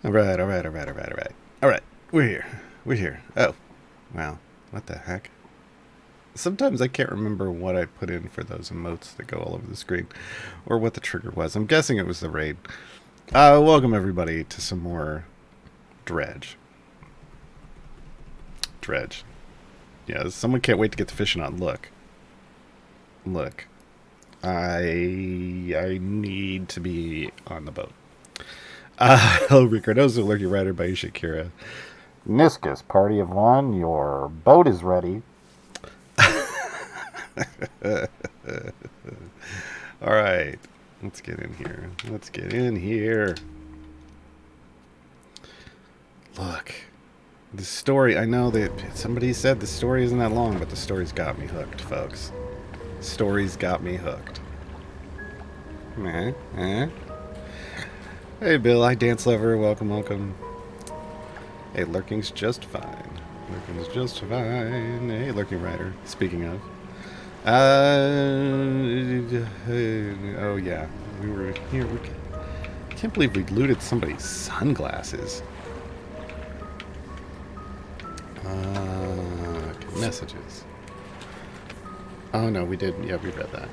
Alright, alright, alright, alright, alright. Alright, we're here. We're here. Oh, wow. What the heck? Sometimes I can't remember what I put in for those emotes that go all over the screen, or what the trigger was. I'm guessing it was the raid. Welcome everybody to some more Dredge. Dredge. Yeah, someone can't wait to get the fishing on. Look. Look. I need to be on the boat. Hello, Ricardo's Lurky Rider by Shakira. Niscus, party of one, your boat is ready. Alright, let's get in here. Let's get in here. Look. The story, I know that somebody said the story isn't that long, but the story's got me hooked, folks. Story's got me hooked. Hey, Bill. Hi, Dance Lover. Welcome, welcome. Hey, Lurking's just fine. Lurking's just fine. Hey, Lurking Rider. Speaking of. Oh, yeah. We were here. I can't believe we looted somebody's sunglasses. Okay, messages. Oh, no, we did. Yeah, we read that.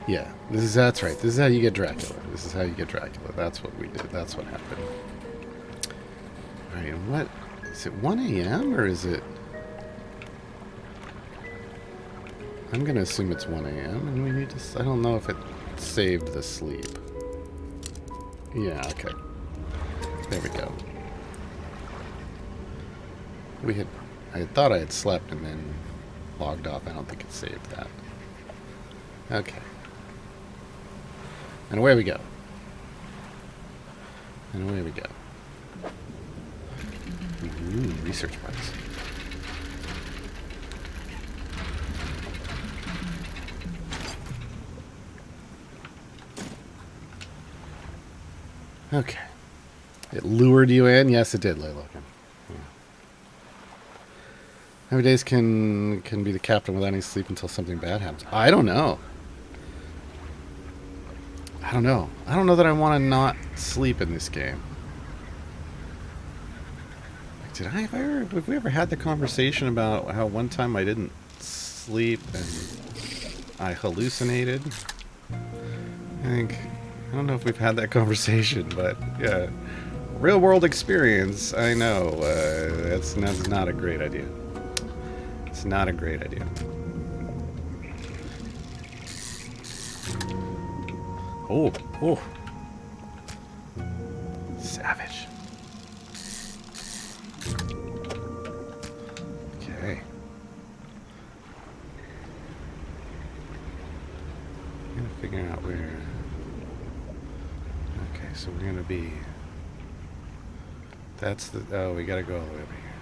Yeah, that's right. This is how you get Dracula. This is how you get Dracula. That's what we did. That's what happened. Alright, and what? Is it 1 a.m. or is it... I'm going to assume it's 1 a.m. and we need to... I don't know if it saved the sleep. Yeah, okay. There we go. I had thought I had slept and then logged off. I don't think it saved that. Okay. And away we go. And away we go. Ooh, research parts. Okay. It lured you in? Yes, it did, Laylogan. Yeah. How many days can be the captain without any sleep until something bad happens? I don't know. I don't know. I don't know that I want to not sleep in this game. Have we ever had the conversation about how one time I didn't sleep and I hallucinated? I don't know if we've had that conversation, but yeah. Real world experience, I know. That's not a great idea. It's not a great idea. Oh, oh. Savage. Okay. I'm gonna figure out where... Okay, so we're gonna be... That's the... Oh, we gotta go all the way over here.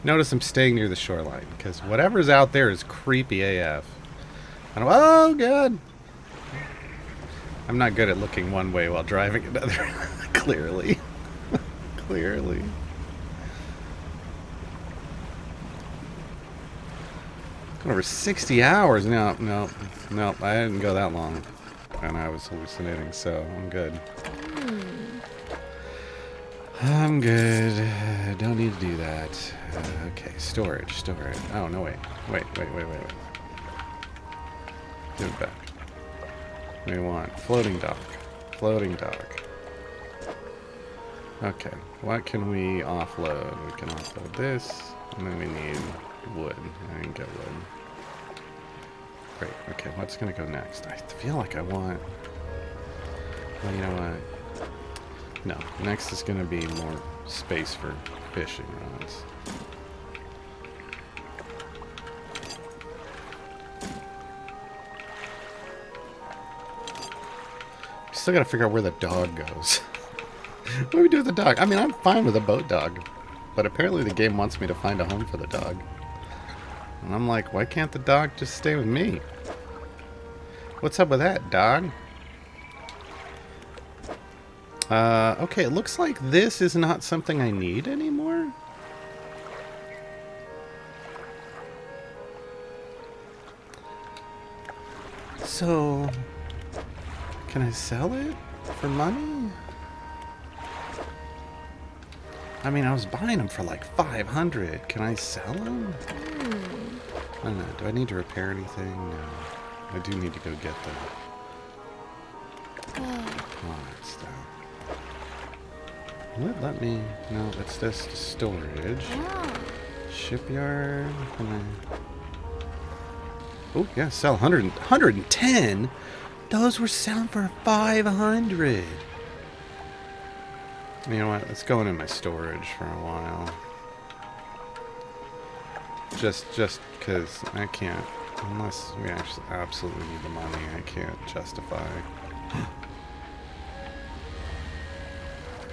Notice I'm staying near the shoreline, because whatever's out there is creepy AF. Oh, God. I'm not good at looking one way while driving another. Clearly. Clearly. Going over 60 hours. No, I didn't go that long. And I was hallucinating, so I'm good. I'm good. Don't need to do that. Okay, storage. Oh, no, wait. Wait. Give it back. We want floating dock. Okay, what can we offload? We can offload this, and then we need wood. I didn't get wood. Great, okay, what's gonna go next? I feel like I want... Well, you know what? No, next is gonna be more space for fishing rods. Still gotta figure out where the dog goes. What do we do with the dog? I mean, I'm fine with a boat dog, but apparently the game wants me to find a home for the dog. And I'm like, why can't the dog just stay with me? What's up with that, dog? Okay, it looks like this is not something I need anymore. So, Can I sell it for money? I mean, I was buying them for like 500. Can I sell them? I don't know. Do I need to repair anything? No. I do need to go get the pots, though. Will it let me? No, it's just storage. Shipyard. Can I? Oh, yeah, sell 110? Those were selling for 500. You know what? It's going in my storage for a while. Just because I can't, unless we actually absolutely need the money, I can't justify.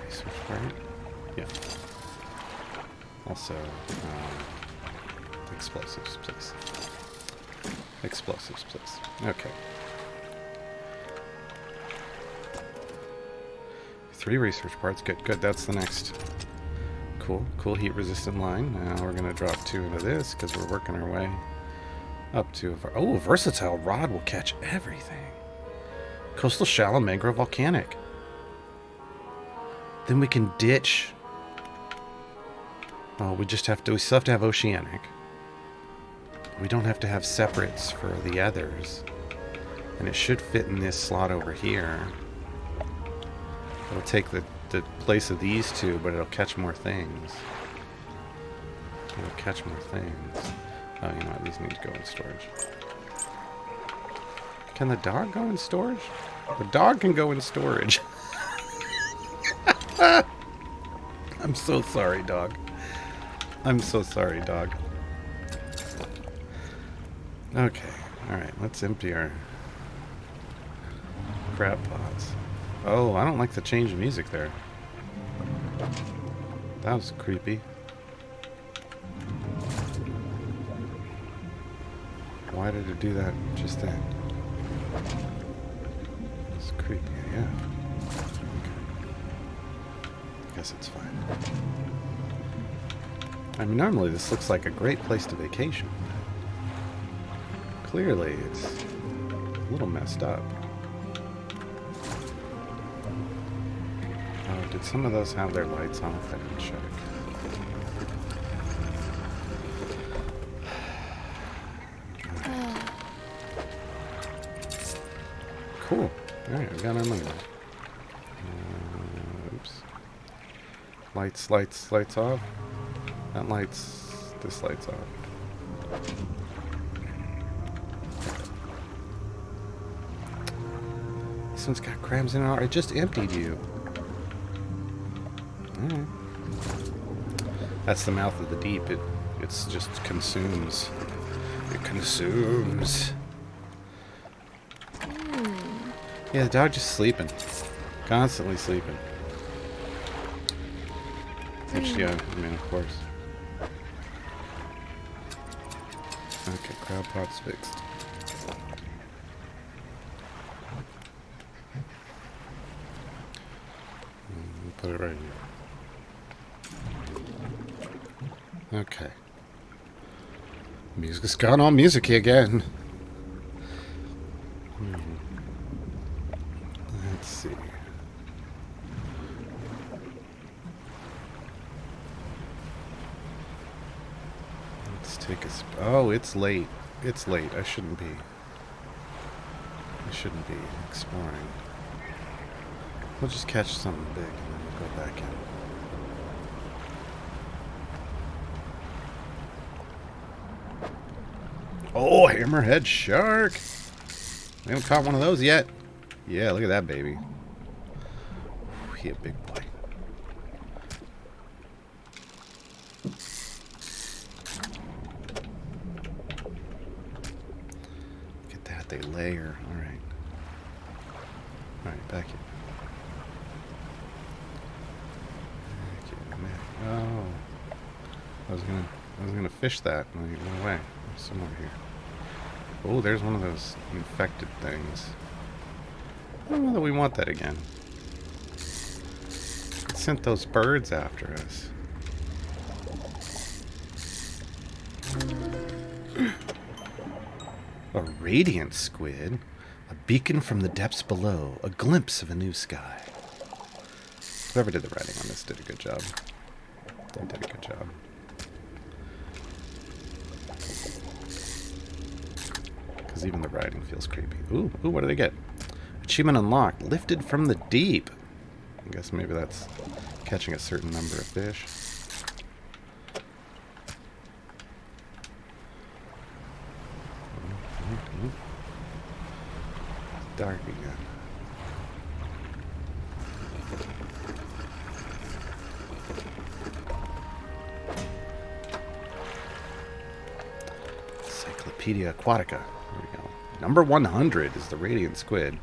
Research part? Yeah. Also, explosives, please. Explosives, please. Okay. 3 research parts. Good, good. That's the next. Cool heat resistant line. Now we're going to drop 2 into this because we're working our way up to a versatile rod will catch everything. Coastal shallow mangrove volcanic. Then we can ditch. Oh, we still have to have oceanic. We don't have to have separates for the others. And it should fit in this slot over here. It'll take the place of these 2, but it'll catch more things. It'll catch more things. Oh, you know what? These need to go in storage. Can the dog go in storage? The dog can go in storage. I'm so sorry, dog. I'm so sorry, dog. Okay. Alright, let's empty our crab pots. Oh, I don't like the change of music there. That was creepy. Why did it do that just then? It's creepy, yeah. Okay. I guess it's fine. I mean, normally this looks like a great place to vacation. Clearly, it's a little messed up. Oh, did some of those have their lights off? I didn't check. Cool. Alright, I got our money. Oops. Lights off. This light's off. This one's got crabs in it. I just emptied you. Alright. That's the mouth of the deep. It's just consumes. It consumes. Yeah, the dog just sleeping. Constantly sleeping. Which, yeah, I mean, of course. Okay, crab pot's fixed. Put it right here. Okay. Music's gone all music-y again. Let's see. Let's take a... Oh, it's late. It's late. I shouldn't be exploring. We'll just catch something big and then we'll go back in. Oh, hammerhead shark! We haven't caught one of those yet. Yeah, look at that baby. He a big boy. Look at that, they layer. Alright. Alright, back in. Oh. I was gonna fish that and it went away. There's some over here. Oh, there's one of those infected things. I don't know that we want that again. It sent those birds after us. A radiant squid? A beacon from the depths below. A glimpse of a new sky. Whoever did the writing on this did a good job. They did a good job. Because even the writing feels creepy. Ooh, what did I get? Achievement unlocked. Lifted from the deep. I guess maybe that's catching a certain number of fish. Dark again. Encyclopedia Aquatica. There we go. Number 100 is the radiant squid.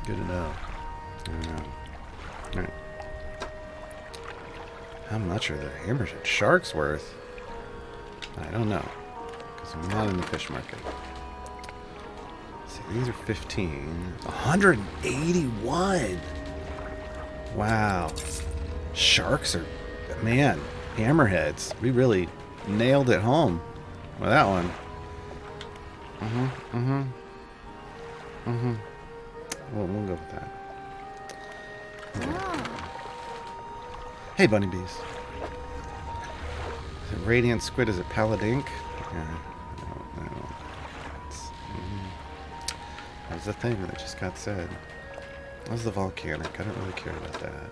Good to know. Alright. How much are the hammerhead sharks worth? I don't know. Because I'm not in the fish market. See, these are 15. 181! Wow. Sharks are... Man, hammerheads. We really nailed it home with that one. Well, we'll go with that. Okay. Hey, bunny bees. Is it radiant squid? Is it paladink? Yeah, I don't know. That was the thing that just got said. That was the volcanic. I don't really care about that.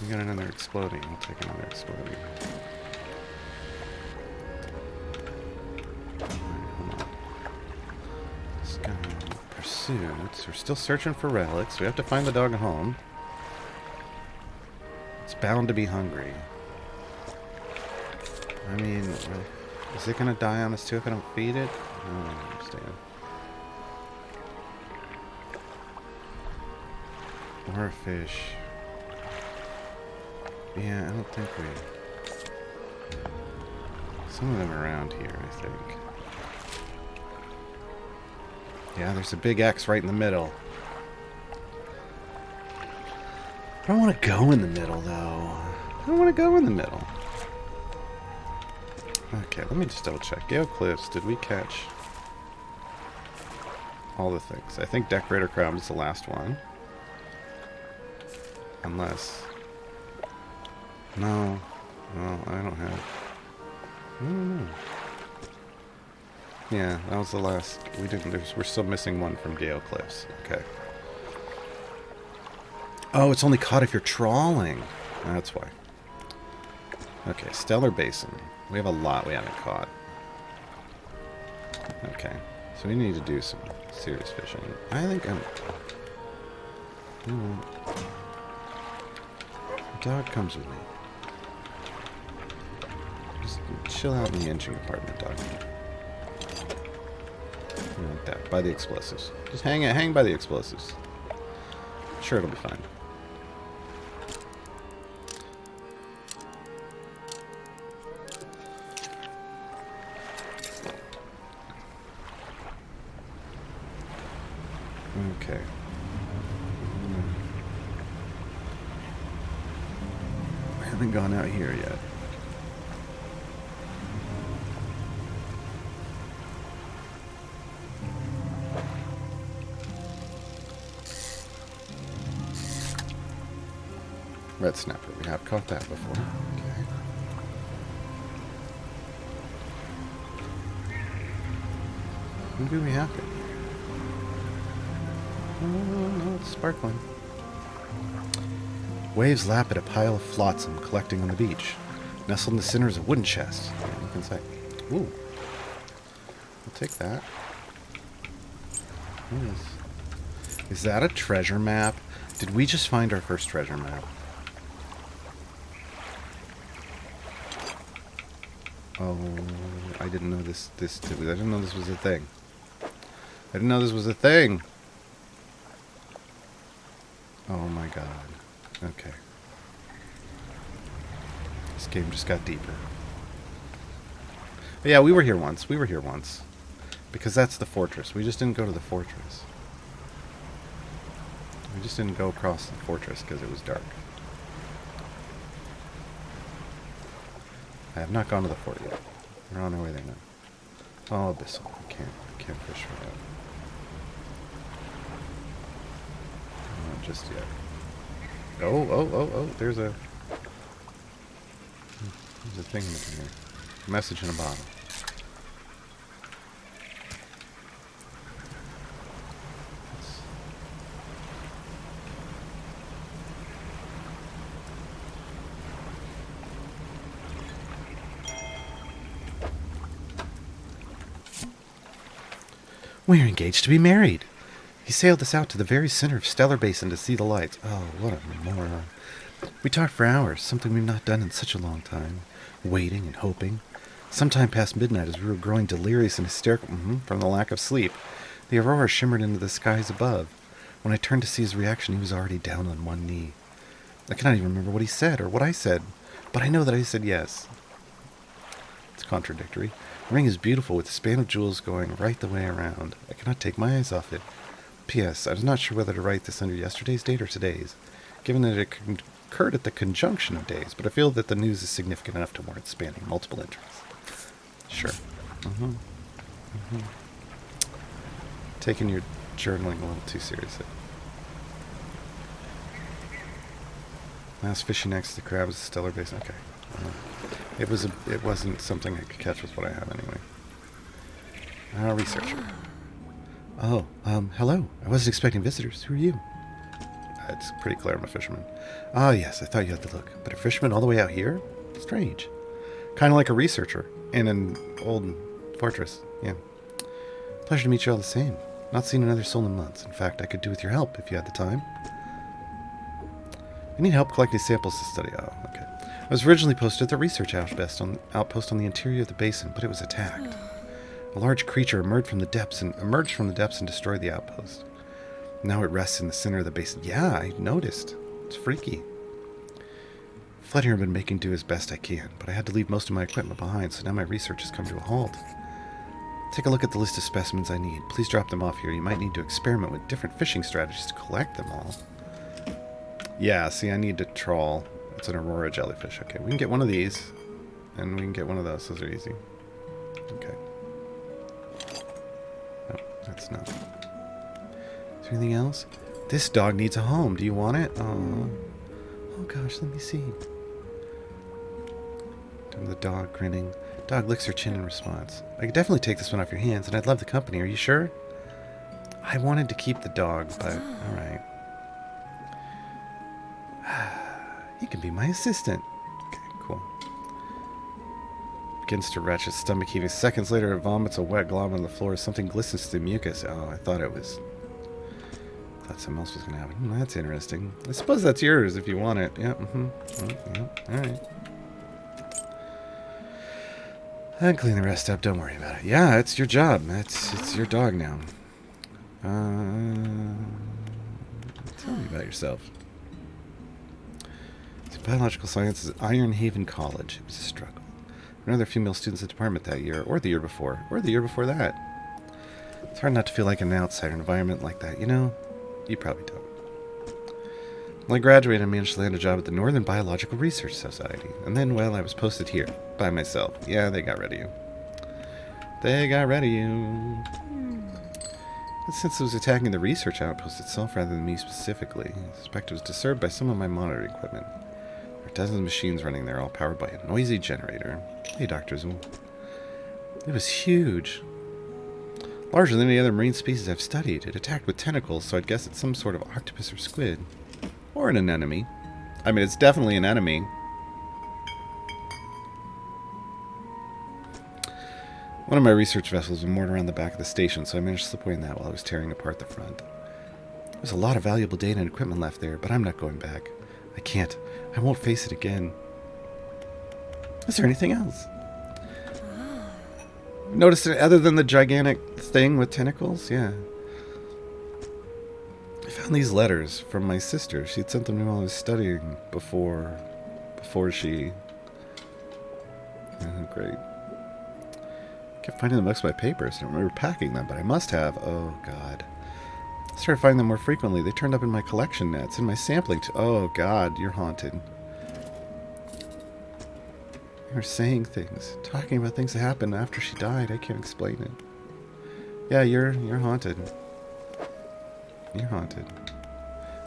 We got another exploding. I'll take another exploding. Pursuits. We're still searching for relics. We have to find the dog at home. It's bound to be hungry. I mean, is it going to die on us too if I don't feed it? I don't understand. Or a fish. Yeah, I don't think we... Some of them are around here, I think. Yeah, there's a big X right in the middle. I don't want to go in the middle, though. I don't want to go in the middle. Okay, let me just double check. Gale Cliffs, did we catch all the things? I think Decorator Crab is the last one. Unless... No. Well, I don't have... I don't know. Yeah, that was the last. We didn't. We're still missing one from Gale Cliffs. Okay. Oh, it's only caught if you're trawling. That's why. Okay, Stellar Basin. We have a lot we haven't caught. Okay, so we need to do some serious fishing. I think I'm... The dog comes with me. Just chill out in the engine compartment, dog. Like that, by the explosives. Just hang by the explosives. Sure, it'll be fine. Okay. I haven't gone out here yet. Red snapper. We have caught that before. Okay. Who do we have it? Oh, no, it's sparkling. Waves lap at a pile of flotsam collecting on the beach. Nestled in the center is a wooden chest. Look inside. Ooh. I'll take that. What is that a treasure map? Did we just find our first treasure map? Oh, I didn't know this I didn't know this was a thing. I didn't know this was a thing. Oh my god. Okay. This game just got deeper. But yeah, we were here once. Because that's the fortress. We just didn't go to the fortress. We just didn't go across the fortress because it was dark. I have not gone to the fort yet. We're on our way there now. Oh, Abyssal. I can't fish right out. Not just yet. Oh, there's a thing in here. A message in a bottle. We're engaged to be married. He sailed us out to the very center of Stellar Basin to see the lights. Oh, what a moron. We talked for hours, something we've not done in such a long time. Waiting and hoping. Sometime past midnight, as we were growing delirious and hysterical from the lack of sleep, the aurora shimmered into the skies above. When I turned to see his reaction, he was already down on one knee. I cannot even remember what he said or what I said, but I know that I said yes. It's contradictory. The ring is beautiful with a span of jewels going right the way around. I cannot take my eyes off it. P.S. I was not sure whether to write this under yesterday's date or today's, given that it occurred at the conjunction of days, but I feel that the news is significant enough to warrant spanning multiple entries. Sure. Taking your journaling a little too seriously. Last fishing next to the crabs, Stellar Basin. Okay. It wasn't something I could catch with what I have anyway. Researcher. Oh, hello. I wasn't expecting visitors. Who are you? It's pretty clear I'm a fisherman. Ah, yes, I thought you had the look. But a fisherman all the way out here? Strange. Kind of like a researcher in an old fortress. Yeah. Pleasure to meet you all the same. Not seen another soul in months. In fact, I could do with your help if you had the time. I need help collecting samples to study. Oh, okay. I was originally posted at the research outpost on the interior of the basin, but it was attacked. A large creature emerged from the depths and destroyed the outpost. Now it rests in the center of the basin. Yeah, I noticed. It's freaky. Fled here and been making do as best I can, but I had to leave most of my equipment behind, so now my research has come to a halt. Take a look at the list of specimens I need. Please drop them off here. You might need to experiment with different fishing strategies to collect them all. Yeah, see, I need to trawl. It's an aurora jellyfish. Okay, we can get one of these, and we can get one of those. Those are easy. Okay. No, that's not. Is there anything else? This dog needs a home. Do you want it? Oh gosh, let me see. The dog grinning. Dog licks her chin in response. I could definitely take this one off your hands, and I'd love the company. Are you sure? I wanted to keep the dog, but alright. He can be my assistant. Okay, cool. Begins to retch, his stomach heaving. Seconds later, it vomits a wet glob on the floor. Something glistens through the mucus. Oh, I thought something else was going to happen. That's interesting. I suppose that's yours if you want it. Yeah, alright. I'll clean the rest up. Don't worry about it. Yeah, it's your job. It's your dog now. Tell me about yourself. Biological Sciences at Iron Haven College. It was a struggle. Another female students in the department that year, or the year before, or the year before that. It's hard not to feel like an outsider in an environment like that, you know? You probably don't. When I graduated, I managed to land a job at the Northern Biological Research Society. And then, well, I was posted here, by myself. Yeah, they got rid of you. They got rid of you. But since it was attacking the research outpost itself rather than me specifically, I suspect it was disturbed by some of my monitoring equipment. There are dozens of machines running there, all powered by a noisy generator. Hey, Dr. Zool. It was huge. Larger than any other marine species I've studied. It attacked with tentacles, so I'd guess it's some sort of octopus or squid. Or an anemone. I mean, it's definitely an enemy. One of my research vessels was moored around the back of the station, so I managed to slip away in that while I was tearing apart the front. There's a lot of valuable data and equipment left there, but I'm not going back. I can't. I won't face it again. Is there anything else? Noticed it other than the gigantic thing with tentacles? Yeah. I found these letters from my sister. She'd sent them to me while I was studying before she... Oh, great. I kept finding them amongst my papers. I don't remember packing them, but I must have. Oh, God. I started finding them more frequently. They turned up in my collection nets, in my sampling... Oh, God, you're haunted. Or saying things. Talking about things that happened after she died. I can't explain it. Yeah, you're haunted. You're haunted.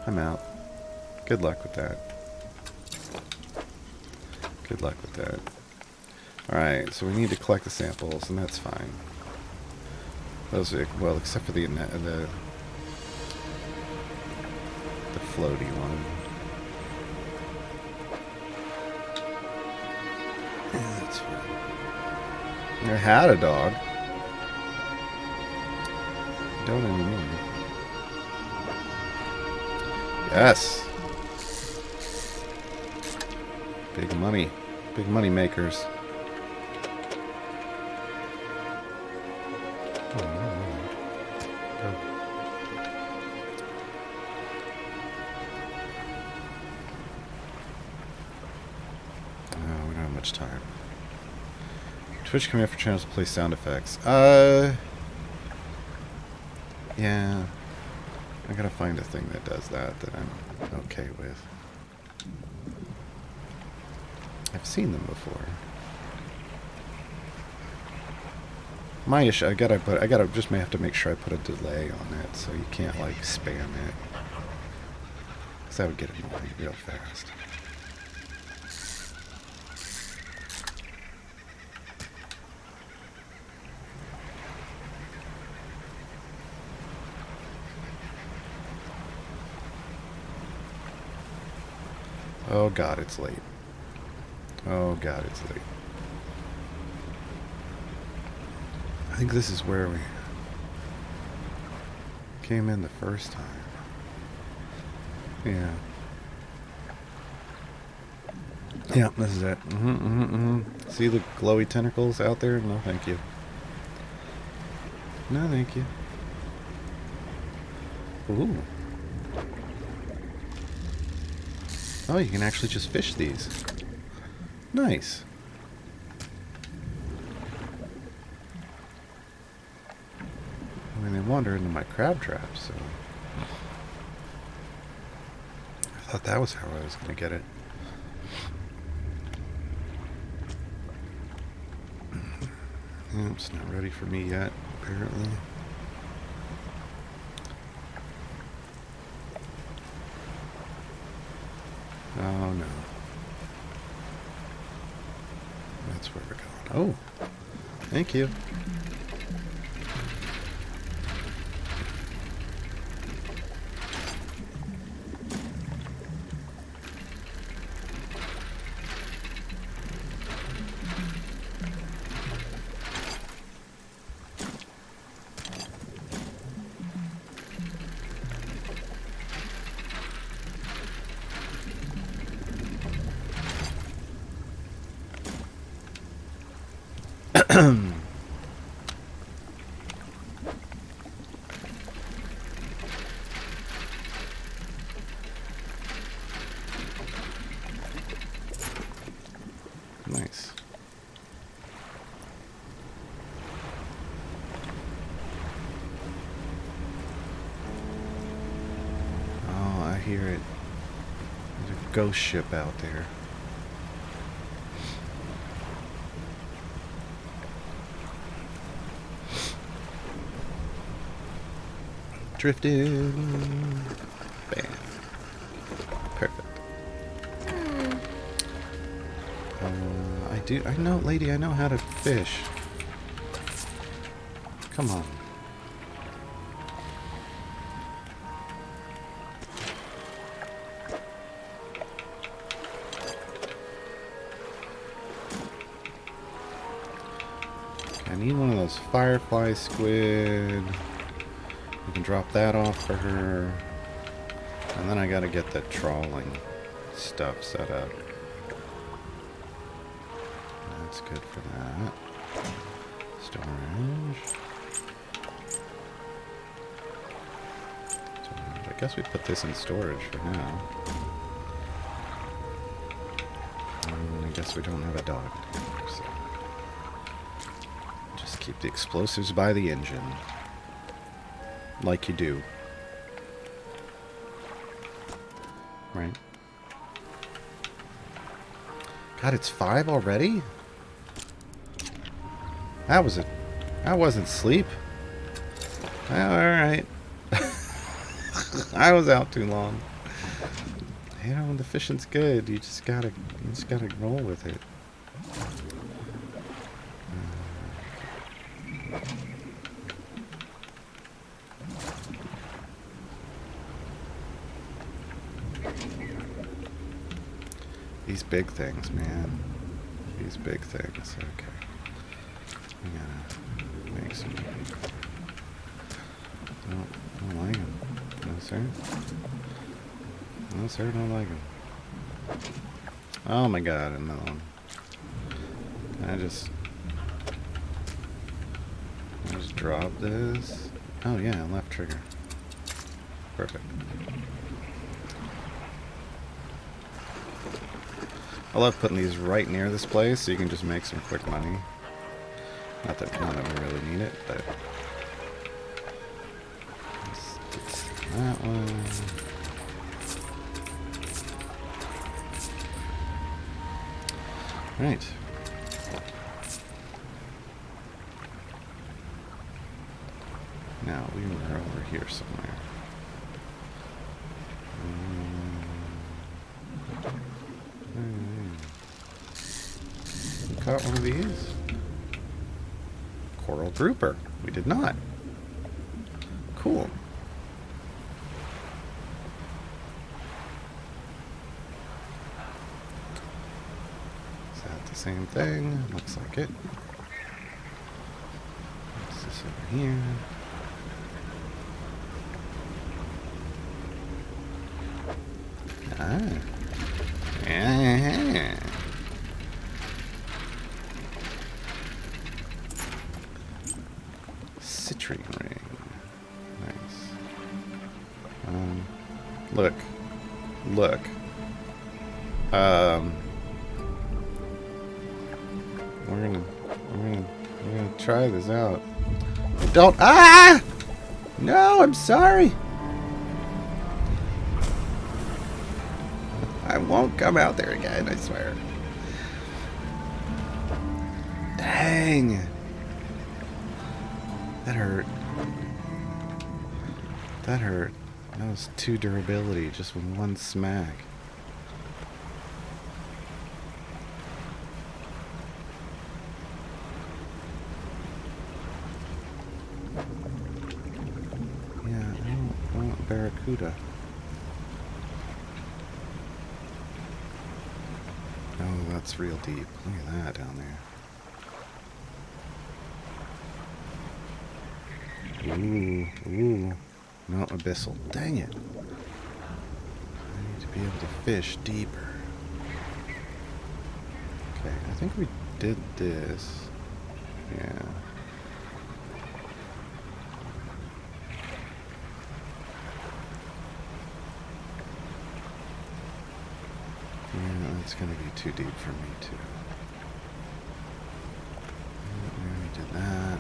I'm out. Good luck with that. Good luck with that. Alright, so we need to collect the samples, and that's fine. Those are, well, except for the floaty one. Yeah, that's fine. I had a dog. Don't anymore. Yes. Big money. Big money makers. Oh, no. Oh. Oh, we don't have much time. Twitch coming up for channels to play sound effects. Yeah. I gotta find a thing that does that I'm okay with. I've seen them before. My issue, I gotta just may have to make sure I put a delay on it so you can't like spam it. Cause that would get annoying real fast. Oh god, it's late. Oh god, it's late. I think this is where we came in the first time. Yeah. Yeah, this is it. See the glowy tentacles out there? No, thank you. No, thank you. Ooh. Oh, you can actually just fish these. Nice. I mean, they wander into my crab trap, so... I thought that was how I was going to get it. Yeah, it's not ready for me yet, apparently. Oh, no. That's where we're going. Oh, thank you. Nice. Oh, I hear it. There's a ghost ship out there. Drifted. Bam. Perfect. I know, lady, I know how to fish. Come on. I need one of those firefly squid. We can drop that off for her. And then I gotta get the trawling stuff set up. That's good for that. Storage. I guess we put this in storage for now. And I guess we don't have a dog anymore, so just keep the explosives by the engine. Like you do. Right. God, it's 5 already? That wasn't sleep. All right. I was out too long. You know, when the fishing's good, you just gotta roll with it. These big things, man. These big things. Okay. We gotta make some. No, I don't like them. No, sir. No, sir, don't like them. Oh my god, another one. I just drop this. Oh yeah, left trigger. Perfect. I love putting these right near this place so you can just make some quick money. Not that we really need it, but let's do that one. Right. Now we were over here somewhere. Caught one of these. Coral grouper. We did not. Cool. Is that the same thing? Looks like it. What's this over here? Ah. Yeah. Citrine ring. Nice. Look. Look. We're gonna try this out. Don't. Ah! No, I'm sorry. I won't come out there again, I swear. Dang. That hurt. That hurt. That was 2 durability just with 1 smack. Yeah, I want barracuda. Oh, that's real deep. Look at that down there. Ooh. No, abyssal. Dang it. I need to be able to fish deeper. Okay, I think we did this. Yeah. Yeah, that's gonna be too deep for me, too. We already did that.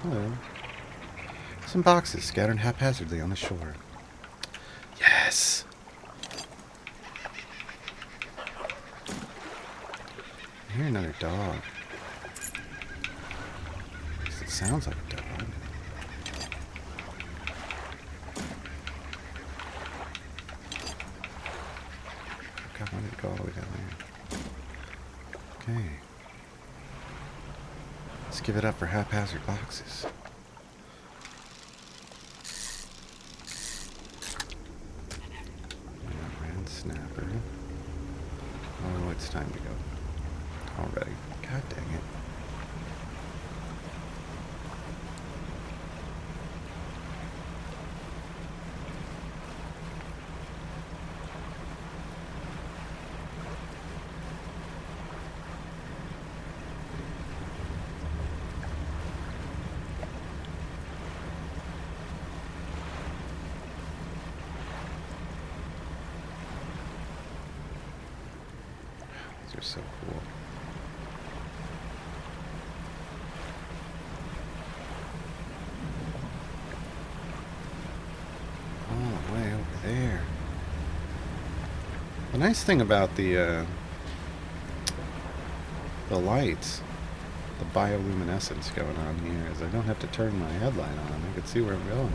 Hello. Some boxes scattered haphazardly on the shore. Yes! I hear another dog. It sounds like a dog. God, why did it go all the way down there? Okay. Let's give it up for haphazard boxes. Red snapper. Oh, it's time to go. Already. God dang it. These are so cool. All the way over there. The nice thing about the lights, the bioluminescence going on here, is I don't have to turn my headlight on. I can see where I'm going.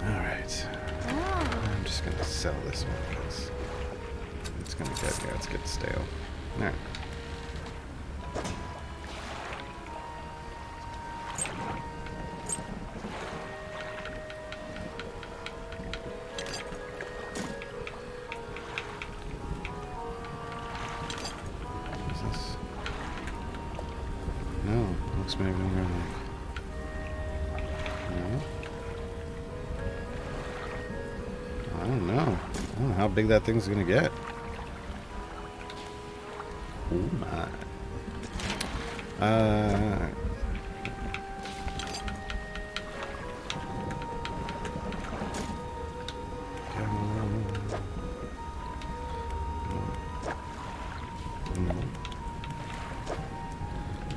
Alright. I'm just going to sell this one because it's going to get, yeah, it's getting stale. Alright. No, looks maybe more like... No? I don't know. I don't know how big that thing's gonna get. Oh my.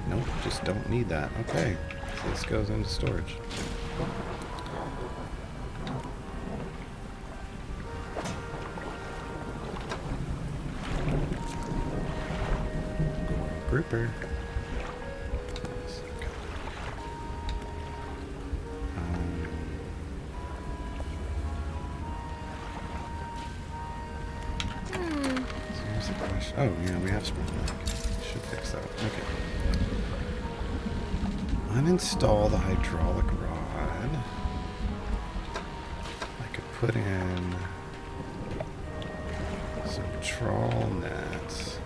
Nope, just don't need that. Okay, so this goes into storage. Grouper. So here's the question. Oh, yeah, we have spring milk. Should fix that. Okay. Uninstall the hydraulic rod. I could put in some trawl nets.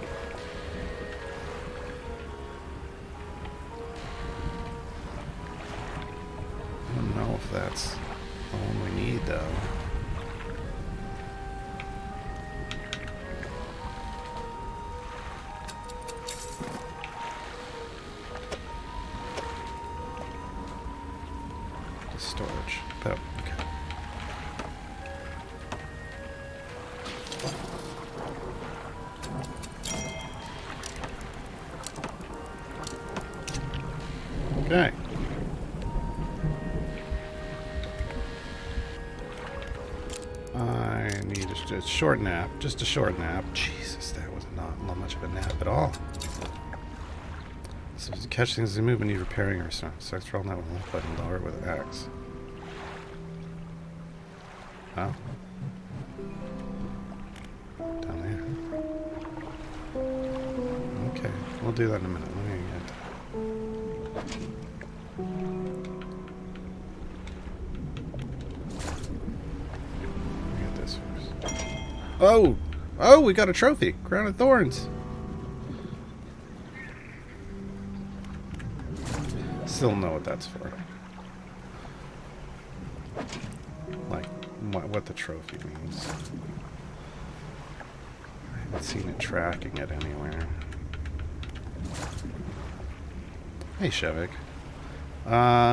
I don't know if that's all we need, though. Storage. Oh, okay. Okay. I need a short nap. Just a short nap. Jesus, that was not much of a nap at all. So to catch things as they move, we need repairing our stuff. So let's roll that with a left button, lower it with an axe. Oh. Down there. Okay, we'll do that in a minute. Let me get this first. Oh! Oh, we got a trophy! Crown of Thorns! Still don't know what that's for. Like, what the trophy means. I haven't seen it tracking it anywhere. Hey, Shevik.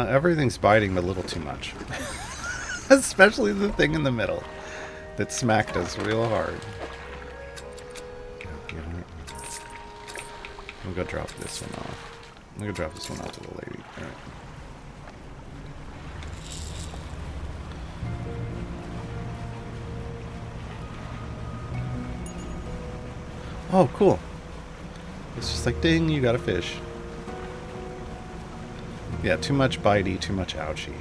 Everything's biting a little too much. Especially the thing in the middle that smacked us real hard. You know what? We'll go drop this one off. I'm gonna drop this one out to the lady. Alright. Oh, cool. It's just like, ding, you got a fish. Yeah, too much bitey, too much ouchie.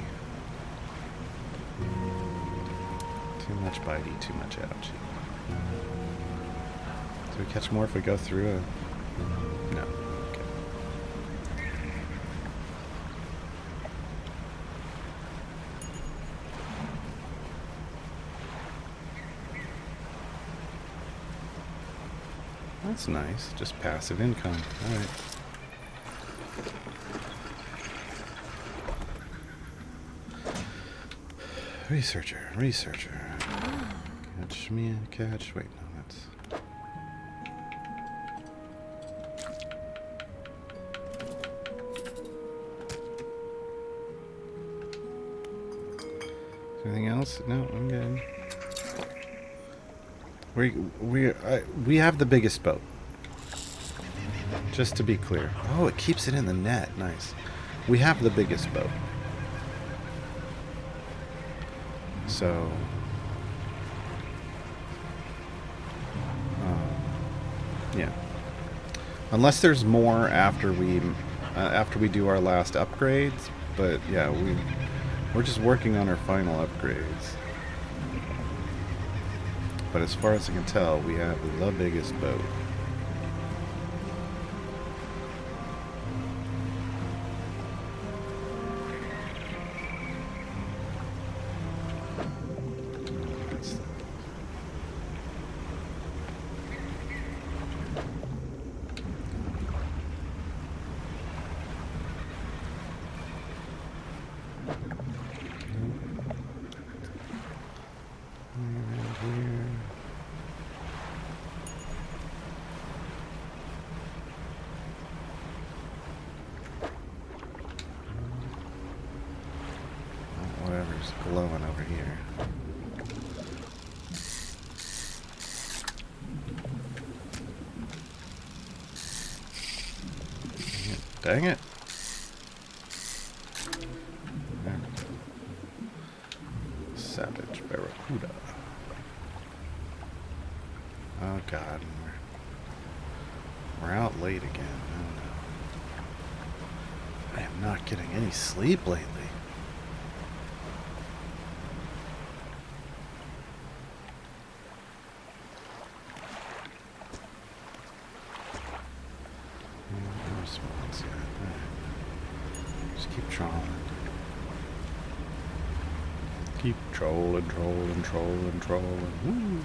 Too much bitey, too much ouchie. Do we catch more if we go through a... No. That's nice. Just passive income. Alright. Researcher. Catch me and catch. Wait, no, that's... Anything else? No, I'm good. We have the biggest boat. Just to be clear. Oh, it keeps it in the net. Nice. We have the biggest boat. So... yeah. Unless there's more after we do our last upgrades, but yeah, we're just working on our final upgrades. But as far as I can tell, we have the biggest boat. Whatever's glowing over here. Dang it. There. Savage barracuda. Oh god, we're out late again. Oh no. I am not getting any sleep lately. Just keep trolling. Keep trolling, trolling, trolling, trolling. Woo!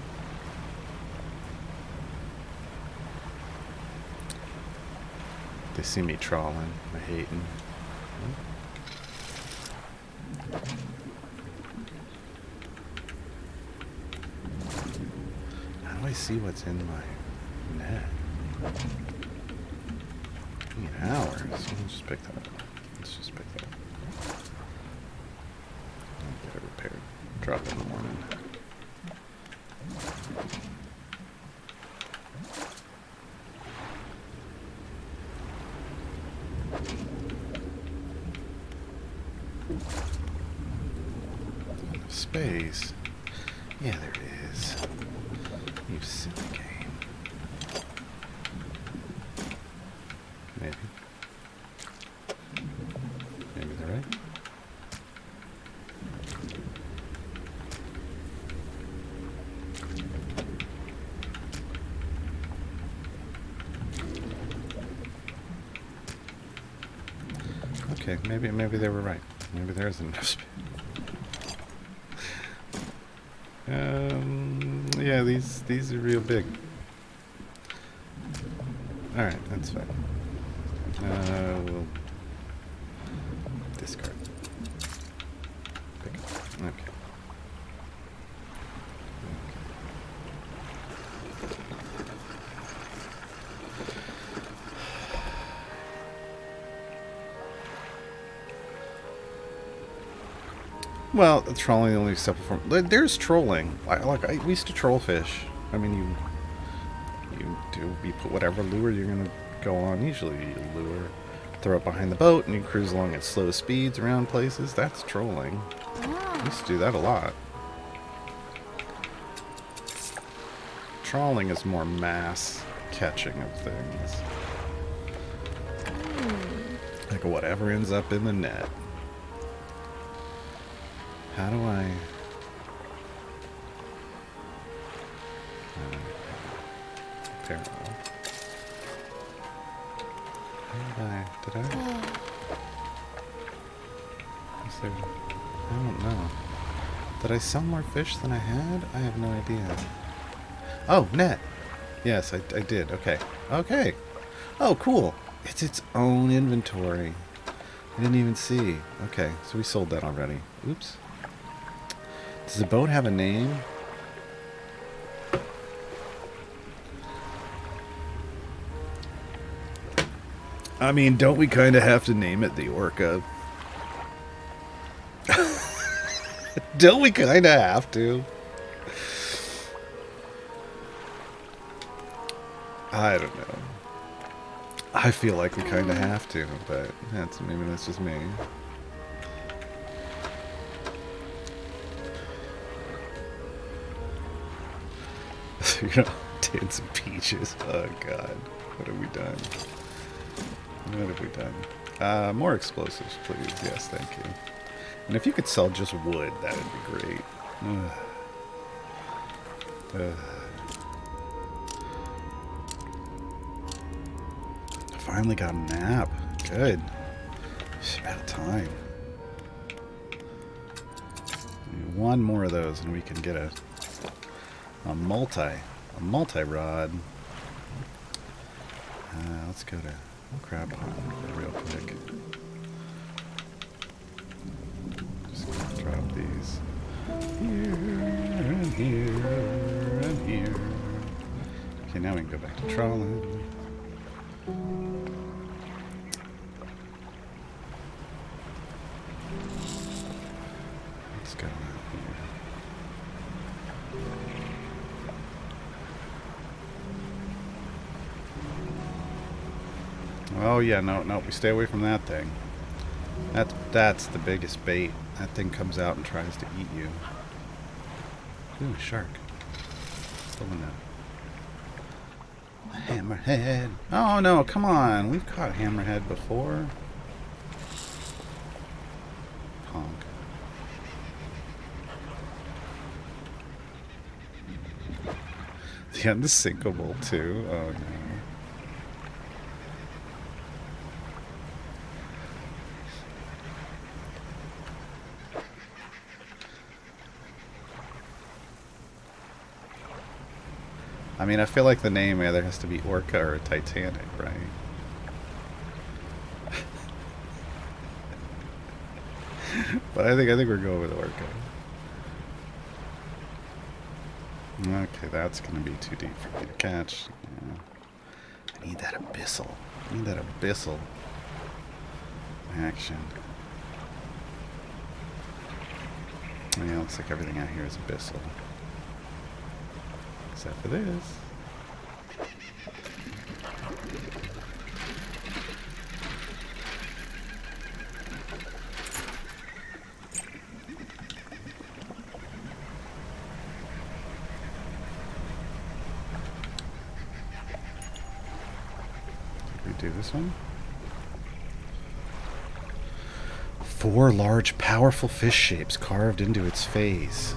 They see me trolling. I hate them. How do I see what's in my net? I need hours. Let's just pick that up. Let's just pick that up. I'll get it repaired. Drop it in the morning. Space. Yeah, there it is. You silly game. Maybe. Maybe they're right. Okay, maybe they were right. Maybe there isn't enough space. Yeah, these are real big. Alright, that's fine. We'll discard. Pick up. Okay. Well, trolling the only acceptable form. There's trolling. We used to troll fish. I mean, you put whatever lure you're gonna go on. Usually, you lure, throw it behind the boat, and you cruise along at slow speeds around places. That's trolling. I used to do that a lot. Trolling is more mass catching of things. Like whatever ends up in the net. How do I... apparently. Did I? Is there... I don't know. Did I sell more fish than I had? I have no idea. Oh, net! Yes, I did. Okay. Okay! Oh, cool! It's its own inventory. I didn't even see. Okay, so we sold that already. Oops. Does the boat have a name? I mean, don't we kind of have to name it the Orca? Don't we kind of have to? I don't know. I feel like we kind of have to, but maybe that's just me. You know, tins and peaches. Oh god, what have we done? What have we done? More explosives, please. Yes, thank you. And if you could sell just wood, that would be great. I finally got a nap. Good. It's about time. One more of those, and we can get a multi rod. Let's go to Crab Pond real quick. Just gonna drop these here and here and here. Okay, now we can go back to trawling. Let's go out here. Oh yeah, no, we stay away from that thing. That's the biggest bait. That thing comes out and tries to eat you. Ooh, shark. Stolen that. Hammerhead. Oh no, come on. We've caught hammerhead before. Honk. The unsinkable too. Oh no. I mean, I feel like the name either has to be Orca or Titanic, right? But I think we're going with Orca. Okay, that's gonna be too deep for me to catch. Yeah. I need that abyssal. I need that abyssal action. Yeah, looks like everything out here is abyssal. Except for this. Did we do this one? 4 large, powerful fish shapes carved into its face.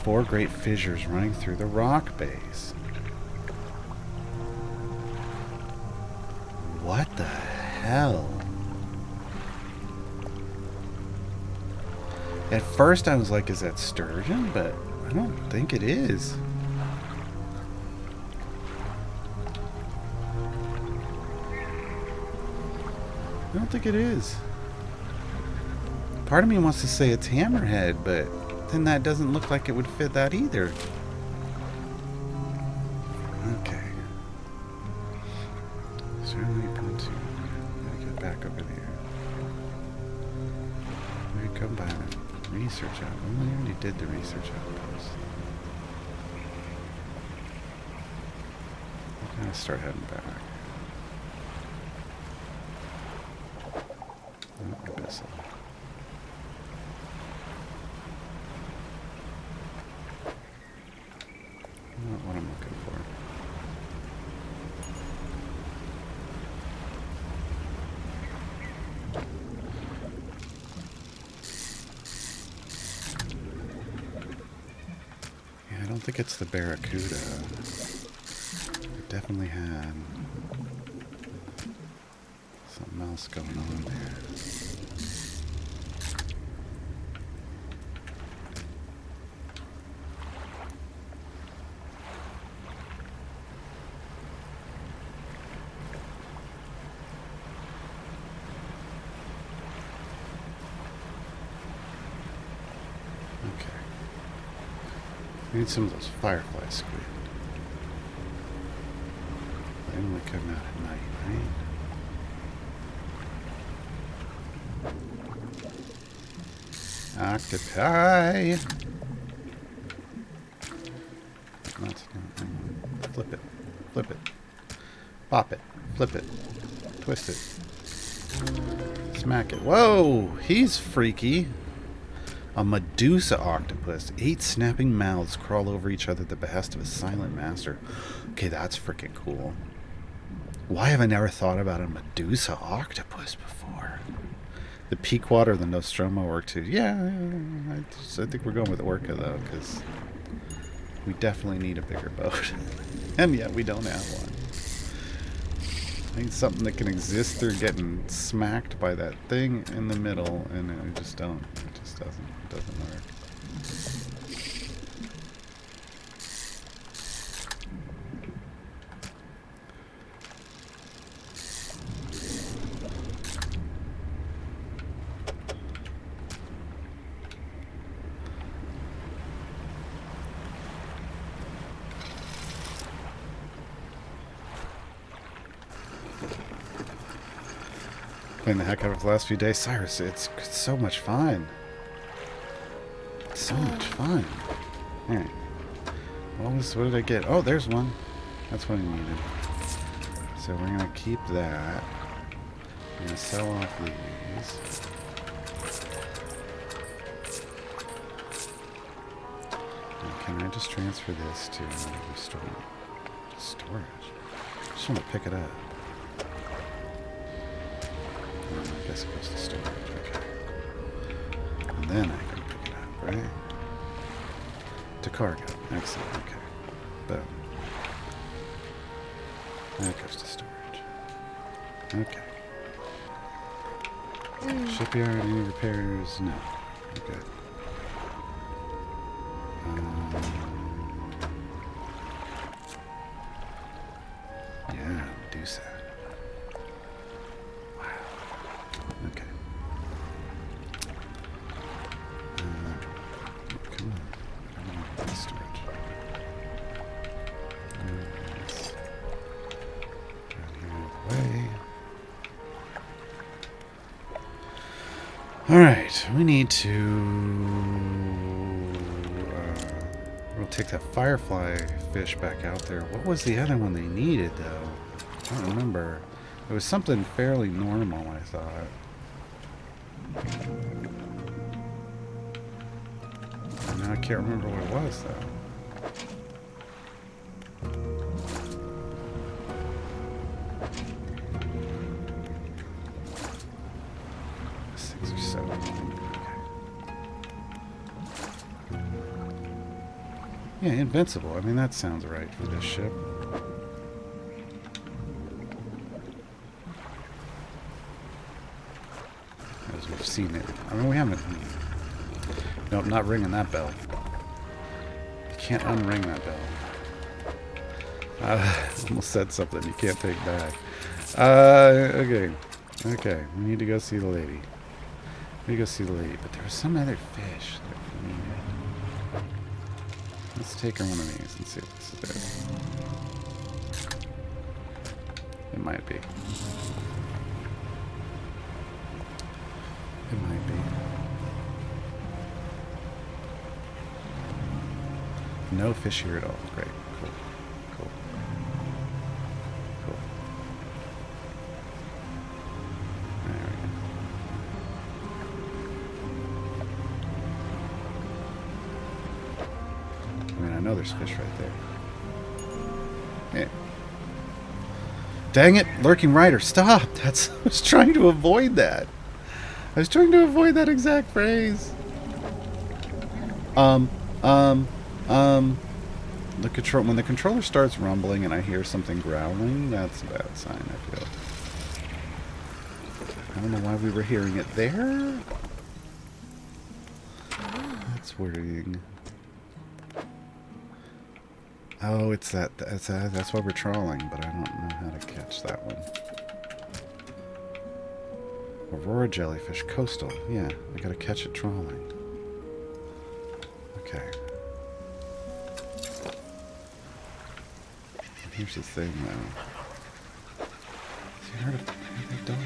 4 great fissures running through the rock base. What the hell? At first I was like, is that sturgeon? But I don't think it is. I don't think it is. Part of me wants to say it's hammerhead, but then that doesn't look like it would fit that either. Okay. Certainly going to get back over there. We come by the research outpost. We already did the research outpost. We're gonna start heading back. Abyssal. Not what I'm looking for. Yeah, I don't think it's the barracuda. It definitely had something else going on there. I need some of those firefly squid. They only come out at night, right? Octopi! That's not, flip it. Flip it. Pop it. Flip it. Twist it. Smack it. Whoa! He's freaky. A Medusa octopus. 8 snapping mouths crawl over each other at the behest of a silent master. Okay, that's freaking cool. Why have I never thought about a Medusa octopus before? The Pequod or the Nostromo work too. Yeah, I think we're going with Orca though, because we definitely need a bigger boat. And yet we don't have one. I need something that can exist through getting smacked by that thing in the middle, and we just don't. It just doesn't work. Playing the heck out of it the last few days. Cyrus, it's so much fun. It's so much fun. Alright. What did I get? Oh, there's one. That's what I needed. So we're going to keep that. I'm going to sell off these. And can I just transfer this to storage? I just want to pick it up. I guess it goes to storage, okay. And then I can pick it up, right? To cargo. Excellent, okay. Boom. That goes to storage. Okay. Shipyard, any repairs? No. Okay. Yeah, do that. Okay. Come on. I don't want this storage. Yes. Down here out of the way. Alright, we need to... we'll take that firefly fish back out there. What was the other one they needed, though? I don't remember. It was something fairly normal, I thought. And now I can't remember what it was, though. 6 or 7. Okay. Yeah, invincible. I mean, that sounds right for this ship. As we've seen it. I mean, we haven't... Nope, not ringing that bell. You can't unring that bell. Almost said something you can't take back. Okay. Okay, we need to go see the lady. We need to go see the lady. But there was some other fish that we needed. Let's take her one of these and see if this is there. It might be. It might be. No fish here at all. Great. Cool. Cool. Cool. There we go. I mean, I know there's fish right there. Yeah. Dang it, lurking rider, stop! I was trying to avoid that. I was trying to avoid that exact phrase. The control, when the controller starts rumbling and I hear something growling, that's a bad sign, I feel. I don't know why we were hearing it there. That's worrying. Oh, it's that's why we're trawling, but I don't know how to catch that one. Aurora jellyfish, coastal. Yeah, I gotta catch it trawling. Okay. Here's the thing, though. See, where they done?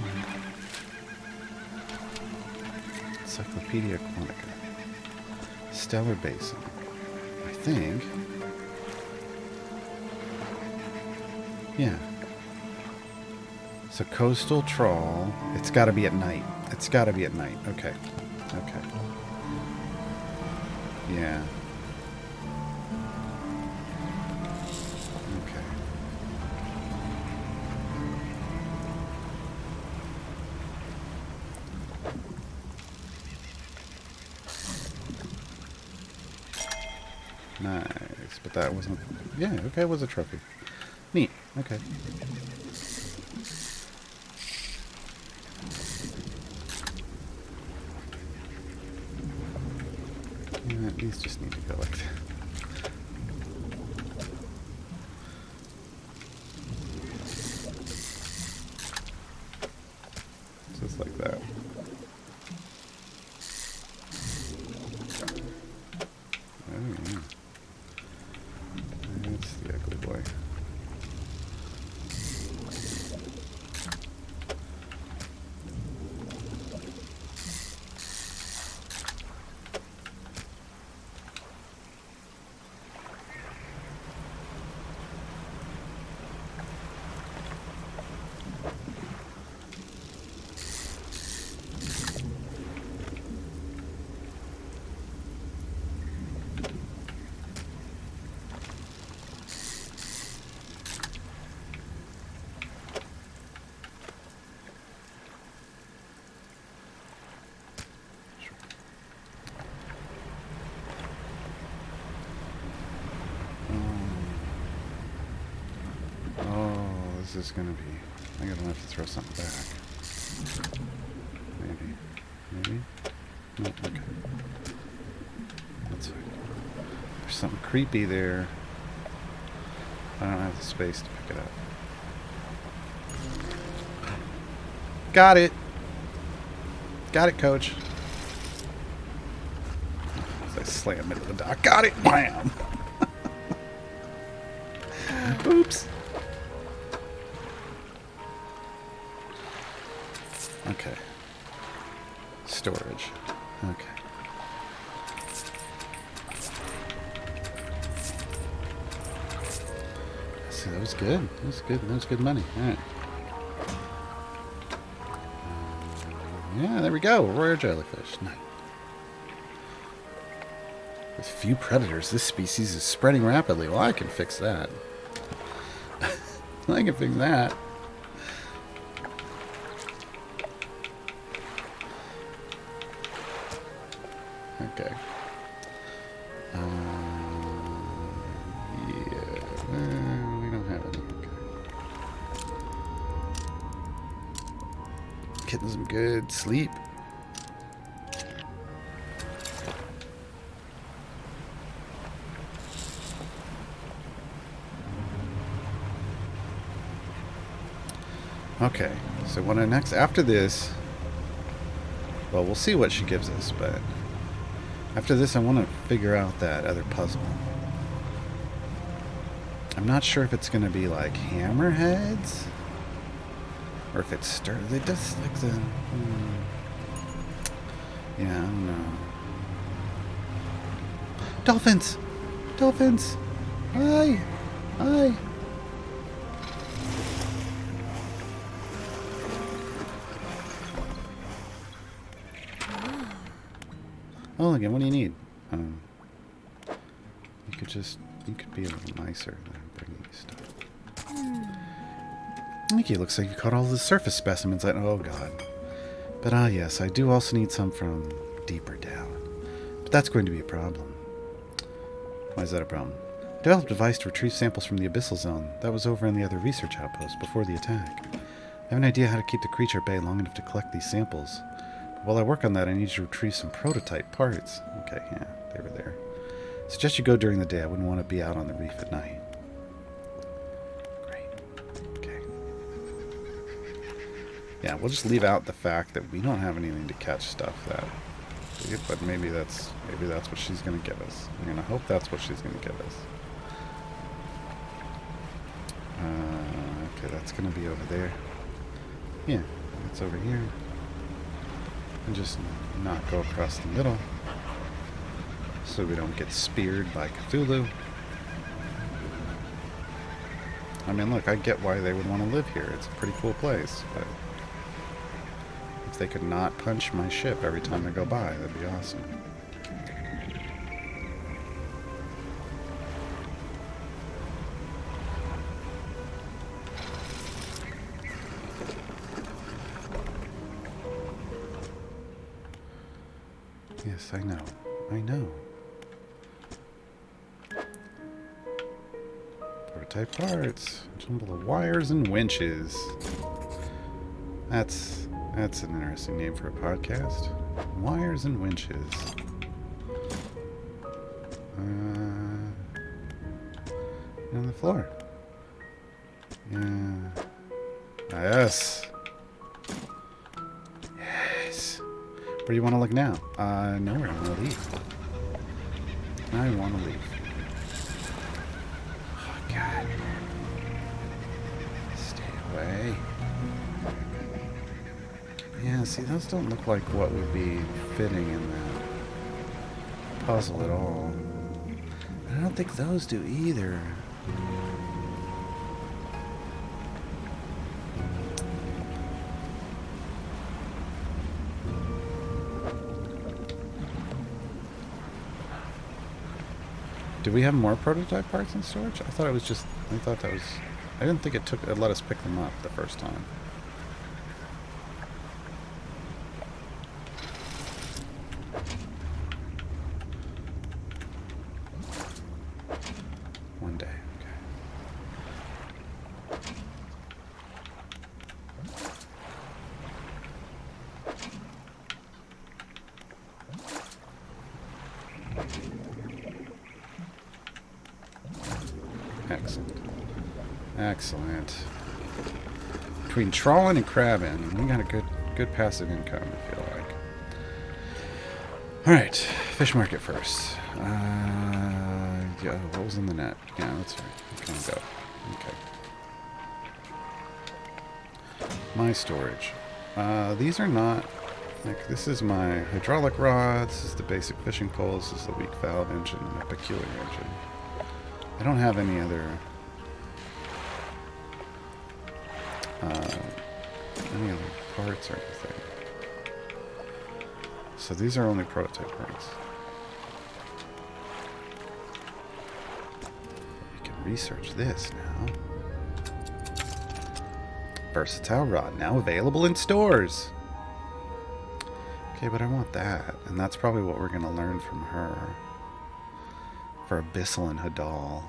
Encyclopedia Quantica. Stellar Basin. I think. Yeah. So coastal trawl. It's got to be at night. It's got to be at night. Okay. Okay. Yeah. Okay. Nice. But that wasn't... Yeah, okay, it was a trophy. Neat. Okay. Yeah, these just need to go like that. Just like that. Oh, yeah. That's the ugly boy. Is gonna be... I'm gonna have to throw something back. Maybe. Maybe? Nope, okay. That's fine. There's something creepy there. I don't have the space to pick it up. Got it! Got it, coach. As I slam into the dock. Got it! Wham! Oops! Okay. Storage. Okay. See, that was good. That was good. That was good money. All right. Yeah, there we go. Royal jellyfish. Nice. With few predators, this species is spreading rapidly. Well, I can fix that. I can fix that. Okay. Yeah, we don't have any. Okay. Getting some good sleep. Okay, so when I next, after this, well, we'll see what she gives us, but after this, I want to figure out that other puzzle. I'm not sure if it's going to be like hammerheads, or if it's it does like the. Yeah, I don't know. Dolphins, dolphins, hi, hi. Oh, again, what do you need? You could be a little nicer than bringing you stuff. Nikki, it looks like you caught all the surface specimens. Oh, God. But, yes, I do also need some from deeper down. But that's going to be a problem. Why is that a problem? Developed a device to retrieve samples from the abyssal zone. That was over in the other research outpost before the attack. I have an idea how to keep the creature at bay long enough to collect these samples. While I work on that, I need to retrieve some prototype parts. Okay, yeah, they were there. Suggest you go during the day. I wouldn't want to be out on the reef at night. Great. Okay. Yeah, we'll just leave out the fact that we don't have anything to catch stuff that... But maybe that's what she's going to give us. I'm going to hope that's what she's going to give us. Okay, that's going to be over there. Yeah, it's over here. And just not go across the middle so we don't get speared by Cthulhu. I mean, look, I get why they would want to live here. It's a pretty cool place, but if they could not punch my ship every time I go by, that'd be awesome. Yes, I know. I know. Prototype parts. Jumble of wires and winches. That's an interesting name for a podcast. Wires and winches. On the floor. Yeah. Ah, yes. Yes. Where do you want to look now? Nowhere. I want to leave. I want to leave. Oh, God. Stay away. Yeah, see, those don't look like what would be fitting in that puzzle at all. I don't think those do either. Do we have more prototype parts in storage? I thought it was just... I thought that was... I didn't think it let us pick them up the first time. One day, Excellent. Excellent. Between trawling and crabbing, we got a good passive income, I feel like. Alright, fish market first. Yeah, what was in the net? Yeah, that's right. Can go? Okay. My storage. These are not... Like, this is my hydraulic rod, this is the basic fishing pole, this is the weak valve engine, and a peculiar engine. I don't have any other parts or anything. So these are only prototype parts. We can research this now. Versatile rod, now available in stores. Okay, but I want that, and that's probably what we're going to learn from her. For Abyssal and Hadal.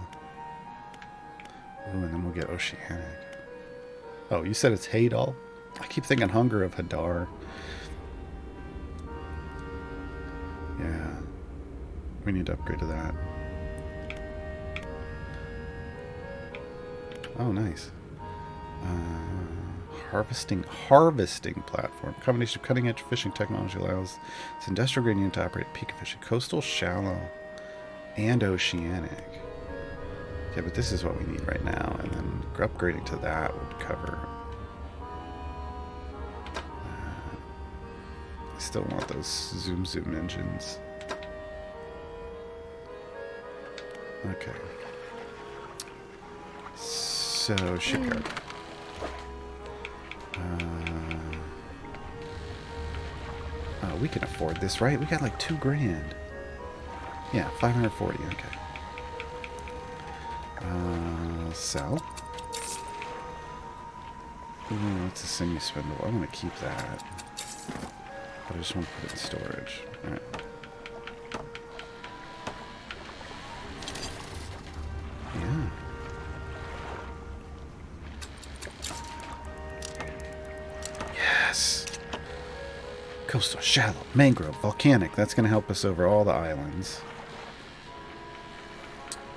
Ooh, and then we'll get Oceanic. Oh, you said it's Hadal? I keep thinking Hunger of Hadar. Yeah. We need to upgrade to that. Oh, nice. Harvesting platform. Combination of cutting-edge fishing technology allows its industrial grade unit to operate peak fishing. Coastal, shallow, and oceanic. Okay, but this is what we need right now, and then upgrading to that would cover. I still want those zoom engines. Okay. So, shipyard. Oh, we can afford this, right? We got like $2,000. Yeah, 540, okay. Sell. Ooh, that's a sinew spindle. I want to keep that. But I just want to put it in storage. Alright. Yeah. Yes! Coastal, shallow, mangrove, volcanic. That's going to help us over all the islands.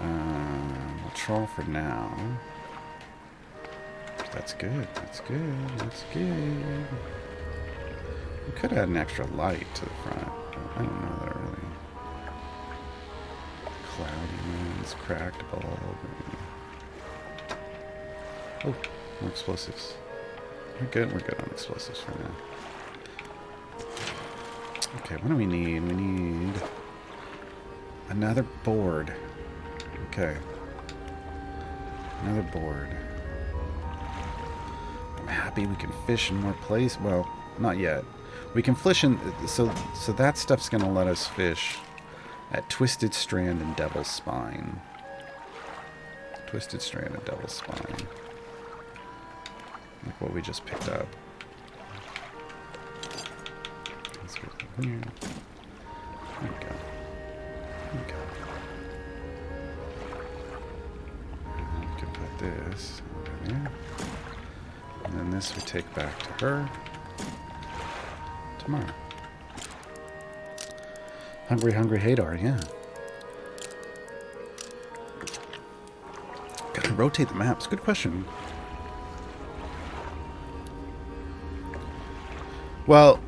We'll trawl for now. That's good. That's good. That's good. We could add an extra light to the front. I don't know that really. Cloudy winds, cracked bulb. Oh, more explosives. We're good. We're good on explosives for now. Okay, what do we need? We need another board. Okay. Another board. happy we can fish in more place. Well, not yet. We can fish in... So that stuff's going to let us fish at Twisted Strand and Devil's Spine. Twisted Strand and Devil's Spine. Like what we just picked up. Let's go here. There we go. There we go. And we can put this over there. And then this we take back to her tomorrow. Hungry, hungry Hadar, yeah. Gotta rotate the maps. Good question. Well,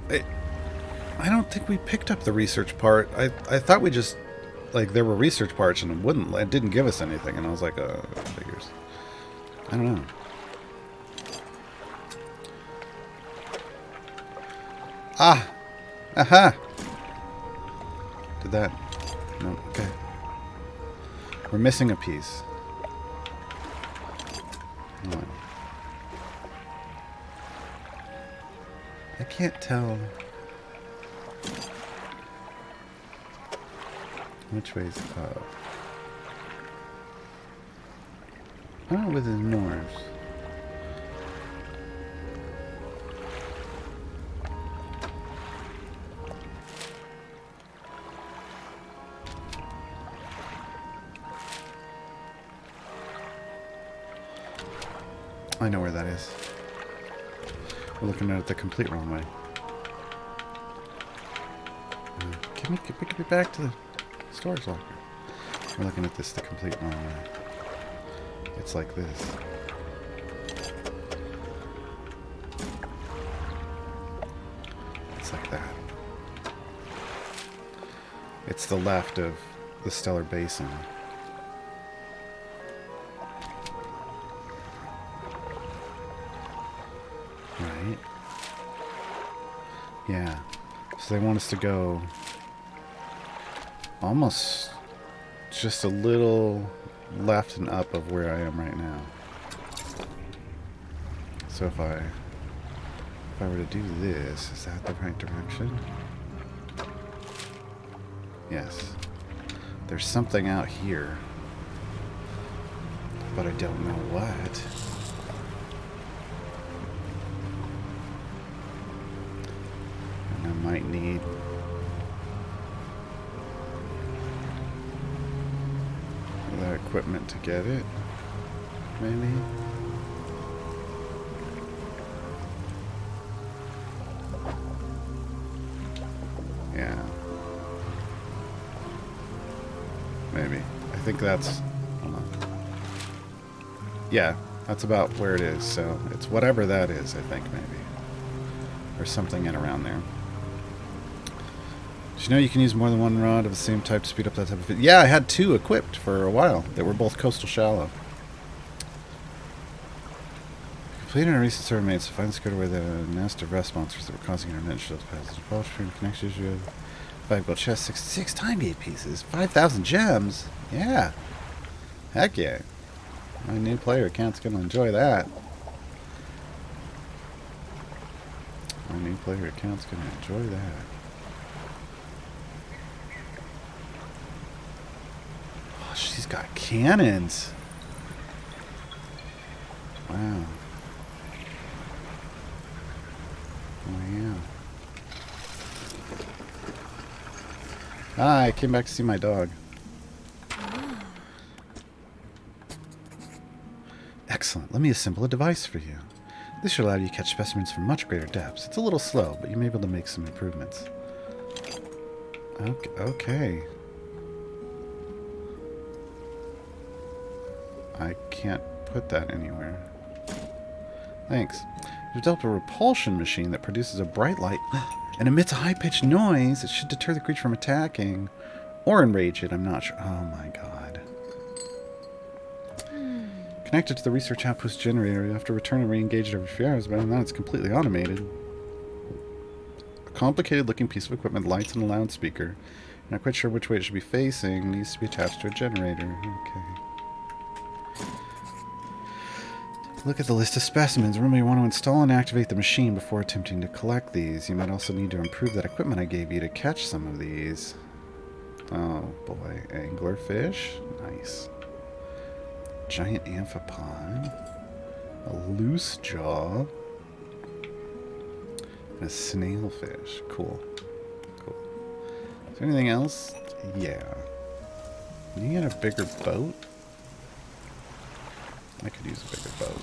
I don't think we picked up the research part. I thought we just, like, there were research parts and it didn't give us anything. And I was like, figures. I don't know. Ah! Aha! Did that? No, okay. We're missing a piece. What? I can't tell which way's up. I don't know with his north. I know where that is. We're looking at it the complete wrong way. Get me back to the storage locker. We're looking at this the complete wrong way. It's like this. It's like that. It's the left of the Stellar Basin. Right? Yeah. So they want us to go almost just a little left and up of where I am right now. So if I were to do this, is that the right direction? Yes. There's something out here, but I don't know what. And I might need that equipment to get it, maybe. Yeah. Maybe. I think that's... Hold on. Yeah, that's about where it is, so it's whatever that is, I think, maybe. Or something in around there. Did you know you can use more than one rod of the same type to speed up that type of fit? Yeah, I had two equipped for a while. They were both coastal shallow. Completing a recent survey made to find the scooter with a nest of rest monsters that were causing internet shields passes. Approach between connections. You have 5 gold chests, 66 time gate pieces, 5,000 gems. Yeah. Heck yeah. My new player account's gonna enjoy that. My new player account's gonna enjoy that. Oh, she's got cannons. Wow. Oh, yeah. Ah, I came back to see my dog. Excellent. Let me assemble a device for you. This should allow you to catch specimens from much greater depths. It's a little slow, but you may be able to make some improvements. Okay. I can't put that anywhere. Thanks. You've developed a repulsion machine that produces a bright light and emits a high-pitched noise. It should deter the creature from attacking or enrage it. I'm not sure. Oh my god. Connected to the research outpost generator. You have to return and re-engage it every few hours, but other than that, it's completely automated. A complicated-looking piece of equipment, lights and a loudspeaker. I'm not quite sure which way it should be facing. It needs to be attached to a generator. Okay. Look at the list of specimens. Remember, you want to install and activate the machine before attempting to collect these. You might also need to improve that equipment I gave you to catch some of these. Oh boy, anglerfish. Nice. Giant amphipod. A loose jaw. And a snailfish. Cool. Cool. Is there anything else? Yeah. Can you get a bigger boat? I could use a bigger boat.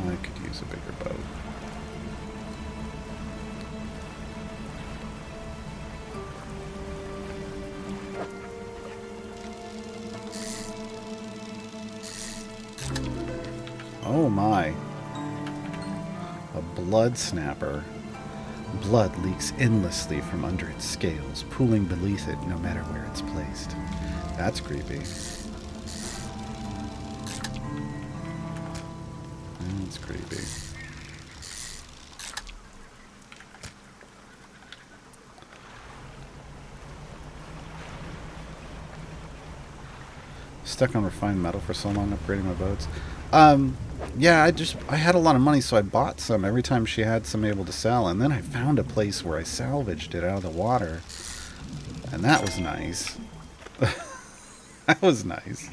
I could use a bigger boat. Oh my. A blood snapper. Blood leaks endlessly from under its scales, pooling beneath it no matter where it's placed. That's creepy. That's creepy. Stuck on refined metal for so long upgrading my boats. Yeah, I had a lot of money, so I bought some every time she had some able to sell, and then I found a place where I salvaged it out of the water, and that was nice. That was nice.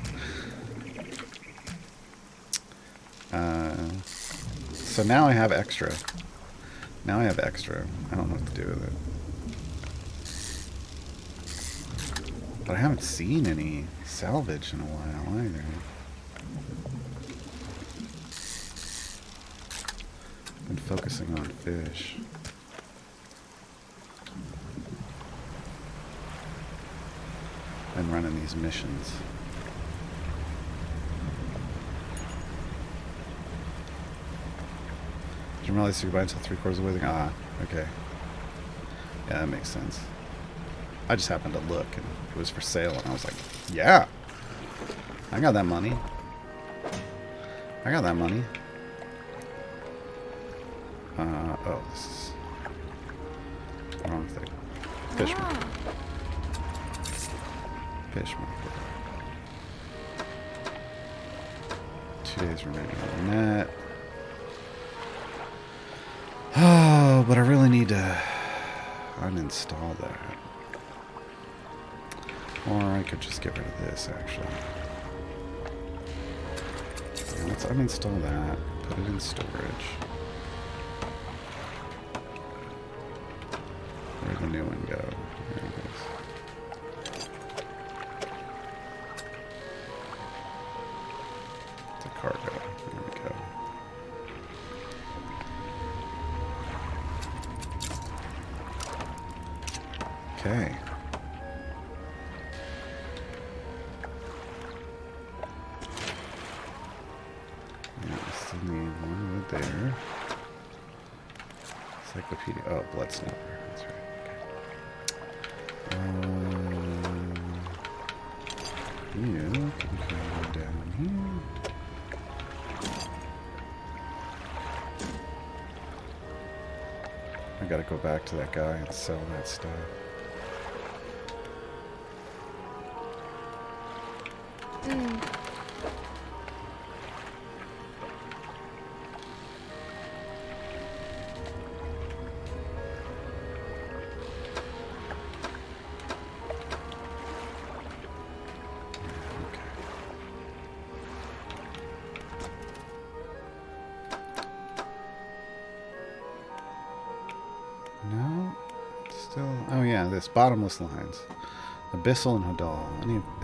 So now I have extra. Now I have extra. I don't know what to do with it. But I haven't seen any salvage in a while either. Been focusing on fish. And running these missions. Didn't realize you could buy until 3/4 of the way. Ah, okay. Yeah, that makes sense. I just happened to look and it was for sale and I was like, yeah, I got that money. I got that money. Oh, this is the wrong thing. Fish market. Fish market. 2 days remaining on that. Oh, but I really need to uninstall that. Or I could just get rid of this, actually. Yeah, let's uninstall that. Put it in storage. Where'd the new one go? There it is. It's a cargo. There we go. Okay. Yeah, still need one wood there. Encyclopedia. Oh, blood snapper. That's right. You can go down here. I gotta go back to that guy and sell that stuff. Bottomless lines. Abyssal and Hadal.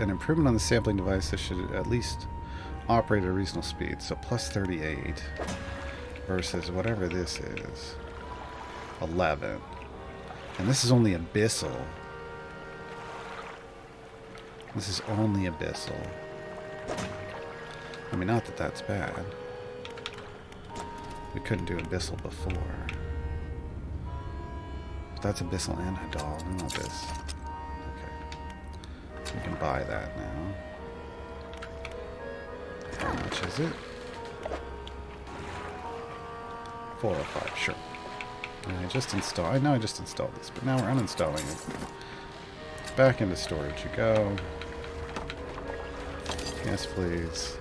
An improvement on the sampling device that should at least operate at a reasonable speed. So plus 38 versus whatever this is. 11. And this is only Abyssal. This is only Abyssal. I mean, not that that's bad. We couldn't do Abyssal before. That's Abyssal and Hadal. We want this. Okay. We can buy that now. How much is it? 405, sure. And I just installed. I know I just installed this, but now we're uninstalling it. Back into storage you go. Yes, please.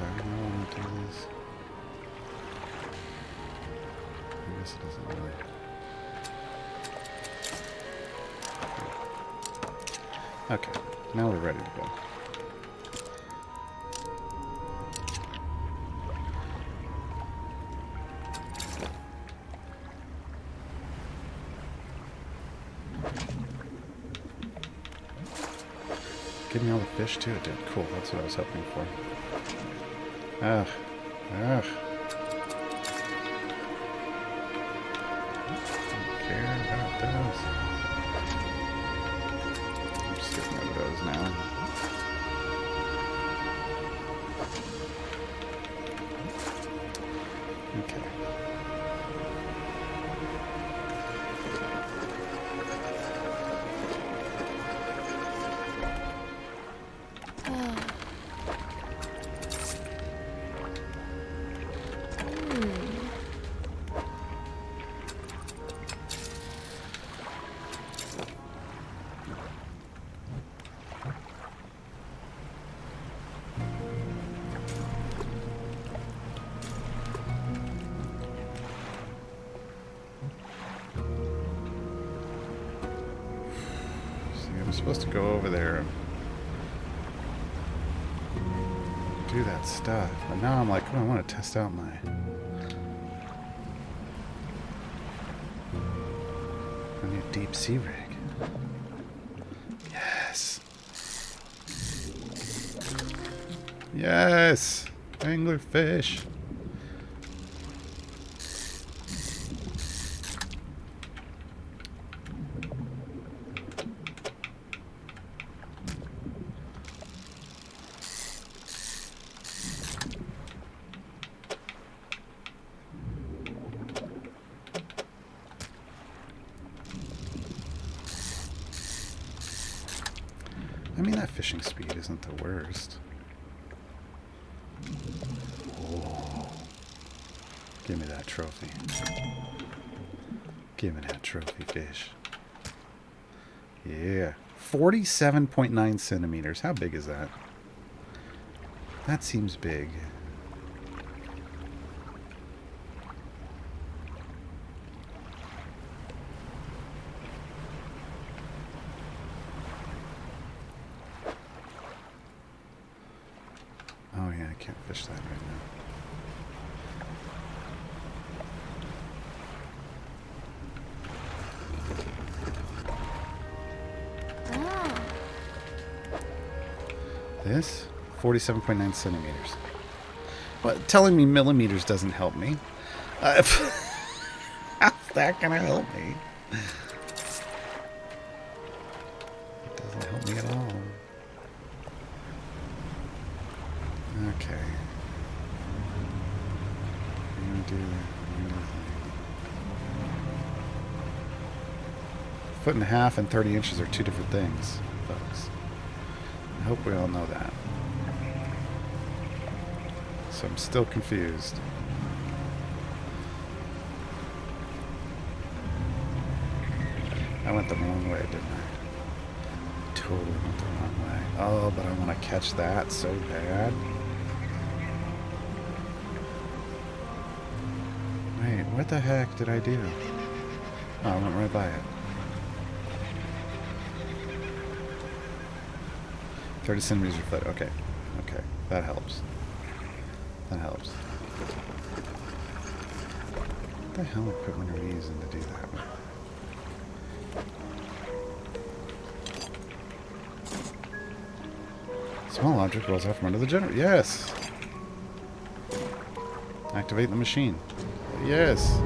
I don't know when to do this. I guess it doesn't really. Okay, now we're ready to go. Give me all the fish too, it did. Cool, that's what I was hoping for. Ugh. Ugh. Don't care about those. I'm just getting rid of those now. Okay. I'm supposed to go over there and do that stuff, but now I'm like, oh, I want to test out my... new deep sea rig. Yes! Yes! Anglerfish! I mean, that fishing speed isn't the worst. Oh. Give me that trophy. Give me that trophy fish. Yeah. 47.9 centimeters. How big is that? That seems big. Oh yeah, I can't fish that right now. This? 47.9 centimeters. But telling me millimeters doesn't help me. How's that gonna help me? It doesn't help me at all. Okay. I'm gonna do that. Foot and a half and 30 inches are two different things, folks. I hope we all know that. So I'm still confused. I went the wrong way, didn't I? Totally went the wrong way. Oh, but I want to catch that so bad. Wait, what the heck did I do? Oh, I went right by it. 30 centimeters per foot. Okay. Okay. That helps. That helps. What the hell equipment are we using to do that? Small object rolls out from under the generator. Yes! Activate the machine. Yes!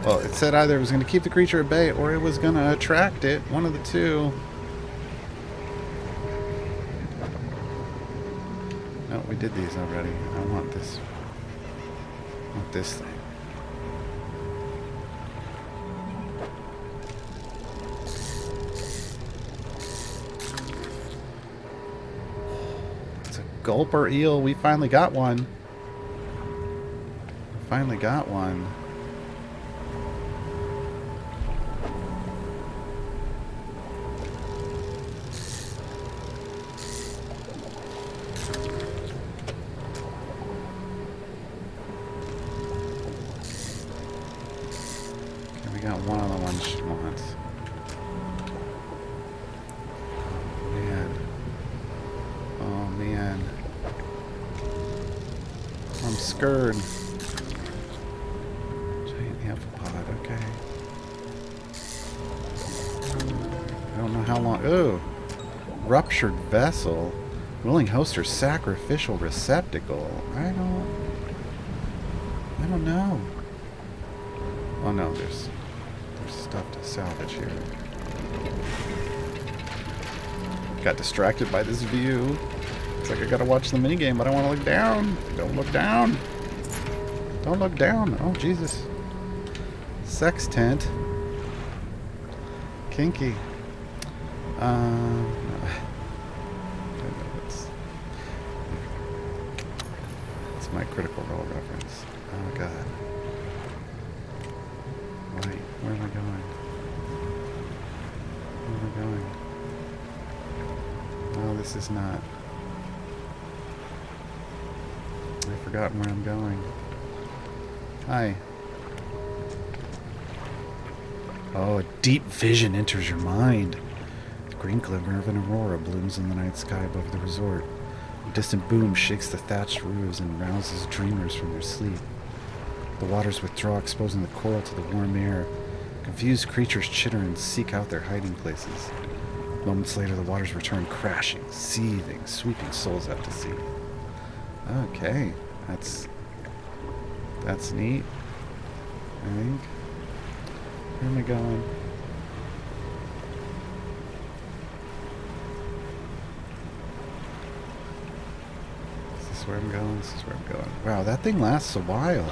Well, it said either it was going to keep the creature at bay or it was going to attract it. One of the two. No, we did these already. I want this. I want this thing. It's a gulper eel. We finally got one. Finally got one. We got one of the ones she wants. Man. Oh man. I'm scared. Giant amphipod, okay. I don't know how long. Oh! Ruptured vessel. Willing host or sacrificial receptacle. I don't know. Oh no, there's stuff to salvage here. Got distracted by this view. It's like I gotta watch the minigame, but I want to look down. Don't look down. Don't look down. Oh, Jesus. Sex tent. Kinky. It's my Critical Role reference. Oh, God. Wait, where am I going? Where am I going? No, this is not. I've forgotten where I'm going. Hi. Oh, a deep vision enters your mind. The green glimmer of an aurora blooms in the night sky above the resort. A distant boom shakes the thatched roofs and rouses dreamers from their sleep. The waters withdraw, exposing the coral to the warm air. Confused creatures chitter and seek out their hiding places. Moments later, the waters return crashing, seething, sweeping souls out to sea. Okay, that's neat, I think. Where am I going? Is this where I'm going? This is where I'm going. Wow, that thing lasts a while.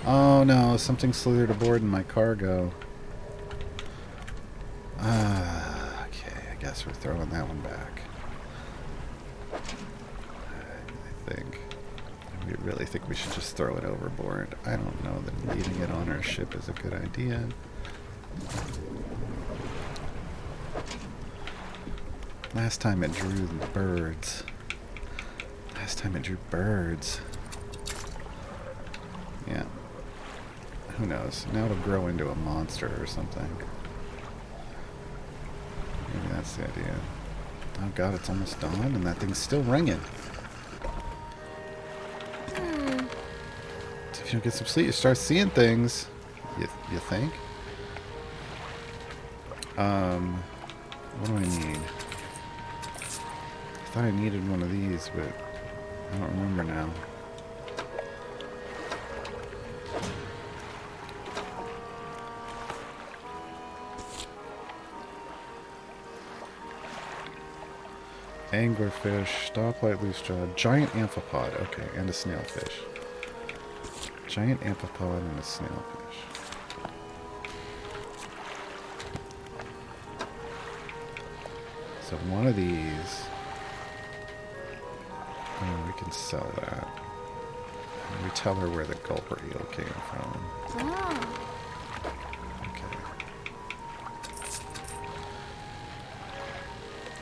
Oh no, something slithered aboard in my cargo. Okay, I guess we're throwing that one back. I think. We really think we should just throw it overboard. I don't know that leaving it on our ship is a good idea. Last time it drew birds. Last time it drew birds. Yeah. Who knows? Now it'll grow into a monster or something. Maybe that's the idea. Oh god, it's almost dawn and that thing's still ringing. So if you don't get some sleep, you start seeing things. You think? What do I need? I thought I needed one of these, but I don't remember now. Anglerfish, stoplight loose jaw, giant amphipod, okay, and a snailfish. Giant amphipod and a snailfish. So one of these, oh, we can sell that. We tell her where the gulper eel came from. Oh. Okay.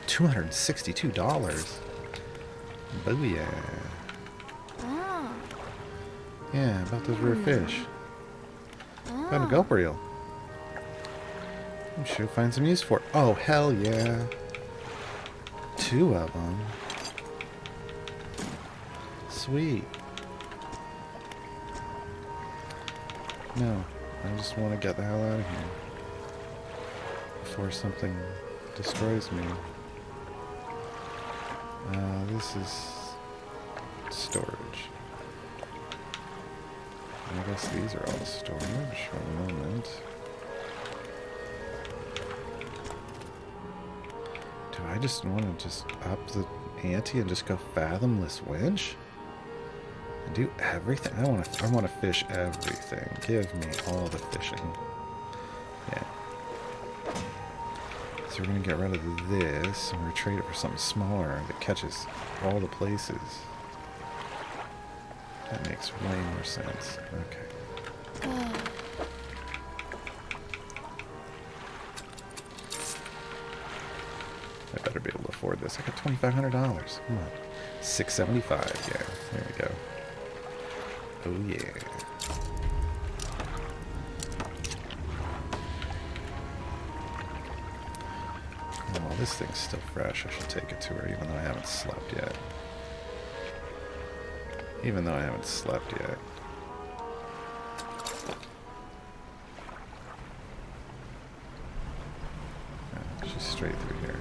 $262. Booyah. Oh. Yeah, about those rare fish. Found a gulper eel. I'm sure we'll find some use for it. Oh, hell yeah. 2 of them. Sweet. No, I just want to get the hell out of here before something destroys me. This is storage. I guess these are all storage for the moment. Do I just want to just up the ante and just go fathomless winch? And do everything? I want to fish everything. Give me all the fishing. Yeah. So we're going to get rid of this, and we're going to trade it for something smaller that catches all the places. That makes way more sense. Okay. I better be able to afford this. I got $2,500. Come on. $675. Yeah, there we go. Oh, yeah. this thing's still fresh. I should take it to her even though I haven't slept yet. Even though I haven't slept yet. Yeah, she's straight through here.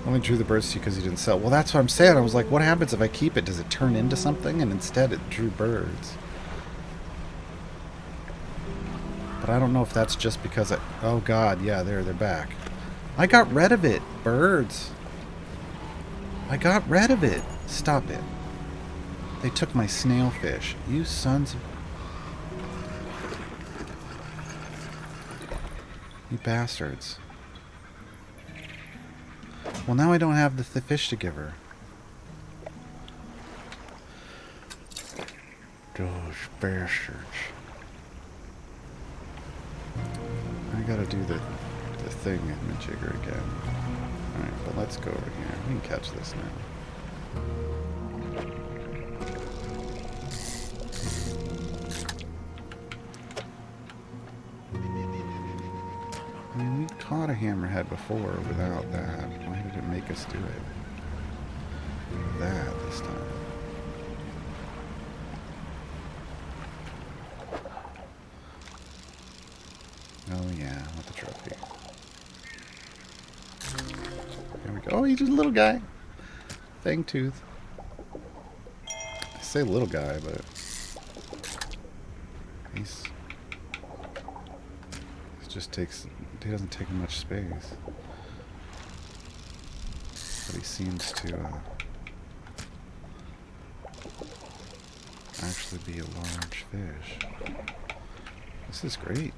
Only drew the birds to you because you didn't sell. Well, that's what I'm saying. I was like, what happens if I keep it? Does it turn into something? And instead it drew birds. But I don't know if that's just because I... Oh, God. Yeah, they're back. I got rid of it. Birds. I got rid of it. Stop it. They took my snailfish. You sons of... You bastards. Well, now I don't have the fish to give her. Those bastards. I gotta do the thing in Majigger again. Alright, but let's go over here. We can catch this now. I mean, we caught a hammerhead before without that. Why did it make us do it? That this time. Oh yeah, with the trophy. There we go. Oh, he's just a little guy. Fangtooth. I say little guy, but he just takes. He doesn't take much space, but he seems to actually be a large fish. This is great.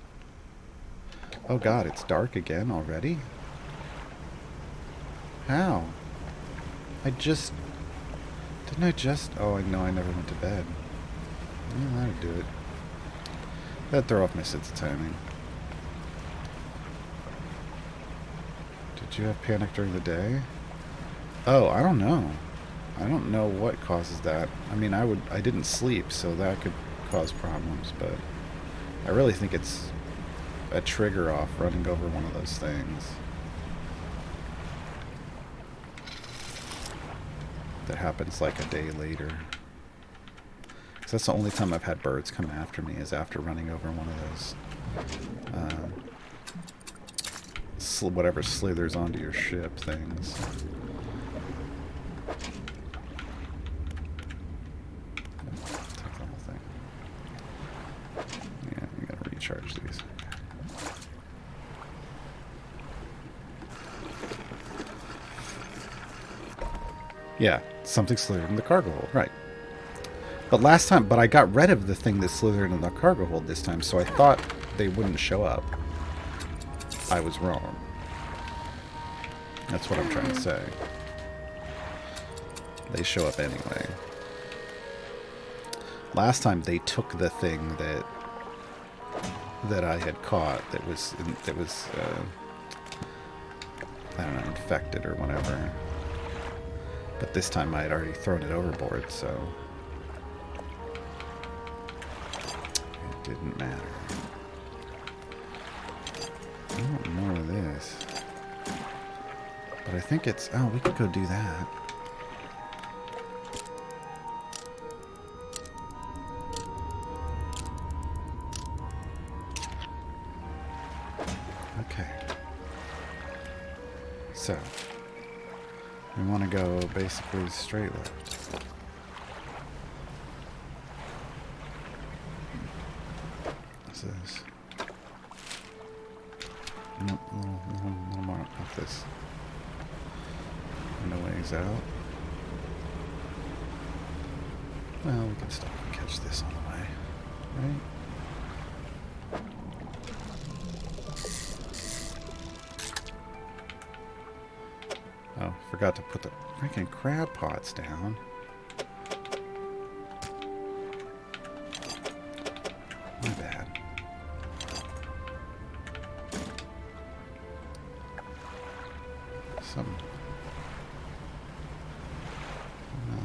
Oh God, it's dark again already? How? Didn't I just... Oh, no, I never went to bed. Yeah, that'd do it. That'd throw off my sense of timing. Did you have panic during the day? Oh, I don't know. I don't know what causes that. I mean, I didn't sleep, so that could cause problems, but I really think it's a trigger off running over one of those things that happens like a day later. Because that's the only time I've had birds come after me is after running over one of those whatever slithers onto your ship things. Take the whole thing. Yeah, we gotta recharge these. Yeah, something slithered in the cargo hold, right. But last time, I got rid of the thing that slithered in the cargo hold this time, so I thought they wouldn't show up. I was wrong. That's what I'm trying to say. They show up anyway. Last time they took the thing that I had caught that was I don't know, infected or whatever. But this time I had already thrown it overboard, so it didn't matter. I want more of this. But I think it's... Oh, we could go do that. Okay. So... we want to go basically straight left. What's this? Nope, no more of this. No ways out. Well, we can stop and catch this on the way, right? Oh, forgot to put the freaking crab pots down. My bad. Something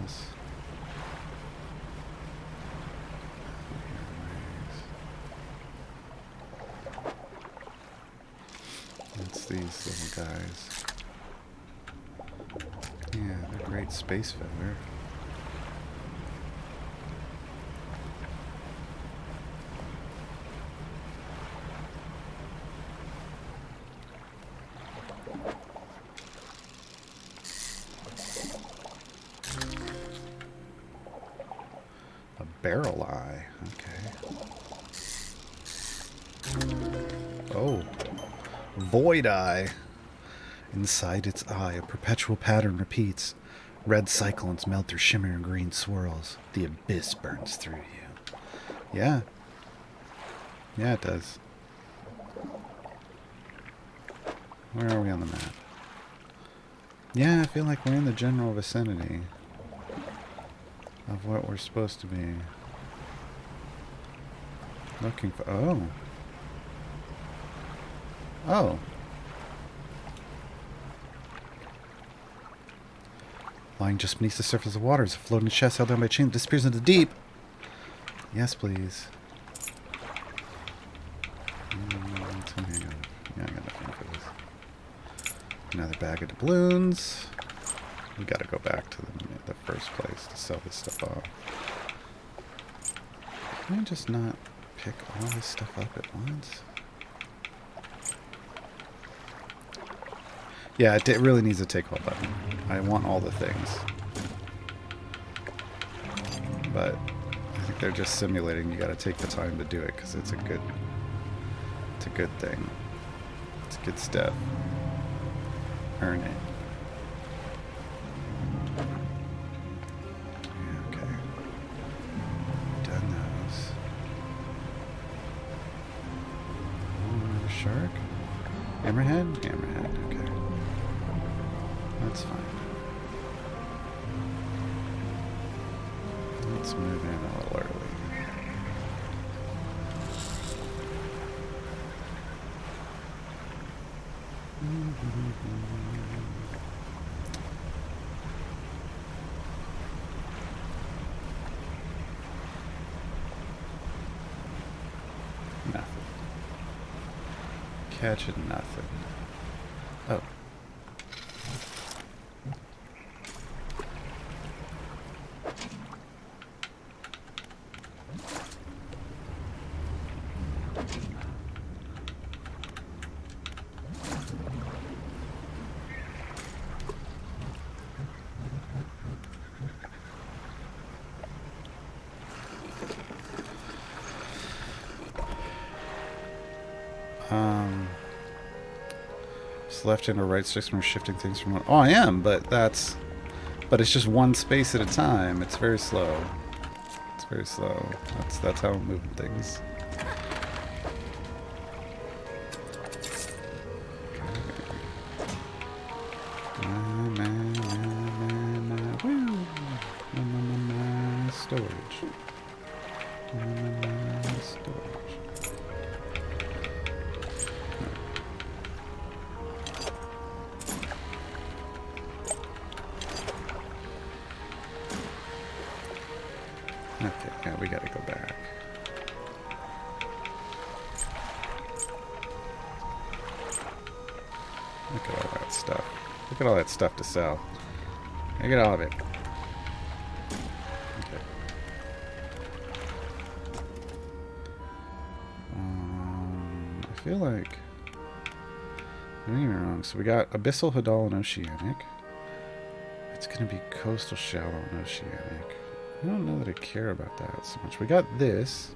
else. these little guys. Yeah, they're great space filler. A barrel eye. Okay. Oh. Void eye. Inside its eye, a perpetual pattern repeats. Red cyclones melt through shimmering green swirls. The abyss burns through you. Yeah. Yeah, it does. Where are we on the map? Yeah, I feel like we're in the general vicinity of what we're supposed to be looking for. Oh. Oh. Lying just beneath the surface of the water is a floating chest held down by a chain that disappears into the deep. Yes, please. Yeah, I got nothing for this. Another bag of doubloons. We gotta go back to the first place to sell this stuff off. Can I just not pick all this stuff up at once? Yeah, it really needs a take all button. I want all the things. But I think they're just simulating. You gotta take the time to do it because it's a good thing. It's good stuff. Earn it. Yeah, okay. Done those. Oh, shark? Hammerhead? Hammerhead, okay. That's fine. Let's move in a little early. Nothing. Catching nothing. Oh. Just left hand or right sticks when we're shifting things from one. Oh, I am, but it's just one space at a time. It's very slow. It's very slow. That's how I'm moving things. Storage. Storage. Okay, yeah, we gotta go back. Look at all that stuff. Look at all that stuff to sell. Look at all of it. Okay. I feel like... I'm not even wrong. So we got Abyssal, Hadal, and Oceanic. It's gonna be Coastal, Shallow, and Oceanic. I don't know that I care about that so much. We got this.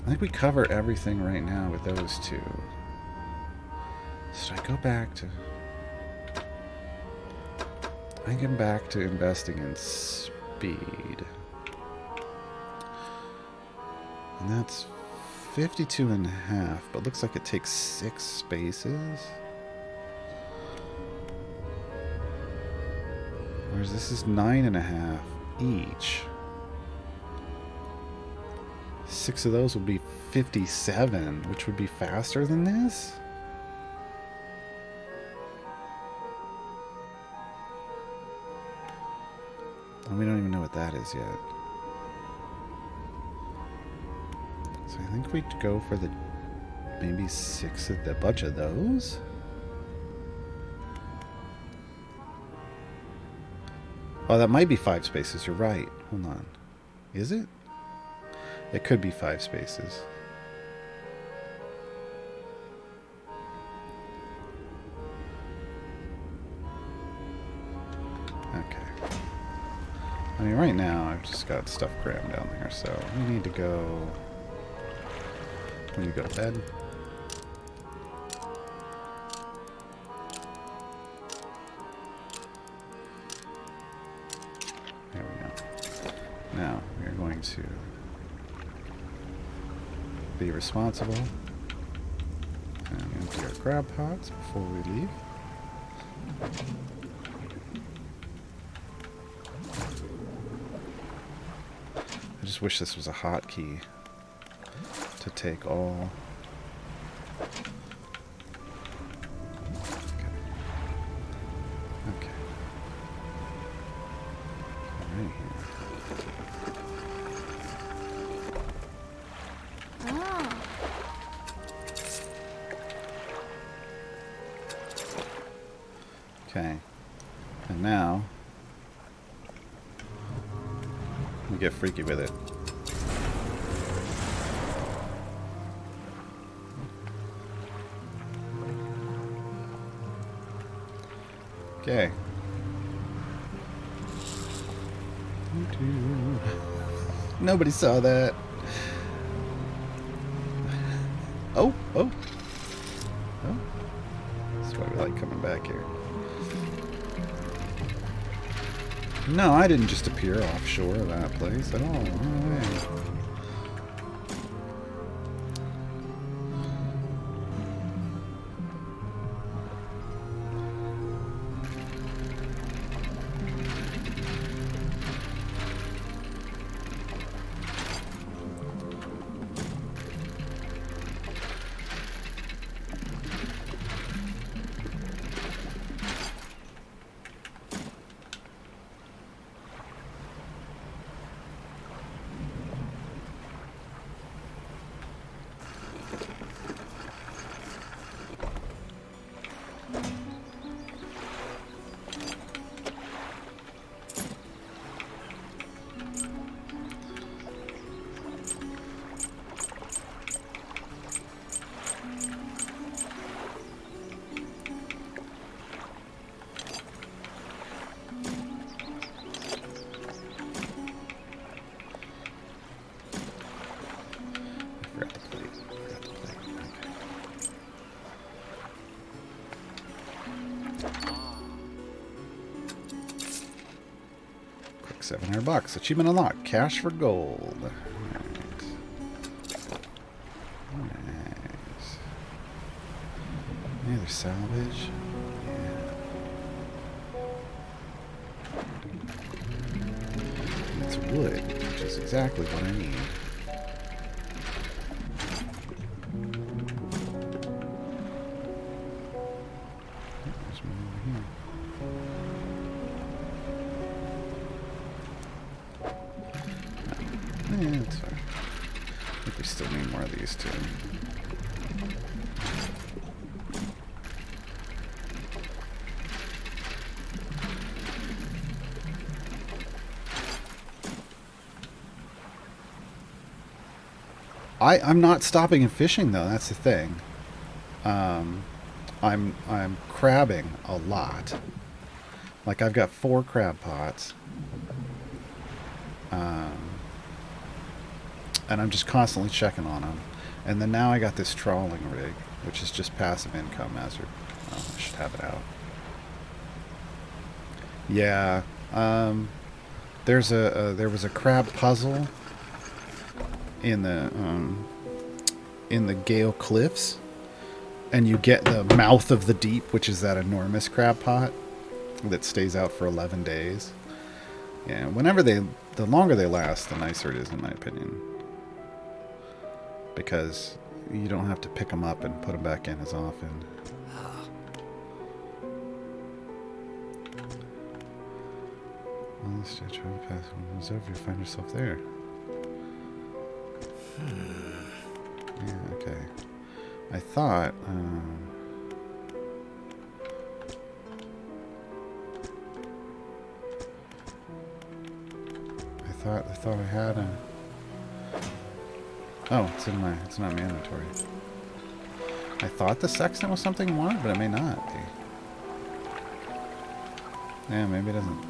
I think we cover everything right now with those two. Should I go back to... I think I'm back to investing in speed. And that's 52.5, but looks like it takes 6 spaces. Whereas this is 9.5 each. 6 of those would be 57, which would be faster than this. And we don't even know what that is yet. So I think we'd go for the maybe 6 of the bunch of those. Oh, that might be 5 spaces. You're right. Hold on. Is it? It could be 5 spaces. Okay. I mean, right now, I've just got stuff crammed down there, so we need to go... We need to go to bed. There we go. Now, we're going to be responsible and empty our crab pots before we leave. I just wish this was a hotkey to take all. Okay. Right here. Ah. Okay. And now we get freaky with it. Okay. Nobody saw that. Oh, oh. Oh. That's why we like coming back here. No, I didn't just appear offshore of that place at all. No way. Forgot the plate. Forgot the plate. Okay. Quick $700. Achievement unlocked. Cash for gold. Alright. Nice. Any other salvage? Yeah. It's wood, which is exactly what I need. There's one over here. Yeah, that's fine. I think we still need more of these too. I'm not stopping and fishing though. That's the thing. I'm crabbing a lot. Like I've got 4 crab pots. And I'm just constantly checking on them. And then now I got this trawling rig, which is just passive income as I should have it out. Yeah. There was a crab puzzle in the Gale Cliffs, and you get the mouth of the deep, which is that enormous crab pot that stays out for 11 days. Yeah, the longer they last, the nicer it is, in my opinion, because you don't have to pick them up and put them back in as often. Well, let's try to pass one over. You find yourself there. Yeah, okay. I thought, thought I had a... Oh, it's not mandatory. I thought the sextant was something I wanted, but it may not be. Yeah, maybe it doesn't.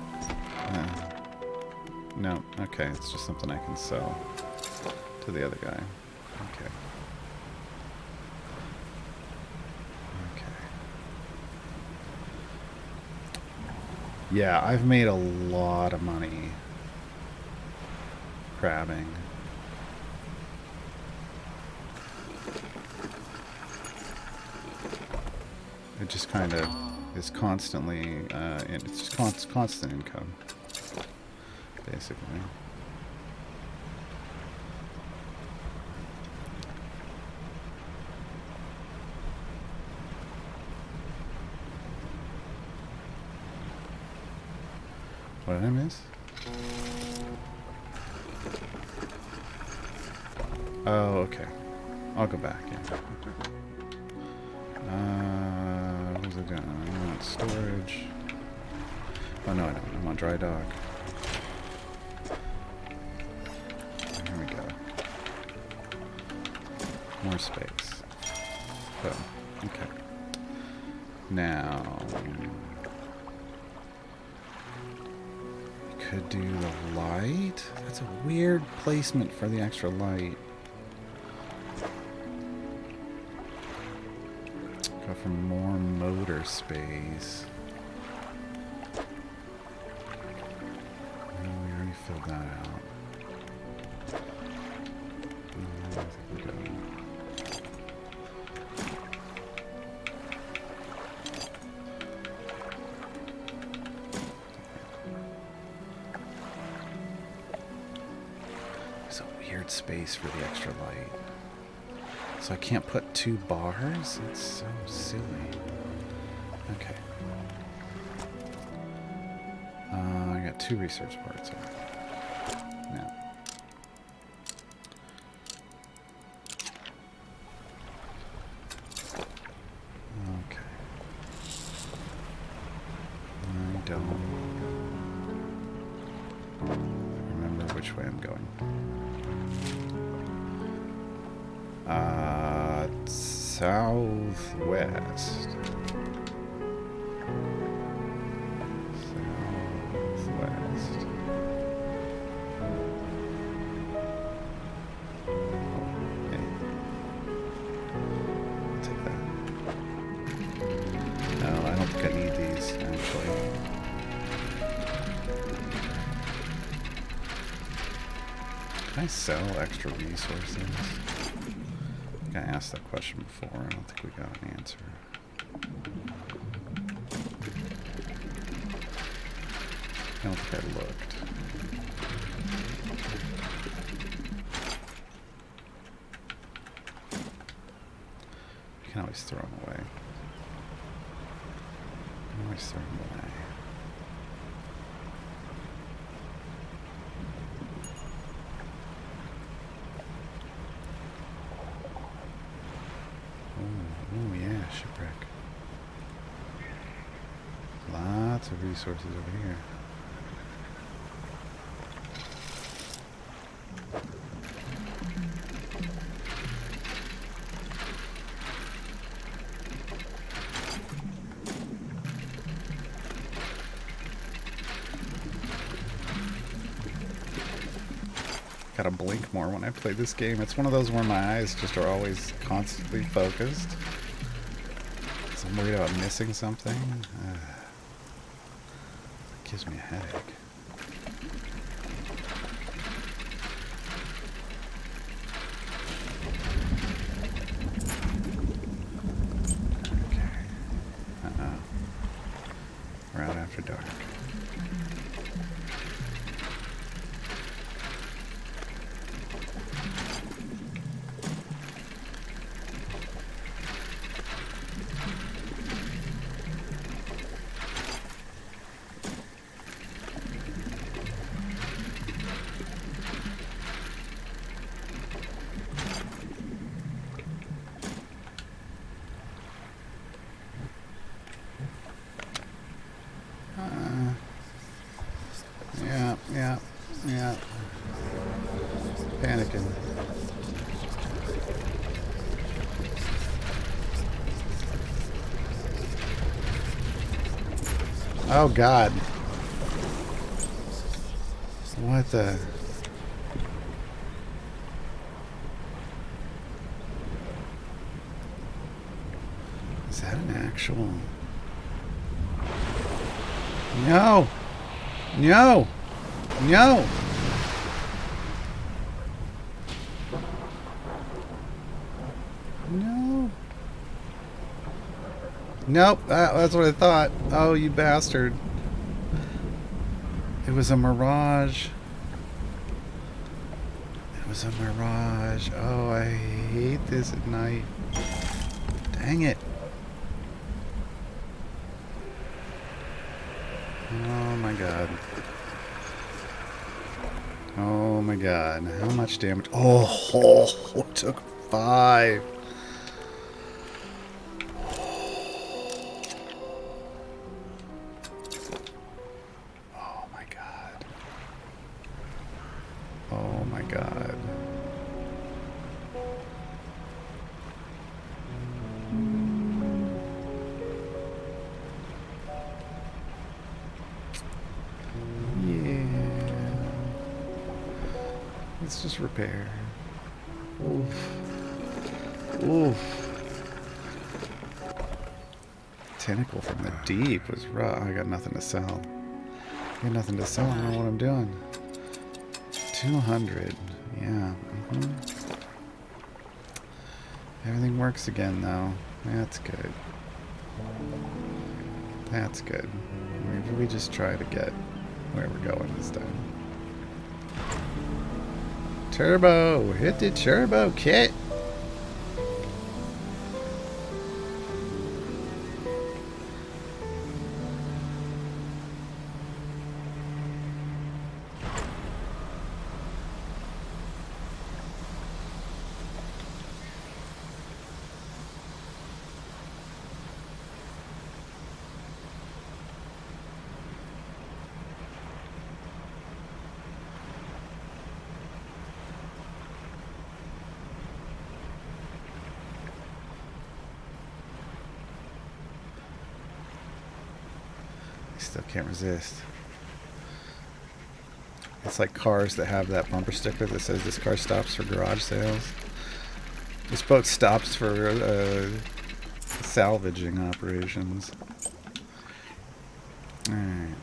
No, okay, it's just something I can sell to the other guy. Okay. Okay. Yeah, I've made a lot of money crabbing. It just kind of is constantly, it's just constant income, basically. What did I miss? Oh, okay. I'll go back, yeah. What was I doing? I want storage. Oh, no, I don't. I want dry dock. Here we go. More space. Oh, okay. Now... we could do the light. That's a weird placement for the extra light. Go for more motor space. Oh, we already filled that out. I think we got it. There's a weird space for the extra light. So I can't put 2 bars? That's so silly. Okay. I got 2 research parts. Now. Okay. I don't remember which way I'm going. Southwest. Southwest. Oh, hey. I'll take that. No, I don't think I need these, actually. Can I sell extra resources? I think I asked that question before. I don't think we got an answer. I don't think I looked. You can always throw them away. You can always throw them away. Oh yeah, shipwreck. Lots of resources over here. Gotta blink more when I play this game. It's one of those where my eyes just are always constantly focused. So I'm worried about missing something. It gives me a headache. Okay. We're out after dark. Oh God. What the? Is that an actual? No! No! No! No! Nope, that's what I thought. Oh, you bastard. It was a mirage. It was a mirage. Oh, I hate this at night. Dang it. Oh my God. Oh my God. How much damage? Oh, it took 5. Oh my God. Oh my God. Yeah. Let's just repair. Oof. Oof. Tentacle from the deep was rough. I got nothing to sell. I got nothing to sell. I don't know what I'm doing. 200. Yeah. Everything works again, though. That's good. That's good. Maybe we just try to get where we're going this time. Turbo! Hit the turbo kit! Still can't resist. It's like cars that have that bumper sticker that says this car stops for garage sales. This boat stops for salvaging operations. Alright.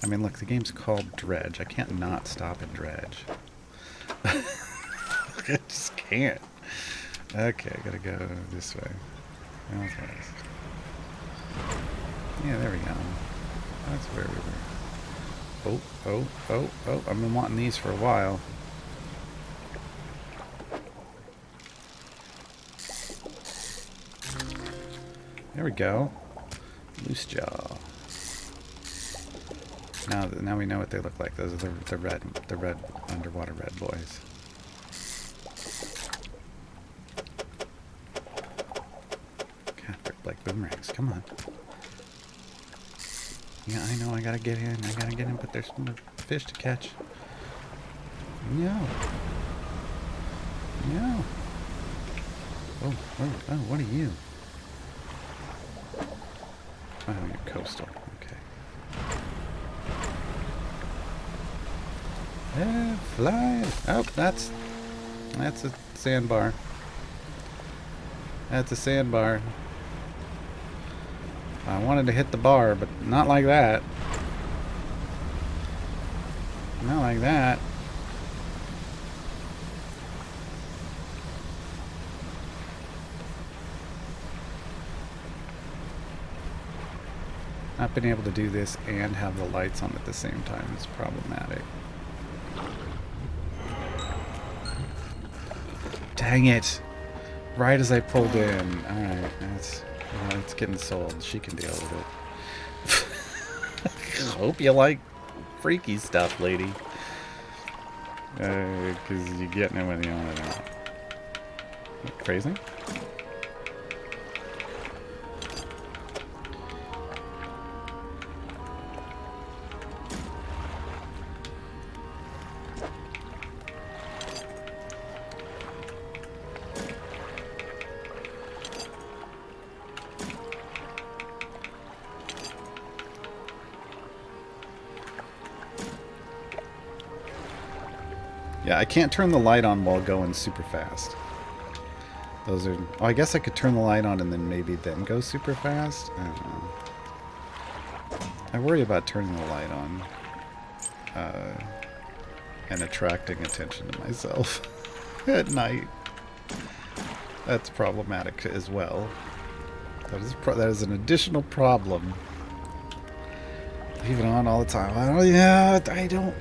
I mean, look, the game's called Dredge. I can't not stop and dredge. I just can't. Okay, I gotta go this way. Northwest. Yeah, there we go. That's where we were. Oh. I've been wanting these for a while. There we go. Loose jaw. Now we know what they look like. Those are the red underwater red boys. God, they're like boomerangs. Come on. Yeah, I know. I gotta get in. But there's some fish to catch. No. No. Oh, what are you? Oh, you're coastal. Okay. Yeah, fly. Oh, that's a sandbar. That's a sandbar. I wanted to hit the bar, but not like that. Not like that. Not being able to do this and have the lights on at the same time is problematic. Dang it! Right as I pulled in. Alright, it's getting sold. She can deal with it. Hope you like freaky stuff, lady. Because you're getting it when you own it. Crazy? Yeah, I can't turn the light on while going super fast. Those are... Oh, I guess I could turn the light on and then maybe then go super fast? I don't know. I worry about turning the light on. And attracting attention to myself at night. That's problematic as well. That is an additional problem. Leave it on all the time. Oh yeah, I don't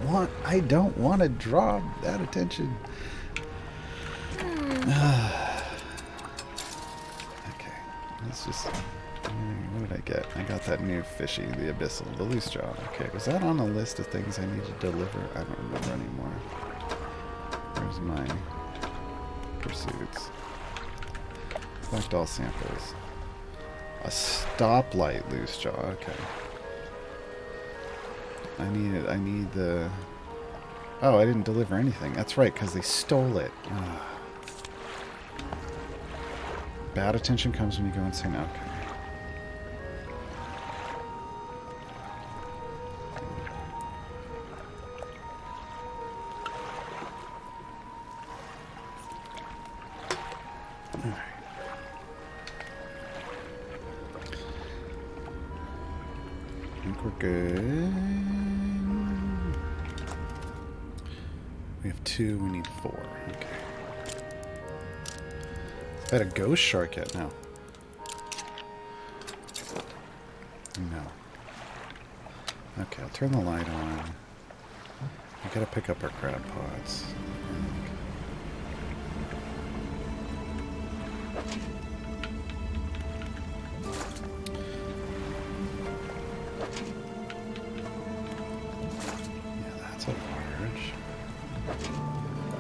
want to draw that attention. Okay, let's just. What did I get? I got that new fishy, the abyssal, the loose jaw. Okay, was that on a list of things I need to deliver? I don't remember anymore. Where's my pursuits? Collect all samples. A stoplight loose jaw. Okay. I need the... Oh, I didn't deliver anything. That's right, because they stole it. Ugh. Bad attention comes when you go insane. Okay. Good. We have 2, we need 4. Okay. Is that a ghost shark yet? No. No. Okay, I'll turn the light on. I gotta pick up our crab pots.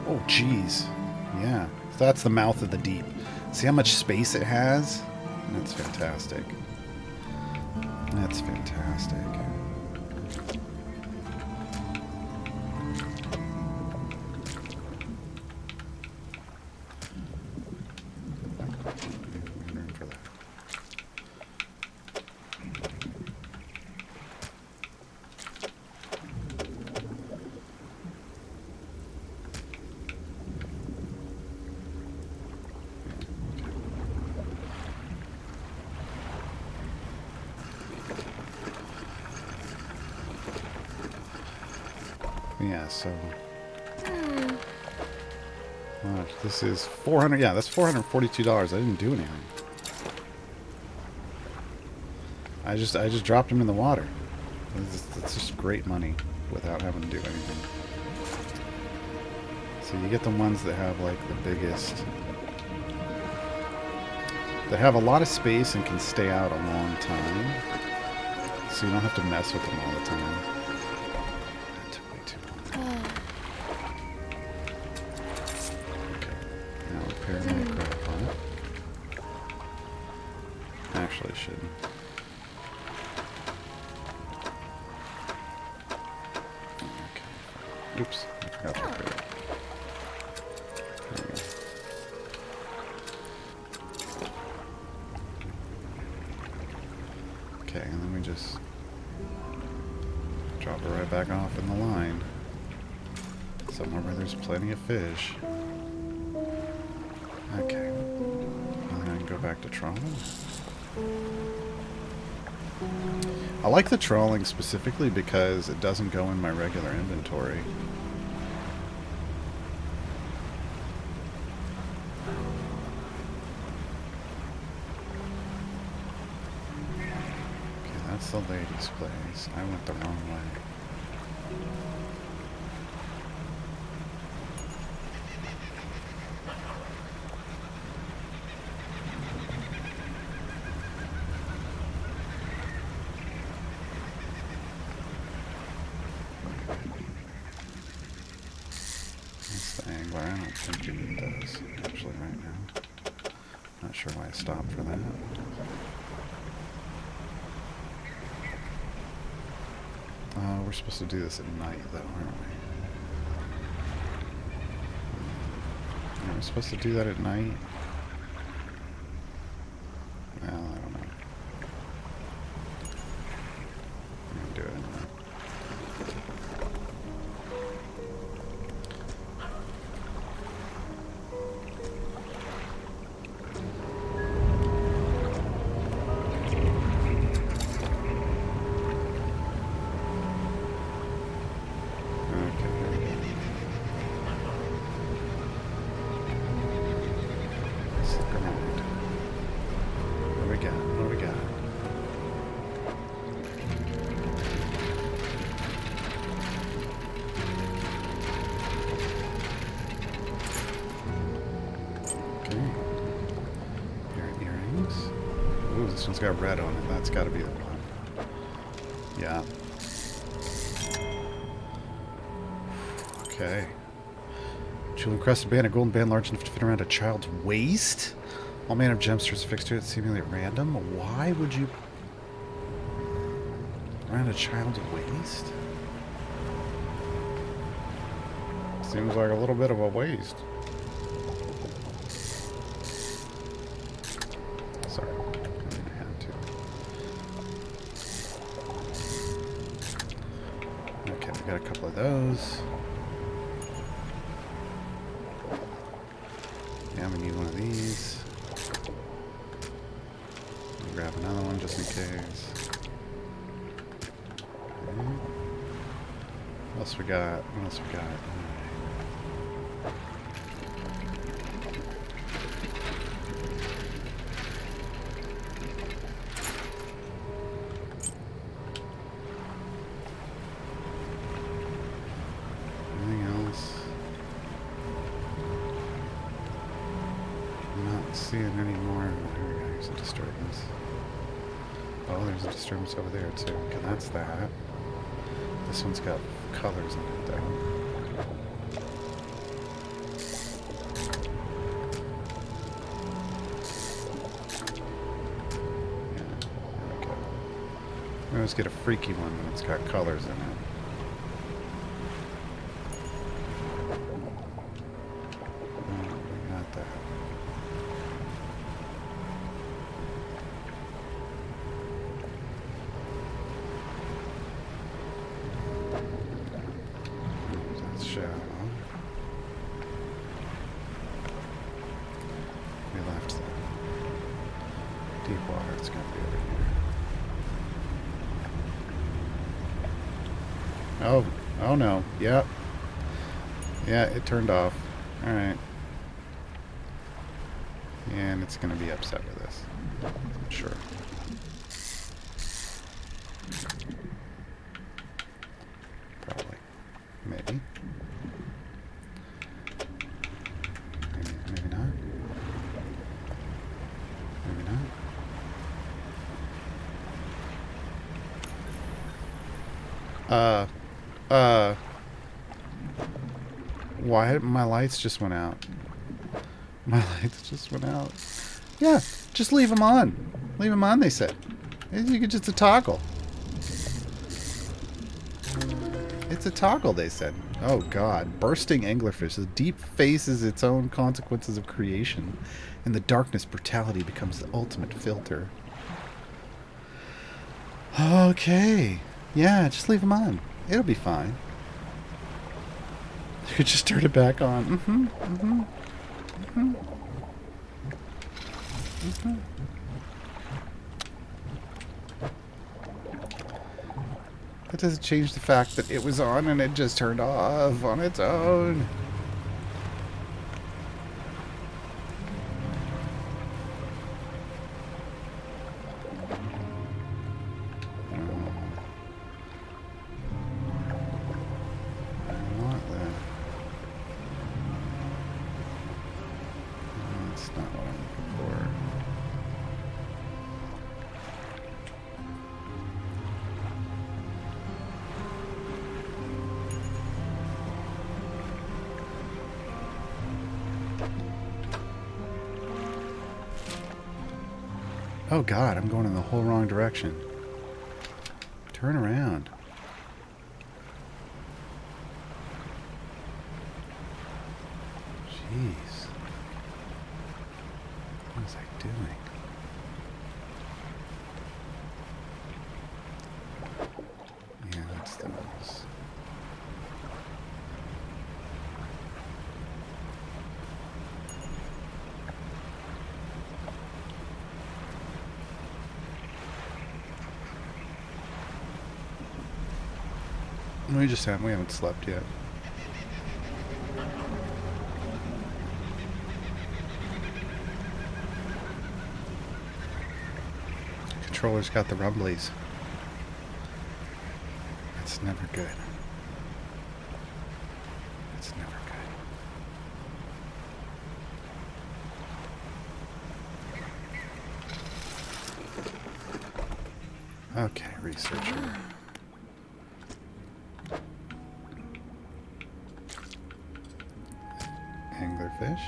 Oh, jeez. Yeah. So that's the mouth of the deep. See how much space it has? That's fantastic. That's fantastic. Room for that. Yeah, so... this is 400... Yeah, that's $442. I didn't do anything. I just dropped them in the water. It's just great money without having to do anything. So you get the ones that have, like, the biggest... that have a lot of space and can stay out a long time. So you don't have to mess with them all the time. Actually, I shouldn't. Okay. Oops. I forgot to repair it. There we go. Okay, and then we just drop it right back off in the line. Somewhere where there's plenty of fish. Okay. And then I can go back to trawling. I like the trawling specifically because it doesn't go in my regular inventory. Okay, that's the ladies' place. I went the wrong way. Angler, I don't think it does, actually, right now. Not sure why I stopped for that. We're supposed to do this at night, though, aren't we? Are we supposed to do that at night? Well, I don't know. I'm gonna do it at night. Oh, this one's got red on it. That's got to be the one. Yeah. Okay. Jewel encrusted band, a golden band large enough to fit around a child's waist. All manner of gemstones affixed to it, seemingly at random. Why would you... around a child's waist? Seems like a little bit of a waste. Sorry. I had to. Okay, we got a couple of those. Yeah, we need one of these. I'll grab another one just in case. Okay. What else we got? What else we got? Anything else? I'm not seeing any more. There we go. Here's a disturbance. Oh, there's a disturbance over there too. Okay, that's that. This one's got colors in it though. Yeah, there we go. We always get a freaky one when it's got colors in it. Oh, we got that. That's shadow. We left the deep water. It's going to be over here. Oh, oh no. Yep. Yeah, it turned off. Alright. And it's going to be upset with us. I'm sure. Probably. Maybe. Maybe not. Maybe not. Why my lights just went out? My lights just went out. Yeah, just leave them on. Leave them on, they said. You could just a toggle. It's a toggle, they said. Oh god, bursting anglerfish. The deep faces its own consequences of creation. In the darkness, brutality becomes the ultimate filter. Okay. Yeah, just leave them on. It'll be fine. You could just turn it back on. Mm-hmm. Mm-hmm. Mm-hmm. Mm-hmm. That doesn't change the fact that it was on and it just turned off on its own. Oh god, I'm going in the whole wrong direction. Turn around. Jeez. What was I doing? Yeah, that's those. We haven't slept yet. Controller's got the rumblies. That's never good. That's never good. Okay, researcher. Anglerfish.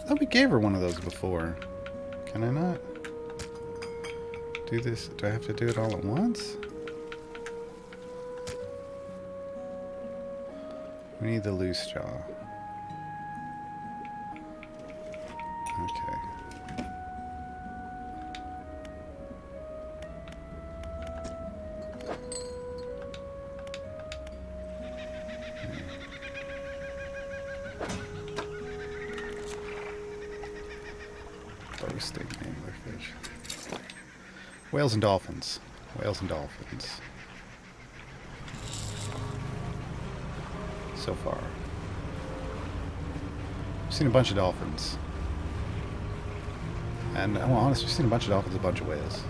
Oh, we gave her one of those before. Can I not do this? Do I have to do it all at once? We need the loose jaw. Okay. Roasting anglerfish. Whales and dolphins. Whales and dolphins. So far. I've seen a bunch of dolphins. And, well, honestly, I've seen a bunch of dolphins, a bunch of whales.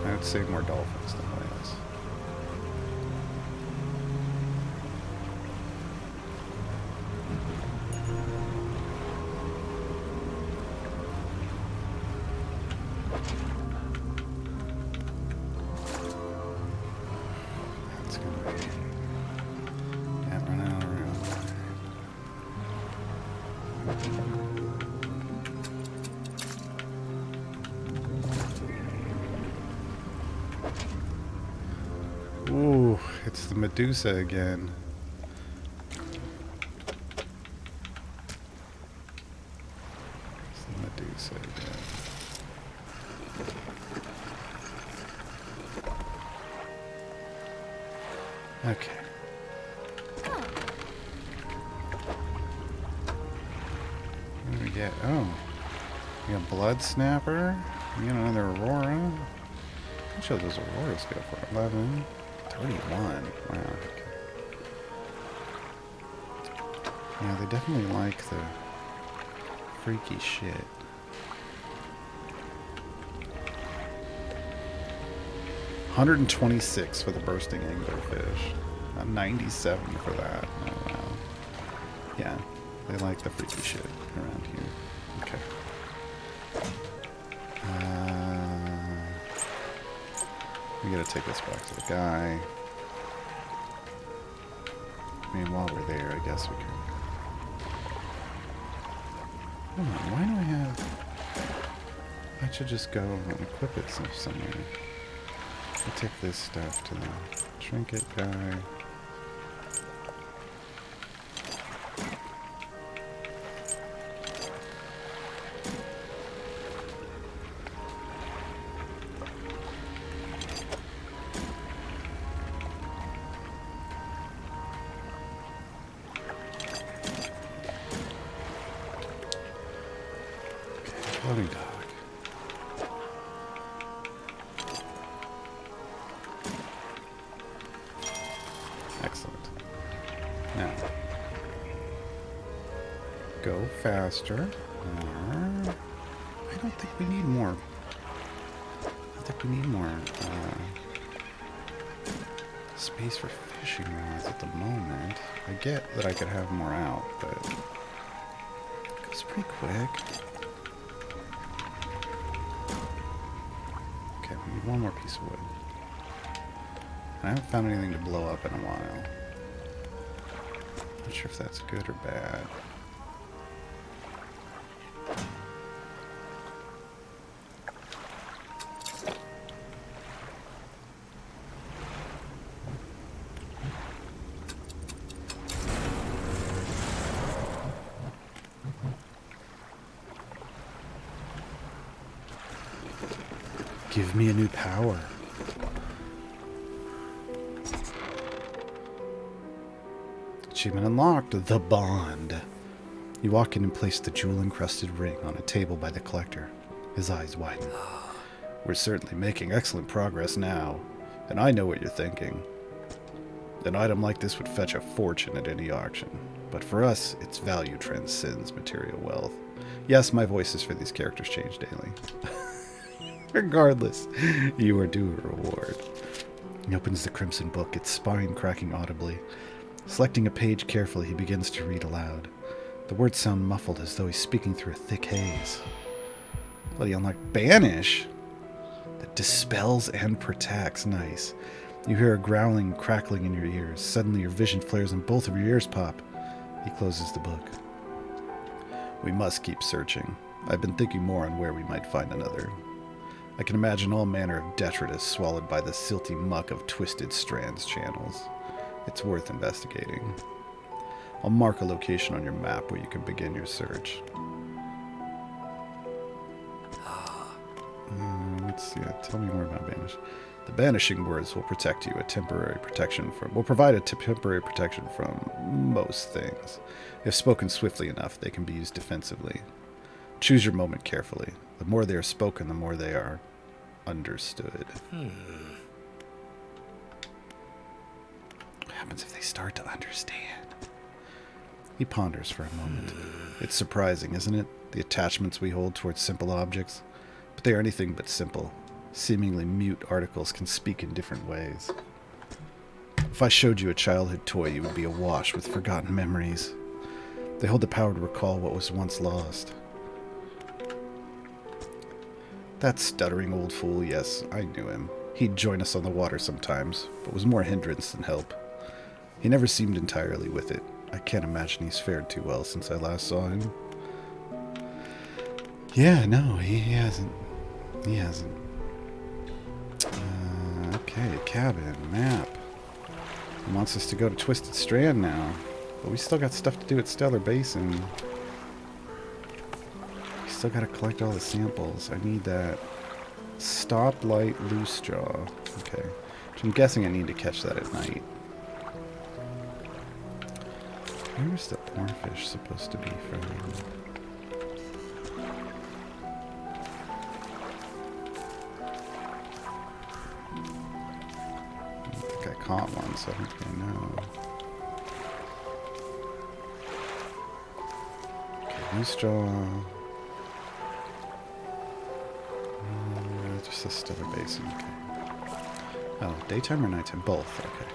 I would say more dolphins than whales. That's gonna be... Yeah, run out of room. Ooh, it's the Medusa again. It's the Medusa again. Okay. What do we get? Oh. We got Blood Snapper. We got another Aurora. How much those Auroras go for? 11. 31. Wow. Okay. Yeah, they definitely like the freaky shit. $126 for the bursting anglerfish. 97 for that. Oh wow. Yeah, they like the freaky shit around here. Okay. We gotta take this back to the guy. I mean, while we're there, I guess we can. Hold on, why do I have... I should just go and equip it somewhere. I'll take this stuff to the trinket guy. Floating dog. Excellent. Now, go faster. I don't think we need more. I think we need more space for fishing rods at the moment. I get that I could have more out, but it goes pretty quick. Okay, we need one more piece of wood. I haven't found anything to blow up in a while. Not sure if that's good or bad. Give me a new power. Achievement unlocked. The Bond. You walk in and place the jewel-encrusted ring on a table by the collector. His eyes widen. We're certainly making excellent progress now, and I know what you're thinking. An item like this would fetch a fortune at any auction, but for us, its value transcends material wealth. Yes, my voices for these characters change daily. Regardless, you are due a reward. He opens the crimson book, its spine cracking audibly. Selecting a page carefully, he begins to read aloud. The words sound muffled as though he's speaking through a thick haze. Bloody unlocked Banish! That dispels and protects. Nice. You hear a growling, crackling in your ears. Suddenly your vision flares and both of your ears pop. He closes the book. We must keep searching. I've been thinking more on where we might find another. I can imagine all manner of detritus swallowed by the silty muck of Twisted Strands channels. It's worth investigating. I'll mark a location on your map where you can begin your search. Let's see. Tell me more about Banish. The banishing words will protect you. Will provide a temporary protection from most things. If spoken swiftly enough, they can be used defensively. Choose your moment carefully. The more they are spoken, the more they are understood. What happens if they start to understand? He ponders for a moment. It's surprising, isn't it? The attachments we hold towards simple objects. But they are anything but simple. Seemingly mute articles can speak in different ways. If I showed you a childhood toy, you would be awash with forgotten memories. They hold the power to recall what was once lost. That stuttering old fool, yes, I knew him. He'd join us on the water sometimes, but was more hindrance than help. He never seemed entirely with it. I can't imagine he's fared too well since I last saw him. Yeah, no, he hasn't. He hasn't. Okay, cabin, map. He wants us to go to Twisted Strand now. But we still got stuff to do at Stellar Basin. We still gotta collect all the samples. I need that stoplight loose jaw. Okay. Which I'm guessing I need to catch that at night. Where's the oarfish supposed to be from? I caught one, so I don't think I know. Okay, loose jaw. Just a Stellar Basin, okay. Oh, daytime or nighttime? Both, okay.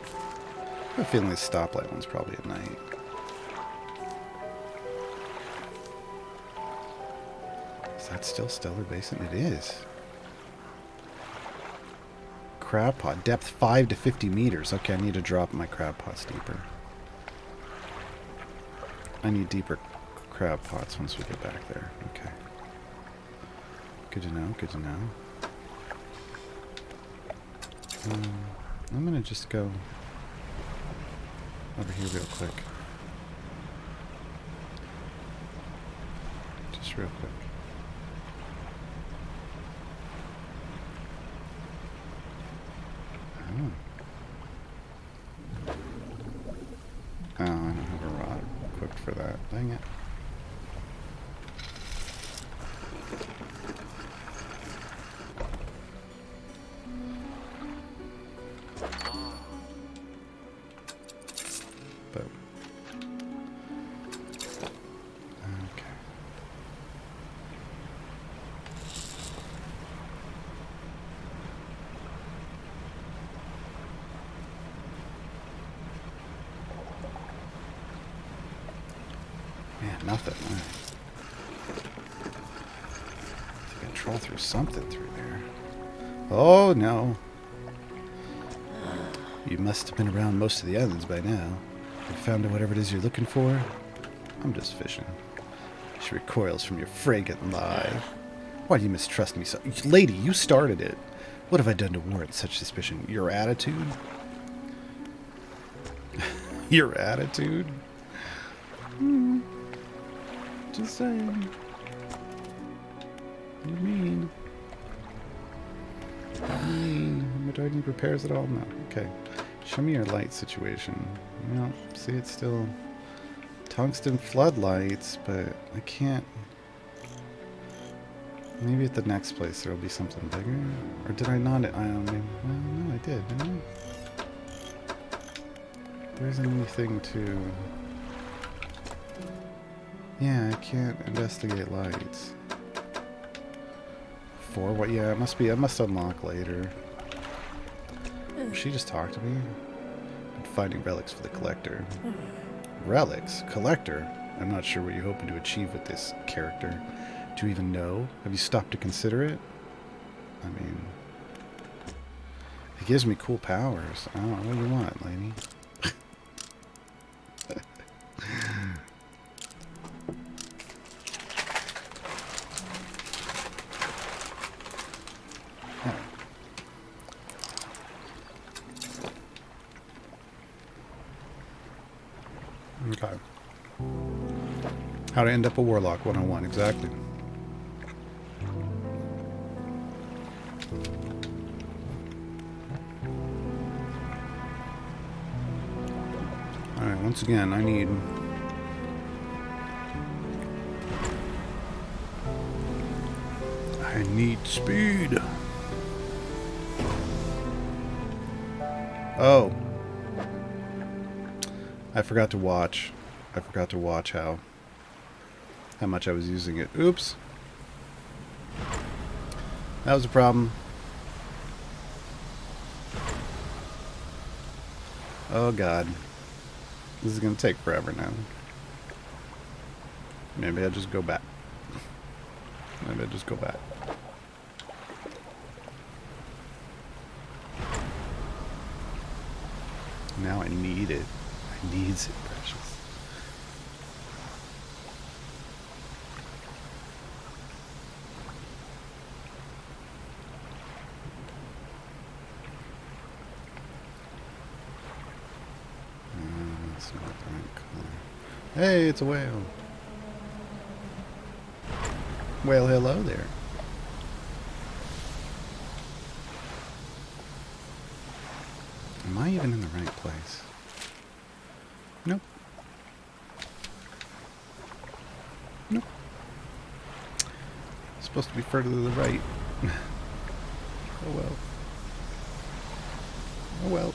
I have a feeling this stoplight one's probably at night. Is that still Stellar Basin? It is. Crab pot. Depth 5 to 50 meters. Okay, I need to drop my crab pots deeper. I need deeper crab pots once we get back there. Okay. Good to know, good to know. I'm going to just go over here real quick. Just real quick. Oh, I don't have a rod equipped for that. Dang it. Boom. Okay. Man, nothing. All right. I think I troll through something through there. Oh, no. You must have been around most of the islands by now. You found whatever it is you're looking for? I'm just fishing. She recoils from your fragrant lie. Why do you mistrust me so? Lady, you started it. What have I done to warrant such suspicion? Your attitude? Your attitude? Just saying. You're mean. But do I need repairs at all? No. Okay. Show me your light situation. Well, see, it's still tungsten floodlights, but I can't. Maybe at the next place there will be something bigger. Or did I not? Well, no, I did, didn't I? There isn't anything to. Yeah, I can't investigate lights. For what? Yeah, it must be. I must unlock later. She just talked to me. I'm finding relics for the collector. Relics? Collector? I'm not sure what you're hoping to achieve with this character. Do you even know? Have you stopped to consider it? I mean, it gives me cool powers. I don't know. What do you want, lady? Okay. How to end up a warlock 101, exactly. Alright, once again, I need speed. Oh. I forgot to watch. I forgot to watch how much I was using it. Oops. That was a problem. Oh god. This is gonna take forever now. Maybe I'll just go back. Maybe I'll just go back. Now I need it. I needs it, precious. That's not the right color. Hey, it's a whale. Whale, hello there. Am I even in the right place? Nope. Nope. It's supposed to be further to the right. Oh well. Oh well.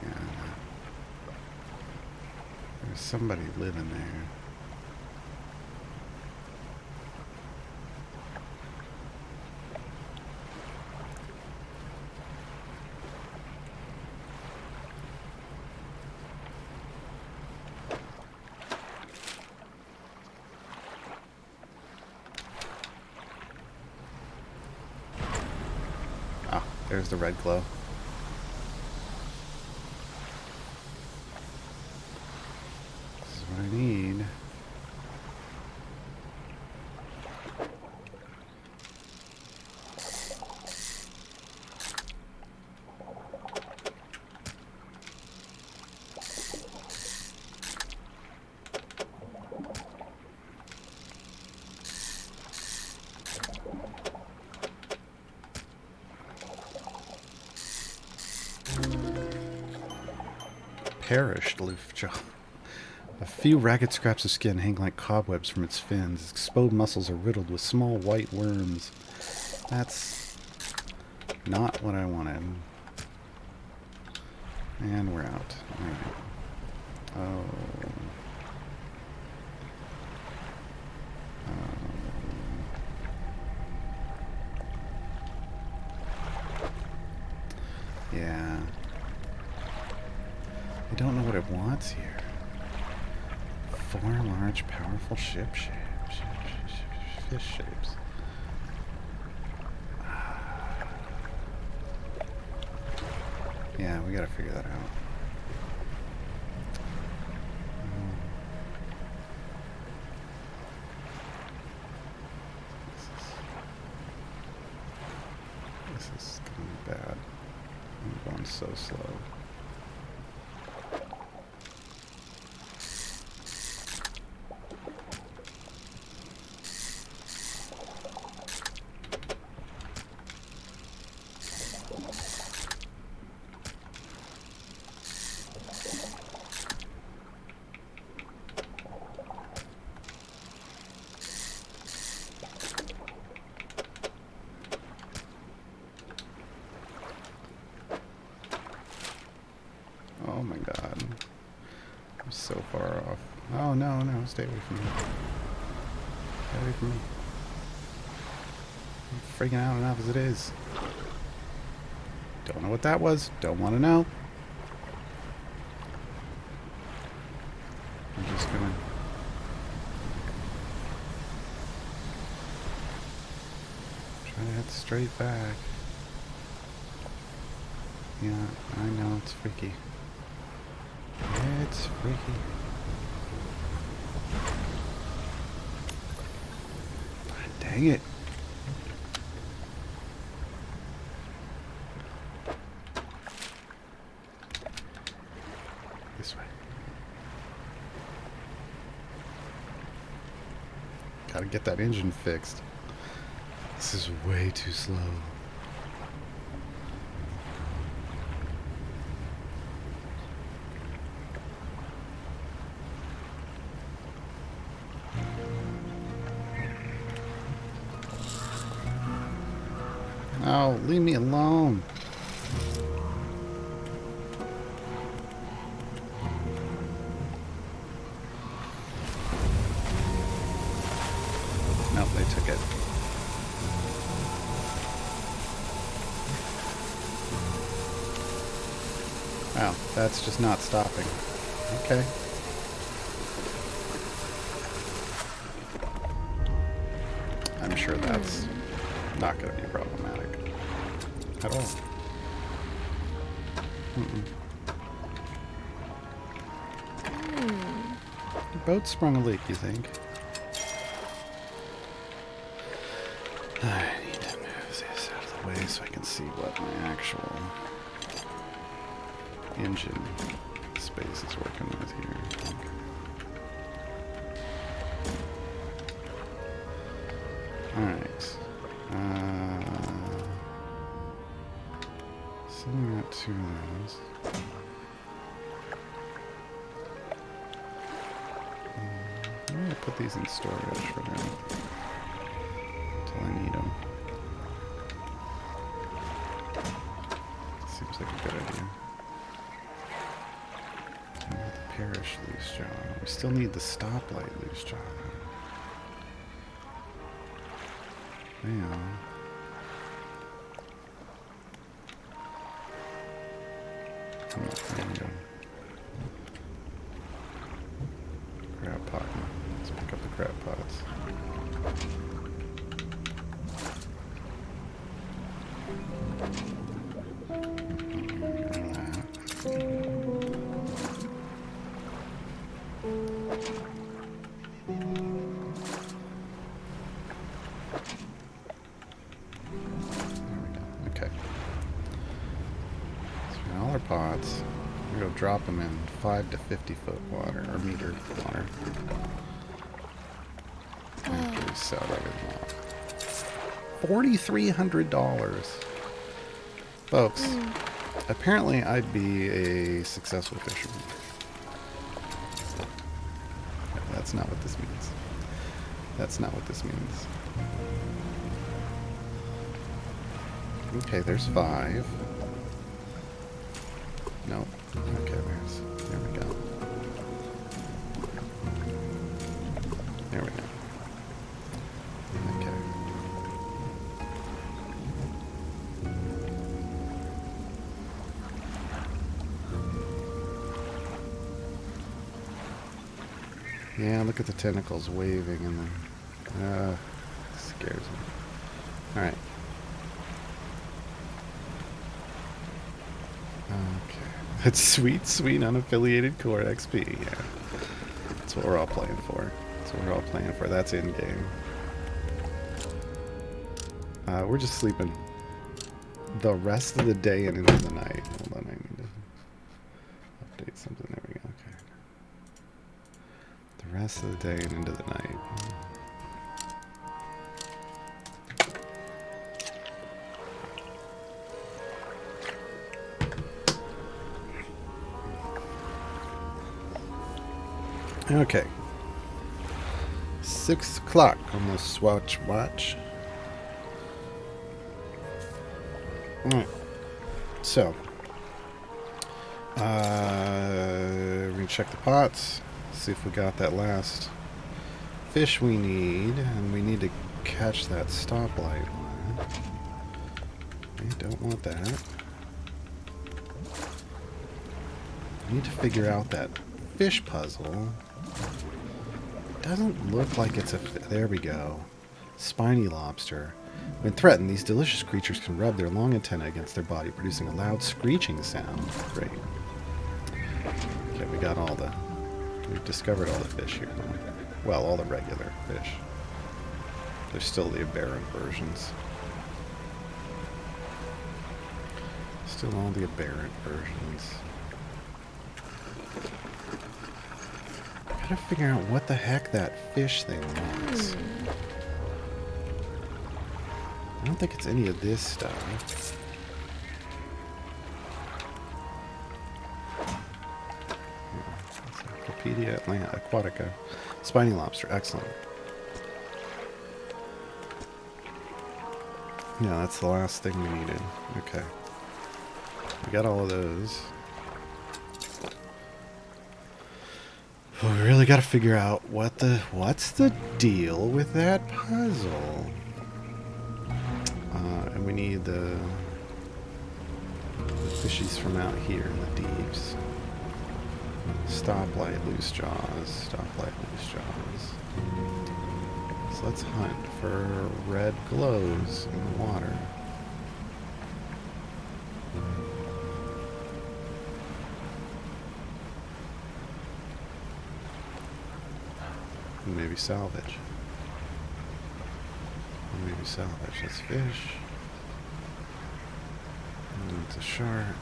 Yeah. There's somebody living there. Ah, there's the red glow. This is what I need. Perished Loofjaw. A few ragged scraps of skin hang like cobwebs from its fins. Its exposed muscles are riddled with small white worms. That's not what I wanted. And we're out. Alright. Oh. Yeah. I don't know what it wants here. 4 large, powerful fish shapes. Yeah, we gotta figure that out. This is gonna be bad. I'm going so slow. Oh my god. I'm so far off. Oh no, no, stay away from me. Stay away from me. I'm freaking out enough as it is. Don't know what that was. Don't want to know. I'm just gonna... try to head straight back. Yeah, I know, it's freaky. It's freaky. Dang it. This way. Gotta get that engine fixed. This is way too slow. Oh, leave me alone. Nope, they took it. Wow, that's just not stopping. Okay. I'm sure that's not going to be problematic at all. The boat sprung a leak, you think? I need to move this out of the way so I can see what my actual engine space is working with here. Alright. Sending out 2 of those. I'm going to put these in storage for now. Until I need them. Seems like a good idea. We need the parish loose job. We still need the stoplight loose job. Yeah. There we go. Crab pot. Let's pick up the crab pots. Pots. We're going to drop them in 5 to 50 foot water, or meter water. After we sell everything off. $4,300. Folks, apparently I'd be a successful fisherman. That's not what this means. That's not what this means. Okay, there's 5. Nope. Okay, there we go. There we go. Okay. Yeah, look at the tentacles waving in the... scares me. Alright. Okay. That's sweet, sweet unaffiliated core XP, yeah. That's what we're all playing for. That's what we're all playing for. That's in-game. We're just sleeping the rest of the day and into the night. Hold on, I need to update something. There we go, okay. The rest of the day and into the night. Okay. 6 o'clock on the Swatch watch. Alright. So. We're going to check the pots. See if we got that last fish we need. And we need to catch that stoplight one. Okay, don't want that. I need to figure out that fish puzzle. Doesn't look like it's a... There we go. Spiny lobster. When threatened, these delicious creatures can rub their long antennae against their body, producing a loud screeching sound. Great. Okay, we got all the... We've discovered all the fish here now. Well, all the regular fish. There's still the aberrant versions. Still all the aberrant versions. Gotta figure out what the heck that fish thing was. I don't think it's any of this stuff. Encyclopedia Aquatica. Spiny lobster, excellent. Yeah, that's the last thing we needed. Okay. We got all of those. We really got to figure out what's the deal with that puzzle. And we need the fishies from out here in the deeps. Stoplight, loose jaws. Stoplight, loose jaws. So let's hunt for red glows in the water. Maybe salvage. Maybe salvage. That's fish. And it's a shark.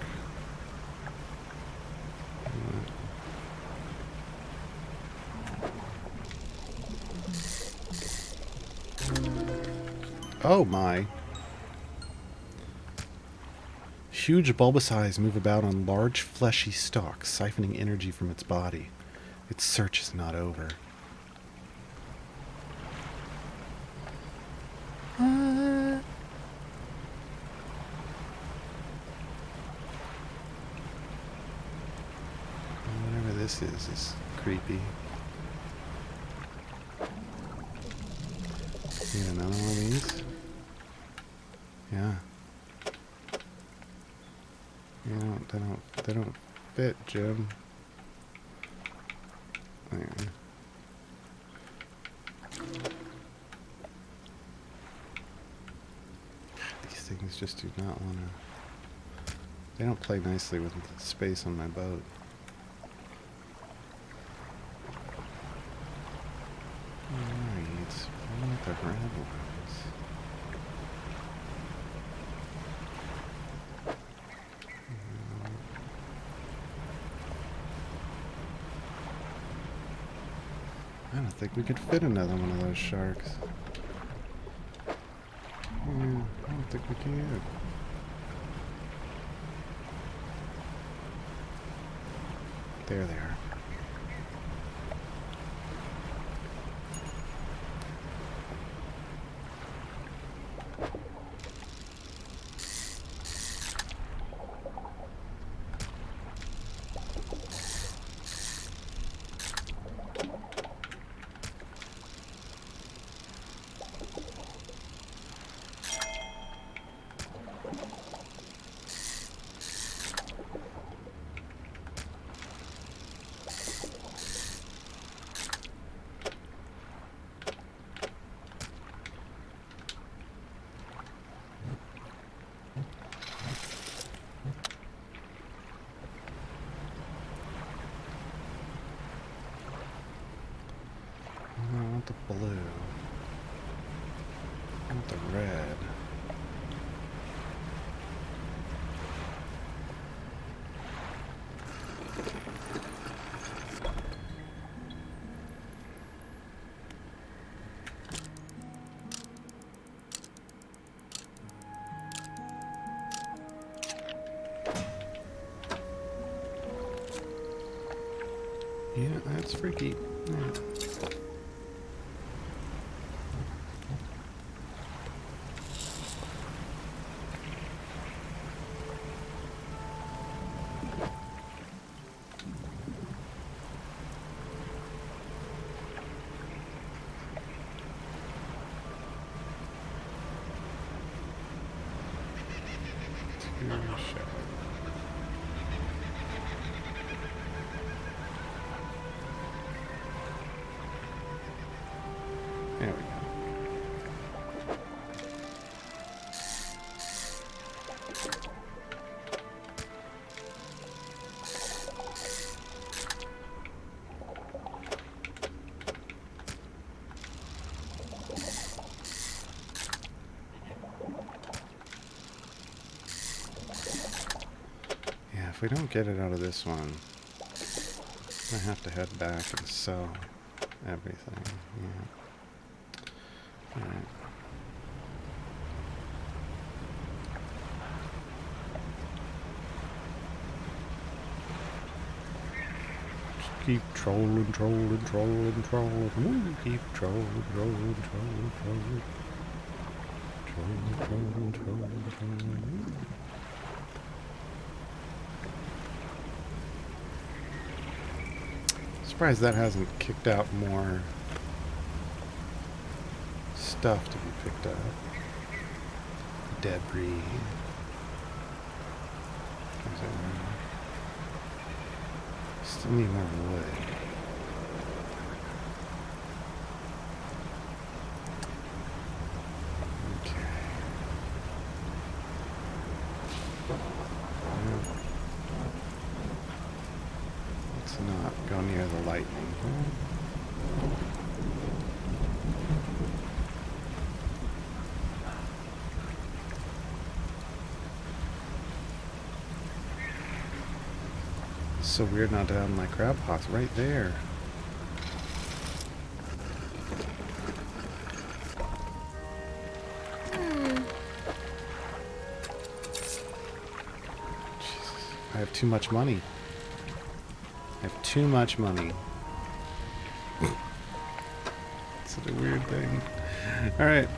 Oh my. Huge bulbous eyes move about on large fleshy stalks, siphoning energy from its body. Its search is not over. Whatever this is creepy. Need another one of these? Yeah. They don't fit, Jim. There. These things just do not want to... They don't play nicely with the space on my boat. Alright, I want the red ones. I don't think we could fit another one of those sharks. Yeah, I don't think we can. There they are. I want the blue. I want the red. Yeah, that's freaky. Yeah. we don't get it out of this one, I have to head back and sell everything. Yeah. Alright. Just keep trolling. Keep trolling. Surprised that hasn't kicked out more stuff to be picked up. Debris. Still need more wood. Okay. Let's not go near the lightning. It's so weird not to have my crab pots right there. Jesus, I have too much money. I have too much money. Such a weird thing. Alright.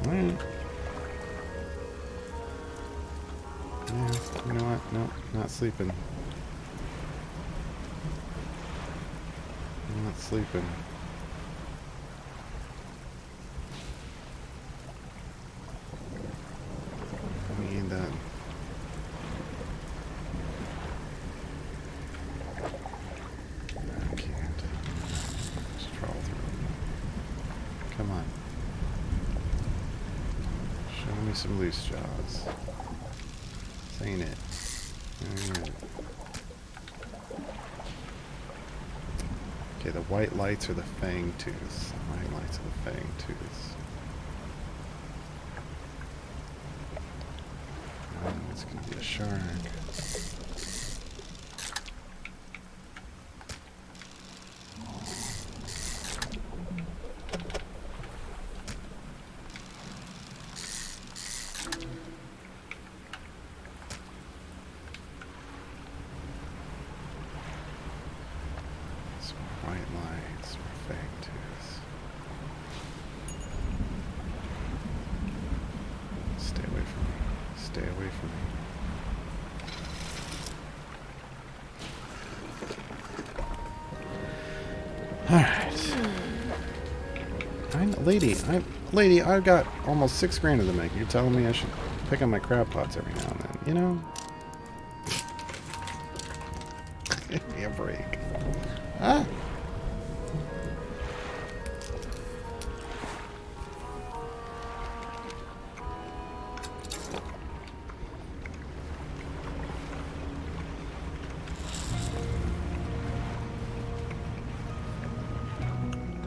Alright. Yeah, you know what? No, not sleeping. I'm not sleeping. I need that. I can't. Just crawl through. Come on. Show me some loose jaws. This ain't it. Ain't it. Okay, the white lights are the fang tooths. The white lights are the fang tooths. Oh, it's gonna be a shark. White lights, fang tooths. Stay away from me. Stay away from me. Alright. Lady, I've got almost 6 grand in the bank. You're telling me I should pick up my crab pots every now and then, you know? Give me a break. Ah!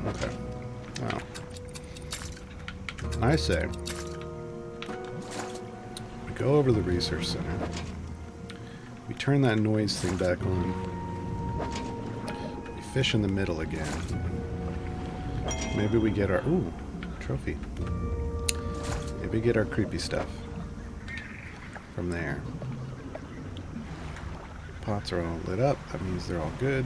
Okay. Well, I say we go over to the research center. We turn that noise thing back on. We fish in the middle again. Maybe we get our trophy. Maybe get our creepy stuff from there. Pots are all lit up. That means they're all good.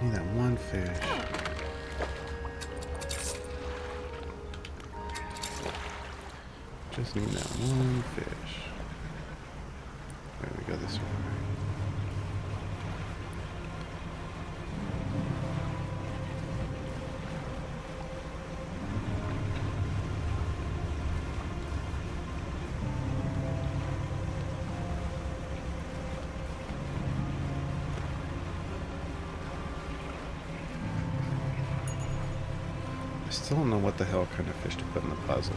Need that one fish. Just need that one fish. There we go this way. I still don't know what the hell kind of fish to put in the puzzle.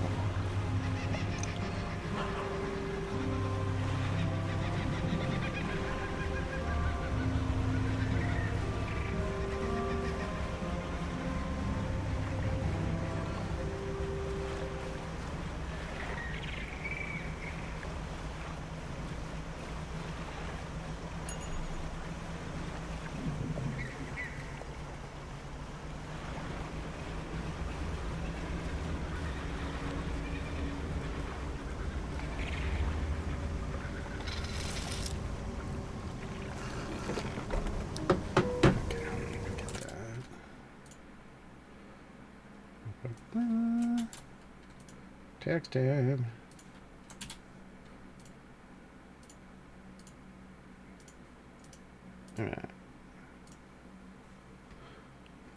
Detected. Alright.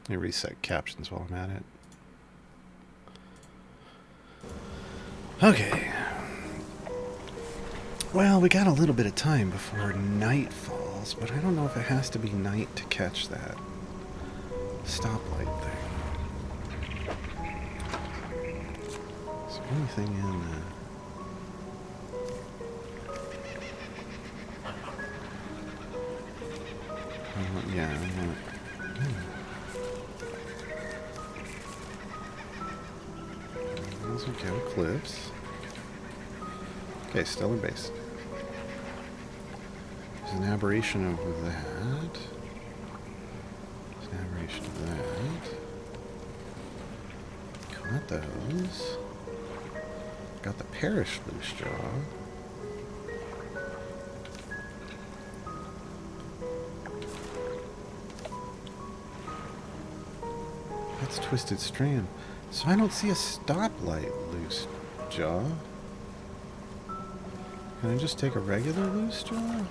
Let me reset captions while I'm at it. Okay. Well, we got a little bit of time before night falls, but I don't know if it has to be night to catch that stoplight thing. Is there anything in the... yeah, I want... Those are go clips. Okay, stellar base. There's an aberration of that. There's an aberration of that. Got those. Got the parish loose jaw. That's twisted strand. So I don't see a stoplight loose jaw. Can I just take a regular loose jaw?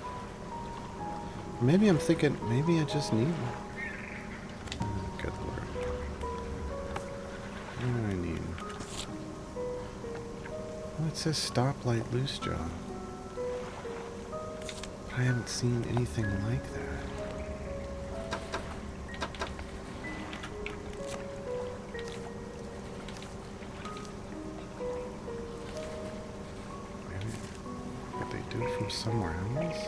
Maybe I'm thinking, maybe I just need one. Oh, good lord. What do I need? Well, it says stoplight loose jaw. I haven't seen anything like that. Somewhere else?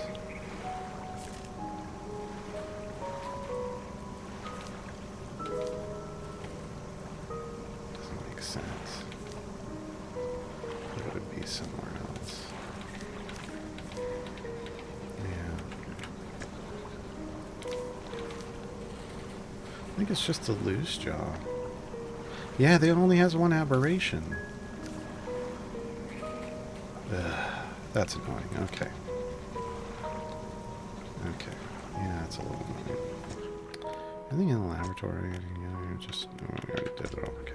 Doesn't make sense. It would be somewhere else. Yeah. I think it's just a loose jaw. Yeah, it only has one aberration. Ugh. That's annoying. Okay. Okay. Yeah, that's a little annoying. Anything in the laboratory? Just... oh, we already did it all. Okay.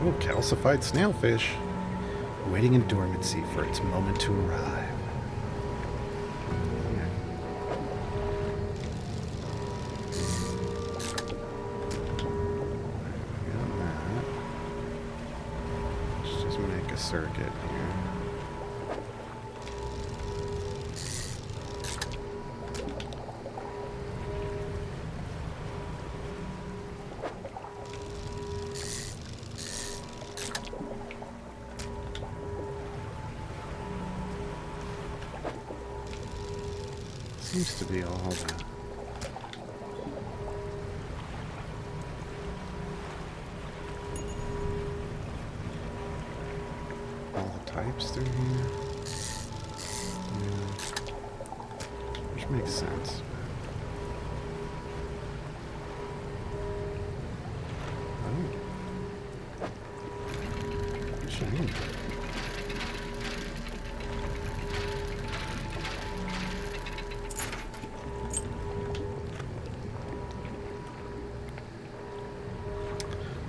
Oh, calcified snailfish, waiting in dormancy for its moment to arrive. Got that. Let's just make a circuit here. Seems to be all that. All the types through here. Yeah. Which makes sense. Oh. Shiny.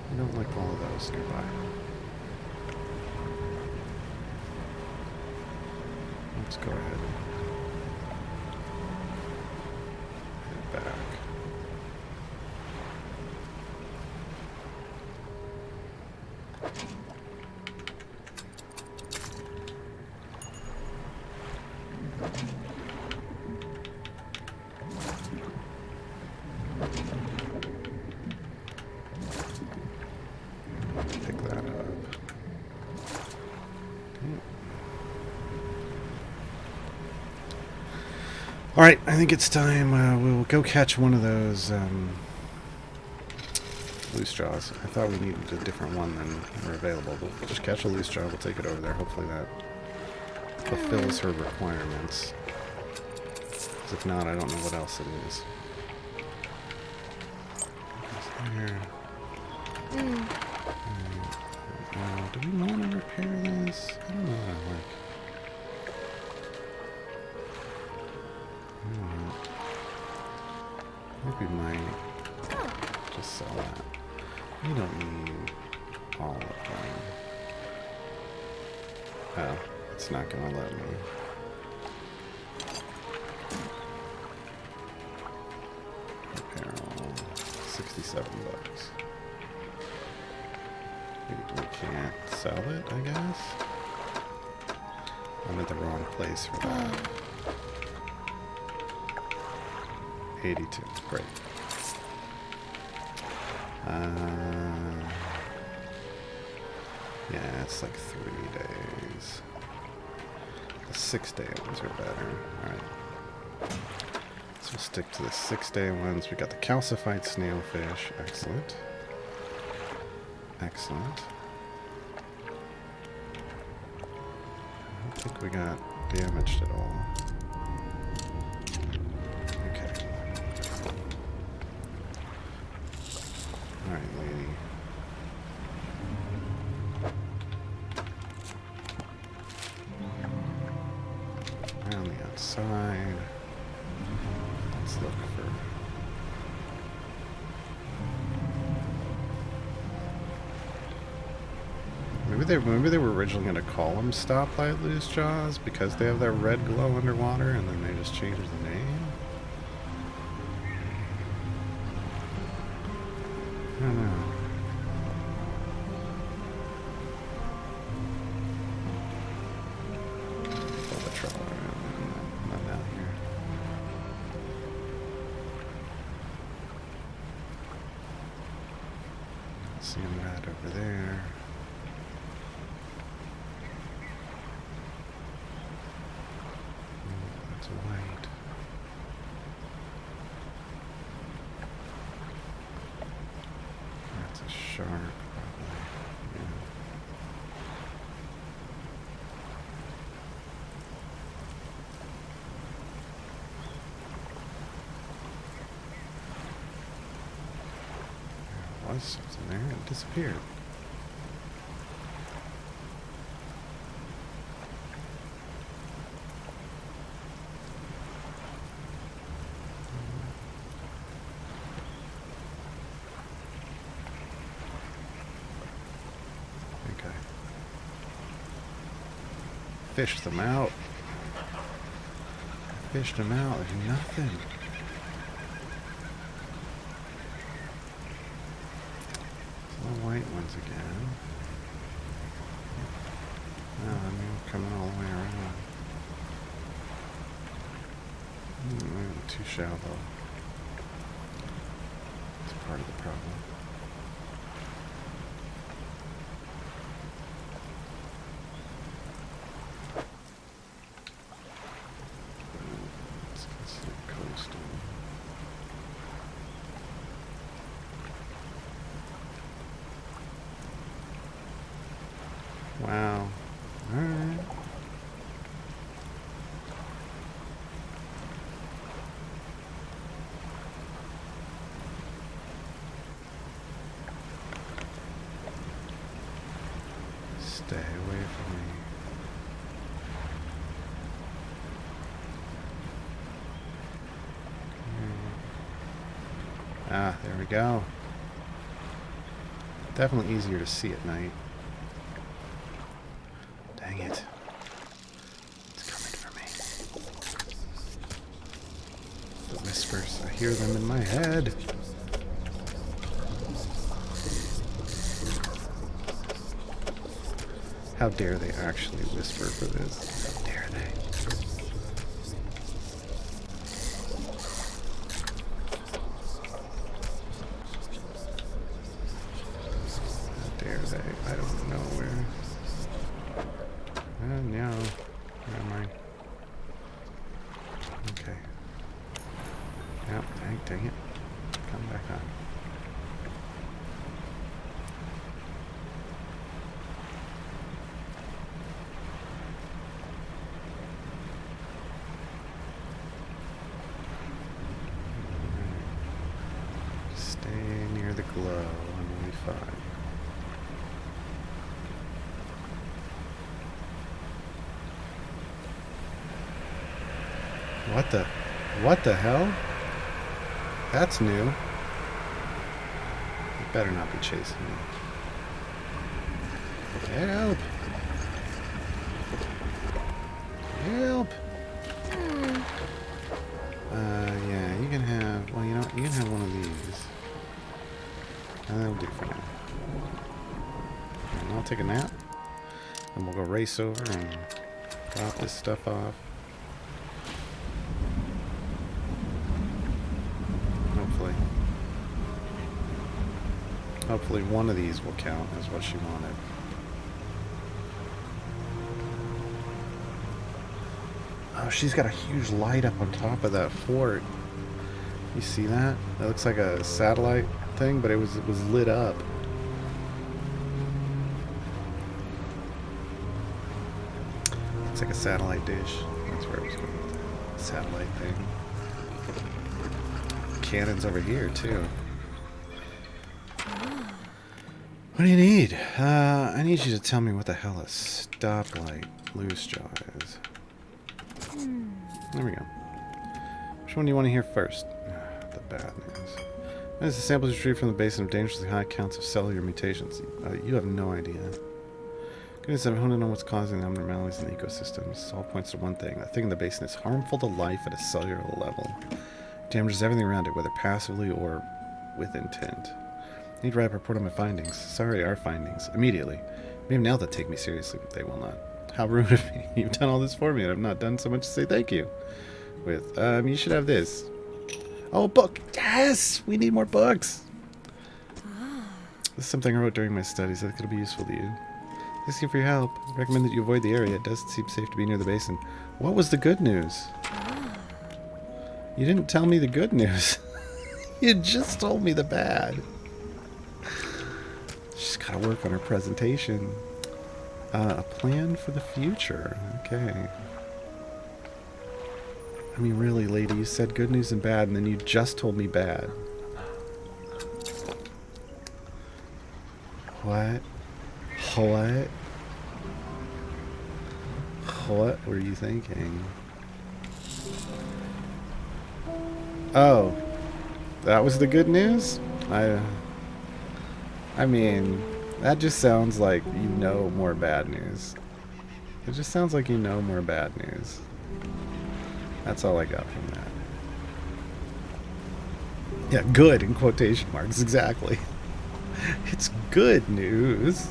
I don't like all of those nearby. Let's go ahead and head back. Pick that up. Alright, I think it's time. We'll go catch one of those loose jaws. I thought we needed a different one than were available, but we'll just catch a loose jaw. We'll take it over there. Hopefully that fulfills her requirements. Because if not, I don't know what else it is. There. Mm. Do we want to repair this? I don't know how to work. I think we might just sell that. We don't need all of them. Oh, it's not going to let me. Apparel, $67. We can't sell it, I guess? I'm at the wrong place for that. 82, great. Yeah, it's like 3 days. The 6-day ones are better. Alright. So we'll stick to the 6-day ones. We got the calcified snailfish. Excellent. Excellent. I don't think we got damaged at all. Okay. Alright, lady. Around the outside. Let's look for... Maybe they were originally going to call them stoplight loose jaws because they have that red glow underwater, and then they just changed the name. I don't know. Pull the trouble around. Not down here. See him right over there. That's white. That's a shark, probably. Yeah. There was something there. It disappeared. Okay. Fished them out. Fished them out. There's nothing. The white ones again. No, I mean, we're coming all the way around. Maybe too shallow. It's part of the problem. Let's consider coastal. Wow. Alright. Stay away from me. Ah, there we go. Definitely easier to see at night. Dang it. It's coming for me. The whispers, I hear them in my head. How dare they actually whisper for this? How dare they? How dare they? I don't know where. No. Where am I? Okay. Yep, dang it. Come back on. Stay near the glow and we'll be fine. What the hell? That's new. It better not be chasing me. Help! Help! Yeah, you can have... Well, you know what? You can have one of these. That'll do for now. And I'll take a nap. And we'll go race over and drop this stuff off. Hopefully one of these will count as what she wanted. Oh, she's got a huge light up on top of that fort. You see that? That looks like a satellite thing, but it was lit up. Looks like a satellite dish. That's where it was going with that satellite thing. Cannons over here too. What do you need? I need you to tell me what the hell a stoplight loose jaw is. There we go. Which one do you want to hear first? The bad news. As the samples retrieved from the basin of dangerously high counts of cellular mutations. You have no idea. Goodness, I'm honing on what's causing the abnormalities in the ecosystem. This all points to one thing. That thing in the basin is harmful to life at a cellular level. It damages everything around it, whether passively or with intent. I need to write a report on my findings. Sorry, our findings. Immediately. Maybe now they'll take me seriously. They will not. How rude of me. You've done all this for me and I've not done so much to say thank you. With, you should have this. Oh, a book! Yes! We need more books! This is something I wrote during my studies. I think it'll be useful to you. Thank you for your help. I recommend that you avoid the area. It doesn't seem safe to be near the basin. What was the good news? You didn't tell me the good news. You just told me the bad. She's got to work on her presentation. A plan for the future. Okay. I mean, really, lady, you said good news and bad, and then you just told me bad. What? What? What were you thinking? Oh. That was the good news? I mean, that just sounds like you know more bad news. It just sounds like you know more bad news. That's all I got from that. Yeah, good in quotation marks, exactly. It's good news.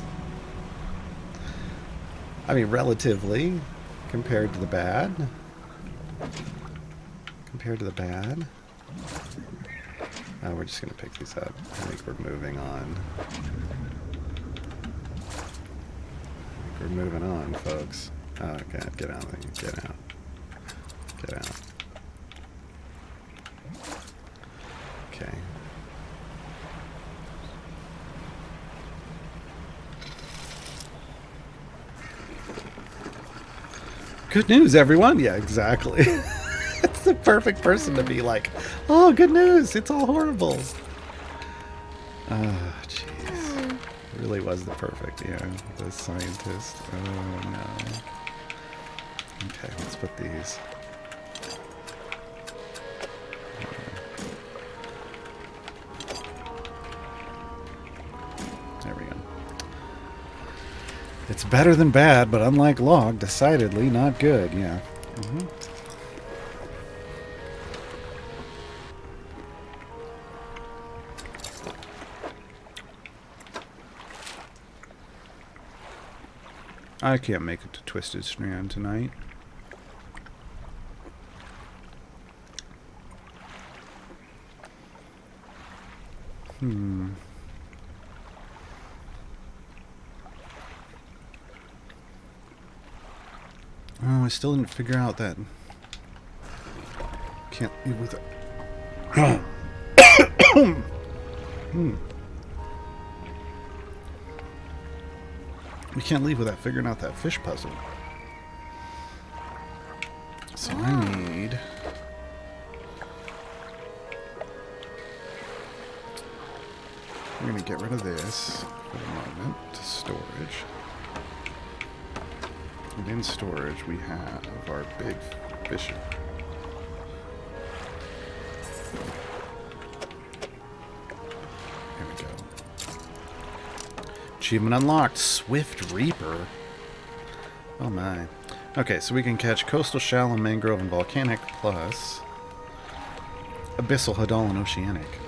I mean, relatively, compared to the bad. Compared to the bad. Oh, we're just going to pick these up. I think we're moving on. We're moving on, folks. Oh, God, get out of there. Get out. Get out. Okay. Good news, everyone! Yeah, exactly. That's the perfect person to be like, oh, good news! It's all horrible! Oh, jeez. Really was the perfect, yeah. The scientist. Oh, no. Okay, let's put these. There we go. It's better than bad, but unlike log, decidedly not good. Yeah. I can't make it to Twisted Strand tonight. Oh, I still didn't figure out that. Can't live with it. We can't leave without figuring out that fish puzzle. So I need We're going to get rid of this for the moment to storage. And in storage, we have our big fisher. There we go. Achievement unlocked. Swift Reaper. Oh my. Okay, so we can catch coastal, shallow, mangrove, and volcanic, plus abyssal, hadal, and oceanic.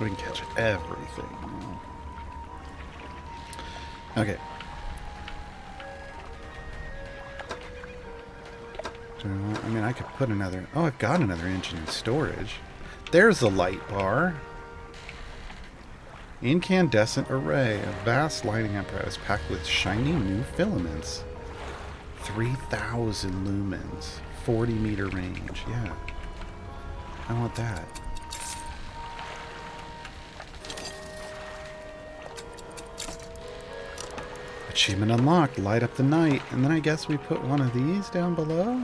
We can catch everything. Okay. I mean, I could put another... Oh, I've got another engine in storage. There's a light bar. Incandescent array. A vast lighting apparatus packed with shiny new filaments. 3,000 lumens. 40-meter range. Yeah. I want that. Achievement unlocked. Light up the night. And then I guess we put one of these down below?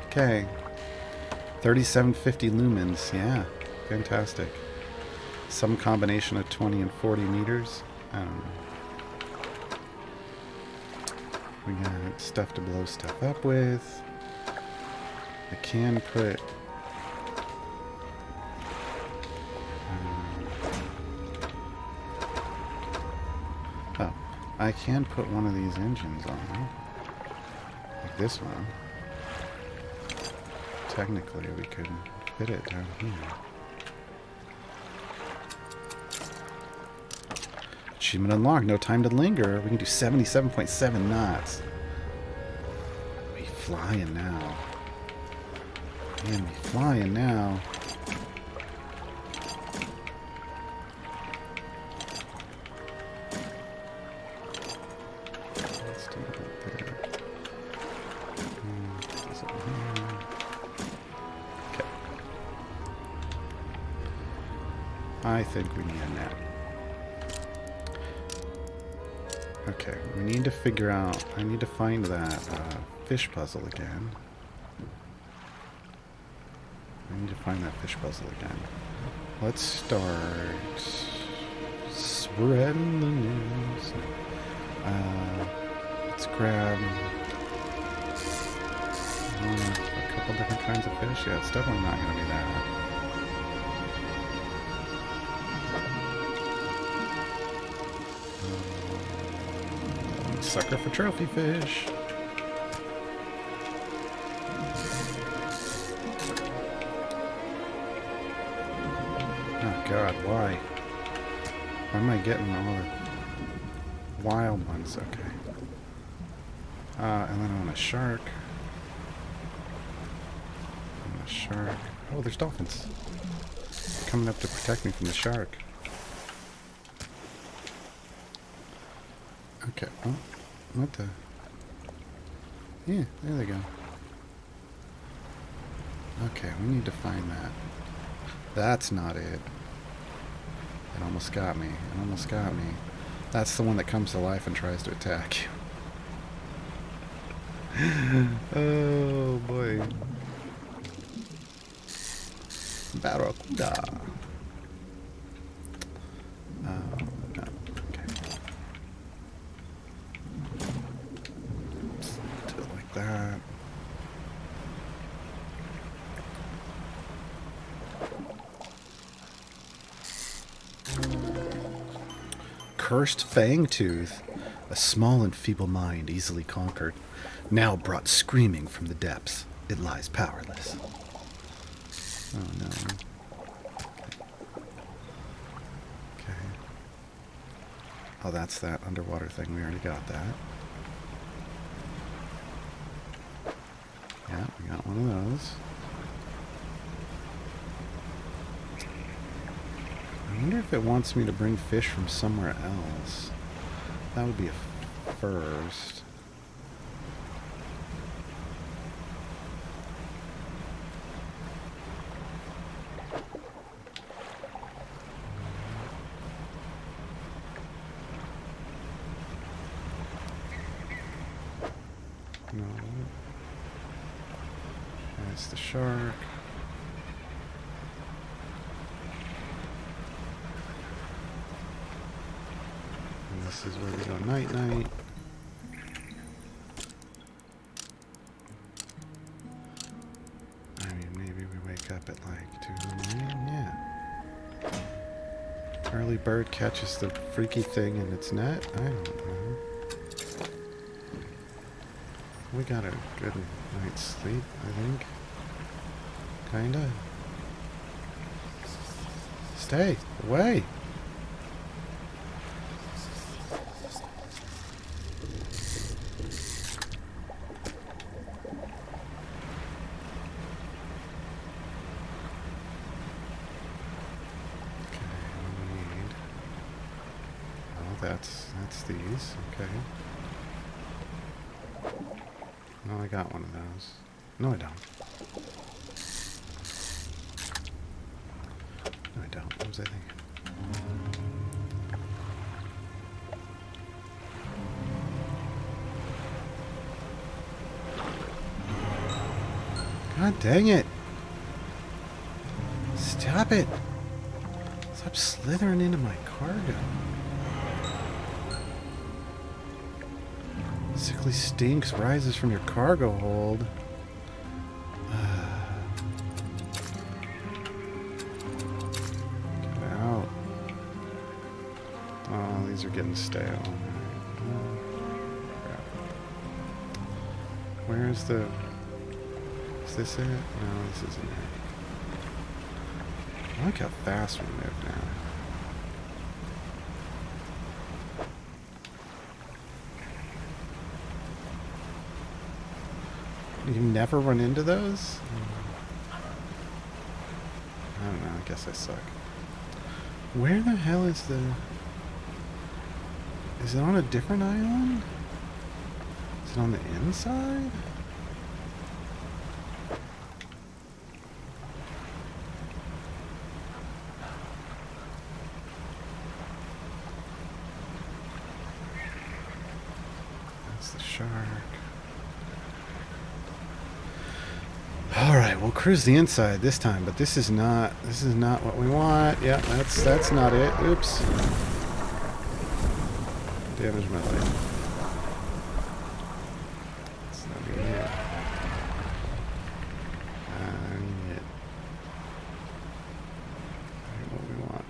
Okay. 3750 lumens. Yeah. Fantastic. Some combination of 20 and 40 meters. I don't know. We got stuff to blow stuff up with. I can put... oh. I can put one of these engines on. Like this one. Technically, we could fit it down here. Achievement unlocked. No time to linger. We can do 77.7 knots. We flying now. Man, we flying now. Let's do it there. Okay. I think we need a nap. Okay, we need to figure out... I need to find that fish puzzle again. I need to find that fish puzzle again. Let's start... spreading the news. Let's grab... a couple different kinds of fish. Yeah, it's definitely not going to be that. Sucker for trophy fish. Oh god, why? Why am I getting all the wild ones? Okay. And then I want a shark. I want a shark. Oh, there's dolphins. They're coming up to protect me from the shark. Okay, well, what the... yeah, there they go. Okay, we need to find that. That's not it. It almost got me. It almost got me. That's the one that comes to life and tries to attack you. Oh, boy. Barracuda. That. Cursed Fangtooth, a small and feeble mind easily conquered, now brought screaming from the depths. It lies powerless. Oh no. Okay. Oh, that's that underwater thing. We already got that. Yeah, we got one of those. I wonder if it wants me to bring fish from somewhere else. That would be a first. No. That's the shark. This is where we go night-night. I mean, maybe we wake up at like 2 in the morning? Yeah. Early bird catches the freaky thing in its net? I don't know. We got a good night's sleep, I think. Kinda. Stay away! That's these, okay. No, I got one of those. No, I don't. No, I don't. What was I thinking? God dang it! Stop it! Stop slithering into my cargo. Sickly stinks rises from your cargo hold. Get out. Oh, these are getting stale. Crap. Where's the... Is this it? No, this isn't it. I like how fast we move now. You never run into those? I don't know, I guess I suck. Where the hell is the... Is it on a different island? Is it on the inside? That's the shark. Alright, we'll cruise the inside this time, but this is not what we want. Yeah, that's not it. Oops. Damaged my light. That's not even it. It. Right, what we want.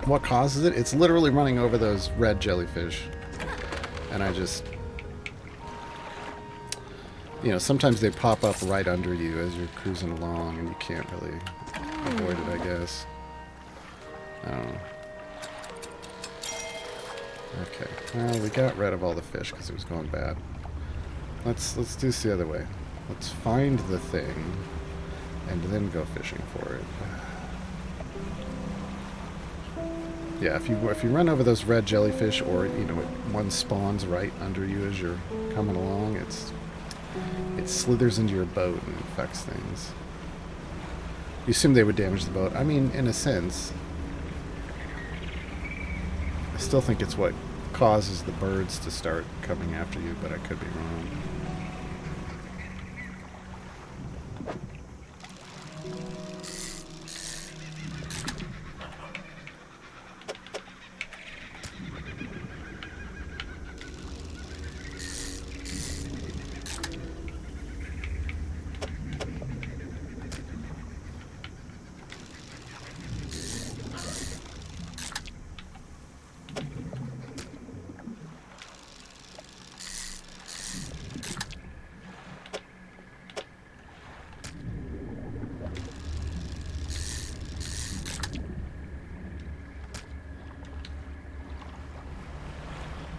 What causes it? It's literally running over those red jellyfish. And I just... You know, sometimes they pop up right under you as you're cruising along and you can't really avoid it, I guess. I don't know. Okay. Well, we got rid of all the fish because it was going bad. Let's do this the other way. Let's find the thing and then go fishing for it. Yeah, if you run over those red jellyfish, or you know, one spawns right under you as you're coming along, it slithers into your boat and infects things. You assume they would damage the boat. I mean, in a sense. I still think it's what causes the birds to start coming after you, but I could be wrong.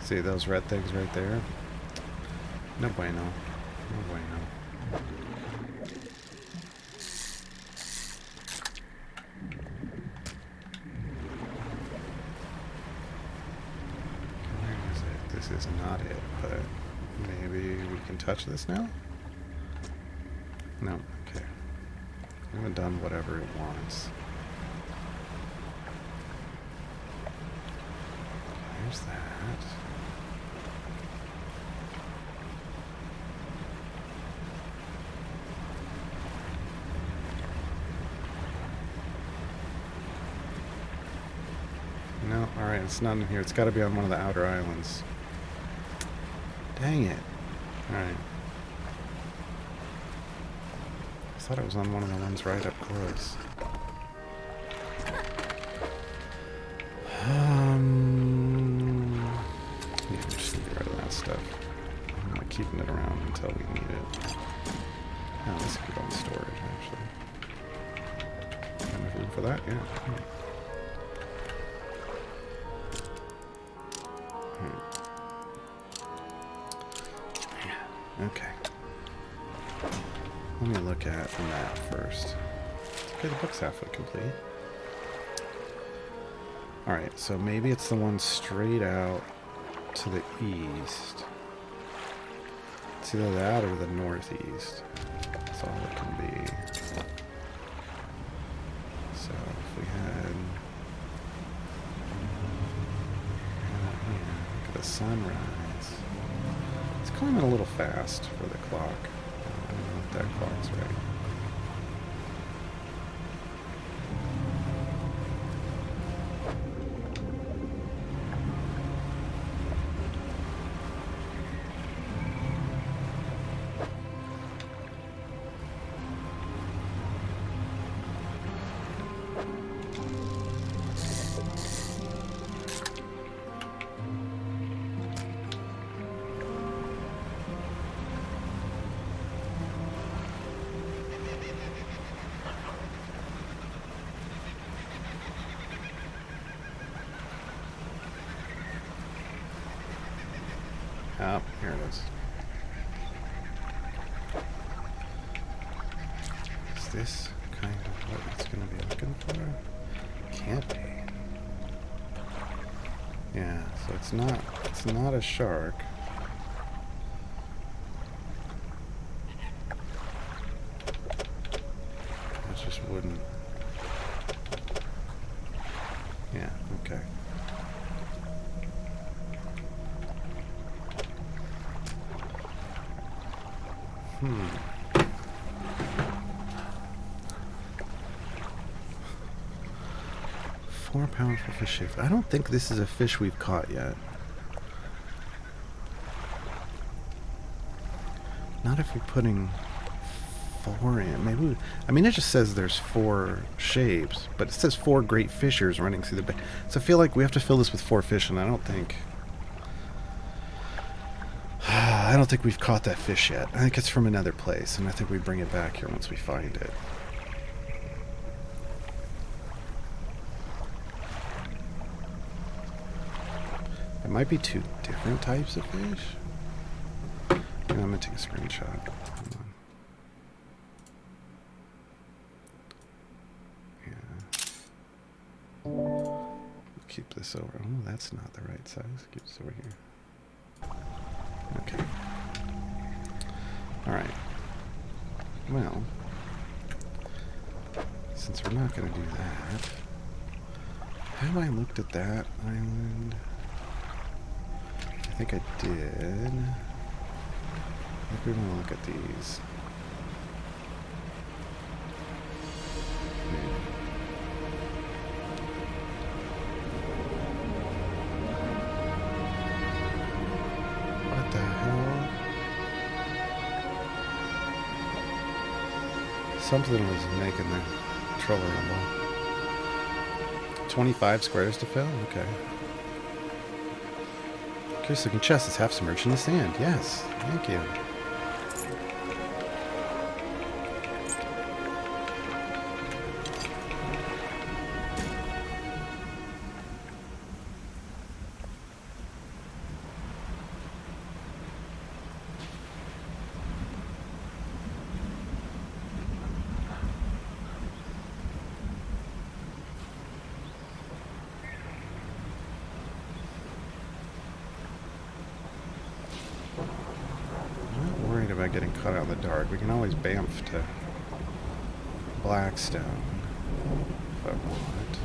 See those red things right there? No bueno. No bueno. Where is it? This is not it, but maybe we can touch this now? No, okay. We haven't done whatever it wants. There's that. It's not in here. It's got to be on one of the outer islands. Dang it. Alright. I thought it was on one of the ones right up close. Yeah, I'm just gonna get rid of that stuff. I'm not keeping it around until we need it. Oh, this could go in storage, actually. Enough room for that? Yeah. Okay. Let me look at the map first. Okay, the book's halfway complete. Alright, so maybe it's the one straight out to the east. It's either that or the northeast. That's all it can be. So if we had... Look at the sunrise. It's climbing a little fast for the clock. I don't know if that clock's right. Oh, here it is. Is this kind of what it's going to be looking for? Can't be. Yeah, so it's not a shark. It just wouldn't. Yeah, okay. Hmm. 4 pounds for fish shape. I don't think this is a fish we've caught yet. Not if we're putting 4 in. Maybe we, I mean, it just says there's 4 shapes, but it says 4 great fishers running through the bay. So I feel like we have to fill this with 4 fish, and I don't think we've caught that fish yet. I think it's from another place, and I think we bring it back here once we find it. It might be 2 different types of fish. I'm going to take a screenshot. Hold on. Yeah. Keep this over. Oh, that's not the right size. Keep this over here. Okay. Alright. Well, since we're not going to do that, have I looked at that island? I think I did. I think we want to look at these. What the hell? Something was making the controller rumble. 25 squares to fill? Okay. Curious looking chest is half submerged in the sand. Yes, thank you. About getting caught out in the dark. We can always bamf to Blackstone if I want.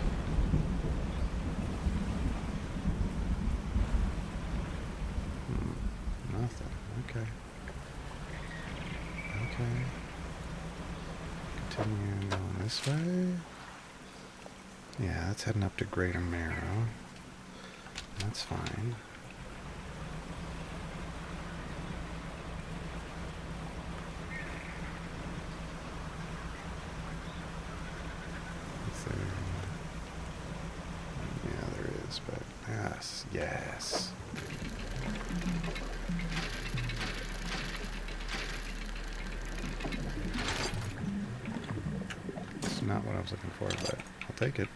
Nothing. Okay. Okay. Continue going this way. Yeah, that's heading up to Greater Marrow. That's fine. Is there... Yeah, there is, but... Yes, yes. It's not what I was looking for, but I'll take it.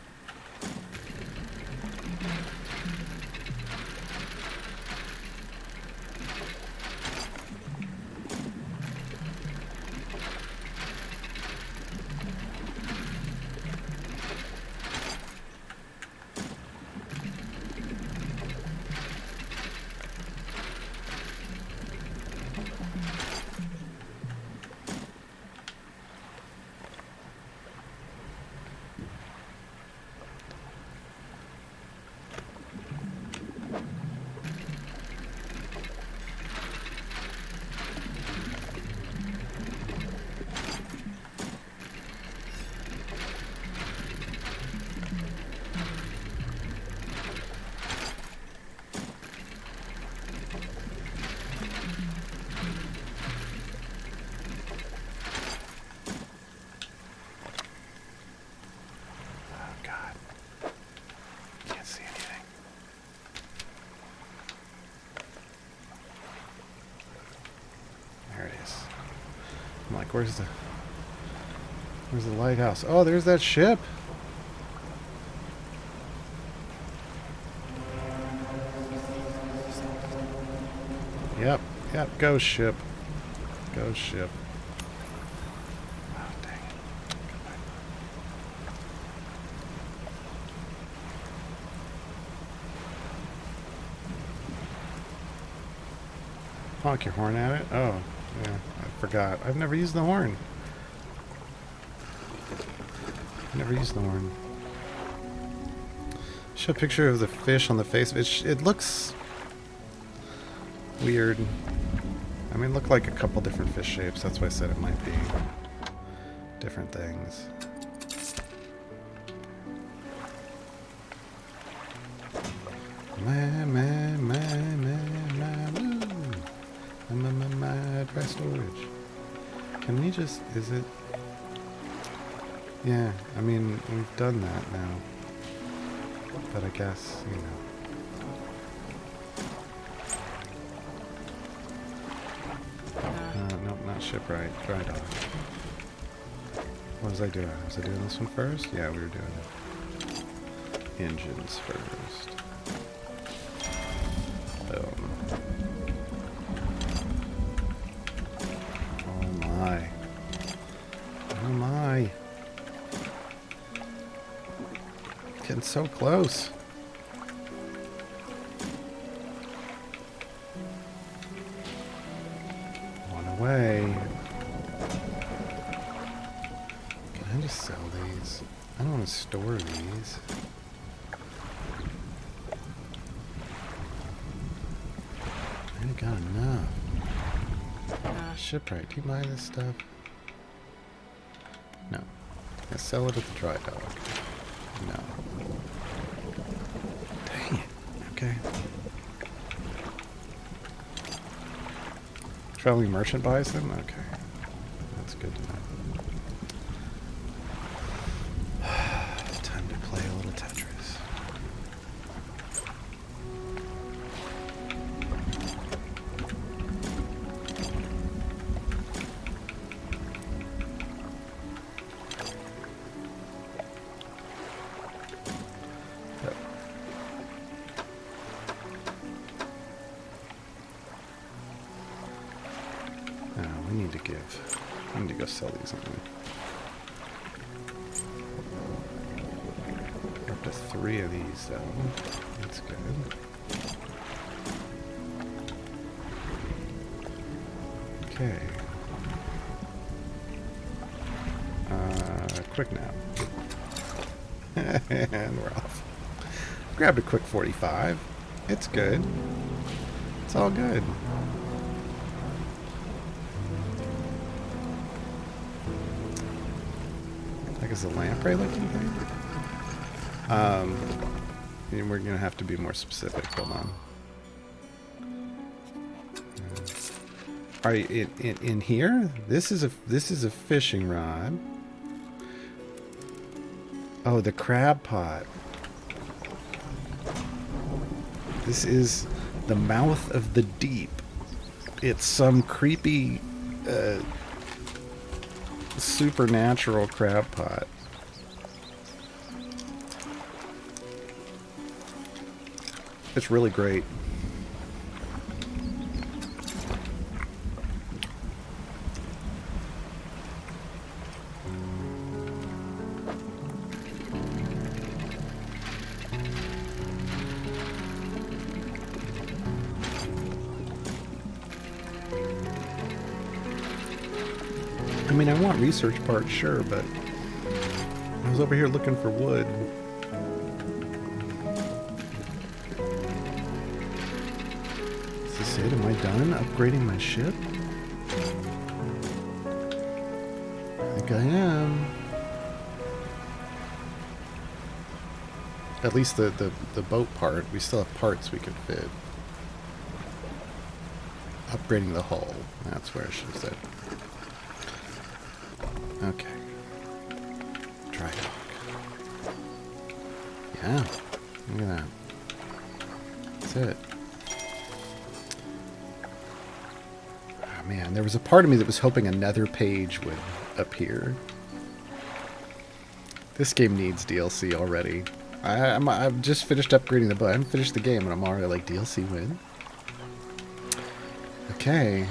I'm like, where's the lighthouse? Oh, there's that ship. Yep, go ship. Go ship. Oh, dang it. Honk your horn at it? Oh, yeah, I forgot. I've never used the horn. Never used the horn. Show a picture of the fish on the face. It looks weird. I mean, it looked like a couple different fish shapes. That's why I said it might be different things. Dry storage. Can we just, is it? Yeah, I mean, we've done that now. But I guess, you know. Nope, not shipwright. Dry dock. What was I doing? Was I doing this one first? Yeah, we were doing engines first. Boom. Oh my. Oh my. Getting so close. Way. Can I just sell these? I don't want to store these. I ain't got enough. Shipwright, do you buy this stuff? No. I sell it at the dry dock. No. Dang it. Okay. Traveling merchant buys them? Okay. That's good to know. Time to play a little Tetris. Yep. We need to give. I need to go sell these on. We're up to 3 of these, though. That's good. Okay. Quick nap. And we're off. Grabbed a quick 45. It's good. It's all good. Is the lamprey looking thing? We're gonna have to be more specific. Hold on. Are you in here? This is a fishing rod. Oh, the crab pot. This is the mouth of the deep. It's some creepy, supernatural crab pot. It's really great. I mean, I want research parts, sure, but I was over here looking for wood. Is this it? Am I done upgrading my ship? I think I am. At least the boat part. We still have parts we could fit. Upgrading the hull. That's where I should have said. Okay. Dry dock. Yeah. Look at that. That's it. Oh, man, there was a part of me that was hoping another page would appear. This game needs DLC already. I've just finished upgrading the boat. I haven't finished the game, and I'm already like, DLC win? Okay.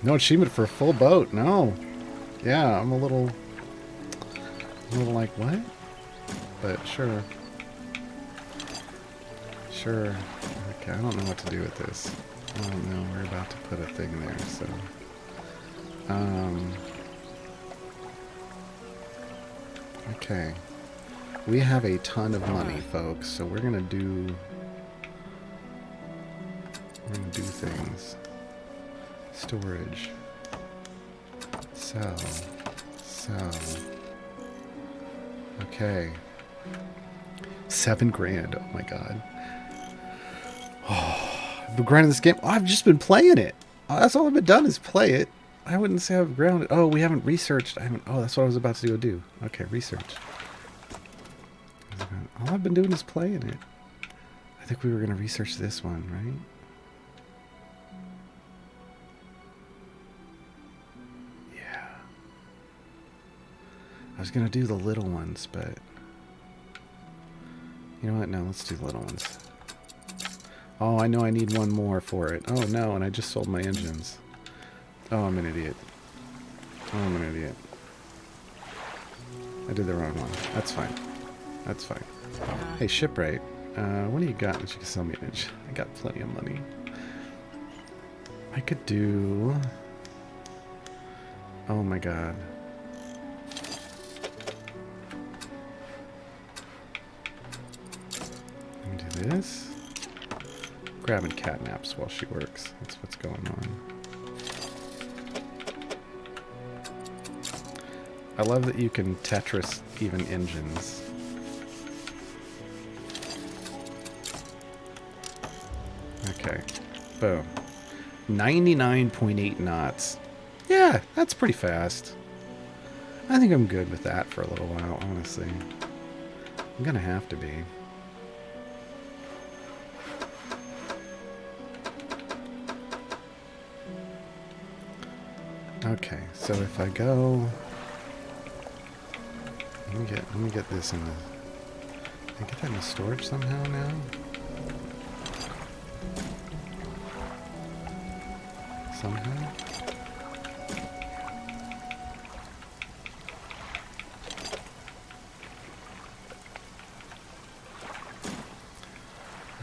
No achievement for a full boat. No. Yeah, I'm a little like, what? But sure. Sure. Okay, I don't know what to do with this. I don't know. We're about to put a thing there, so. Okay. We have a ton of money, folks, so we're gonna do things. Storage. Sell. Sell. Okay. 7 grand. Oh my god. Oh, I've been grinding this game. Oh, I've just been playing it. Oh, that's all I've been done is play it. I wouldn't say I've grounded. Oh, we haven't researched. Oh, that's what I was about to go do. Okay, research. All I've been doing is playing it. I think we were going to research this one, right? I was going to do the little ones, but... You know what? No, let's do the little ones. Oh, I know I need one more for it. Oh, no, and I just sold my engines. Oh, I'm an idiot. Oh, I'm an idiot. I did the wrong one. That's fine. That's fine. Hey, shipwright. What do you got that you can sell me an engine? I got plenty of money. I could do... Oh, my God. This. Grabbing cat naps while she works. That's what's going on. I love that you can Tetris even engines. Okay. Boom. 99.8 knots. Yeah, that's pretty fast. I think I'm good with that for a little while, honestly. I'm gonna have to be. Okay, so if I go, let me get this in the. Can I get that in the storage somehow now? Somehow.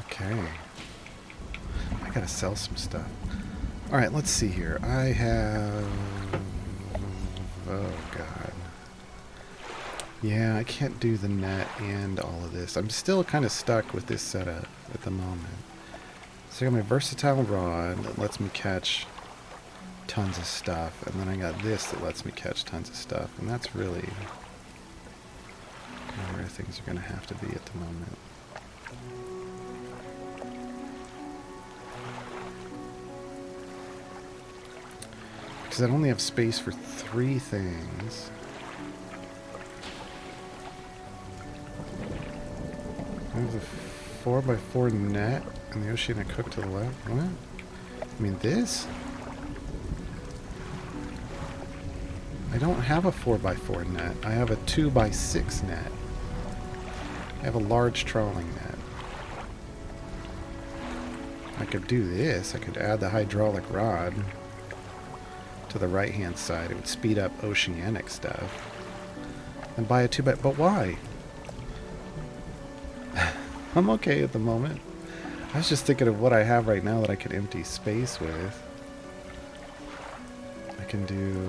Okay. I gotta sell some stuff. Alright, let's see here. I have... Oh, God. Yeah, I can't do the net and all of this. I'm still kind of stuck with this setup at the moment. So I got my versatile rod that lets me catch tons of stuff. And then I got this that lets me catch tons of stuff. And that's really Where things are going to have to be at the moment. Because I only have space for 3 things. I have the 4x4 net and the oceanic hook to the left. What? I mean, this? I don't have a 4x4 net. I have a 2x6 net. I have a large trawling net. I could do this. I could add the hydraulic rod to the right-hand side. It would speed up oceanic stuff. And buy a 2x... But why? I'm okay at the moment. I was just thinking of what I have right now that I could empty space with. I can do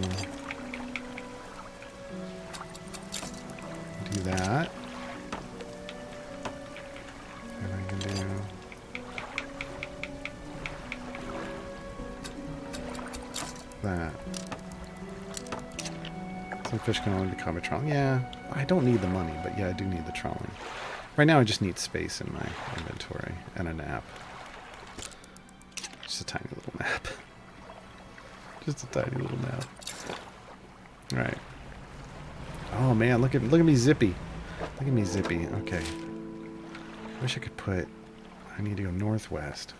that. And I can do that. Some fish can only become a trawling. Yeah, I don't need the money, but yeah, I do need the trawling. Right now I just need space in my inventory and a nap. Just a tiny little nap. Just a tiny little nap. Alright. Oh man, look at me zippy. Look at me zippy. Okay. I wish I could put... I need to go northwest.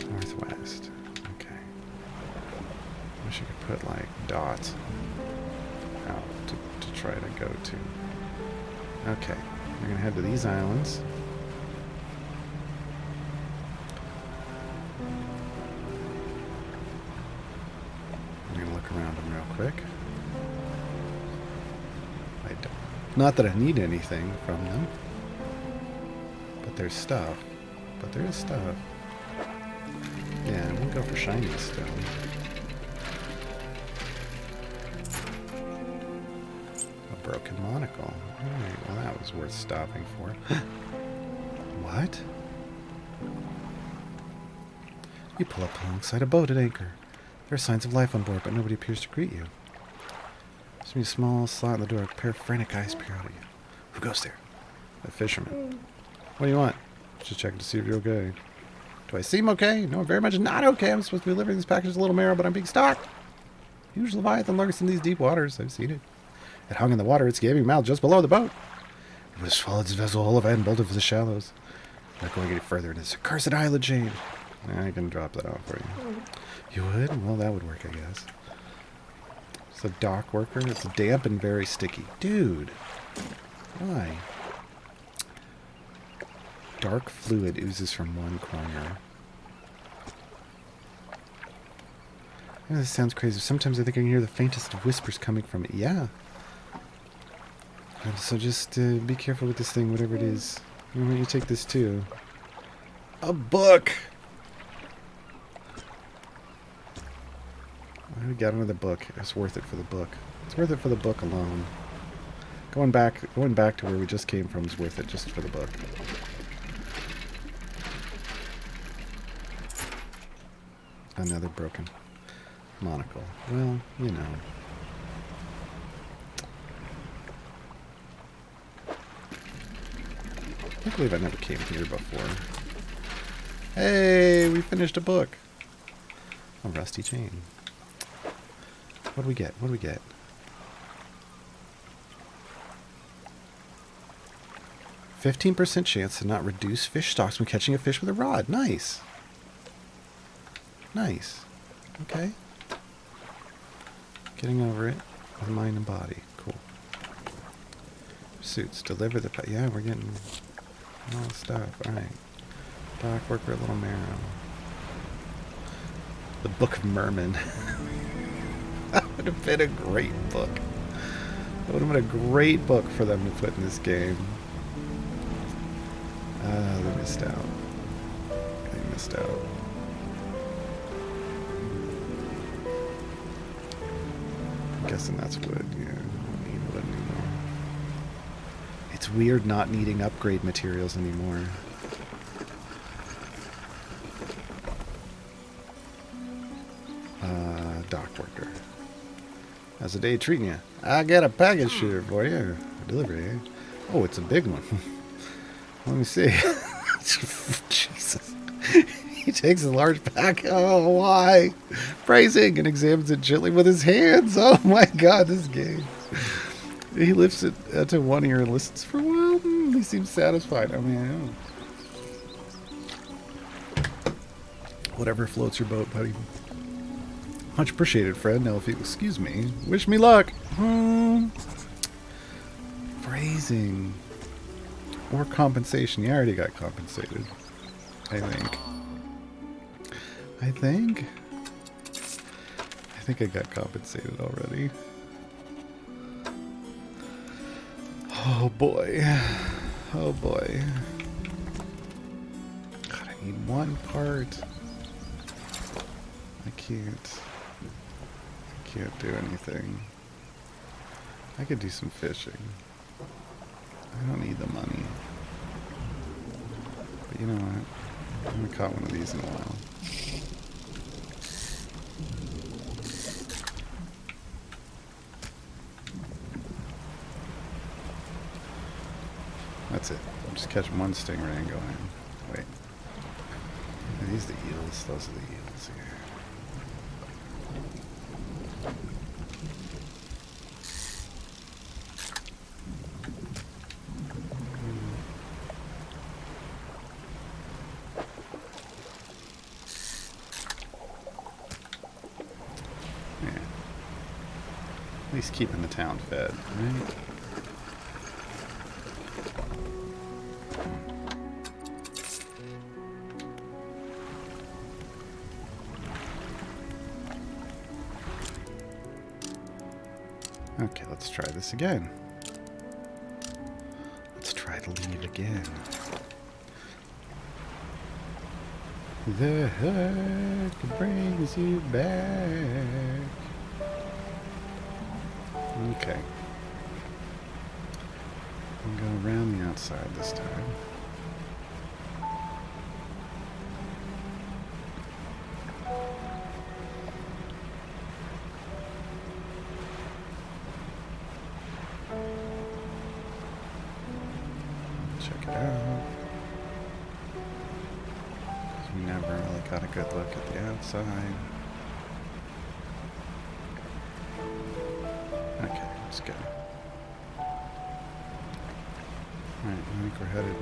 Northwest. Okay. I wish I could put like dots out to try to go to. Okay. We're going to head to these islands. I'm going to look around them real quick. I don't. Not that I need anything from them. But there's stuff. But there is stuff. Yeah, we'll go for shiny stone. A broken monocle. Alright, well that was worth stopping for. What? You pull up alongside a boat at anchor. There are signs of life on board, but nobody appears to greet you. There's a small slot in the door. A pair of frantic eyes peer out at you. Who goes there? A fisherman. What do you want? Just checking to see if you're okay. Do I seem okay? No, very much not okay. I'm supposed to be delivering this package to Little Marrow, but I'm being stalked. Huge Leviathan lurks in these deep waters. I've seen it. It hung in the water, its gaping mouth just below the boat. It would have swallowed its vessel whole if I hadn't bolted for the shallows. I'm not going any further into this accursed island chain. I can drop that off for you. You would? Well, that would work, I guess. It's a dock worker. It's damp and very sticky. Dude. Why? Dark fluid oozes from one corner. I know this sounds crazy. Sometimes I think I can hear the faintest of whispers coming from it. Yeah. So just be careful with this thing, whatever it is. Why don't you take this too? A book! I got another book. It's worth it for the book. It's worth it for the book alone. Going back to where we just came from is worth it just for the book. Another broken monocle. Well, you know. I can't believe I never came here before. Hey, we finished a book. A rusty chain. What do we get? What do we get? 15% chance to not reduce fish stocks when catching a fish with a rod. Nice. Nice. Okay. Getting over it with mind and body. Cool. Suits. Deliver the... Yeah, we're getting all the stuff. Alright. Dock worker, Little Marrow. The Book of Merman. That would have been a great book. That would have been a great book for them to put in this game. They missed out. They missed out. I'm guessing that's wood. Yeah, I don't need wood anymore. It's weird not needing upgrade materials anymore. Dock worker. How's the day treating you? I got a package here for you. Delivery. Oh, it's a big one. Let me see. Jesus. He takes a large pack. Oh, why? Praising and examines it gently with his hands. Oh my god, this game. He lifts it to one ear and listens for a while. He seems satisfied. I mean, whatever floats your boat, buddy. Much appreciated, Fred. Now, if you excuse me, wish me luck. Phrasing. Or compensation. You already got compensated. I think. I think I got compensated already. Oh boy. Oh boy. God, I need one part. I can't do anything. I could do some fishing. I don't need the money. But you know what? I haven't caught one of these in a while. That's it. I'm just catching one stingray and going. Wait. Are these the eels? Those are the eels here. At least keeping the town fed, right? Okay, let's try this again. Let's try to leave again. The heck brings you back. Okay. I'll go around the outside this time. Check it out. 'Cause we never really got a good look at the outside. Okay, let's go. Alright, I think we're headed.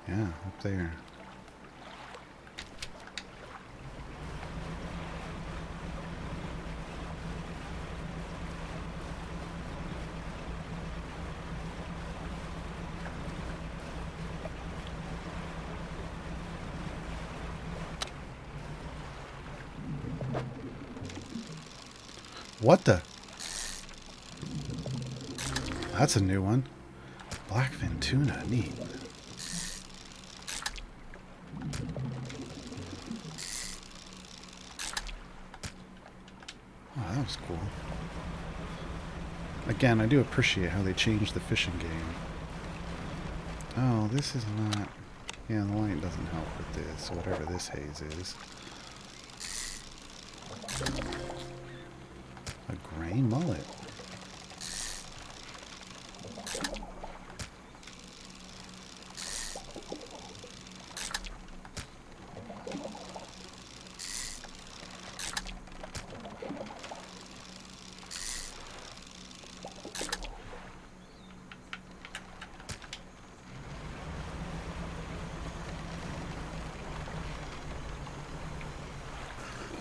Yeah, up there. What the? That's a new one. Blackfin tuna, neat. Oh, that was cool. Again, I do appreciate how they changed the fishing game. Oh, this is not... Yeah, the light doesn't help with this, whatever this haze is. A gray mullet.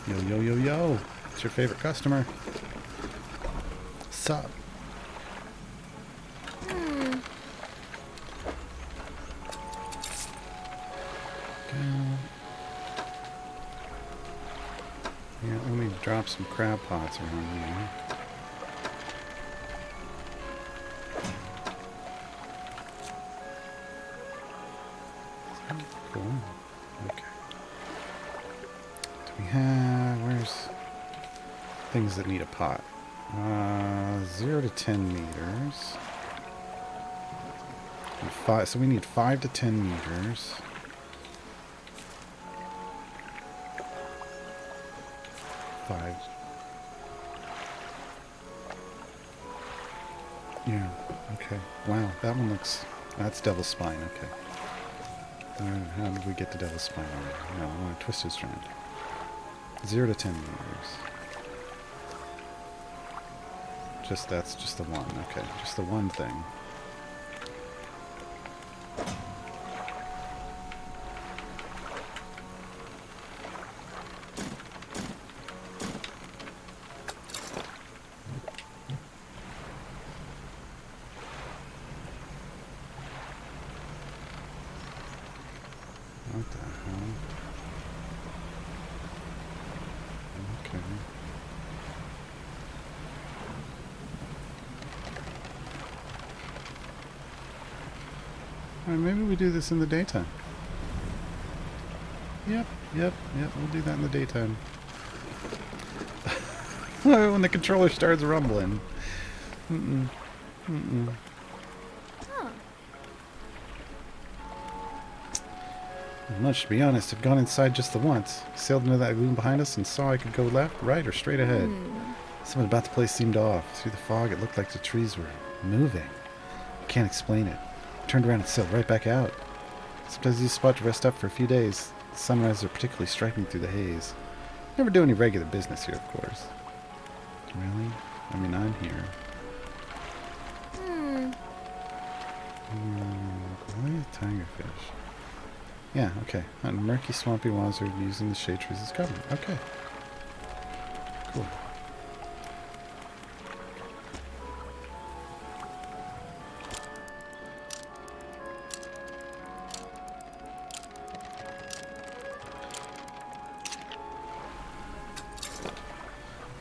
Yo, yo, yo, yo. It's your favorite customer. Sup? Yeah, let me drop some crab pots around here. Cool. Okay. Do we have... Where's... Things that need a pot. 0 to 10 meters. And 5, so we need 5 to 10 meters. Five. Yeah. Okay. Wow, that one looks... That's Devil's Spine, okay. How did we get to Devil's Spine already? No, I want to twist his strand. 0 to 10 meters. That's just the one, okay. Just the one thing. What the hell? Okay. Alright, maybe we do this in the daytime. Yep. We'll do that in the daytime. When the controller starts rumbling. Huh. Much to be honest, I've gone inside just the once. Sailed into that gloom behind us and saw I could go left, right, or straight ahead. Something about the place seemed off. Through the fog, it looked like the trees were moving. I can't explain it. I turned around and sailed right back out. Sometimes these spots rest up for a few days. The sunrises are particularly striking through the haze. Never do any regular business here, of course. Really? I mean, I'm here. Goliath tigerfish. Yeah, okay. Hunting murky, swampy waters are using the shade trees as cover. Okay. Cool.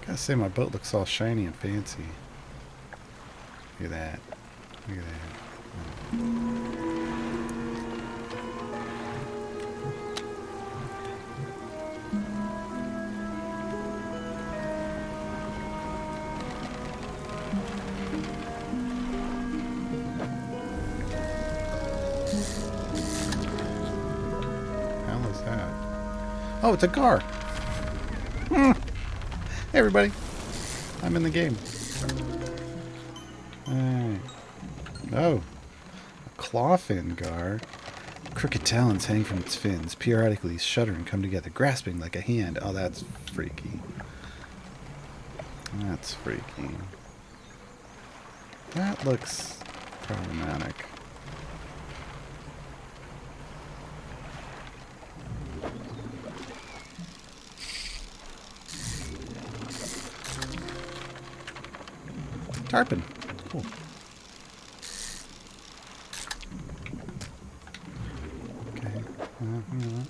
Gotta say, my boat looks all shiny and fancy. Look at that. Look at that. Hell is that? Oh, it's a car. Hey everybody, I'm in the game. Alright. Oh, a clawfin gar. Crooked talons hang from its fins. Periodically shudder and come together, grasping like a hand. Oh, that's freaky. That's freaky. That looks problematic. Tarpon. Cool. Okay. You know what?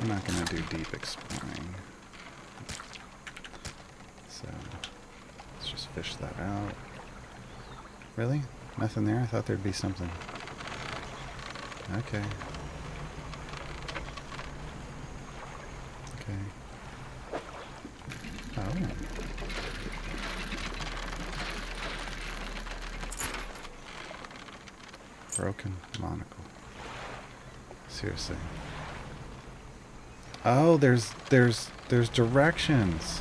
I'm not going to do deep exploring. So, let's just fish that out. Really? Nothing there? I thought there'd be something. Okay. Okay. Oh. Broken monocle. Seriously. Oh, there's directions.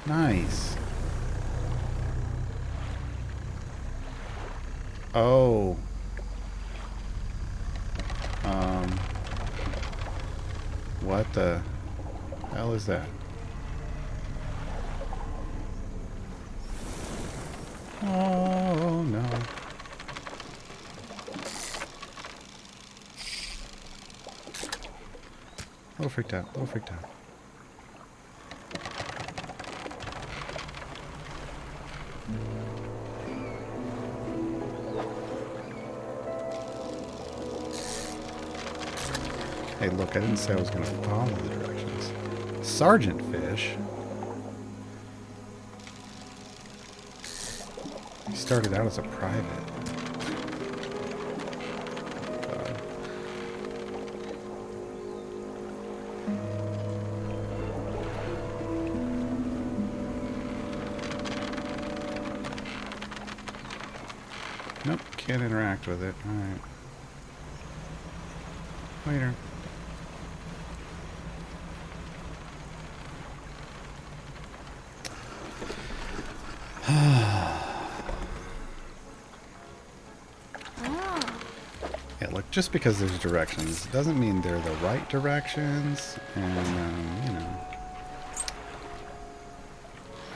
Nice. Oh. What the hell is that? Oh no. A little freaked out, a little freaked out. Hey, look, I didn't say I was going to follow the directions. Sergeant fish? He started out as a private. Nope, can't interact with it. Alright. Later. just because there's directions doesn't mean they're the right directions, and, you know,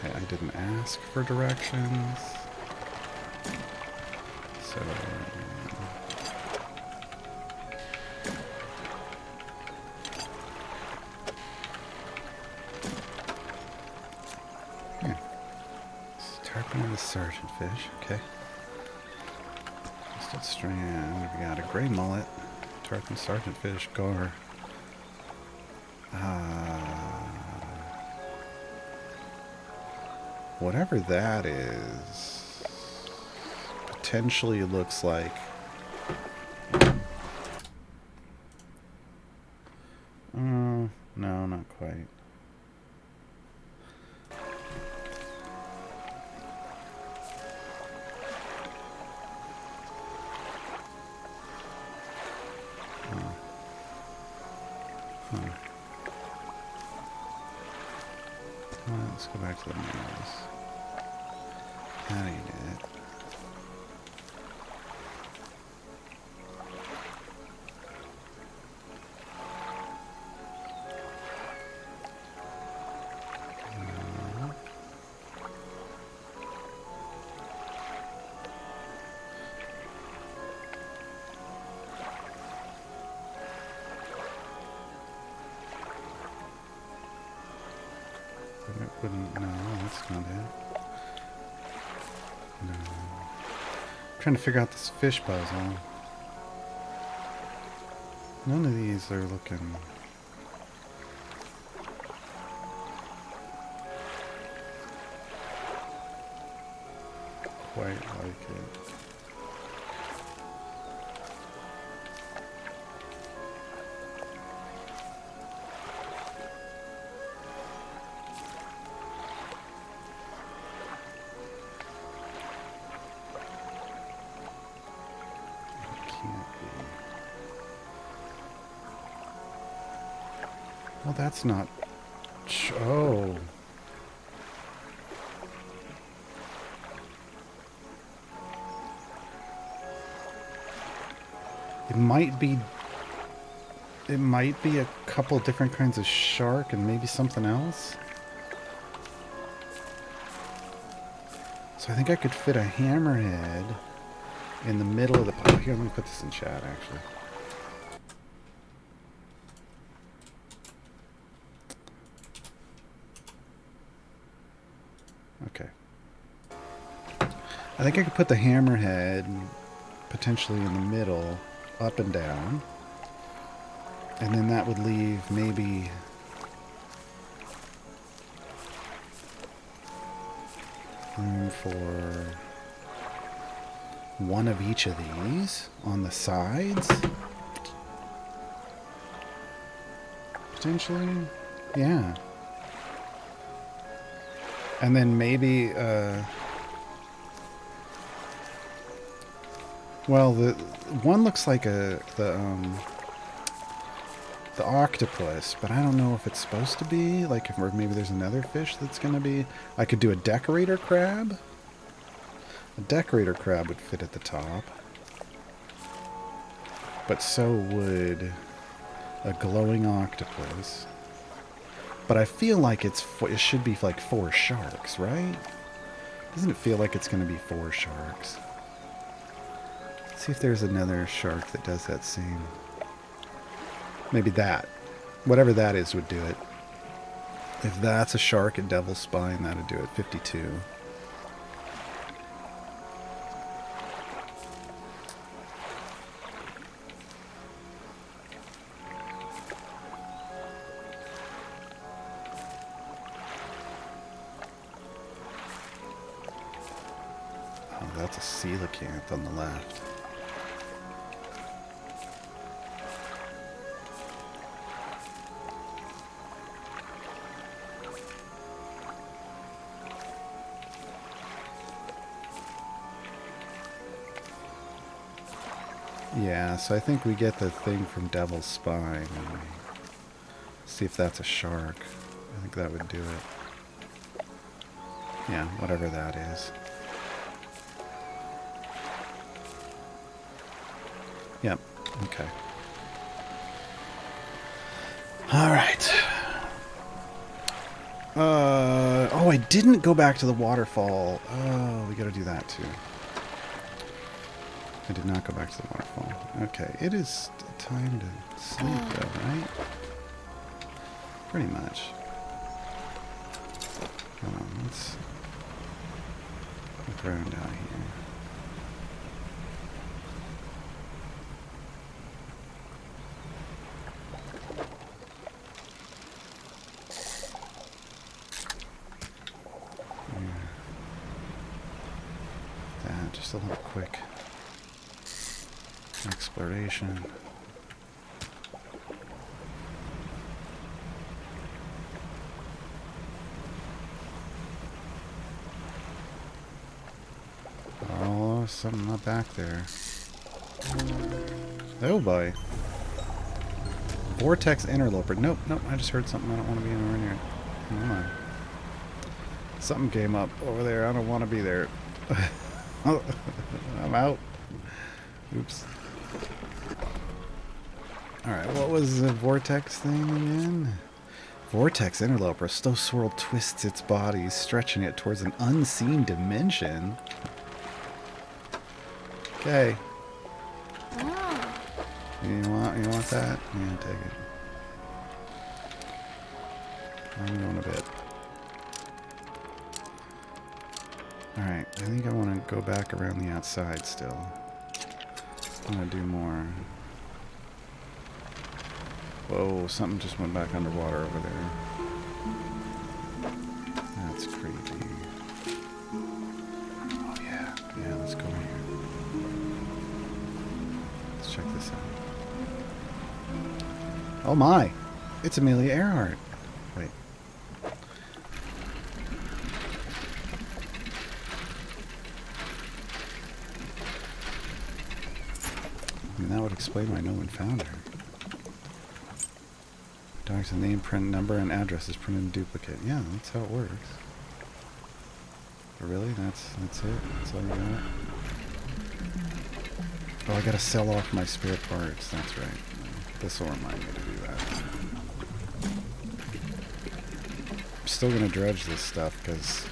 I didn't ask for directions, so... Yeah. Tarpon and a sergeant fish, okay. Twisted strand, we got a gray mullet, tarpon, sergeant fish, gar. Whatever that is, potentially looks like... no, not quite. Let's go back to the nails. That ain't it. No, that's not it. No. I'm trying to figure out this fish puzzle. None of these are looking... quite like it. Well, that's not... Oh. It might be... It might be a couple different kinds of shark and maybe something else. So I think I could fit a hammerhead in the middle of the... Oh, here, let me put this in chat, actually. Okay. I think I could put the hammerhead potentially in the middle, up and down. And then that would leave maybe... room for one of each of these on the sides. Potentially. Yeah. And then maybe, well, the one looks like the octopus, but I don't know if it's supposed to be, like, or maybe there's another fish that's going to be. I could do a decorator crab. A decorator crab would fit at the top. But so would a glowing octopus. But I feel like it should be like 4 sharks, right? Doesn't it feel like it's going to be 4 sharks? Let's see if there's another shark that does that same. Maybe that. Whatever that is would do it. If that's a shark at Devil's Spine, that would do it. 52. Oh, that's a coelacanth on the left. Yeah, so I think we get the thing from Devil's Spine and we see if that's a shark. I think that would do it. Yeah, whatever that is. Yep, Okay. All right. Oh, I didn't go back to the waterfall. Oh, we gotta do that too. I did not go back to the waterfall. Okay, it is time to sleep though, right? Pretty much. Hold on, let's look around out here. That, just a little quick exploration. Oh, something up back there. Oh boy. Vortex interloper. Nope, nope, I just heard something I don't want to be anywhere near. Hold on. Something came up over there. I don't want to be there. I'm out. Oops. Alright, what was the vortex thing again? Vortex interloper. Slow swirl twists its body, stretching it towards an unseen dimension. Okay. Oh. You want that? Yeah, take it. I'm going a bit. Alright, I think I want to go back around the outside still. I want to do more. Whoa, something just went back underwater over there. That's creepy. Oh yeah, yeah, let's go here. Let's check this out. Oh my! It's Amelia Earhart. Wait. I mean, that would explain why no one found her. Dog's name, print number, and address is printed in duplicate. Yeah, that's how it works. But really? That's it? That's all you got? Oh, I gotta sell off my spare parts. That's right. This will remind me to do that. I'm still gonna dredge this stuff because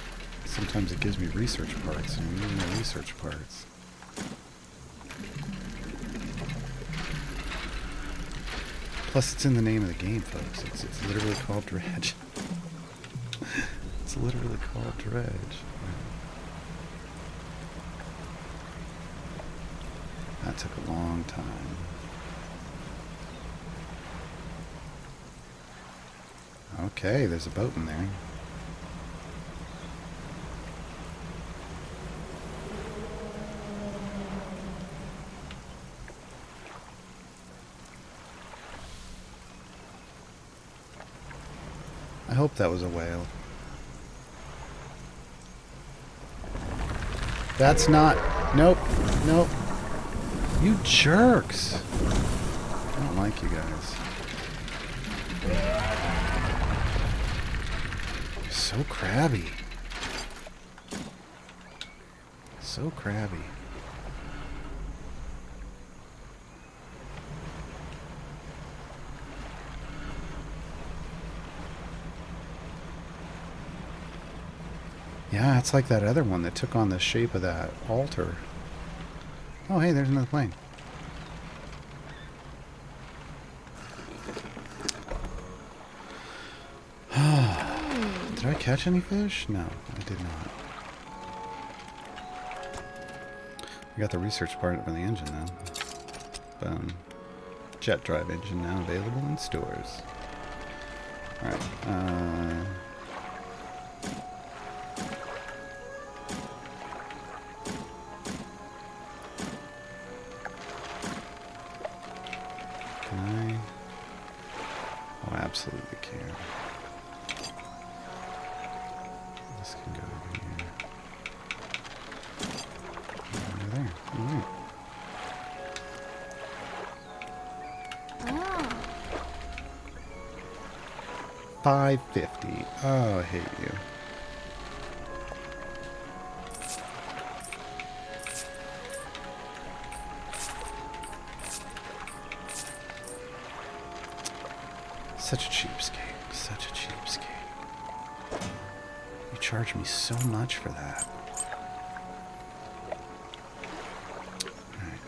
sometimes it gives me research parts, and I need more research parts. Plus, it's in the name of the game, folks. It's literally called Dredge. It's literally called Dredge. That took a long time. Okay, there's a boat in there. I hope that was a whale. That's not... Nope. Nope. You jerks. I don't like you guys. You're so crabby. So crabby. Yeah, it's like that other one that took on the shape of that altar. Oh, hey, there's another plane. Did I catch any fish? No, I did not. I got the research part for the engine now. Boom. Jet drive engine now available in stores. Alright, can I? Oh, I absolutely can. This can go over here. Over there. Alright. Oh. 550. Oh, I hate you. Such a cheapskate. Such a cheapskate. You charge me so much for that. Alright.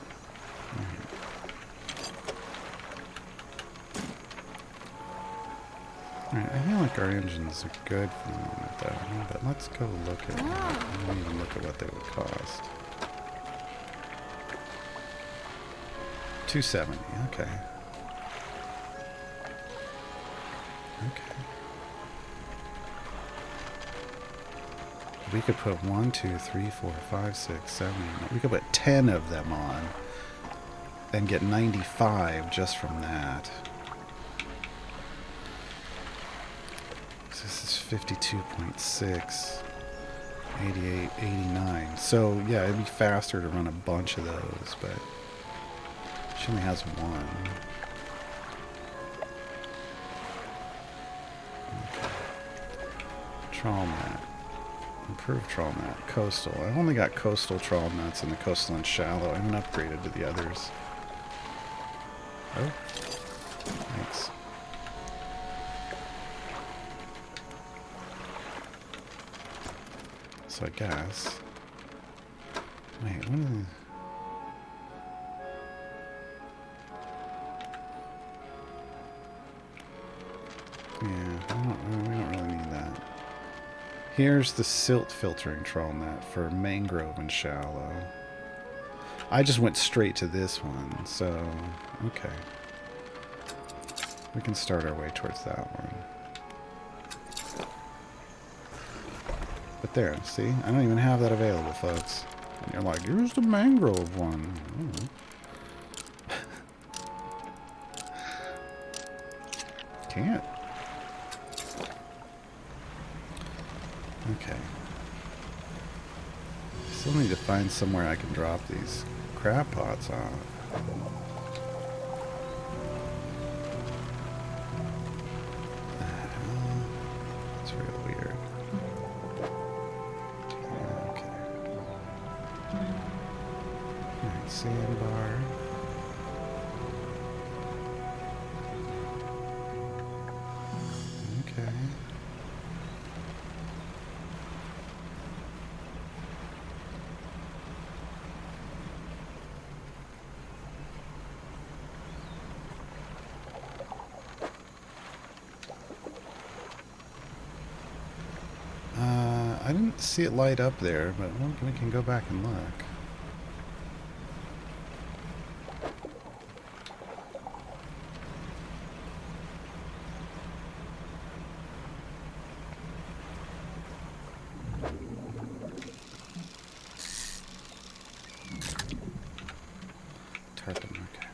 Alright, I feel like our engines are good for the moment though, but let's go look at I don't even look at what they would cost. 270, okay. Okay. We could put 1, 2, 3, 4, 5, 6, 7, 8. We could put 10 of them on and get 95 just from that. So this is 52.6, 88, 89. So yeah, it'd be faster to run a bunch of those, but she only has one. Trawl mat. Improved trawl mat. Coastal. I've only got coastal trawl mats in the coastal and shallow. I haven't upgraded to the others. Oh. Thanks. So I guess... Wait, what is... Yeah, we don't really need that. Here's the silt filtering trawl net for mangrove and shallow. I just went straight to this one, so okay. We can start our way towards that one. But there, see? I don't even have that available, folks. And you're like, here's the mangrove one. Can't. Okay. Still need to find somewhere I can drop these crab pots off. That's real weird. Okay. Alright, sandbar. Okay. I didn't see it light up there, but we can go back and look. Tarpon, okay.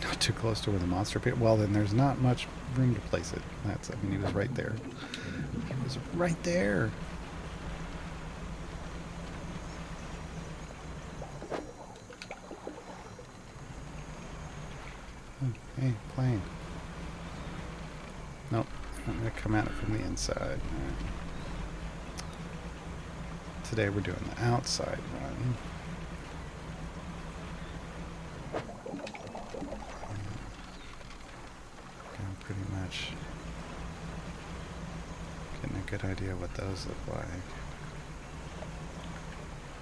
Not too close to where the monster pit. Well, then there's not much room to place it. That's, I mean, he was right there. He was right there. Oh, hey, plane. Nope. I'm going to come at it from the inside. All right. Today we're doing the outside run. Pretty much getting a good idea what those look like.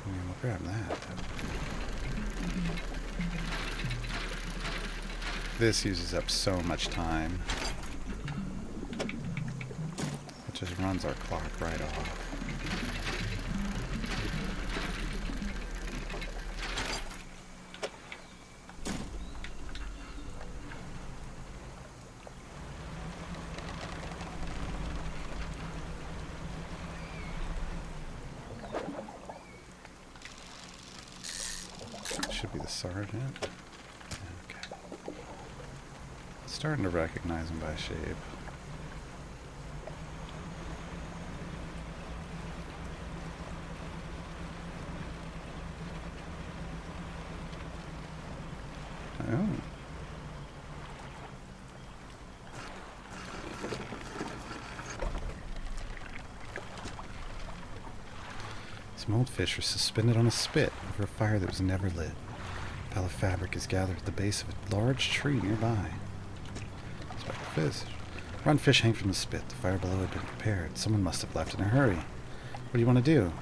I mean, we'll grab that. This uses up so much time. It just runs our clock right off. Should be the sergeant. Okay. Starting to recognize him by shape. Oh. Some old fish are suspended on a spit over a fire that was never lit. A pile of fabric is gathered at the base of a large tree nearby. Inspect the fish. Run fish hang from the spit. The fire below had been prepared. Someone must have left in a hurry. What do you want to do?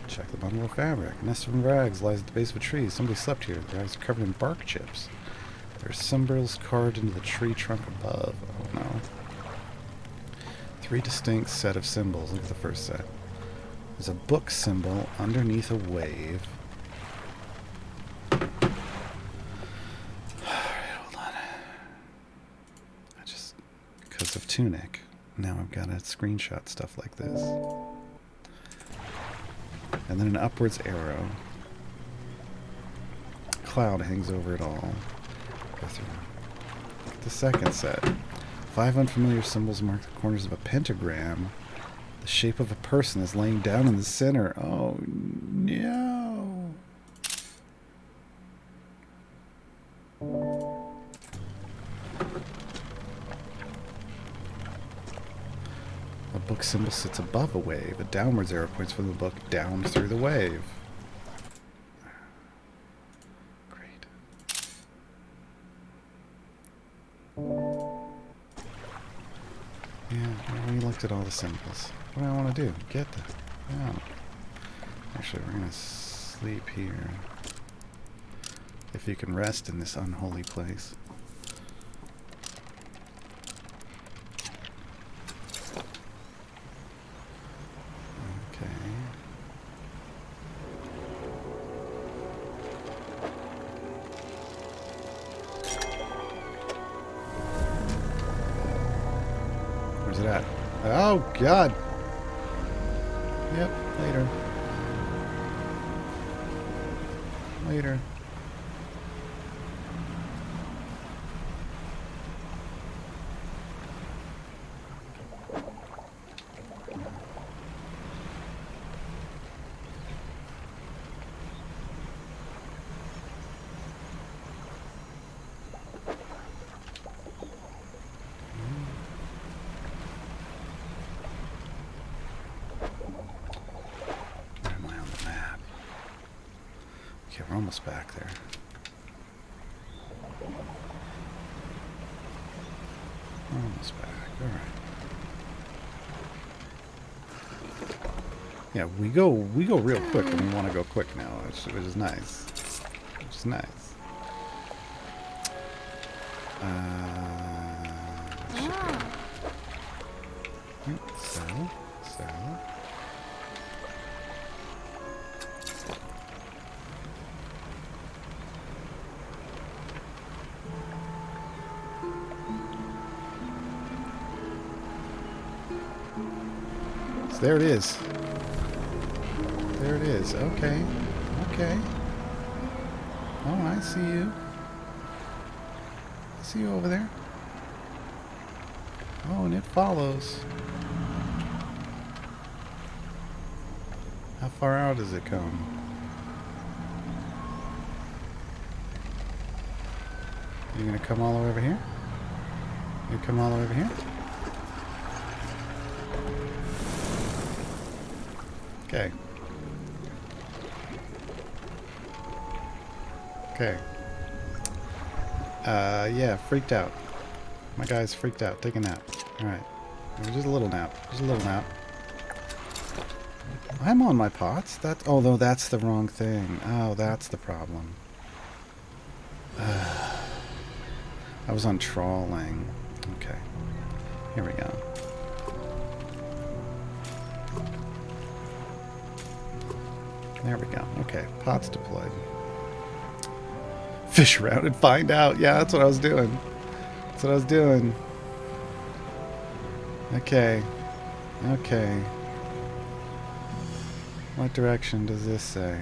Check the bundle of fabric. A nest of rags lies at the base of a tree. Somebody slept here. The rags are covered in bark chips. There are symbols carved into the tree trunk above. Oh no. 3 distinct set of symbols. Look at the first set. There's a book symbol underneath a wave. Alright, hold on. Because of Tunic, now I've got to screenshot stuff like this. And then an upwards arrow. Cloud hangs over it all. Go through. Look at the second set. 5 unfamiliar symbols mark the corners of a pentagram. The shape of a person is laying down in the center. Oh, no. A book symbol sits above a wave. A downwards arrow points from the book down through the wave. Great. Yeah, we looked at all the symbols. What do I want to do? Get the... Yeah. Actually, we're going to sleep here. If you can rest in this unholy place. Okay. Where's it at? Oh, God! Yep, later. Later. Okay, we're almost back there. We're almost back. Alright. Yeah, we go real quick when we want to go quick now, which is nice. Which is nice. So. There it is. There it is. Okay. Okay. Oh, I see you. I see you over there. Oh, and it follows. How far out does it come? You gonna come all the way over here? You come all the way over here? Okay. Okay. Yeah, freaked out. My guy's freaked out. Take a nap. Alright. Just a little nap. Just a little nap. I'm on my pots. Oh, no, that's the wrong thing. Oh, that's the problem. I was on trawling. Okay. Here we go. There we go. Okay, pots deployed. Fish around and find out. Yeah, that's what I was doing. That's what I was doing. Okay. Okay. What direction does this say?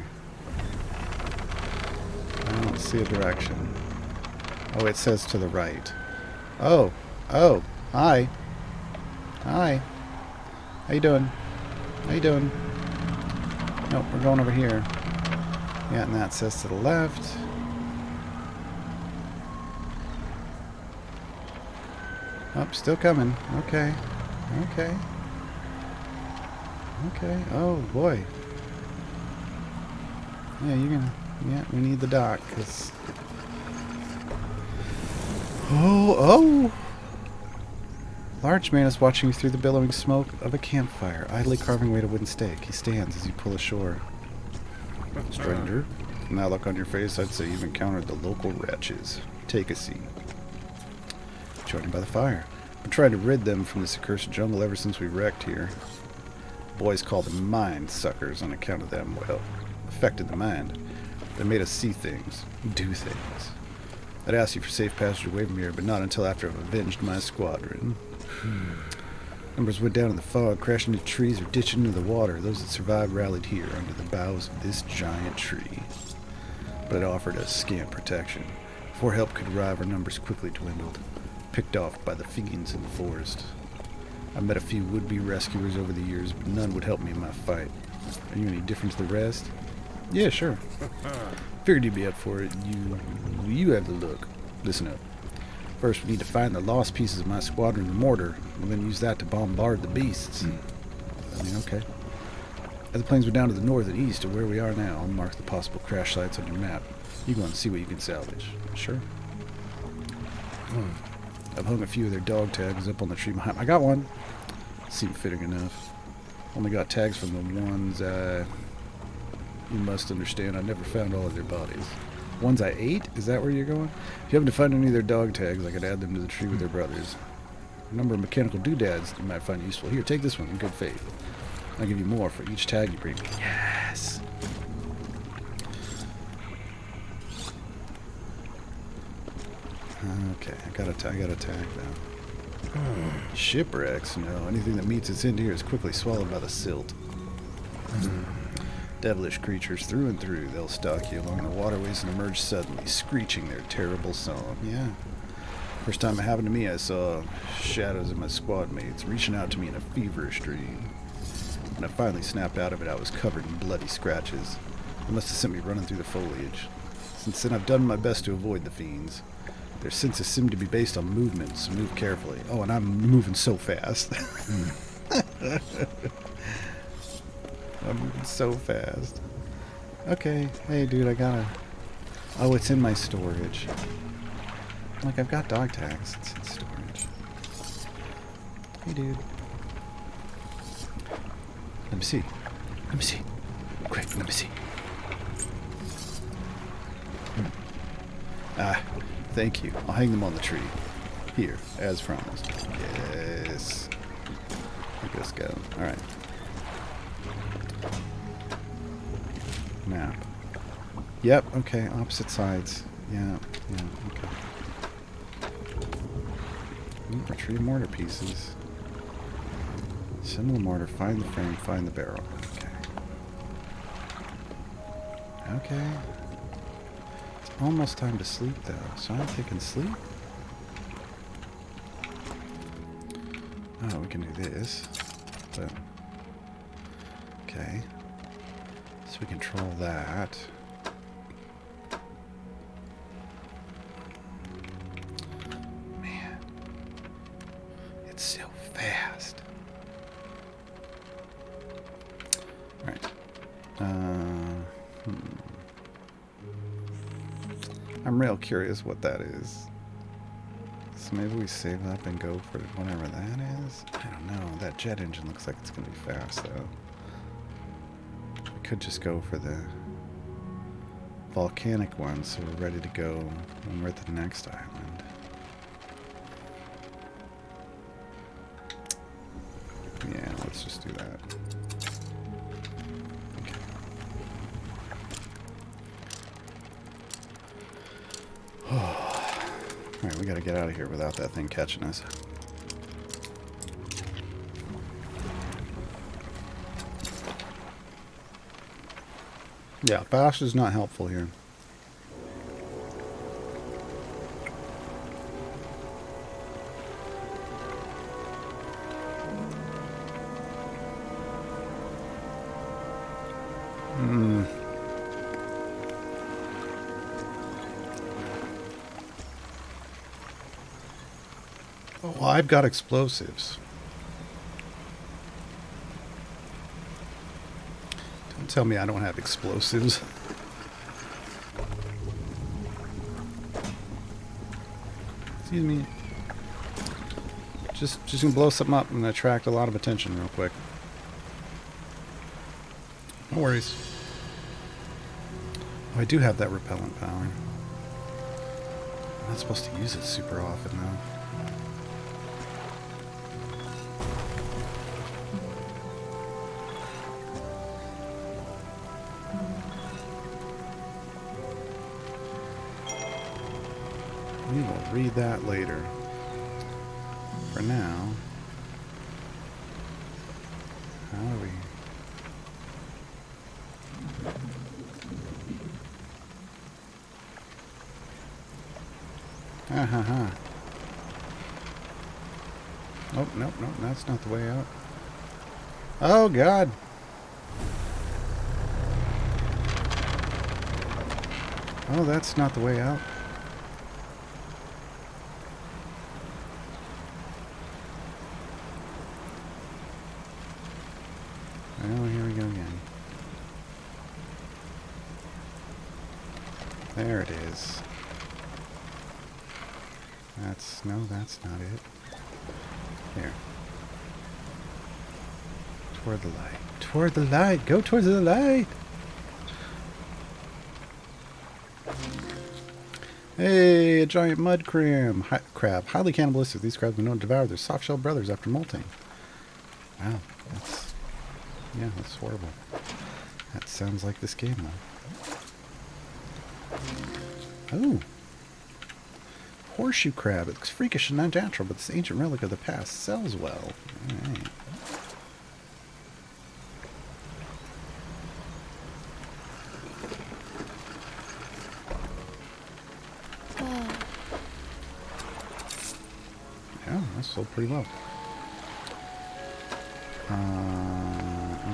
I don't see a direction. Oh, it says to the right. Oh. Oh. Hi. Hi. How you doing? How you doing? Nope, we're going over here. Yeah, and that says to the left. Oh, still coming. Okay. Okay. Okay. Oh, boy. Yeah, you're gonna... Yeah, we need the dock, because... Oh! Large man is watching you through the billowing smoke of a campfire, idly carving away at a wooden stake. He stands as you pull ashore. Stranger, from that look on your face, I'd say you've encountered the local wretches. Take a seat. Joining by the fire. I've been trying to rid them from this accursed jungle ever since we wrecked here. Boys call them mind suckers on account of them, well, affected the mind. They made us see things, do things. I'd ask you for safe passage away from here, but not until after I've avenged my squadron. Numbers went down in the fog, crashed into trees or ditched into the water. Those that survived rallied here under the boughs of this giant tree. But it offered us scant protection. Before help could arrive, our numbers quickly dwindled, picked off by the fiends in the forest. I met a few would-be rescuers over the years, but none would help me in my fight. Are you any different to the rest? Yeah, sure. Figured you'd be up for it. You have the look. Listen up. First, we need to find the lost pieces of my squadron in the mortar. We'll then use that to bombard the beasts. I mean, okay. As the planes were down to the north and east of where we are now, I'll mark the possible crash sites on your map. You go and see what you can salvage. Sure. I've hung a few of their dog tags up on the tree behind. I got one. Seemed fitting enough. Only got tags from the ones you must understand, I never found all of their bodies. Ones I ate? Is that where you're going? If you happen to find any of their dog tags, I could add them to the tree with their brothers. A number of mechanical doodads you might find useful. Here, take this one in good faith. I'll give you more for each tag you bring me. Yes! Okay, I got a tag now. Shipwrecks? No, anything that meets its end here is quickly swallowed by the silt. Devilish creatures through and through. They'll stalk you along the waterways and emerge suddenly, screeching their terrible song. Yeah. First time it happened to me, I saw shadows of my squad mates reaching out to me in a feverish dream. When I finally snapped out of it, I was covered in bloody scratches. They must have sent me running through the foliage. Since then, I've done my best to avoid the fiends. Their senses seem to be based on movement, so move carefully. Oh, and I'm moving so fast. I'm moving so fast. Okay, hey dude, I gotta... Oh, it's in my storage. Like, I've got dog tags. It's in storage. Hey dude. Let me see. Let me see. Quick, let me see. Ah, thank you. I'll hang them on the tree. Here, as promised. Yes. Look at us go. Alright. Map. Yep, okay, opposite sides. Yeah, okay. Retrieve mortar pieces. Assemble the mortar, find the frame, find the barrel. Okay. Okay. It's almost time to sleep though, so I'm thinking sleep. Oh, we can do this. But okay. So we control that. Man. It's so fast. Alright. I'm real curious what that is. So maybe we save up and go for whatever that is? I don't know. That jet engine looks like it's going to be fast though. Could just go for the volcanic one so we're ready to go when we're at the next island. Yeah, let's just do that. Okay. Alright, we gotta get out of here without that thing catching us. Yeah, fast is not helpful here. Oh, I've got explosives. tell me I don't have explosives. Excuse me. Just gonna blow something up and attract a lot of attention real quick. No worries. Oh, I do have that repellent power. I'm not supposed to use it super often though. We will read that later. For now, how do we... Ha ha ha. Oh, nope, nope, that's not the way out. Oh, God. Oh, that's not the way out. Oh, here we go again. There it is. No, that's not it. Here. Toward the light. Toward the light! Go towards the light! Hey, a giant mud crab. Crab. Highly cannibalistic. These crabs are known to devour their soft-shelled brothers after molting. Wow, that's... yeah, that's horrible. That sounds like this game, though. Oh! Horseshoe crab. It looks freakish and unnatural, but this ancient relic of the past sells well. Alright. Yeah, that sold pretty well.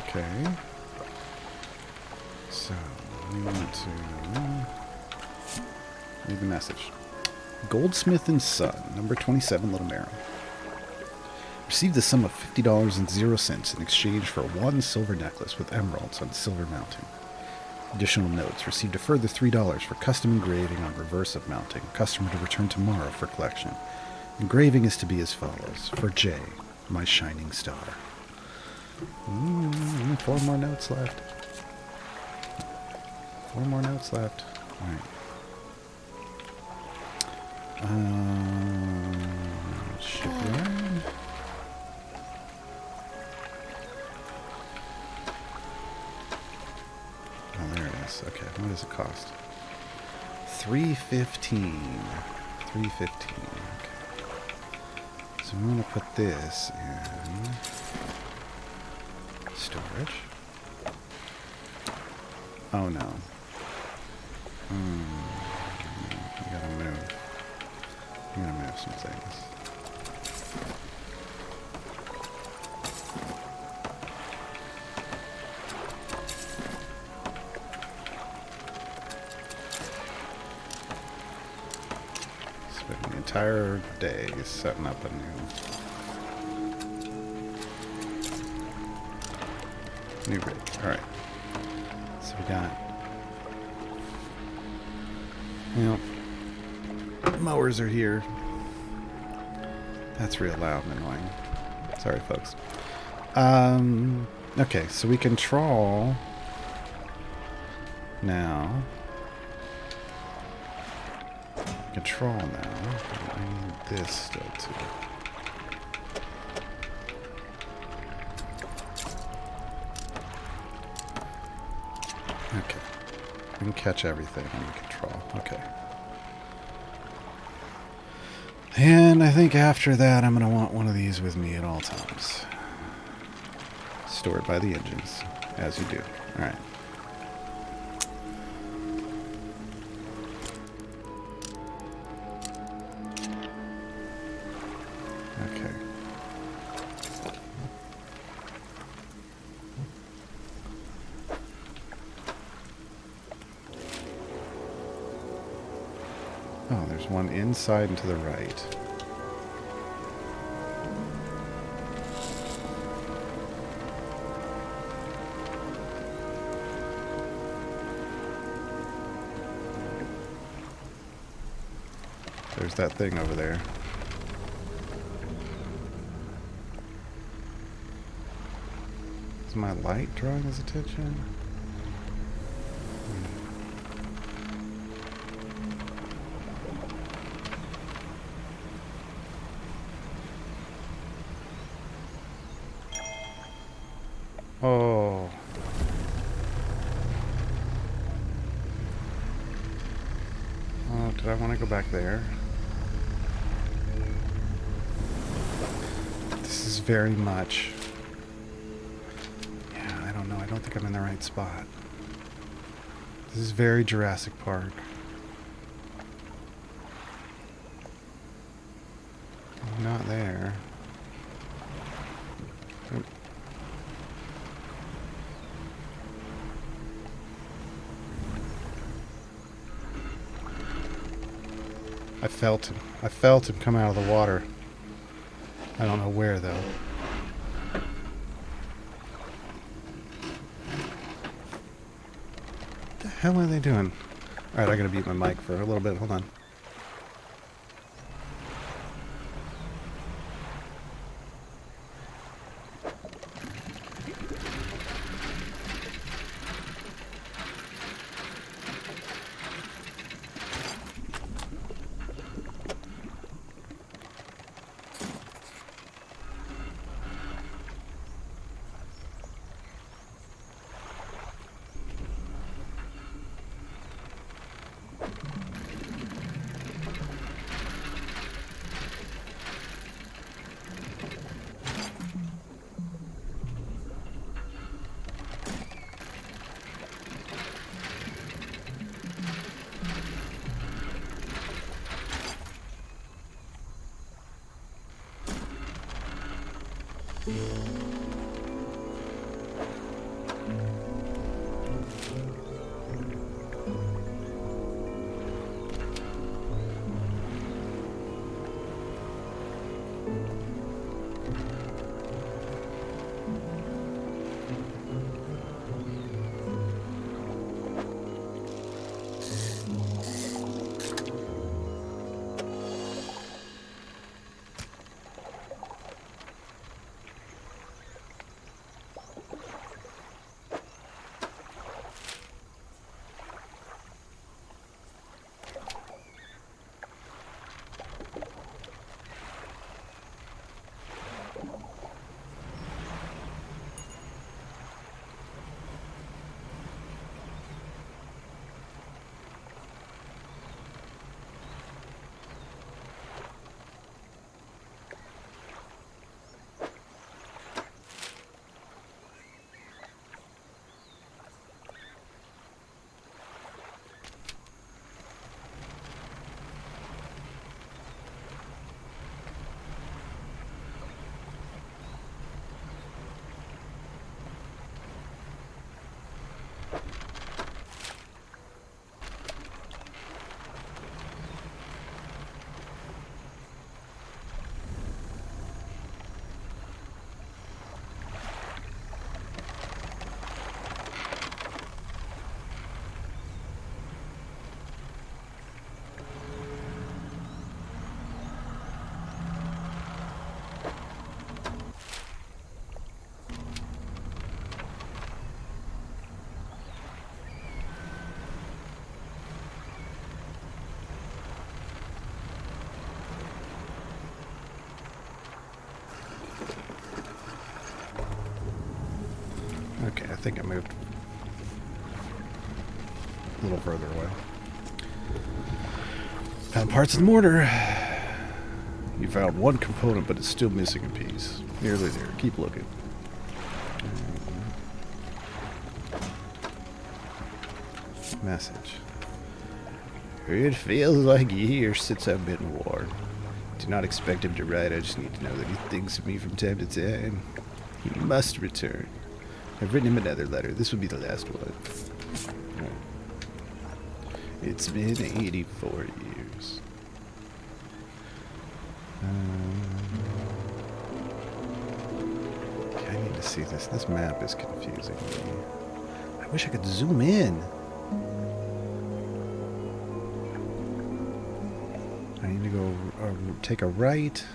Okay. So, we want to leave a message. Goldsmith and Son, number 27, Little Marrow. Received the sum of $50.00 in exchange for one silver necklace with emeralds on silver mounting. Additional notes. Received a further $3 for custom engraving on reverse of mounting. Customer to return tomorrow for collection. Engraving is to be as follows. For J, my shining star. 4 more notes left. 4 more notes left. Alright. Shipyard. Oh, there it is. Okay, what does it cost? $3.15. $3.15. Okay. So I'm going to put this in storage. Oh no. I gotta move. I'm gonna move some things. Spend the entire day setting up a new rig. Alright. So we got, mowers are here. That's real loud and annoying. Sorry, folks. Okay, so we can trawl now. We can trawl now. I need this still too. Okay. We can catch everything and we can trawl. Okay. And I think after that I'm going to want one of these with me at all times. Stored by the engines, as you do. Alright. Okay. Oh, there's one inside and to the right. there's that thing over there. Is my light drawing his attention? Oh. Oh, did I want to go back there? This is very much... Yeah, I don't know. I don't think I'm in the right spot. This is very Jurassic Park. I'm not there. Oop. I felt him. I felt him come out of the water. I don't know where, though. What the hell are they doing? Alright, I gotta mute my mic for a little bit. Hold on. Okay, I think I moved a little further away. Found parts of the mortar. You found one component, but it's still missing a piece. Nearly there. Keep looking. Message. It feels like years since I've been warned. Do not expect him to write. I just need to know that he thinks of me from time to time. He must return. I've written him another letter. This would be the last one. It's been 84 years. Okay, I need to see this. This map is confusing me. I wish I could zoom in. I need to go go take a right,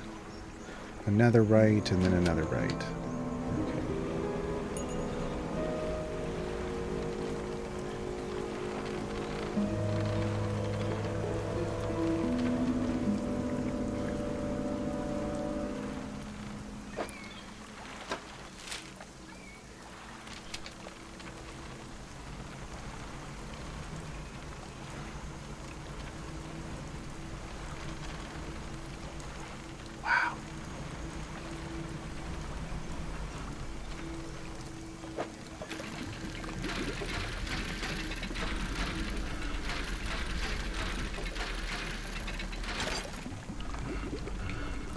another right, and then another right. Okay. Wow.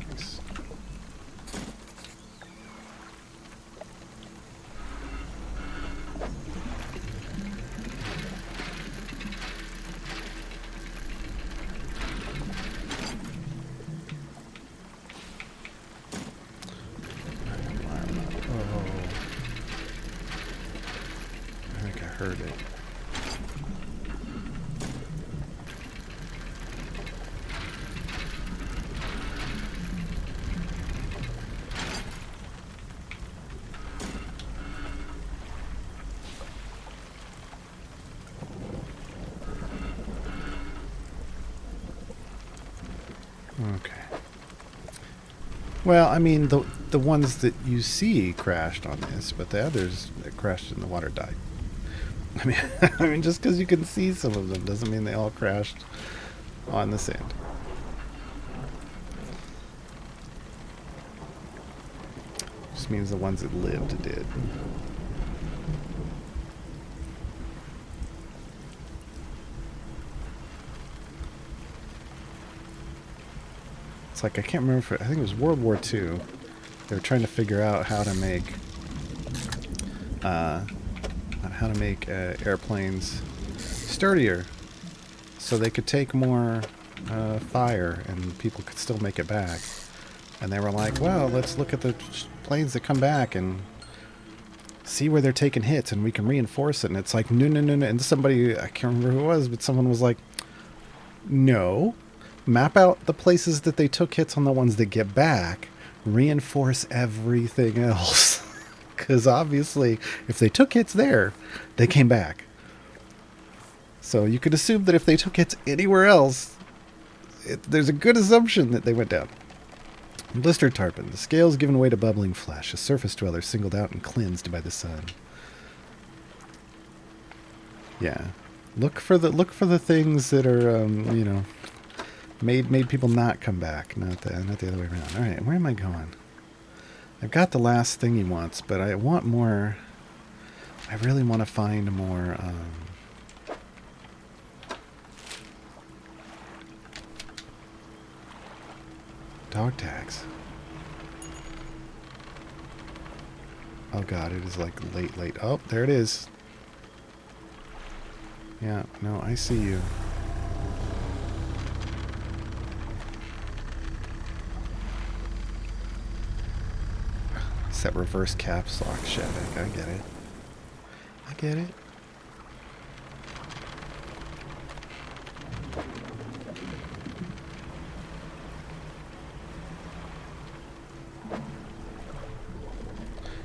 Nice. Oh, I think I heard it. Okay. Well, I mean, the ones that you see crashed on this, but the others that crashed in the water died. I mean, I mean, just because you can see some of them doesn't mean they all crashed on the sand. Just means the ones that lived did. It's like, I can't remember if I think it was World War II. They were trying to figure out how to make airplanes sturdier, so they could take more fire and people could still make it back. And they were like, well, let's look at the planes that come back and see where they're taking hits, and we can reinforce it. And it's like, no, no, no, no. And somebody, I can't remember who it was, but someone was like, no. Map out the places that they took hits on the ones that get back. Reinforce everything else. Because obviously, if they took hits there, they came back. So you could assume that if they took hits anywhere else, there's a good assumption that they went down. Blistered tarpon. The scales given way to bubbling flesh. A surface dweller singled out and cleansed by the sun. Yeah. Look for the things that are, you know, made people not come back, not the other way around. All right, where am I going? I've got the last thing he wants, but I want more. I really want to find more. Dog tags. Oh god, it is like late. Oh, there it is. Yeah, no, I see you. It's that reverse caps lock shit. I get it. I get it.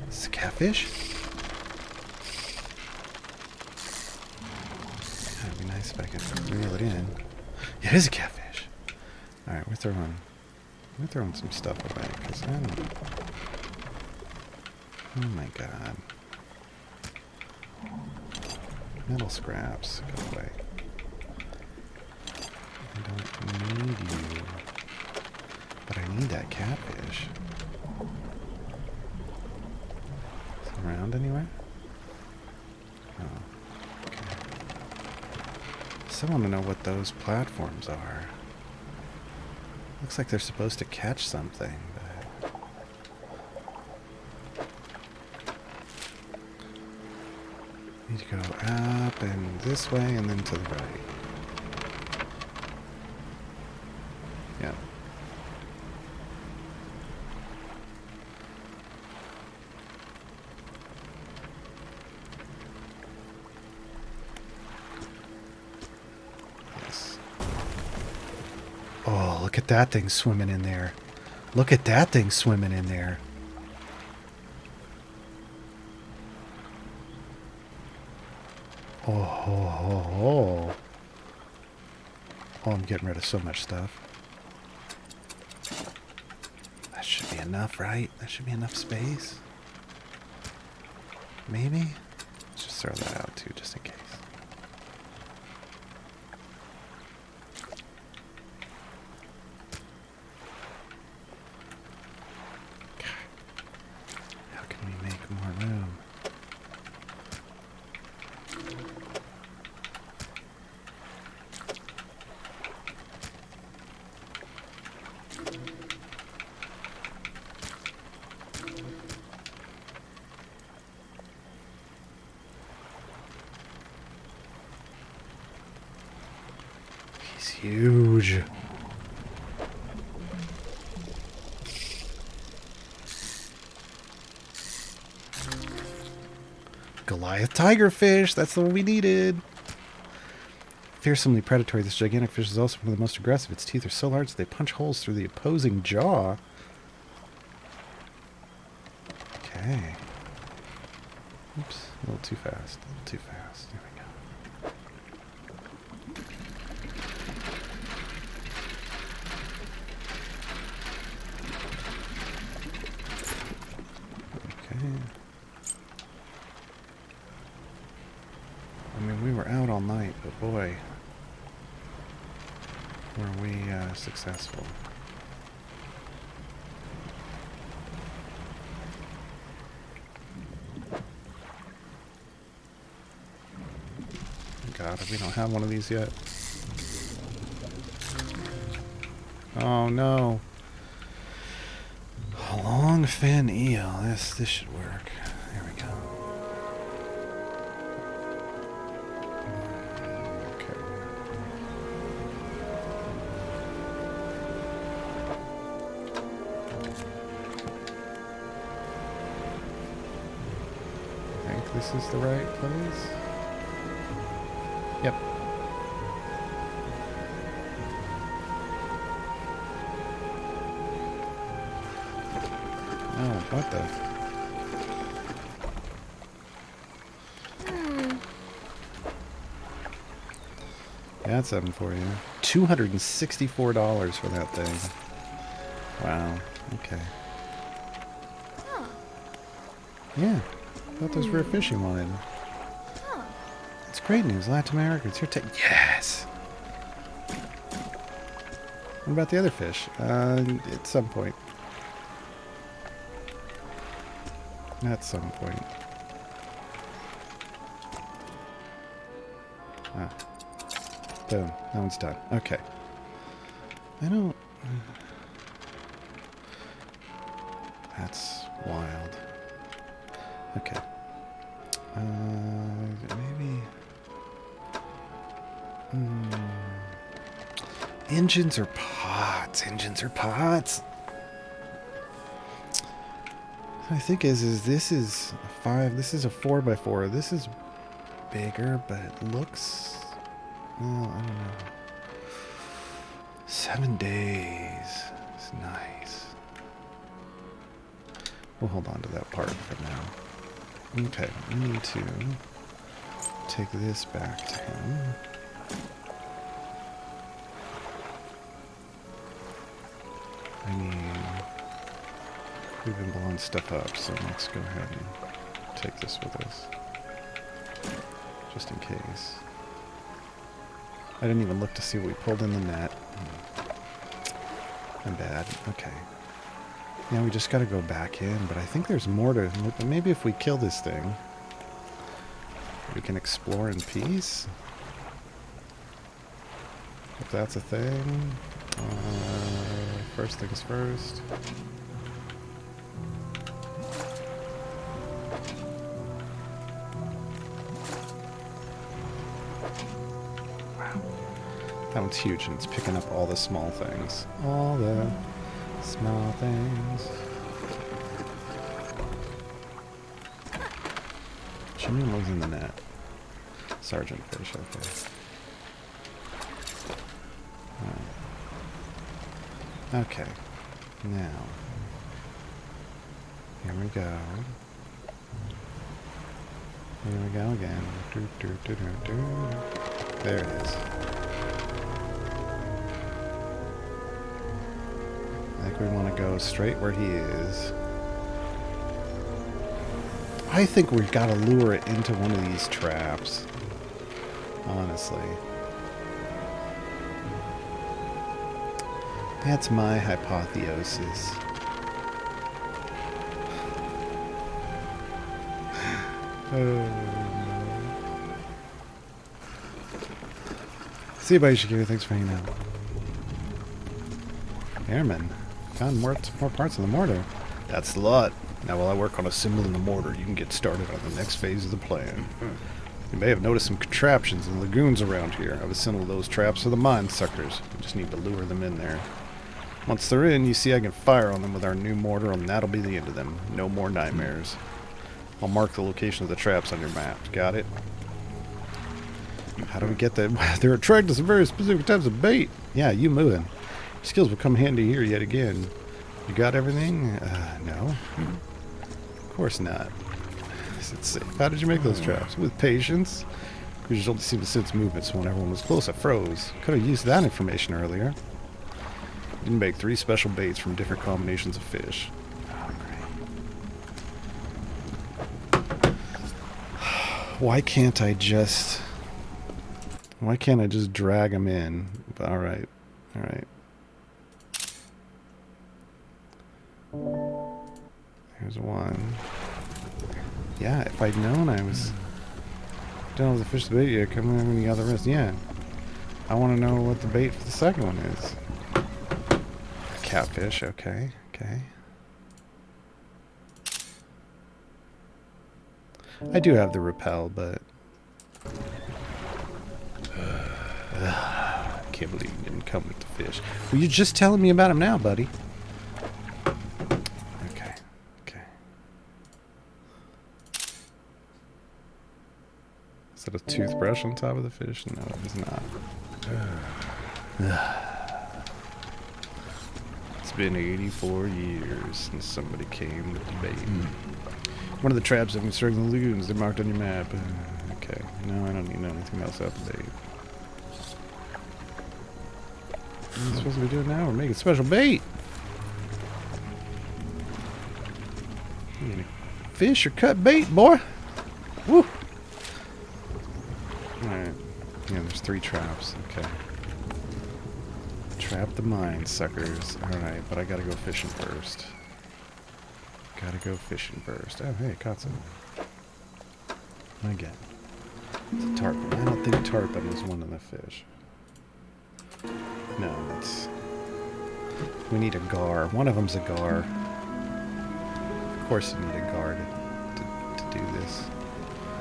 Is it a catfish? It'd be nice if I could reel it in. Yeah, it is a catfish. Alright, we're throwing some stuff away, because I don't. Oh my god. Metal scraps. Go away. I don't need you. But I need that catfish. Is it around anywhere? Oh. Okay. Still want to know what those platforms are. Looks like they're supposed to catch something, but... Need to go up and this way and then to the right. Yeah. Yes. Oh, look at that thing swimming in there. Look at that thing swimming in there. Oh, I'm getting rid of so much stuff. That should be enough, right? That should be enough space. Maybe? Let's just throw that out too, just in case. How can we make more room? He's huge. Goliath tigerfish. That's the one we needed. Fearsomely predatory, this gigantic fish is also one of the most aggressive. Its teeth are so large that they punch holes through the opposing jaw. Okay. Oops, a little too fast. A little too fast. There we go. Okay. I mean, we were out all night, but boy, were we successful. God, we don't have one of these yet. Oh no. A long fin eel. This should work. There we go. Okay. I think this is the right place. Yep. Oh, what the? Yeah, that's something for you. $264 for that thing. Wow. Okay. Huh. Yeah. Thought those rare fish you wanted. Huh. It's great news. Latin America. It's your yes! What about the other fish? At some point. At some point. Ah. Boom. That one's done. Okay. I don't... That's wild. Okay. Maybe... Engines or pots? Engines or pots? What I think is this is a 5, this is a 4x4. This is bigger, but it looks... Well, I don't know. 7 days. It's nice. We'll hold on to that part for now. Okay, we need to take this back to him. I mean, we've been blowing stuff up, so let's go ahead and take this with us. Just in case. I didn't even look to see what we pulled in the net. I'm bad. Okay. Now we just gotta go back in, but I think there's more to... Maybe if we kill this thing, we can explore in peace? If that's a thing. First things first. Wow. That one's huge, and it's picking up all the small things. All the small things. Shouldn't was in the net. Sergeant fish, okay. Okay. Now. Here we go. Here we go again. Do, do, do, do, do. There it is. I think we want to go straight where he is. I think we've got to lure it into one of these traps. Honestly. That's my hypothesis. See you, buddy, Shakira. Thanks for hanging out. Airman. Found more parts of the mortar. That's the lot. Now, while I work on assembling the mortar, you can get started on the next phase of the plan. You may have noticed some contraptions in the lagoons around here. I've assembled those traps for the mine suckers. We just need to lure them in there. Once they're in, you see I can fire on them with our new mortar, and that'll be the end of them. No more nightmares. I'll mark the location of the traps on your map. Got it? How do we get them? They're attracted to some very specific types of bait. Yeah, you moving. Your skills will come handy here yet again. You got everything? No. Of course not. Let's see. How did you make those traps? With patience. Creatures only seem to sense movement, so when everyone was close, I froze. Could have used that information earlier. You can make 3 special baits from different combinations of fish. Oh, great. Why can't I just drag them in? Alright. Alright. Here's one. Yeah, if I'd known I was done with the fish bait yet, come in any other rest. Yeah. I want to know what the bait for the second one is. Catfish, okay, okay. I do have the repel, but I can't believe you didn't come with the fish. Well, you're just telling me about him now, buddy. Okay, okay. Is that a toothbrush on top of the fish? No, it is not. It's been 84 years since somebody came with the bait. One of the traps I've been struck in the lagoons. They're marked on your map. Okay. No, I don't need to know anything else about the bait. What are we supposed to be doing now? We're making special bait. You need a fish or cut bait, boy. Woo. Alright. Yeah, there's 3 traps. Okay. Trap the mine suckers. Alright, but I gotta go fishing first. Gotta go fishing first. Oh, hey, caught some. Again. It's a tarpon. I don't think tarpon is one of the fish. No, it's... We need a gar. One of them's a gar. Of course you need a gar to do this.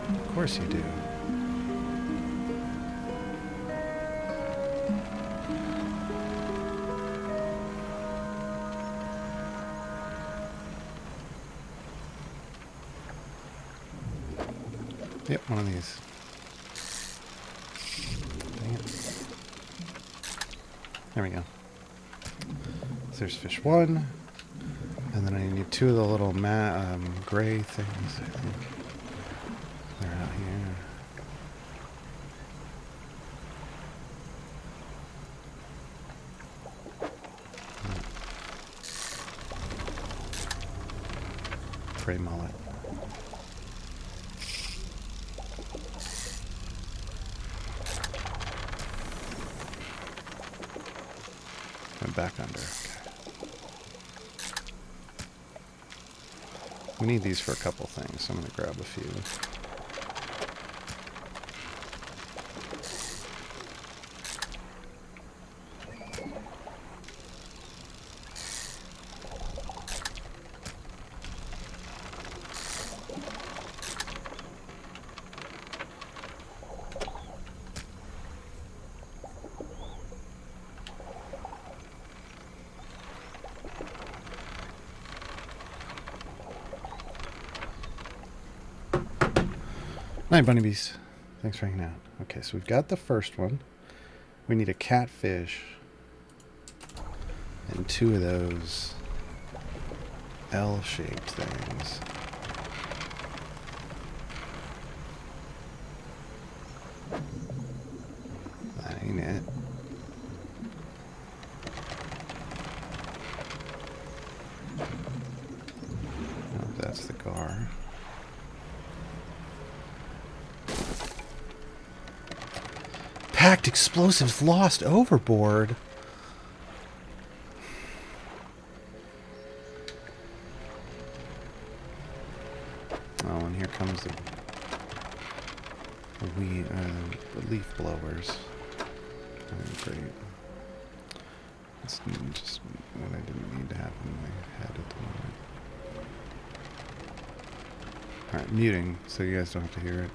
Of course you do. Yep, one of these. Dang it. There we go. So there's fish 1. And then I need 2 of the little gray things, I think. They're out here. Gray mullet. Back under. Okay. We need these for a couple things, so I'm going to grab a few. Night, bunny bees. Thanks for hanging out. Okay, so we've got the first one. We need a catfish. and 2 of those L-shaped things. That ain't it. Oh, that's the car. Packed explosives lost overboard. Oh, and here comes the leaf blowers. Oh, great. That's just what I didn't need to have in my head at the moment. Alright, muting, so you guys don't have to hear it.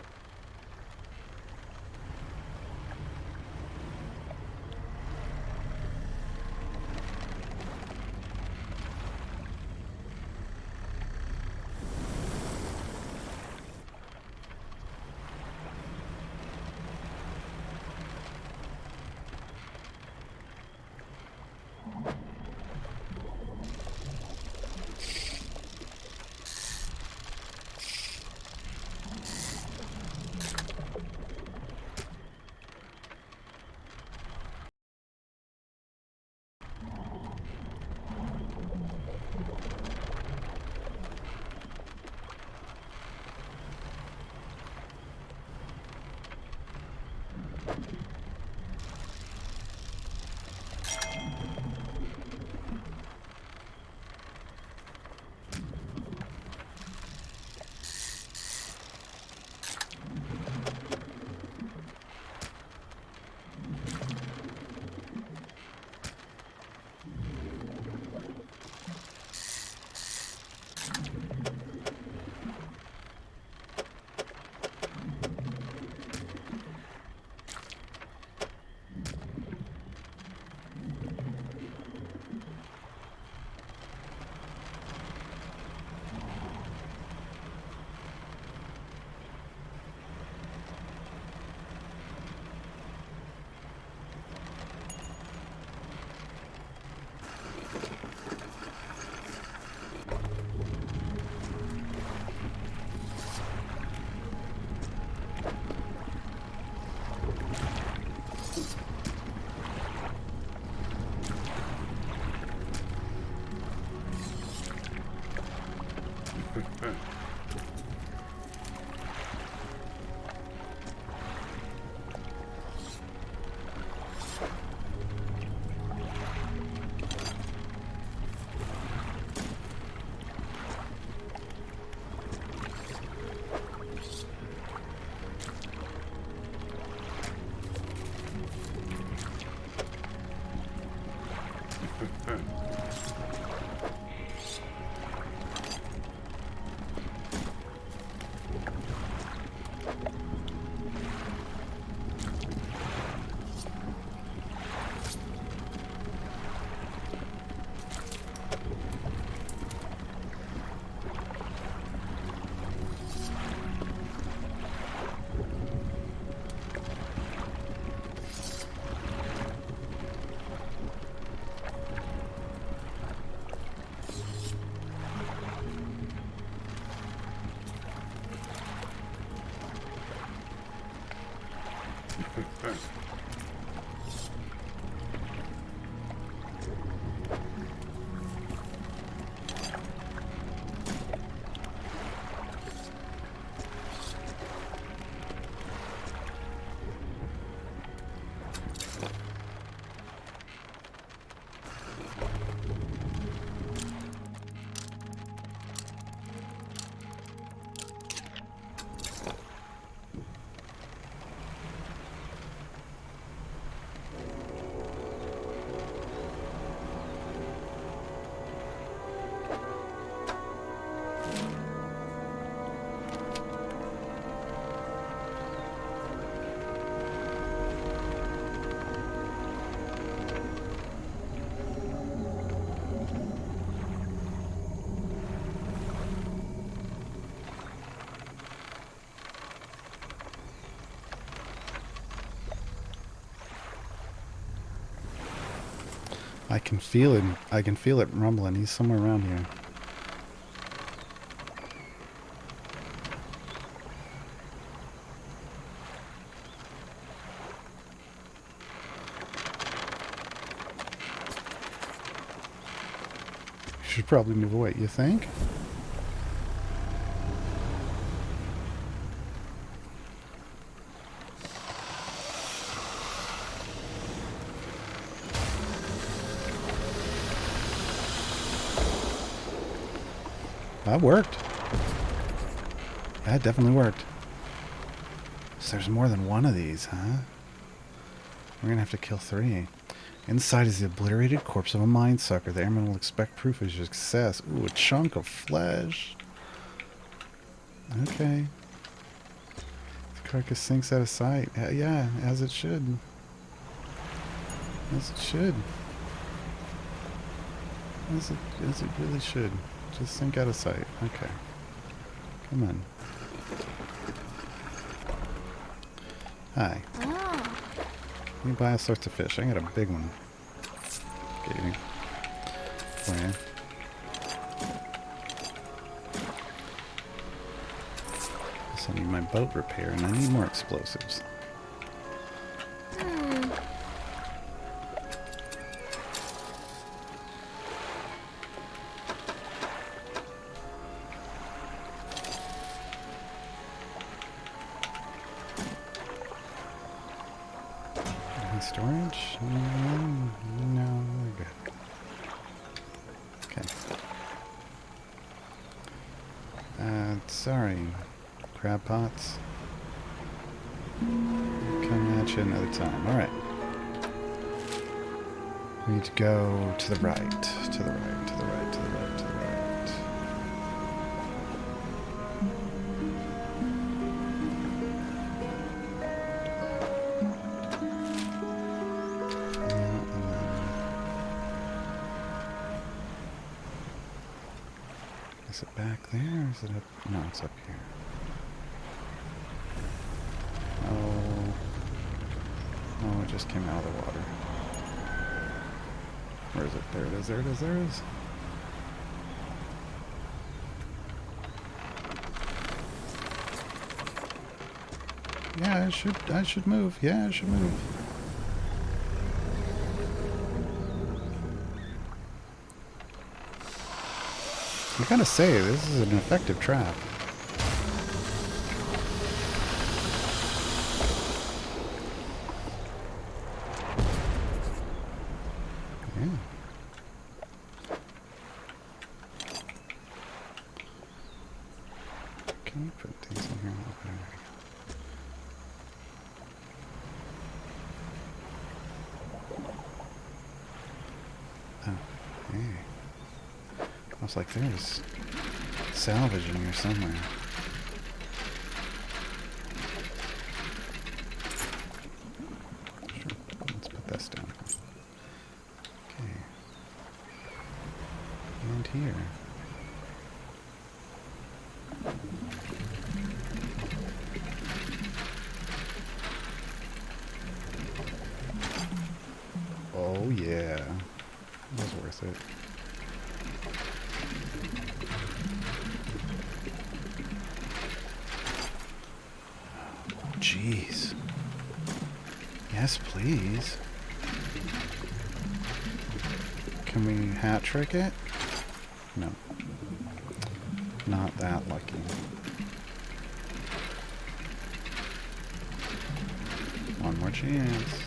I can feel him. I can feel it rumbling. He's somewhere around here. Should probably move away, you think? That worked. That definitely worked. So there's more than one of these, huh? We're gonna have to kill 3. Inside is the obliterated corpse of a mind sucker. The airman will expect proof of his success. Ooh, a chunk of flesh. Okay. The carcass sinks out of sight. Yeah, as it should. As it should. As it really should. Just sink out of sight. Okay. Come on. Hi. Ah. Let me buy all sorts of fish. I got a big one. Gating. Where? Guess I need my boat repair and I need more explosives. Hmm. Any storage? No, we're good. Okay. Sorry. Crab pots. Come at you another time. Alright. We need to go to the right. To the right, to the right, to the right, to the right. Is it back there or is it up? No, it's up here. Oh. Oh, it just came out of the water. Where is it? There it is, there it is, there it is. Yeah, I should move. Yeah, I should move. I gotta say, this is an effective trap. Yeah. Can you put these in here? Okay. Oh, hey. I was like, there's salvage in here somewhere. Sure, let's put this down. Okay. And here. Oh yeah. That was worth it. Jeez. Yes, please. Can we hat trick it? No. Not that lucky. One more chance.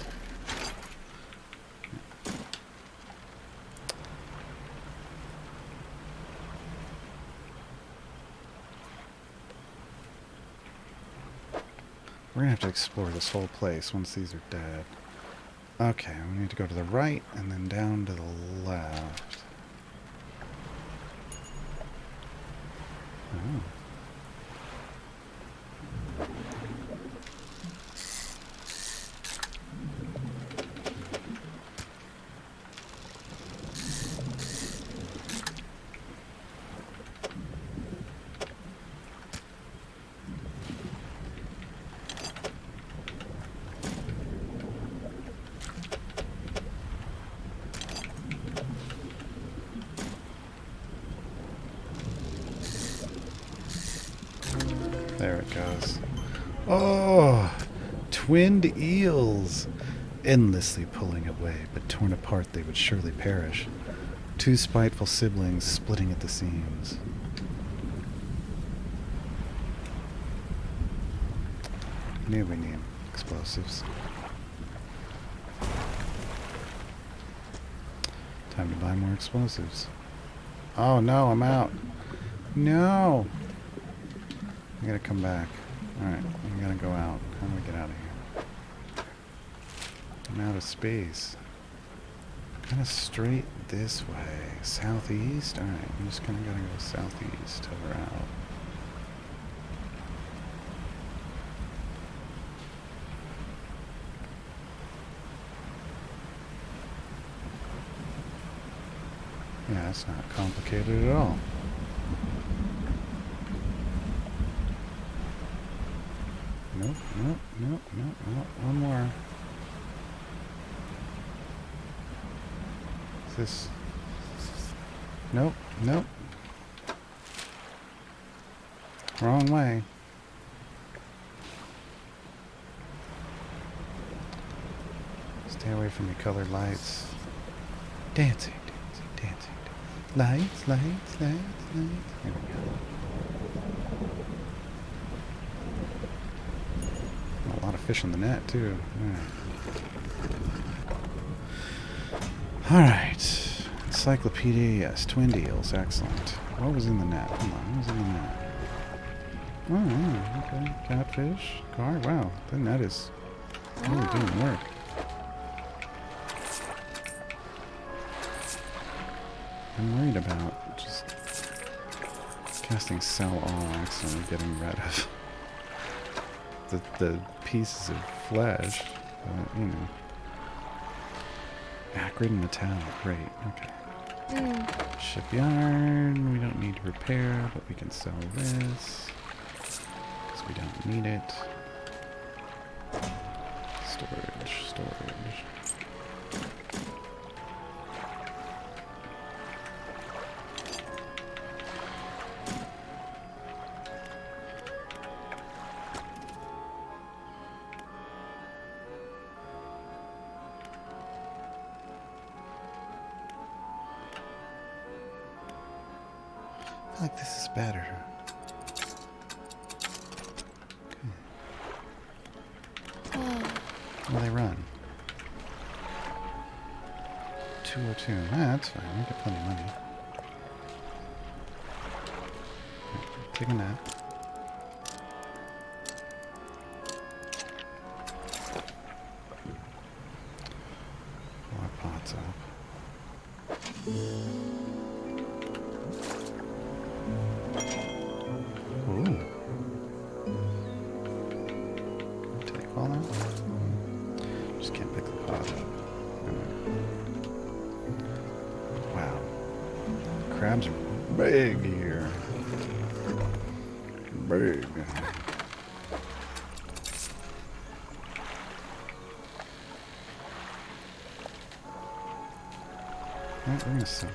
We're gonna have to explore this whole place once these are dead. Okay, we need to go to the right and then down to the left. Oh. There it goes. Oh, twinned eels. Endlessly pulling away, but torn apart they would surely perish. Two spiteful siblings splitting at the seams. Knew we need explosives. Time to buy more explosives. Oh no, I'm out. No! I gotta come back. Alright, I'm gonna go out. How do I get out of here? I'm out of space. Kinda straight this way. Southeast? Alright, I'm just kinda gotta go southeast till we're out. Yeah, that's not complicated at all. Nope, nope, nope, nope, nope. One more. Is this? Nope, nope. Wrong way. Stay away from your colored lights. Dancing, dancing, dancing. Lights, lights, lights, lights. Here we go. A lot of fish in the net, too. Alright. Encyclopedia, yes. Twin eels, excellent. What was in the net? Come on, what was in the net? Oh, yeah, okay. Catfish. Gar. Wow, the net is really doing work. I'm worried about just casting sell all, accidentally getting rid of the pieces of flesh. You know. Acrid and metallic, great, okay. Shipyard, we don't need to repair, but we can sell this. Because we don't need it. Storage, storage. I feel like this is better. Okay. Well, they run. 202. Ah, that's fine. We get plenty of money. Take a nap. Pull our pots up. Ooh. Take all that? Just can't pick the pot up. Wow. Crabs are big here. Big. Alright, we're gonna sell it.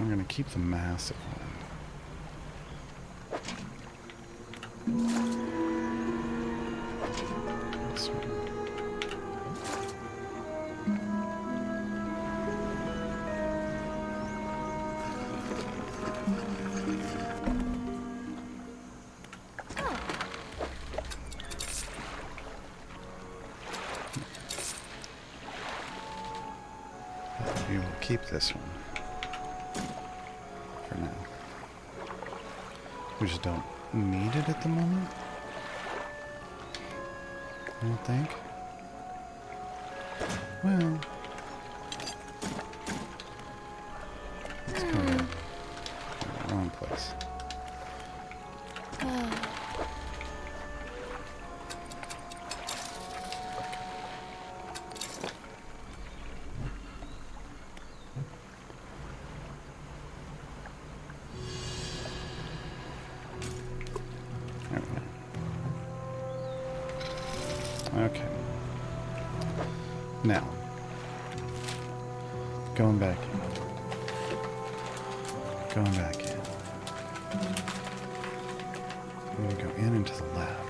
I'm going to keep the massive one. This one. We will keep this one. For now. We just don't need it at the moment. I don't think. Well. Let's go ahead. Wrong place. There we go. Okay. Now, going back in. Going back in. in and to the left.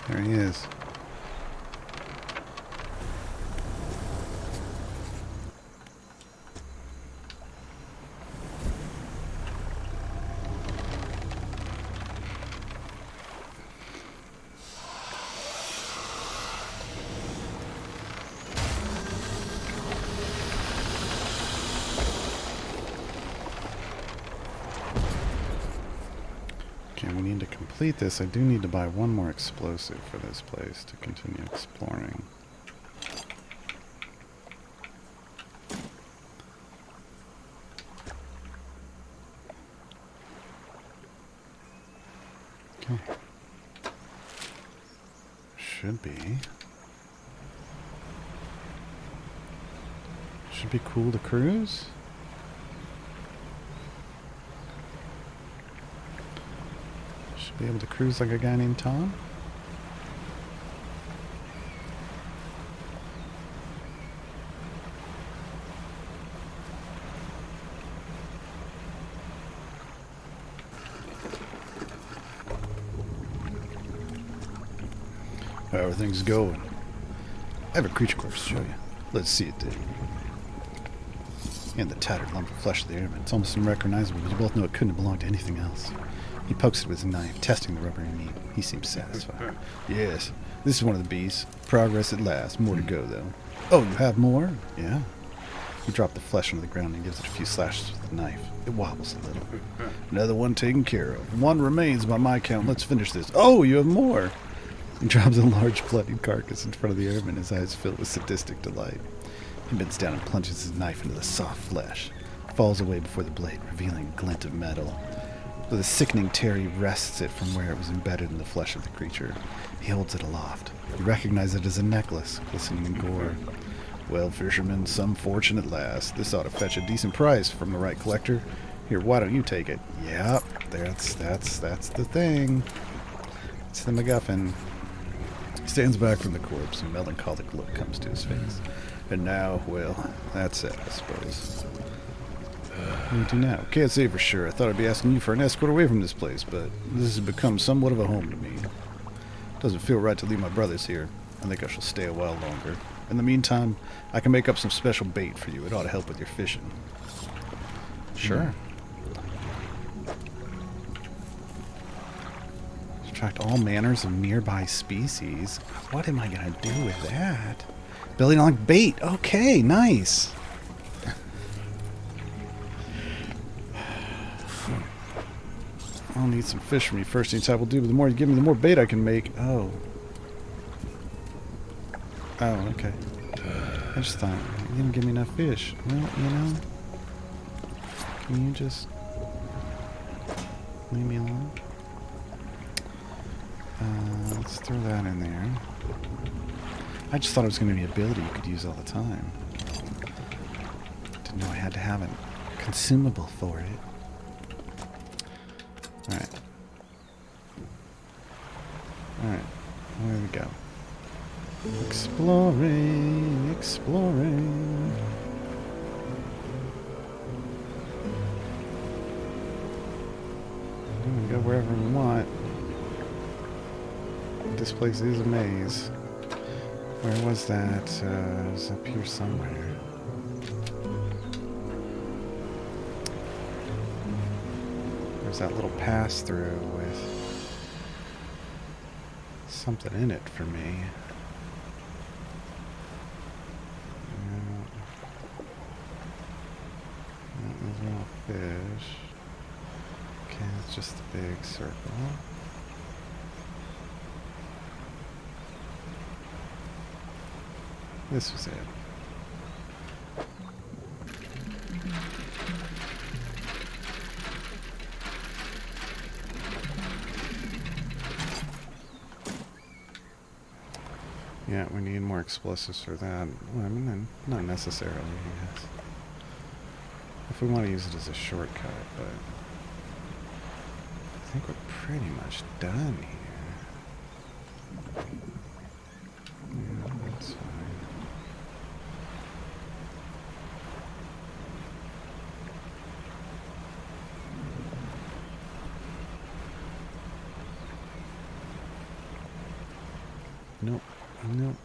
There he is. Okay, we need to complete this. I do need to buy one more explosive for this place to continue exploring. Okay. Should be cool to cruise. Be able to cruise like a guy named Tom. How are things going? I have a creature corpse to show you. Let's see it, Dick. And the tattered lump of flesh of the airman. It's almost unrecognizable, but you both know it couldn't have belonged to anything else. He pokes it with his knife, testing the rubbery meat. He seems satisfied. Yes, this is one of the beasts. Progress at last. More to go, though. Oh, you have more? Yeah. He dropped the flesh onto the ground and gives it a few slashes with the knife. It wobbles a little. Another one taken care of. One remains by my count. Let's finish this. Oh, you have more. He drops a large bloodied carcass in front of the airman, his eyes filled with sadistic delight. He bends down and plunges his knife into the soft flesh. Falls away before the blade, revealing a glint of metal. With a sickening tear, he wrests it from where it was embedded in the flesh of the creature. He holds it aloft. You recognize it as a necklace, glistening in gore. Well, fisherman, some fortune at last. This ought to fetch a decent price from the right collector. Here, why don't you take it? Yep, that's the thing. It's the MacGuffin. He stands back from the corpse. A melancholic look comes to his face. And now, well, that's it, I suppose. What do you do now? Can't say for sure. I thought I'd be asking you for an escort away from this place, but this has become somewhat of a home to me. Doesn't feel right to leave my brothers here. I think I shall stay a while longer. In the meantime, I can make up some special bait for you. It ought to help with your fishing. Sure. Attract all manners of nearby species. What am I going to do with that? Building on bait. Okay, nice. I'll need some fish from you first. Any type will do, but the more you give me, the more bait I can make. Oh. Oh, okay. I just thought, you didn't give me enough fish. Well, you know, can you just leave me alone? Let's throw that in there. I just thought it was going to be an ability you could use all the time. Didn't know I had to have a consumable for it. Alright. Alright. Where we go? Exploring, exploring. We can go wherever we want. This place is a maze. Where was that? It was up here somewhere. There's that little pass-through with something in it for me. There's no fish. Okay, it's just a big circle. This was it. Yeah, we need more explosives for that. Well, I mean, not necessarily, I guess. If we want to use it as a shortcut, but I think we're pretty much done here. Yeah, that's fine. Nope. Nope.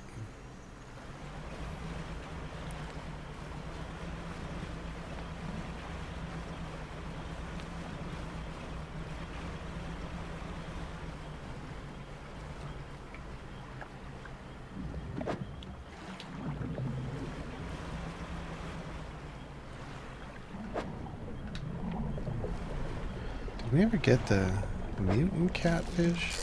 Did we ever get the mutant catfish?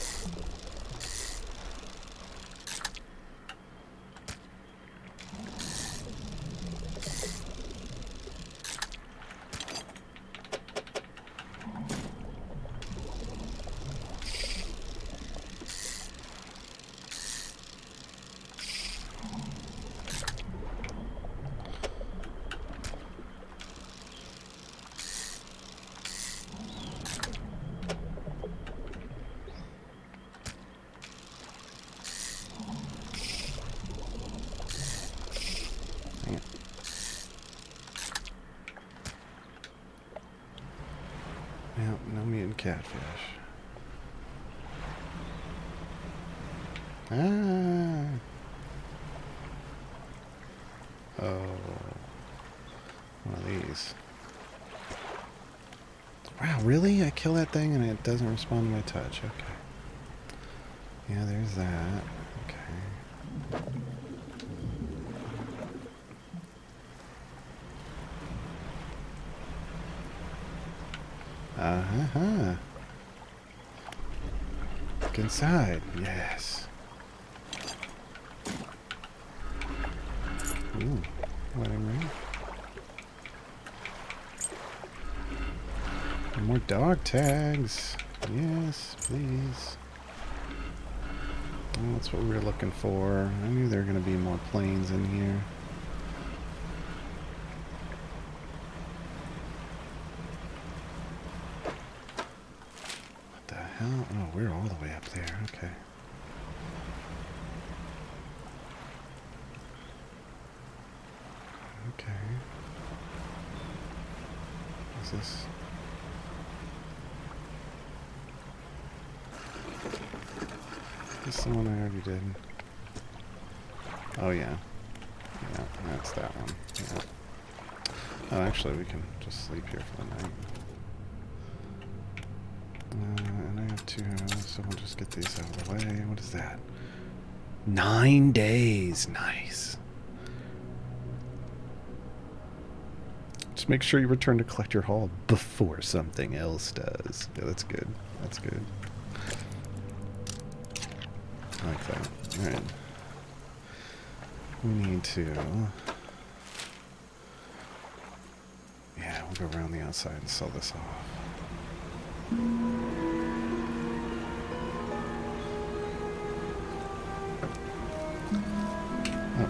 Yep, no mutant catfish. Ah. Oh. One of these. Wow, really? I kill that thing and it doesn't respond to my touch. Okay. Yeah, there's that. Okay. Uh-huh. Look inside. Yes. Ooh. Wedding ring. And more dog tags. Yes, please. Well, that's what we were looking for. I knew there were going to be more planes in here. What the hell? Oh, we're all the way up there. Okay. Okay. Is this... Is this the one I already did? Oh, yeah. Yeah, that's that one. Yeah. Oh, actually, we can just sleep here for the night. And I have 2 arrows, so we'll just get these out of the way. What is that? 9 days. Nice. Just make sure you return to collect your haul before something else does. Yeah, that's good. That's good. I like that. Alright. We need to... Yeah, we'll go around the outside and sell this off. Oh.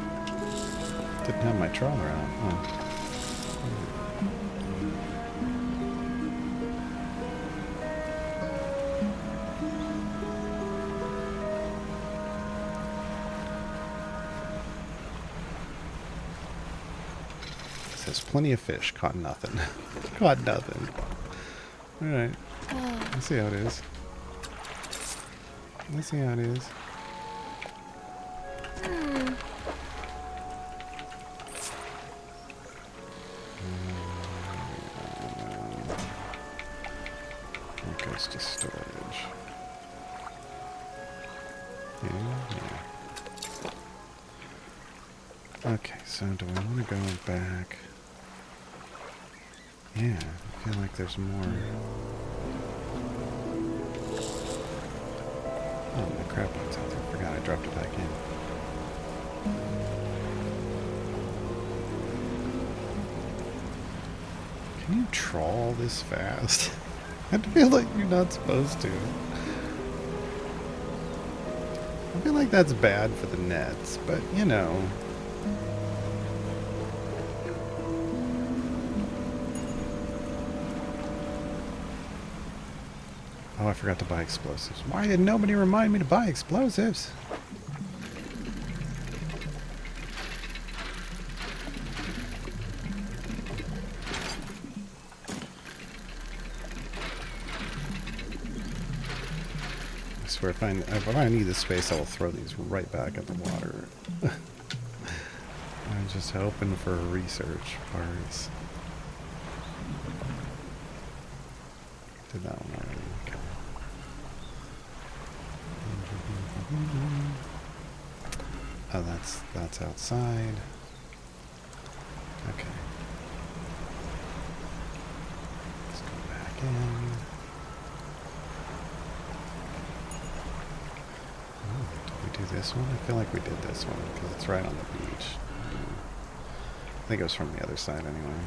Didn't have my trawler out. Oh. Says plenty of fish. Caught nothing. Caught nothing. Alright. Let's see how it is. Let's see how it is. It goes to storage. Yeah. Okay, so do I want to go back? Yeah, I feel like there's more. Oh, my crab box out there. Forgot I dropped it back in. Can you trawl this fast? I feel like you're not supposed to. I feel like that's bad for the nets, but you know. Oh, I forgot to buy explosives. Why did nobody remind me to buy explosives? I swear, if I need this space, I will throw these right back at the water. I'm just hoping for research parts. Did that one already. Okay. Oh, that's outside. Okay. Let's go back in. Oh, did we do this one? I feel like we did this one because it's right on the beach. I think it was from the other side anyway.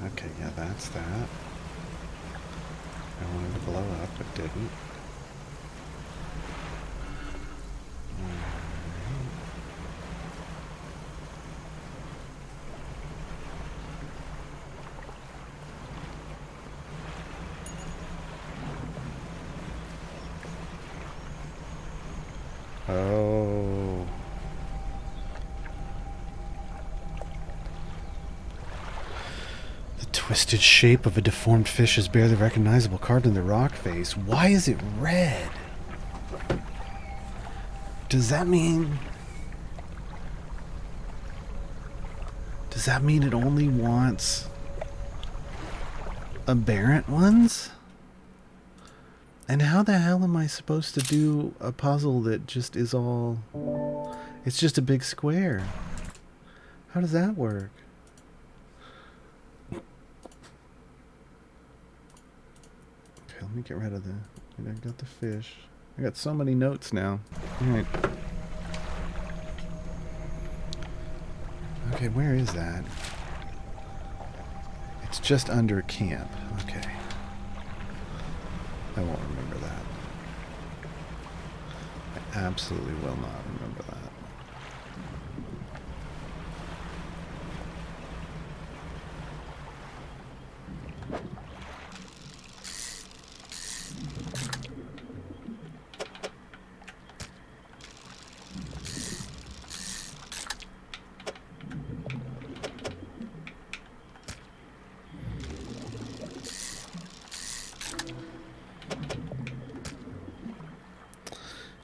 Okay, yeah, that's that. I wanted to blow up, but didn't. Oh. The twisted shape of a deformed fish is barely recognizable, carved in the rock face. Why is it red? Does that mean... Does that mean it only wants aberrant ones? And how the hell am I supposed to do a puzzle that just is all... It's just a big square. How does that work? Okay, let me get rid of the... I got the fish. I got so many notes now. Alright. Okay, where is that? It's just under camp. Okay. I won't remember that. I absolutely will not remember that.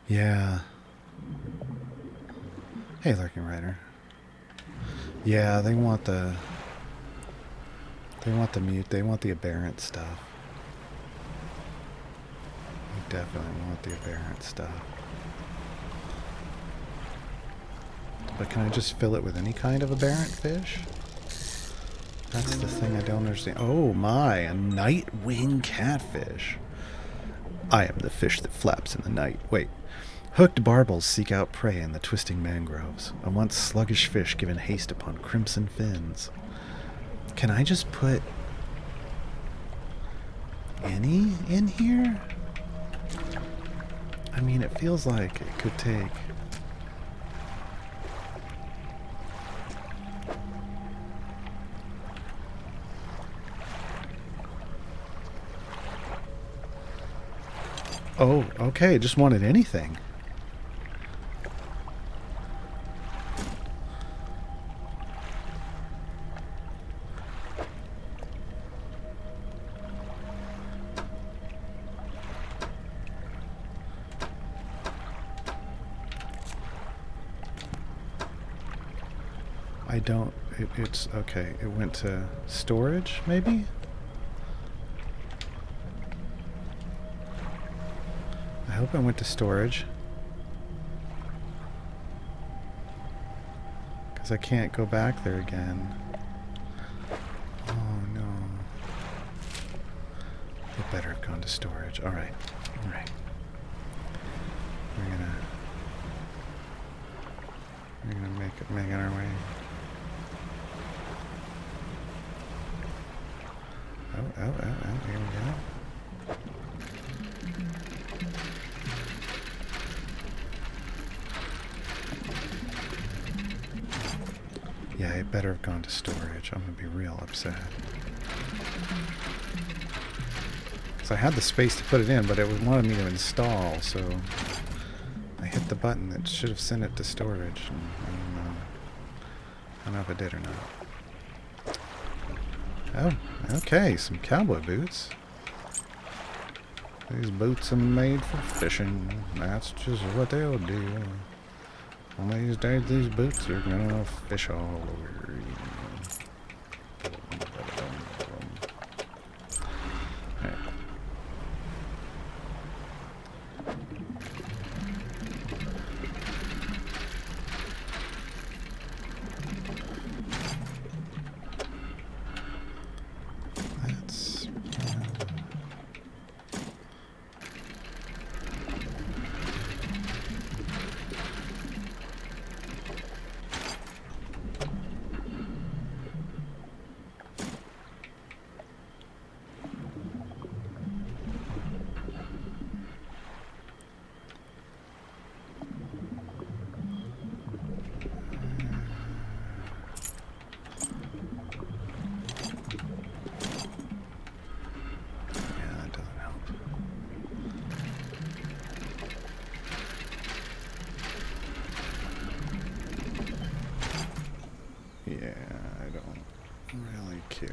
Yeah. Hey, Lurking Rider. Yeah, they want the mute. They want the aberrant stuff. They definitely want the aberrant stuff. But can I just fill it with any kind of aberrant fish? That's the thing I don't understand. Oh my, a night-wing catfish. I am the fish that flaps in the night. Wait. Hooked barbels seek out prey in the twisting mangroves. A once sluggish fish given haste upon crimson fins. Can I just put any in here? I mean, it feels like it could take... Oh, okay, just wanted anything. I don't... It's... Okay, it went to storage, maybe? I hope it went to storage. Because I can't go back there again. Oh no. It better have gone to storage. Alright. Alright. We're gonna make it our way. Oh, here we go. Yeah, it better have gone to storage. I'm gonna be real upset. So I had the space to put it in, but it wanted me to install, so I hit the button that should have sent it to storage. And I don't know if it did or not. Oh, okay, some cowboy boots. These boots are made for fishing. That's just what they'll do. One of these days, these boots are gonna fish all over you. Right. That's... yeah, that doesn't help. Yeah, I don't really care.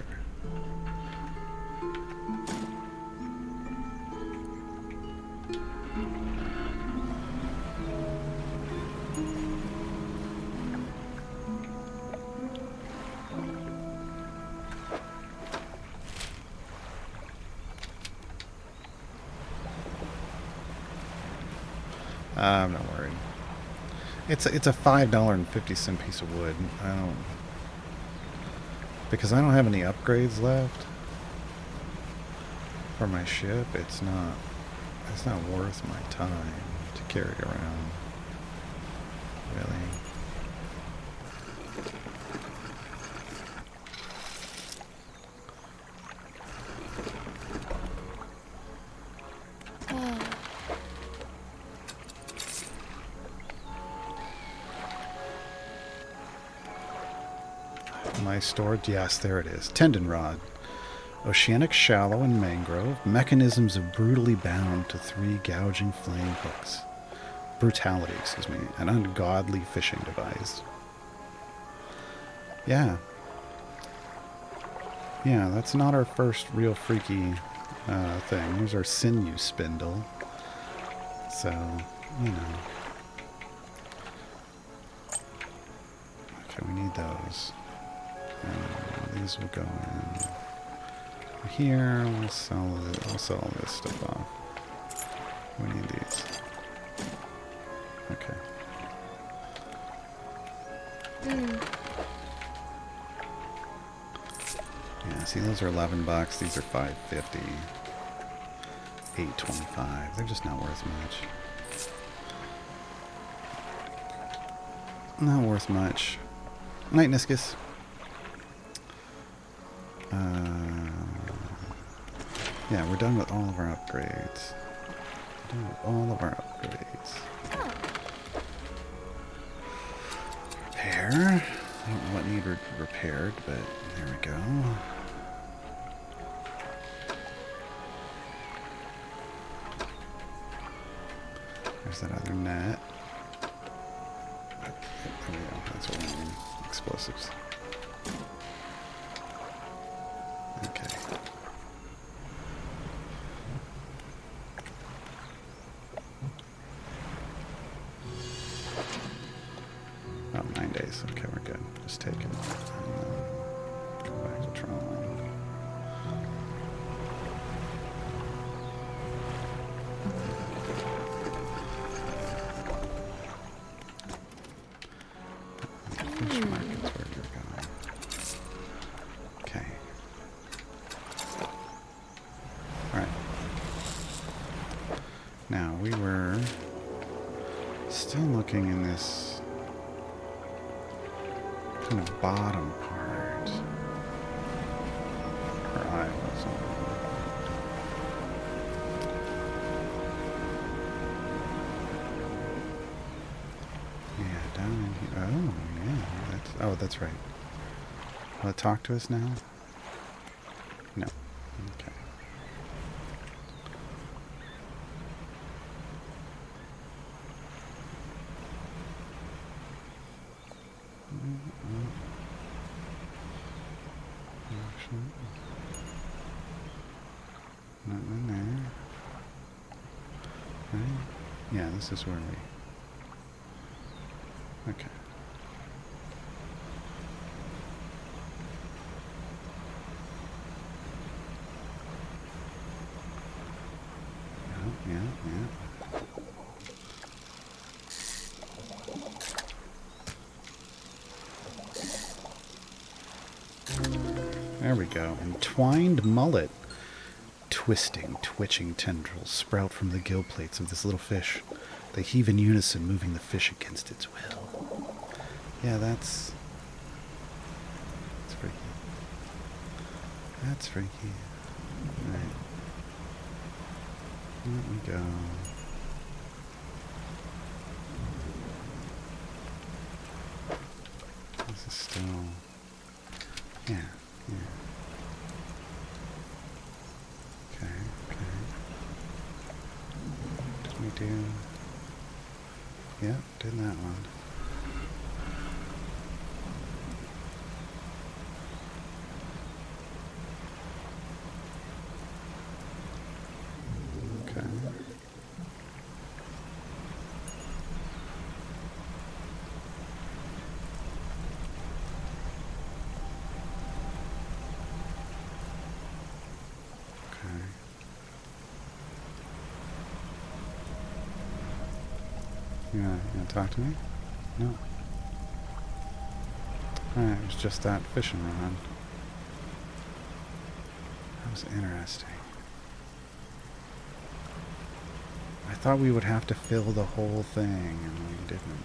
I'm not worried. It's a $5.50 piece of wood. Because I don't have any upgrades left for my ship. It's not worth my time to carry around. Really. My storage, yes, there it is. Tendon rod. Oceanic shallow and mangrove. Mechanisms of brutally bound to 3 gouging flame hooks. Brutality, excuse me. An ungodly fishing device. Yeah. Yeah, that's not our first real freaky thing. Here's our sinew spindle. So, you know. Okay, we need those. These will go in here. We'll sell this stuff off. We need these. Okay. Yeah, see, those are $11. These are $5.50. $8.25. They're just not worth much. Not worth much. Night, Niscus. Yeah, we're done with all of our upgrades. Repair. I don't know what need repaired, but there we go. There's that other net. There we go. That's what we need. Explosives. Okay. Oh, 9 days. Okay, we're good. Just take it. Go back to Tron. Fish market's where you're going. Okay. Alright. Now, we were still looking in this kind of bottom part. Or I was. Down in here. Oh, yeah. That's right. Will it talk to us now? No. Okay. Nothing there. Right? Yeah, this is where we... Okay. Yeah. There we go. Entwined mullet. Twisting, twitching tendrils sprout from the gill plates of this little fish. They heave in unison, moving the fish against its will. Yeah, that's freaky. That's freaky. Alright. Let me go. This is still... Yeah. Okay. Did we do... Yep, did that one. Okay. You gonna talk to me? No. Alright, it was just that fishing rod. That was interesting. I thought we would have to fill the whole thing, and we didn't.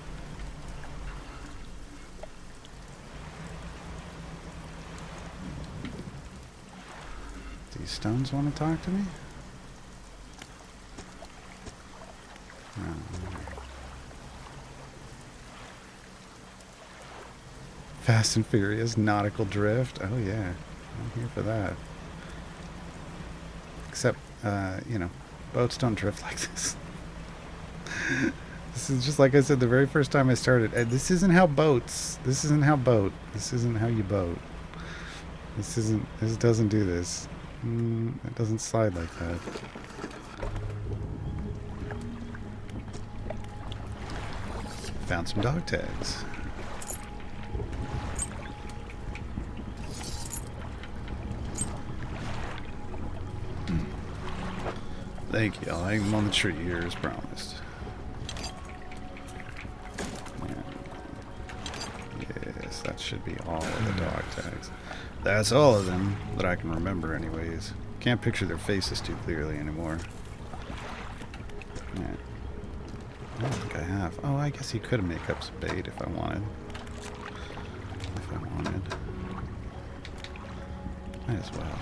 These stones want to talk to me? No. Fast and Furious, nautical drift. Oh yeah, I'm here for that. Except, boats don't drift like this. This is just like I said the very first time I started. This isn't how boats. This isn't how boat. This isn't how you boat. This doesn't do this. It doesn't slide like that. Found some dog tags. Thank you. I'm on the tree here as promised. Yes, that should be all of the dog tags. That's all of them that I can remember anyways. Can't picture their faces too clearly anymore. Yeah. I don't think I have. Oh, I guess you could make up some bait if I wanted. Might as well.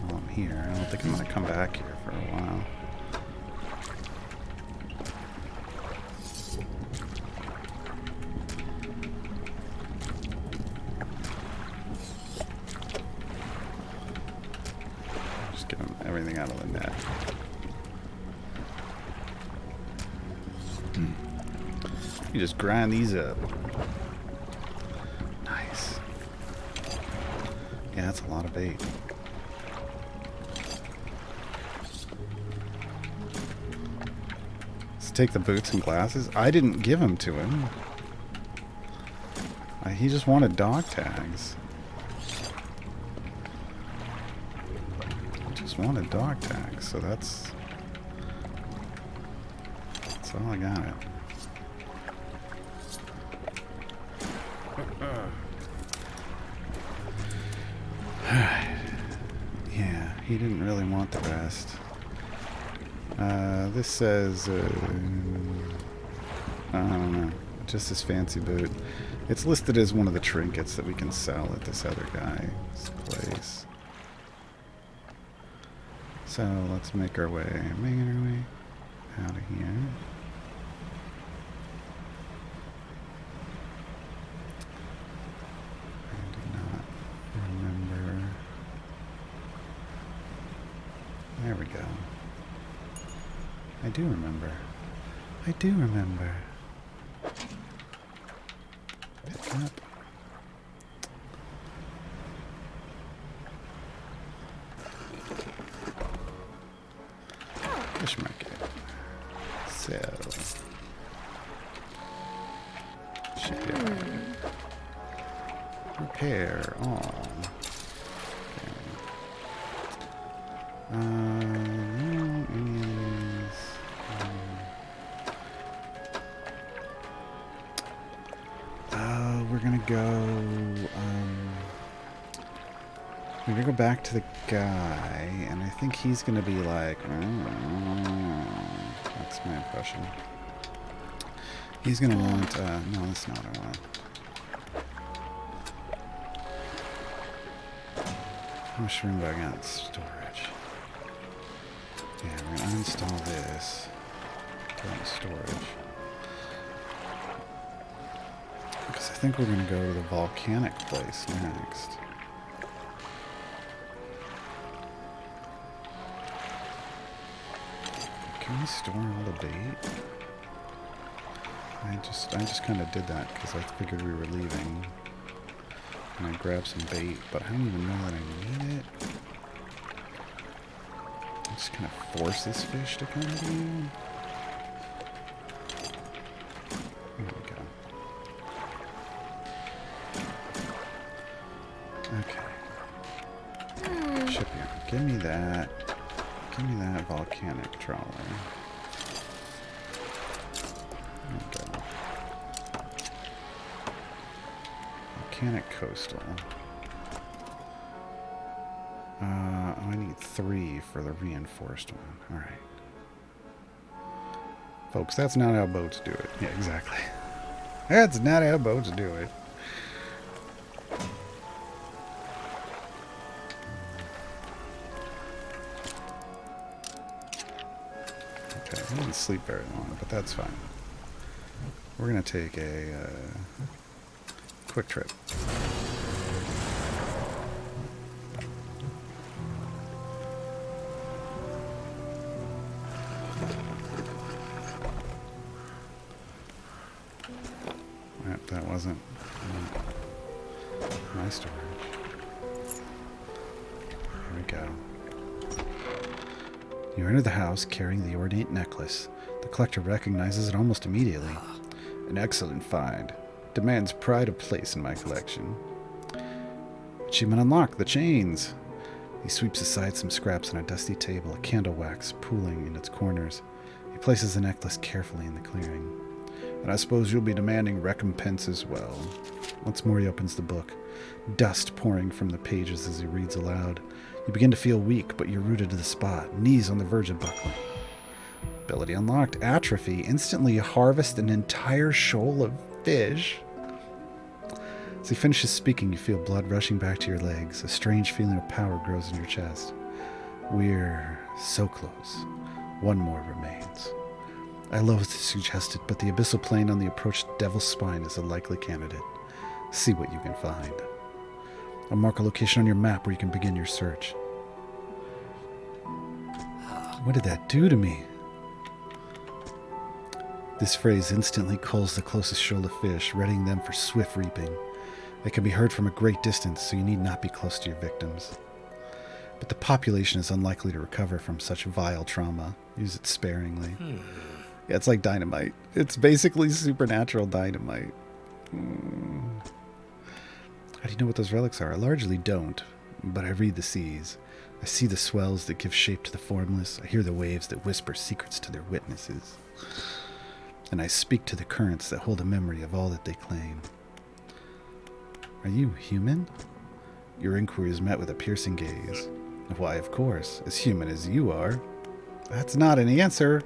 While I'm here. I don't think I'm going to come back here for a while. Just get everything out of the net. You just grind these up. Nice. Yeah, that's a lot of bait. Let's take the boots and glasses. I didn't give them to him. He just wanted dog tags. He just wanted dog tags, so that's all I got. Yeah, he didn't really want the rest. This says, I don't know, just this fancy boot. It's listed as one of the trinkets that we can sell at this other guy's place. So let's make our way out of here. do remember. I do remember. Pick up. Fish market. Sell. Shipyard. Repair on. We're gonna go. We're gonna go back to the guy, and I think he's gonna be like. That's my impression. He's gonna want. No, that's not what I want. How much room do I got in storage? Yeah, we're gonna uninstall this. Put it in storage. Because I think we're gonna go to the volcanic place next. Can we store all the bait? I just kind of did that because I figured we were leaving. And I grabbed some bait, but I don't even know that I need it. I'm just gonna force this fish to come to you. There we go. Okay. Shipyard. Give me that. Give me that volcanic trawler. There we go. Volcanic coastal. I need 3 for the reinforced one. Alright. Folks, that's not how boats do it. Yeah, exactly. That's not how boats do it. Okay, I didn't sleep very long, but that's fine. We're going to take a quick trip. Yep, that wasn't my storage. Here we go. You enter the house carrying the ornate necklace. The collector recognizes it almost immediately. An excellent find. Demands pride of place in my collection. Achievement unlocked. The chains. He sweeps aside some scraps on a dusty table, a candle wax pooling in its corners. He places the necklace carefully in the clearing. And I suppose you'll be demanding recompense as well. Once more he opens the book, dust pouring from the pages as he reads aloud. You begin to feel weak, but you're rooted to the spot, knees on the verge of buckling. Ability unlocked. Atrophy. Instantly harvest an entire shoal of fish. As he finishes speaking, you feel blood rushing back to your legs. A strange feeling of power grows in your chest. We're so close. One more remains. I loathe to suggest it, but the abyssal plane on the approach to Devil's Spine is a likely candidate. See what you can find. I'll mark a location on your map where you can begin your search. What did that do to me? This phrase instantly culls the closest shoal of fish, readying them for swift reaping. They can be heard from a great distance, so you need not be close to your victims. But the population is unlikely to recover from such vile trauma. Use it sparingly. Yeah, it's like dynamite. It's basically supernatural dynamite. How do you know what those relics are? I largely don't, but I read the seas. I see the swells that give shape to the formless. I hear the waves that whisper secrets to their witnesses. And I speak to the currents that hold a memory of all that they claim. Are you human? Your inquiry is met with a piercing gaze. Why, of course, as human as you are. That's not an answer.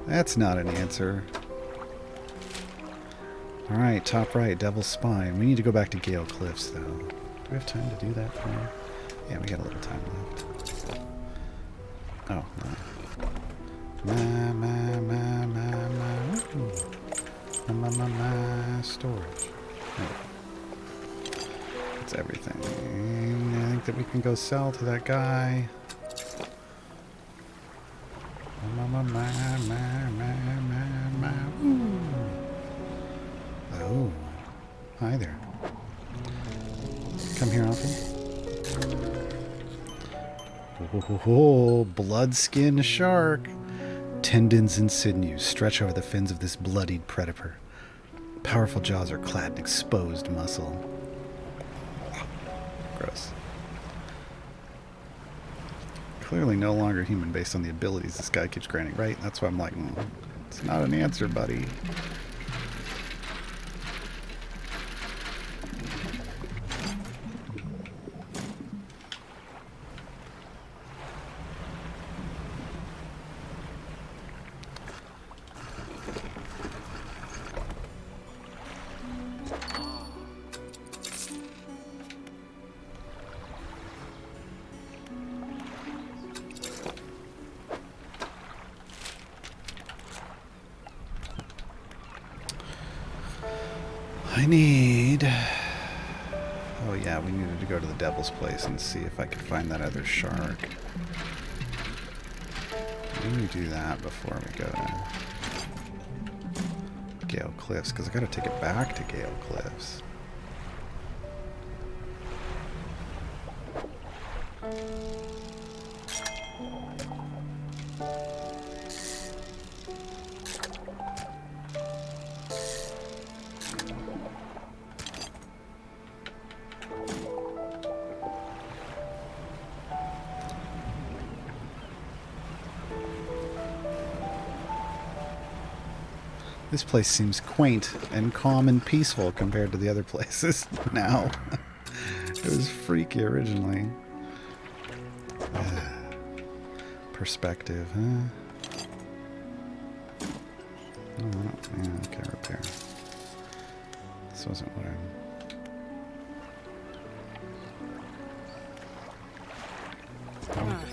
That's not an answer. Alright, top right, Devil's Spine. We need to go back to Gale Cliffs, though. Do we have time to do that for now? Yeah, we got a little time left. Oh, no. My storage. That's everything. I think that we can go sell to that guy. Ooh. Oh, hi there. Come here often? Oh, blood-skinned shark. Tendons and sinews stretch over the fins of this bloodied predator. Powerful jaws are clad in exposed muscle. Gross. Clearly no longer human based on the abilities this guy keeps granting, right? That's why I'm like, it's not an answer, buddy. I need... Oh yeah, we needed to go to the Devil's Place and see if I could find that other shark. Let me do that before we go to Gale Cliffs, because I gotta take it back to Gale Cliffs. This place seems quaint and calm and peaceful compared to the other places now. It was freaky originally. Perspective, huh? Oh, yeah, okay, repair. This wasn't what I'm...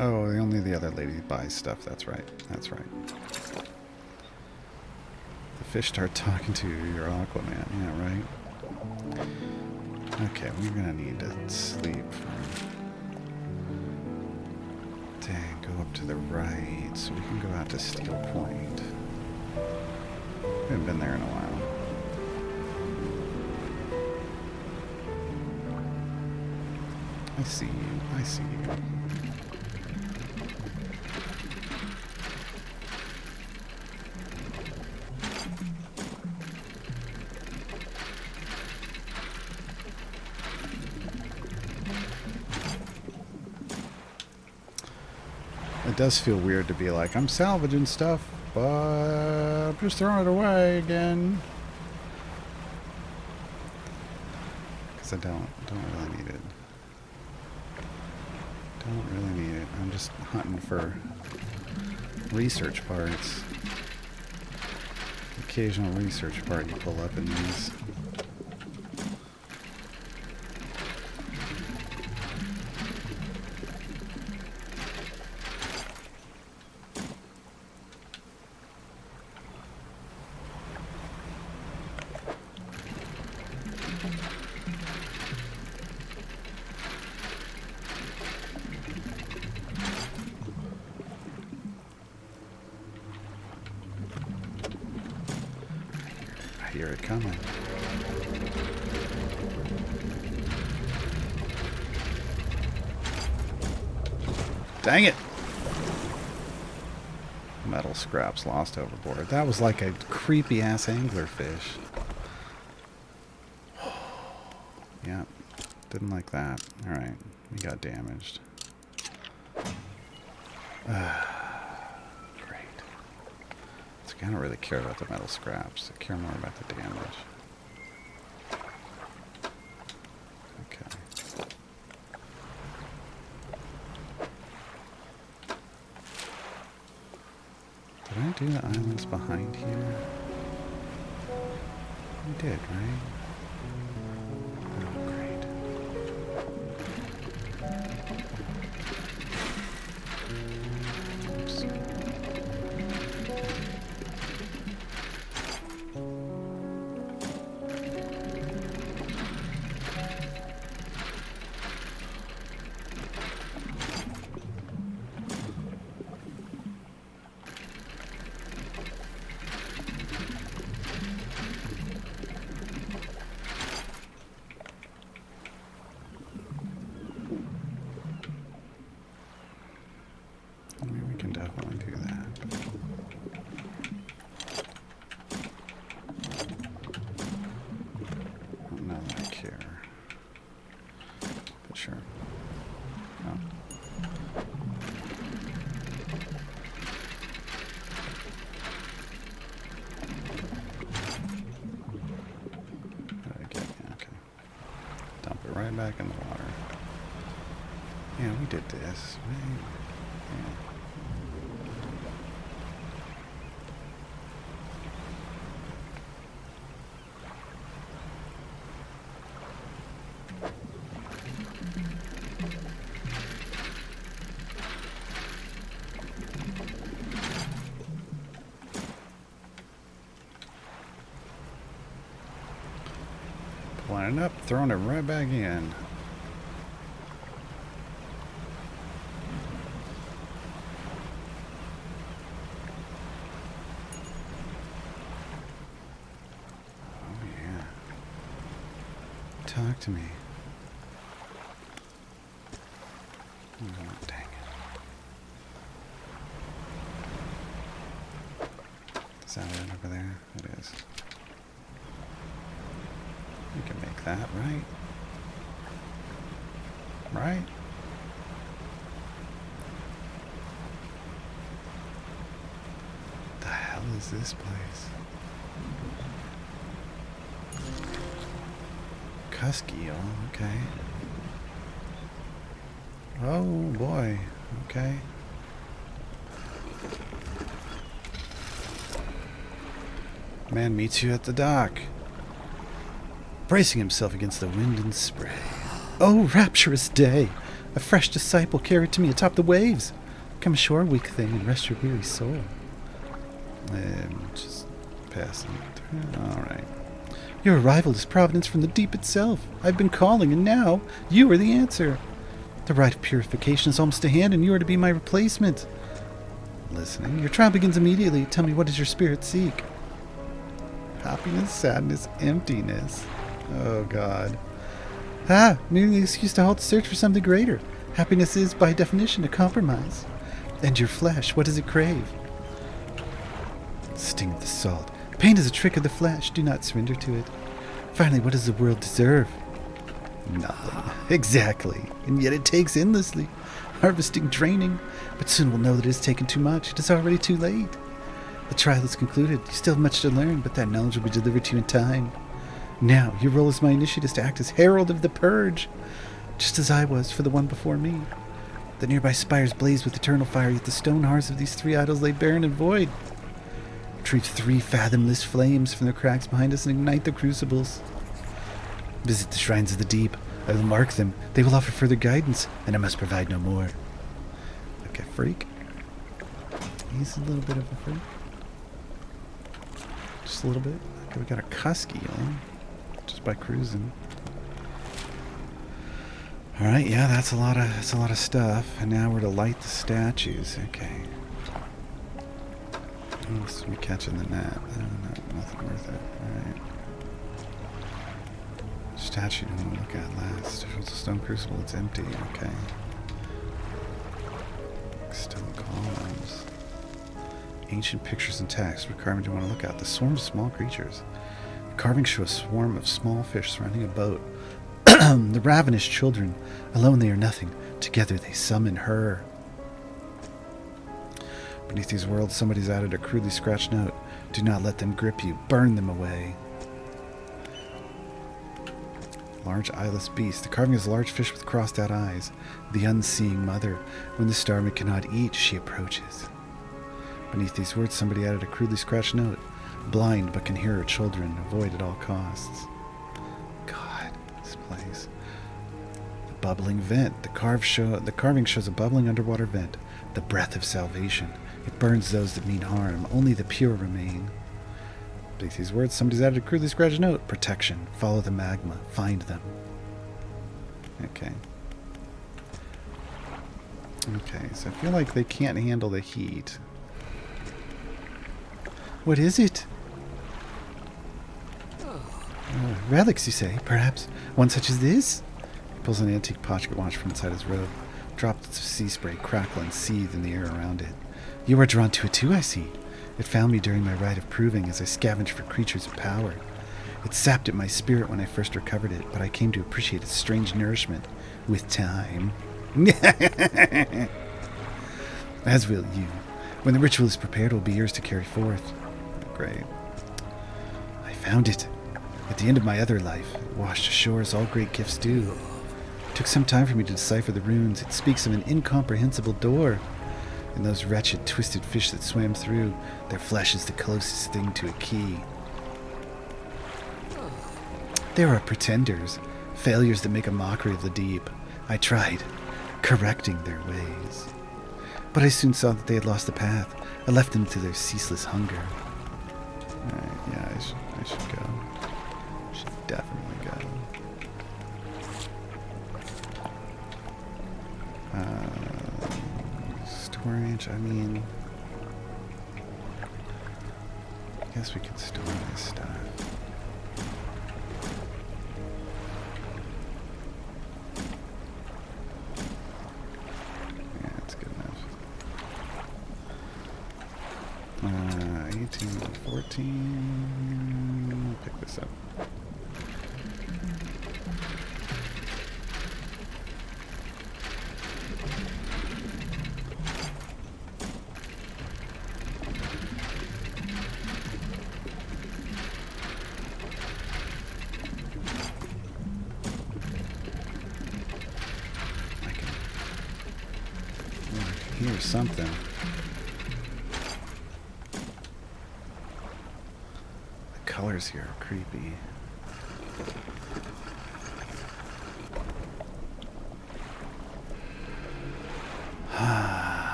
Oh, only the other lady buys stuff. That's right. That's right. The fish start talking to your Aquaman. Yeah, right? Okay, we're gonna need to sleep. Dang, go up to the right so we can go out to Steel Point. We haven't been there in a while. I see you. I see you. It does feel weird to be like, I'm salvaging stuff, but I'm just throwing it away again. Because I don't really need it. Don't really need it. I'm just hunting for research parts. Occasional research part you pull up in these. I hear it coming. Dang it! Metal scraps lost overboard. That was like a creepy ass anglerfish. Yeah, didn't like that. Alright, we got damaged. Great. So I don't really care about the metal scraps. I care more about the damage. Okay. Did I do the islands behind here? We did, right? Oh, great. Oops. right back in the water. Yeah, we did this. Right? Yeah. Pulling it up, throwing it right back in. Oh yeah. Talk to me. Oh, dang it. Is that it over there? It is. We can make that, right? Right? The hell is this place? Cuskeel, okay. Oh boy, okay. Man meets you at the dock, bracing himself against the wind and spray. Oh, rapturous day! A fresh disciple carried to me atop the waves. Come ashore, weak thing, and rest your weary soul. Just passing through. All right. Your arrival is providence from the deep itself. I've been calling, and now you are the answer. The rite of purification is almost to hand, and you are to be my replacement. Listening. Your trial begins immediately. Tell me, what does your spirit seek? Happiness, sadness, emptiness. Oh, God. Merely an excuse to halt to search for something greater. Happiness is, by definition, a compromise. And your flesh, what does it crave? Sting of the salt. Pain is a trick of the flesh. Do not surrender to it. Finally, what does the world deserve? Nothing. Exactly. And yet it takes endlessly. Harvesting, draining. But soon we'll know that it has taken too much. It is already too late. The trial is concluded. You still have much to learn, but that knowledge will be delivered to you in time. Now, your role as my initiate is to act as herald of the purge, just as I was for the one before me. The nearby spires blaze with eternal fire, yet the stone hearts of these three idols lay barren and void. Retrieve 3 fathomless flames from the cracks behind us and ignite the crucibles. Visit the shrines of the deep. I will mark them. They will offer further guidance, and I must provide no more. Okay, freak. He's a little bit of a freak. Just a little bit. Okay, we got a Cuskeel just by cruising. All right, yeah, that's a lot of stuff. And now we're to light the statues. Okay. Oh, this will be catching the net. Nothing worth it. All right. Statue I want to look at last. It's a stone crucible. It's empty. Okay. Still columns. Ancient pictures and text. What carving do you want to look at? The swarm of small creatures. The carvings show a swarm of small fish surrounding a boat. The ravenous children. Alone they are nothing. Together they summon her. Beneath these worlds, somebody's added a crudely scratched note. Do not let them grip you. Burn them away. Large eyeless beast. The carving is a large fish with crossed out eyes. The unseeing mother. When the starman cannot eat, she approaches. Beneath these words, somebody added a crudely scratched note. Blind, but can hear her children. Avoid at all costs. God, this place. The bubbling vent. The carving shows a bubbling underwater vent. The breath of salvation. It burns those that mean harm. Only the pure remain. Beneath these words, somebody's added a crudely scratched note. Protection. Follow the magma. Find them. Okay. Okay, so I feel like they can't handle the heat. What is it? Relics, you say? Perhaps one such as this? He pulls an antique pocket watch from inside his robe. Drops of sea spray crackle and seethe in the air around it. You are drawn to it too, I see. It found me during my rite of proving as I scavenged for creatures of power. It sapped at my spirit when I first recovered it, but I came to appreciate its strange nourishment with time. As will you. When the ritual is prepared, it will be yours to carry forth. Great. I found it. At the end of my other life, it washed ashore as all great gifts do. Took some time for me to decipher the runes. It speaks of an incomprehensible door. And those wretched, twisted fish that swam through, their flesh is the closest thing to a key. There are pretenders, failures that make a mockery of the deep. I tried, correcting their ways. But I soon saw that they had lost the path. I left them to their ceaseless hunger. Alright, yeah, I should go. I should definitely go. Storage, I mean... I guess we could store this stuff. Yeah, that's good enough. 18 and 14... I'll pick this up. Here's something. The colors here are creepy.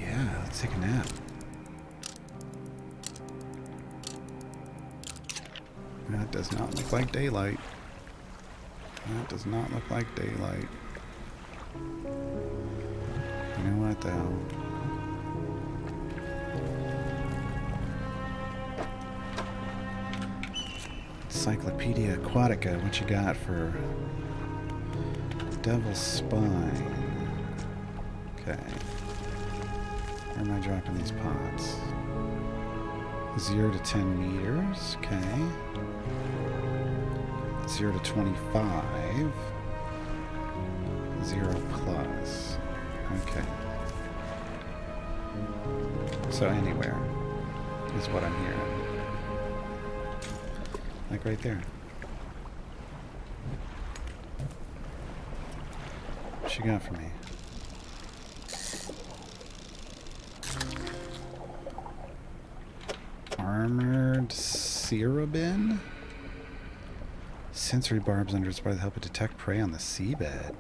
Yeah, let's take a nap. That does not look like daylight. That does not look like daylight. You know what, though? Encyclopedia Aquatica, what you got for Devil's Spine? Okay. Where am I dropping these pots? 0 to 10 meters, okay. 0 to 25. 0 plus. Okay. So anywhere is what I'm hearing. Like right there. What you got for me? Armored Cerabin? Sensory barbs under its body that help it detect prey on the seabed.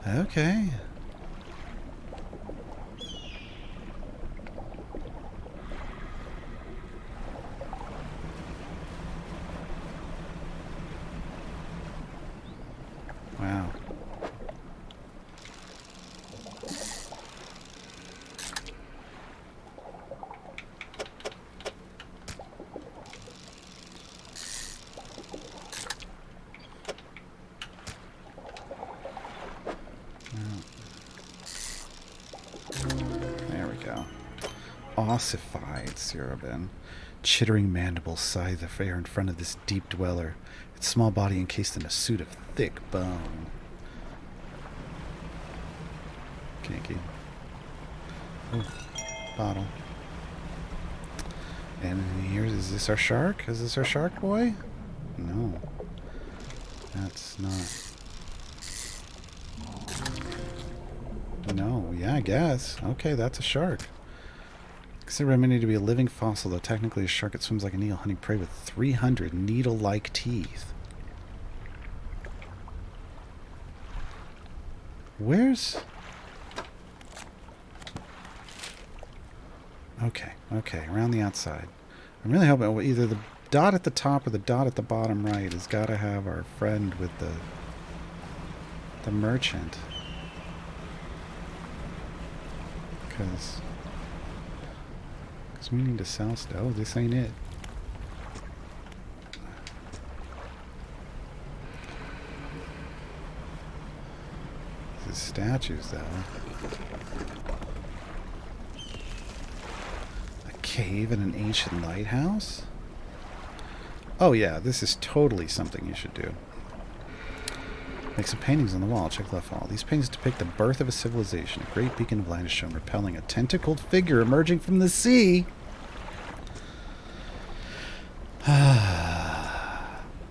Okay. Wow. There we go. Ossified Cerabin. Chittering mandibles scythe the air in front of this deep dweller, its small body encased in a suit of thick bone. Kinky. Oh, bottle. And here, is this our shark? Is this our shark boy? No. That's not. No, yeah, I guess. Okay, that's a shark. Consider remaining to be a living fossil, though technically a shark, it swims like an eel, hunting prey with 300 needle-like teeth. Where's... Okay, around the outside. I'm really hoping either the dot at the top or the dot at the bottom right has got to have our friend with the merchant. Because we need to sell stuff. Oh, this ain't it. These statues, though. A cave and an ancient lighthouse? Oh yeah, this is totally something you should do. Make some paintings on the wall. Check left wall. These paintings depict the birth of a civilization. A great beacon of light is shown repelling a tentacled figure emerging from the sea.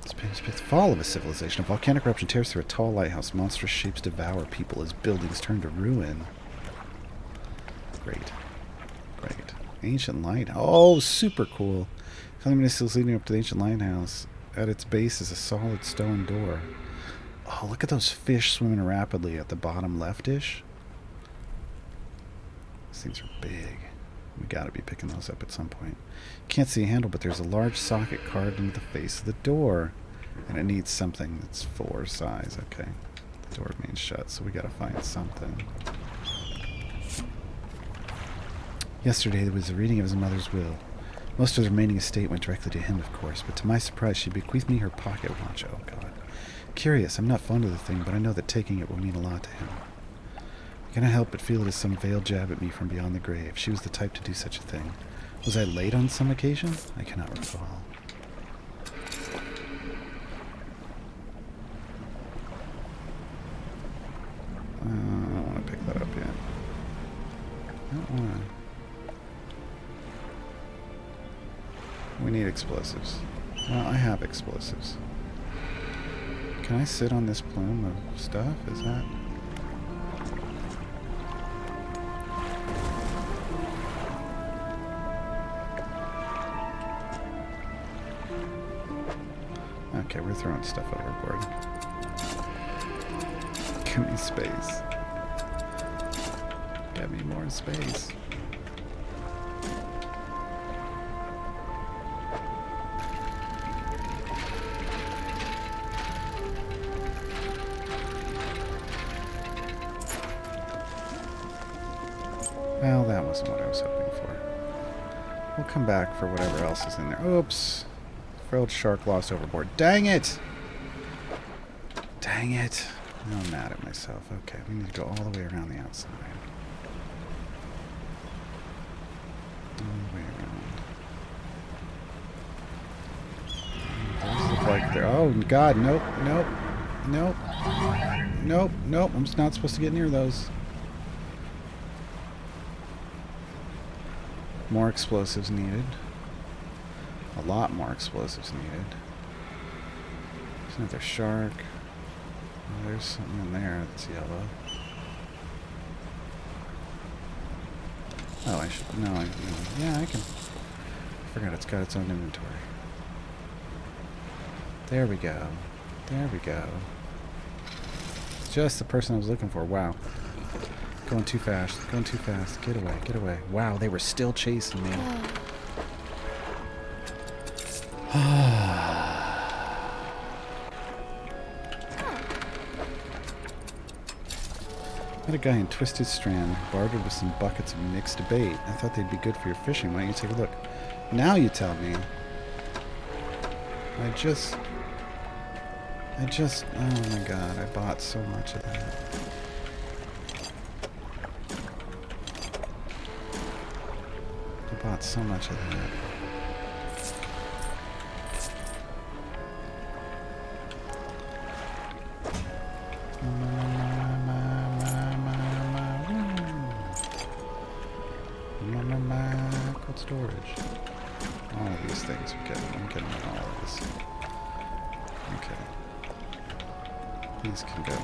This painting The fall of a civilization. A volcanic eruption tears through a tall lighthouse. Monstrous shapes devour people as buildings turn to ruin. Great. Great. Ancient lighthouse. Oh, super cool. Condemnation is leading up to the ancient lighthouse. At its base is a solid stone door. Oh, look at those fish swimming rapidly at the bottom left-ish. These things are big. We gotta be picking those up at some point. Can't see a handle, but there's a large socket carved into the face of the door. And it needs something that's 4 size. Okay. The door remains shut, so we gotta find something. Yesterday there was a reading of his mother's will. Most of the remaining estate went directly to him, of course, but to my surprise she bequeathed me her pocket watch. Oh, God. Curious, I'm not fond of the thing, but I know that taking it will mean a lot to him. I cannot help but feel it as some veiled jab at me from beyond the grave. She was the type to do such a thing. Was I late on some occasion? I cannot recall. I don't want to pick that up yet. I don't want to. We need explosives. Well, I have explosives. Can I sit on this plume of stuff? Is that... Okay, we're throwing stuff overboard. Give me space. Get me more space. Well, that wasn't what I was hoping for. We'll come back for whatever else is in there. Oops. Frilled shark lost overboard. Dang it! Dang it. Now I'm mad at myself. Okay, we need to go all the way around the outside. All the way around. Those look like they're... Oh, God, nope, nope, nope. Nope, nope, I'm just not supposed to get near those. More explosives needed. A lot more explosives needed. There's another shark. Oh, there's something in there that's yellow. Oh, I should... No, yeah, I can... I forgot it's got its own inventory. There we go. There we go. Just the person I was looking for. Wow. Going too fast. Going too fast. Get away. Get away. Wow, they were still chasing me. Met a guy in Twisted Strand, bartered with some buckets of mixed bait. I thought they'd be good for your fishing. Why don't you take a look? Now you tell me. I just... Oh my God, I bought so much of that. I bought so much of that. Cold storage. All of these things are getting. I'm getting all of this. Okay. These can go in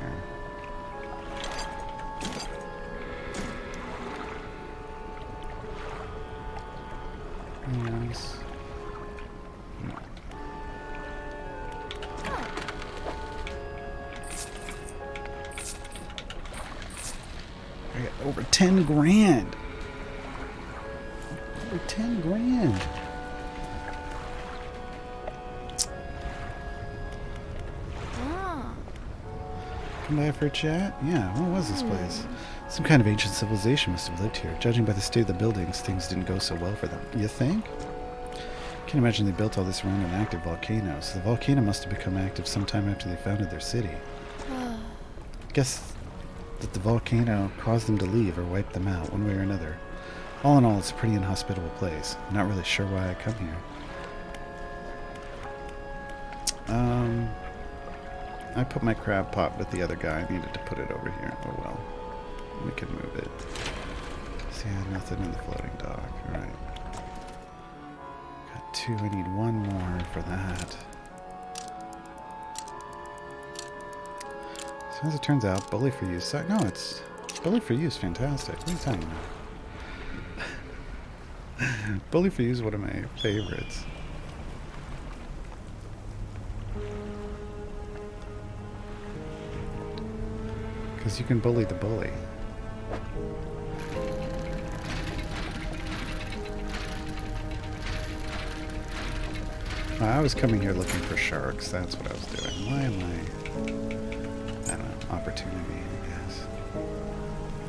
there. Nice. No. I got over 10 grand. Over 10 grand. Come by for a chat? Yeah, what was this place? Some kind of ancient civilization must have lived here. Judging by the state of the buildings, things didn't go so well for them. You think? Can't imagine they built all this around an active volcano, so the volcano must have become active sometime after they founded their city. Guess that the volcano caused them to leave or wipe them out, one way or another. All in all, it's a pretty inhospitable place. I'm not really sure why I come here. I put my crab pot with the other guy. I needed to put it over here. Oh well. We can move it. See, I had nothing in the floating dock. Alright. Got 2. I need 1 more for that. So as it turns out, bully for you. So, no, it's bully for you is fantastic. What are you talking about? Bully for you is one of my favorites. Because you can bully the bully. I was coming here looking for sharks. That's what I was doing. Why am I don't know. Opportunity, I guess.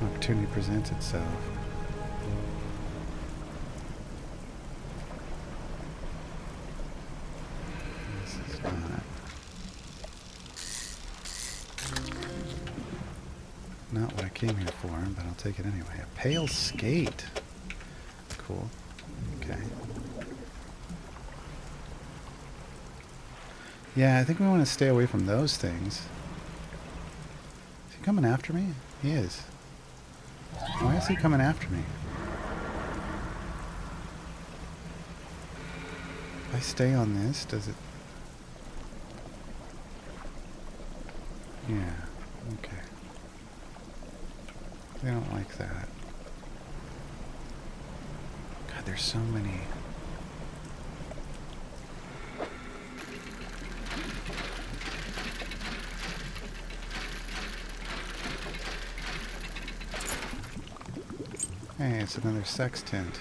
Opportunity presents itself. This is not what I came here for, but I'll take it anyway. A pale skate. Cool. Okay. Yeah, I think we want to stay away from those things. Is he coming after me? He is. Why is he coming after me? If I stay on this, does it... Yeah, okay. They don't like that. God, there's so many... Hey, it's another sextant.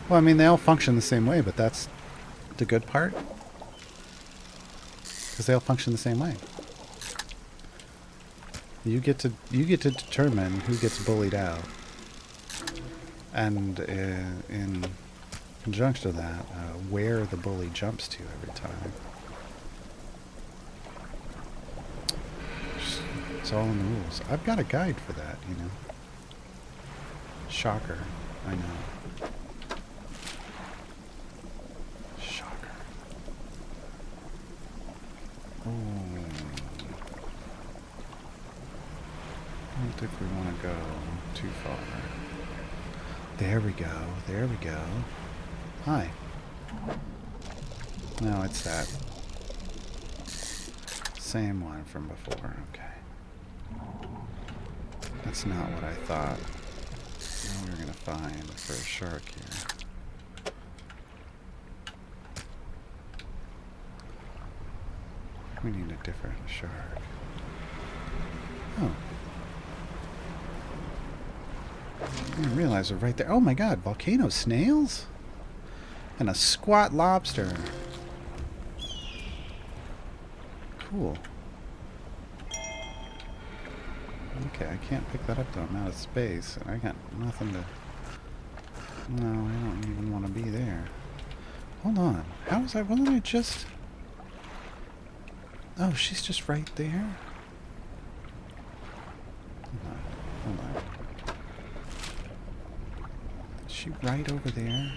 Well, I mean, they all function the same way, but that's the good part. Because they all function the same way. You get to determine who gets bullied out. And in conjunction to that, where the bully jumps to every time. It's all in the rules. I've got a guide for that, you know. Shocker. I know. Shocker. Oh. I don't think we want to go too far. There we go. There we go. Hi. No, it's that same one from before. Okay. That's not what I thought we were going to find for a shark here. We need a different shark. Oh. I didn't realize they're right there. Oh my god, volcano snails? And a squat lobster. Cool. Okay, I can't pick that up though. I'm out of space. I got nothing to... No, I don't even want to be there. Hold on. How was I... Wasn't I just... Oh, she's just right there? Hold on. Hold on. Is she right over there?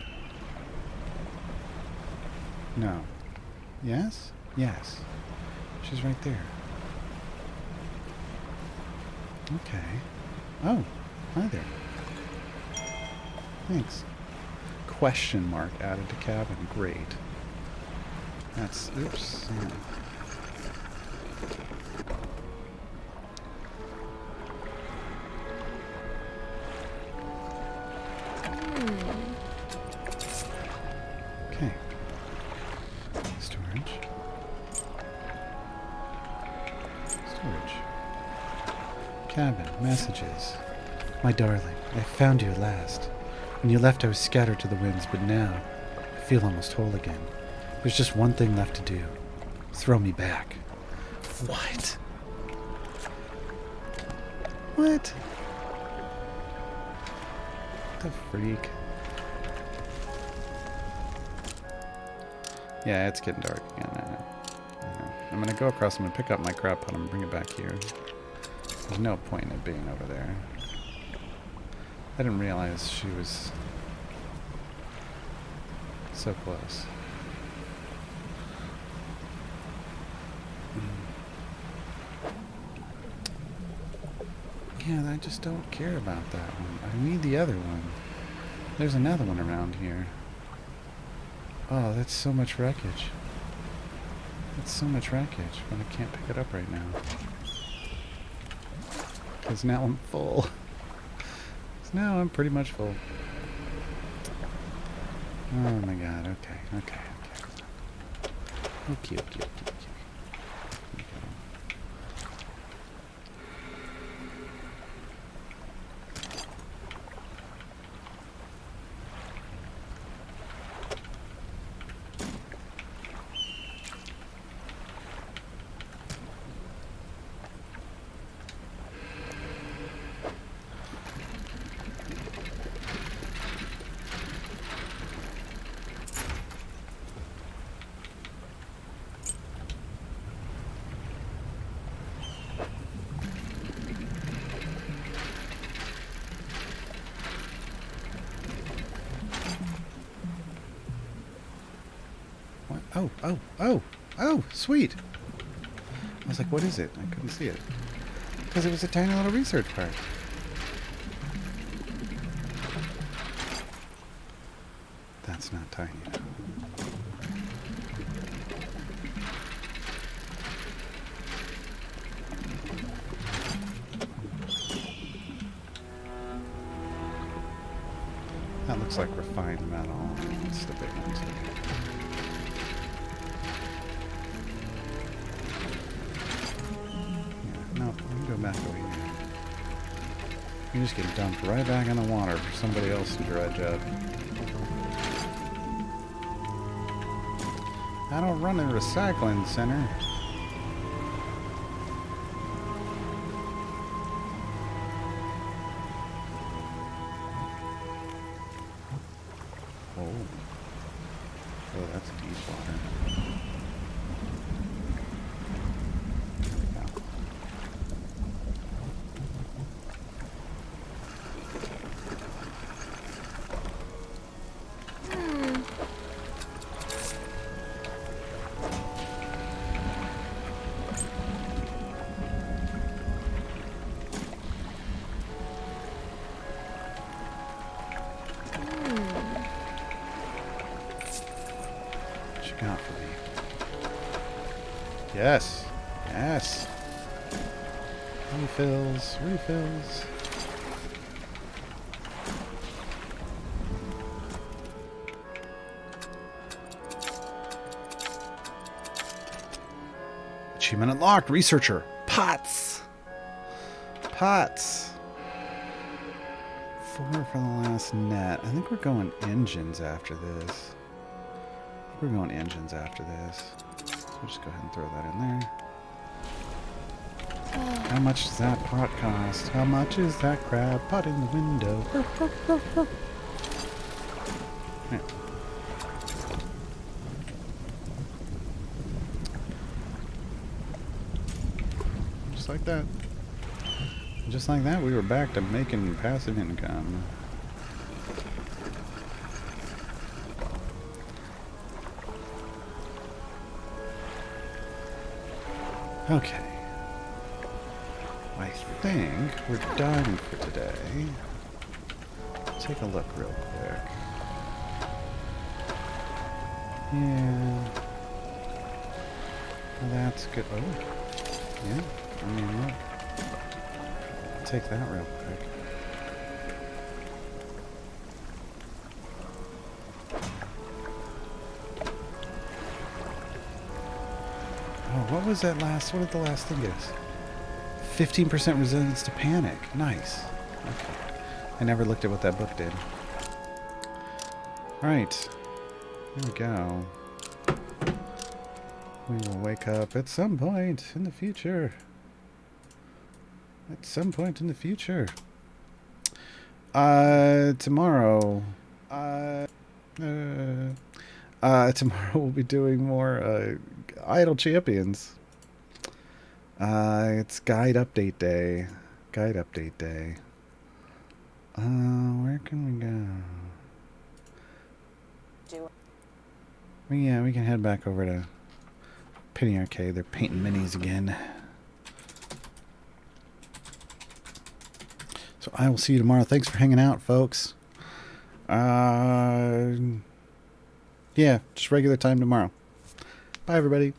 No. Yes? Yes. She's right there. Okay. Oh, hi there. Thanks. Question mark added to cabin. Great. That's... Oops. Yeah. Okay. Storage. Storage. Cabin. Messages. My darling, I found you at last. When you left, I was scattered to the winds, but now I feel almost whole again. There's just one thing left to do. Throw me back. What? What? The freak. Yeah, it's getting dark again. I know. I'm gonna go across. I'm gonna pick up my crab pot and bring it back here. There's no point in it being over there. I didn't realize she was so close. Yeah, I just don't care about that one. I need the other one. There's another one around here. Oh, that's so much wreckage. That's so much wreckage, but I can't pick it up right now. Because now I'm full. Because now I'm pretty much full. Oh my god, okay. Okay. What? Oh, sweet. I was like, what is it? I couldn't see it. Because it was a tiny little research part. That's not tiny enough. That looks like refined metal. It's the big one too. Yeah, no, we can go back over here. You're just getting dumped right back in the water for somebody else to dredge up. I don't run a recycling center. Oh, that's deep water. Yeah. What you got for me? Yes. Yes. Refills. Achievement unlocked. Researcher. Pots. 4 for the last net. I think we're going engines after this. So we'll just go ahead and throw that in there. How much does that pot cost? How much is that crab pot in the window? Yeah. Just like that. Just like that, we were back to making passive income. Okay. I think we're done for today. Take a look real quick. Yeah. Well, that's good. Oh. Yeah. I mean, look. I'll take that real quick. Oh, what was that last? What did the last thing get us? 15% resilience to panic. Nice. Okay. I never looked at what that book did. Alright. Here we go. We will wake up at some point in the future. Tomorrow. Tomorrow we'll be doing more Idle Champions. It's Guide Update Day. Where can we go? Yeah, we can head back over to Penny Arcade. They're painting minis again. I will see you tomorrow. Thanks for hanging out, folks. Yeah, just regular time tomorrow. Bye, everybody.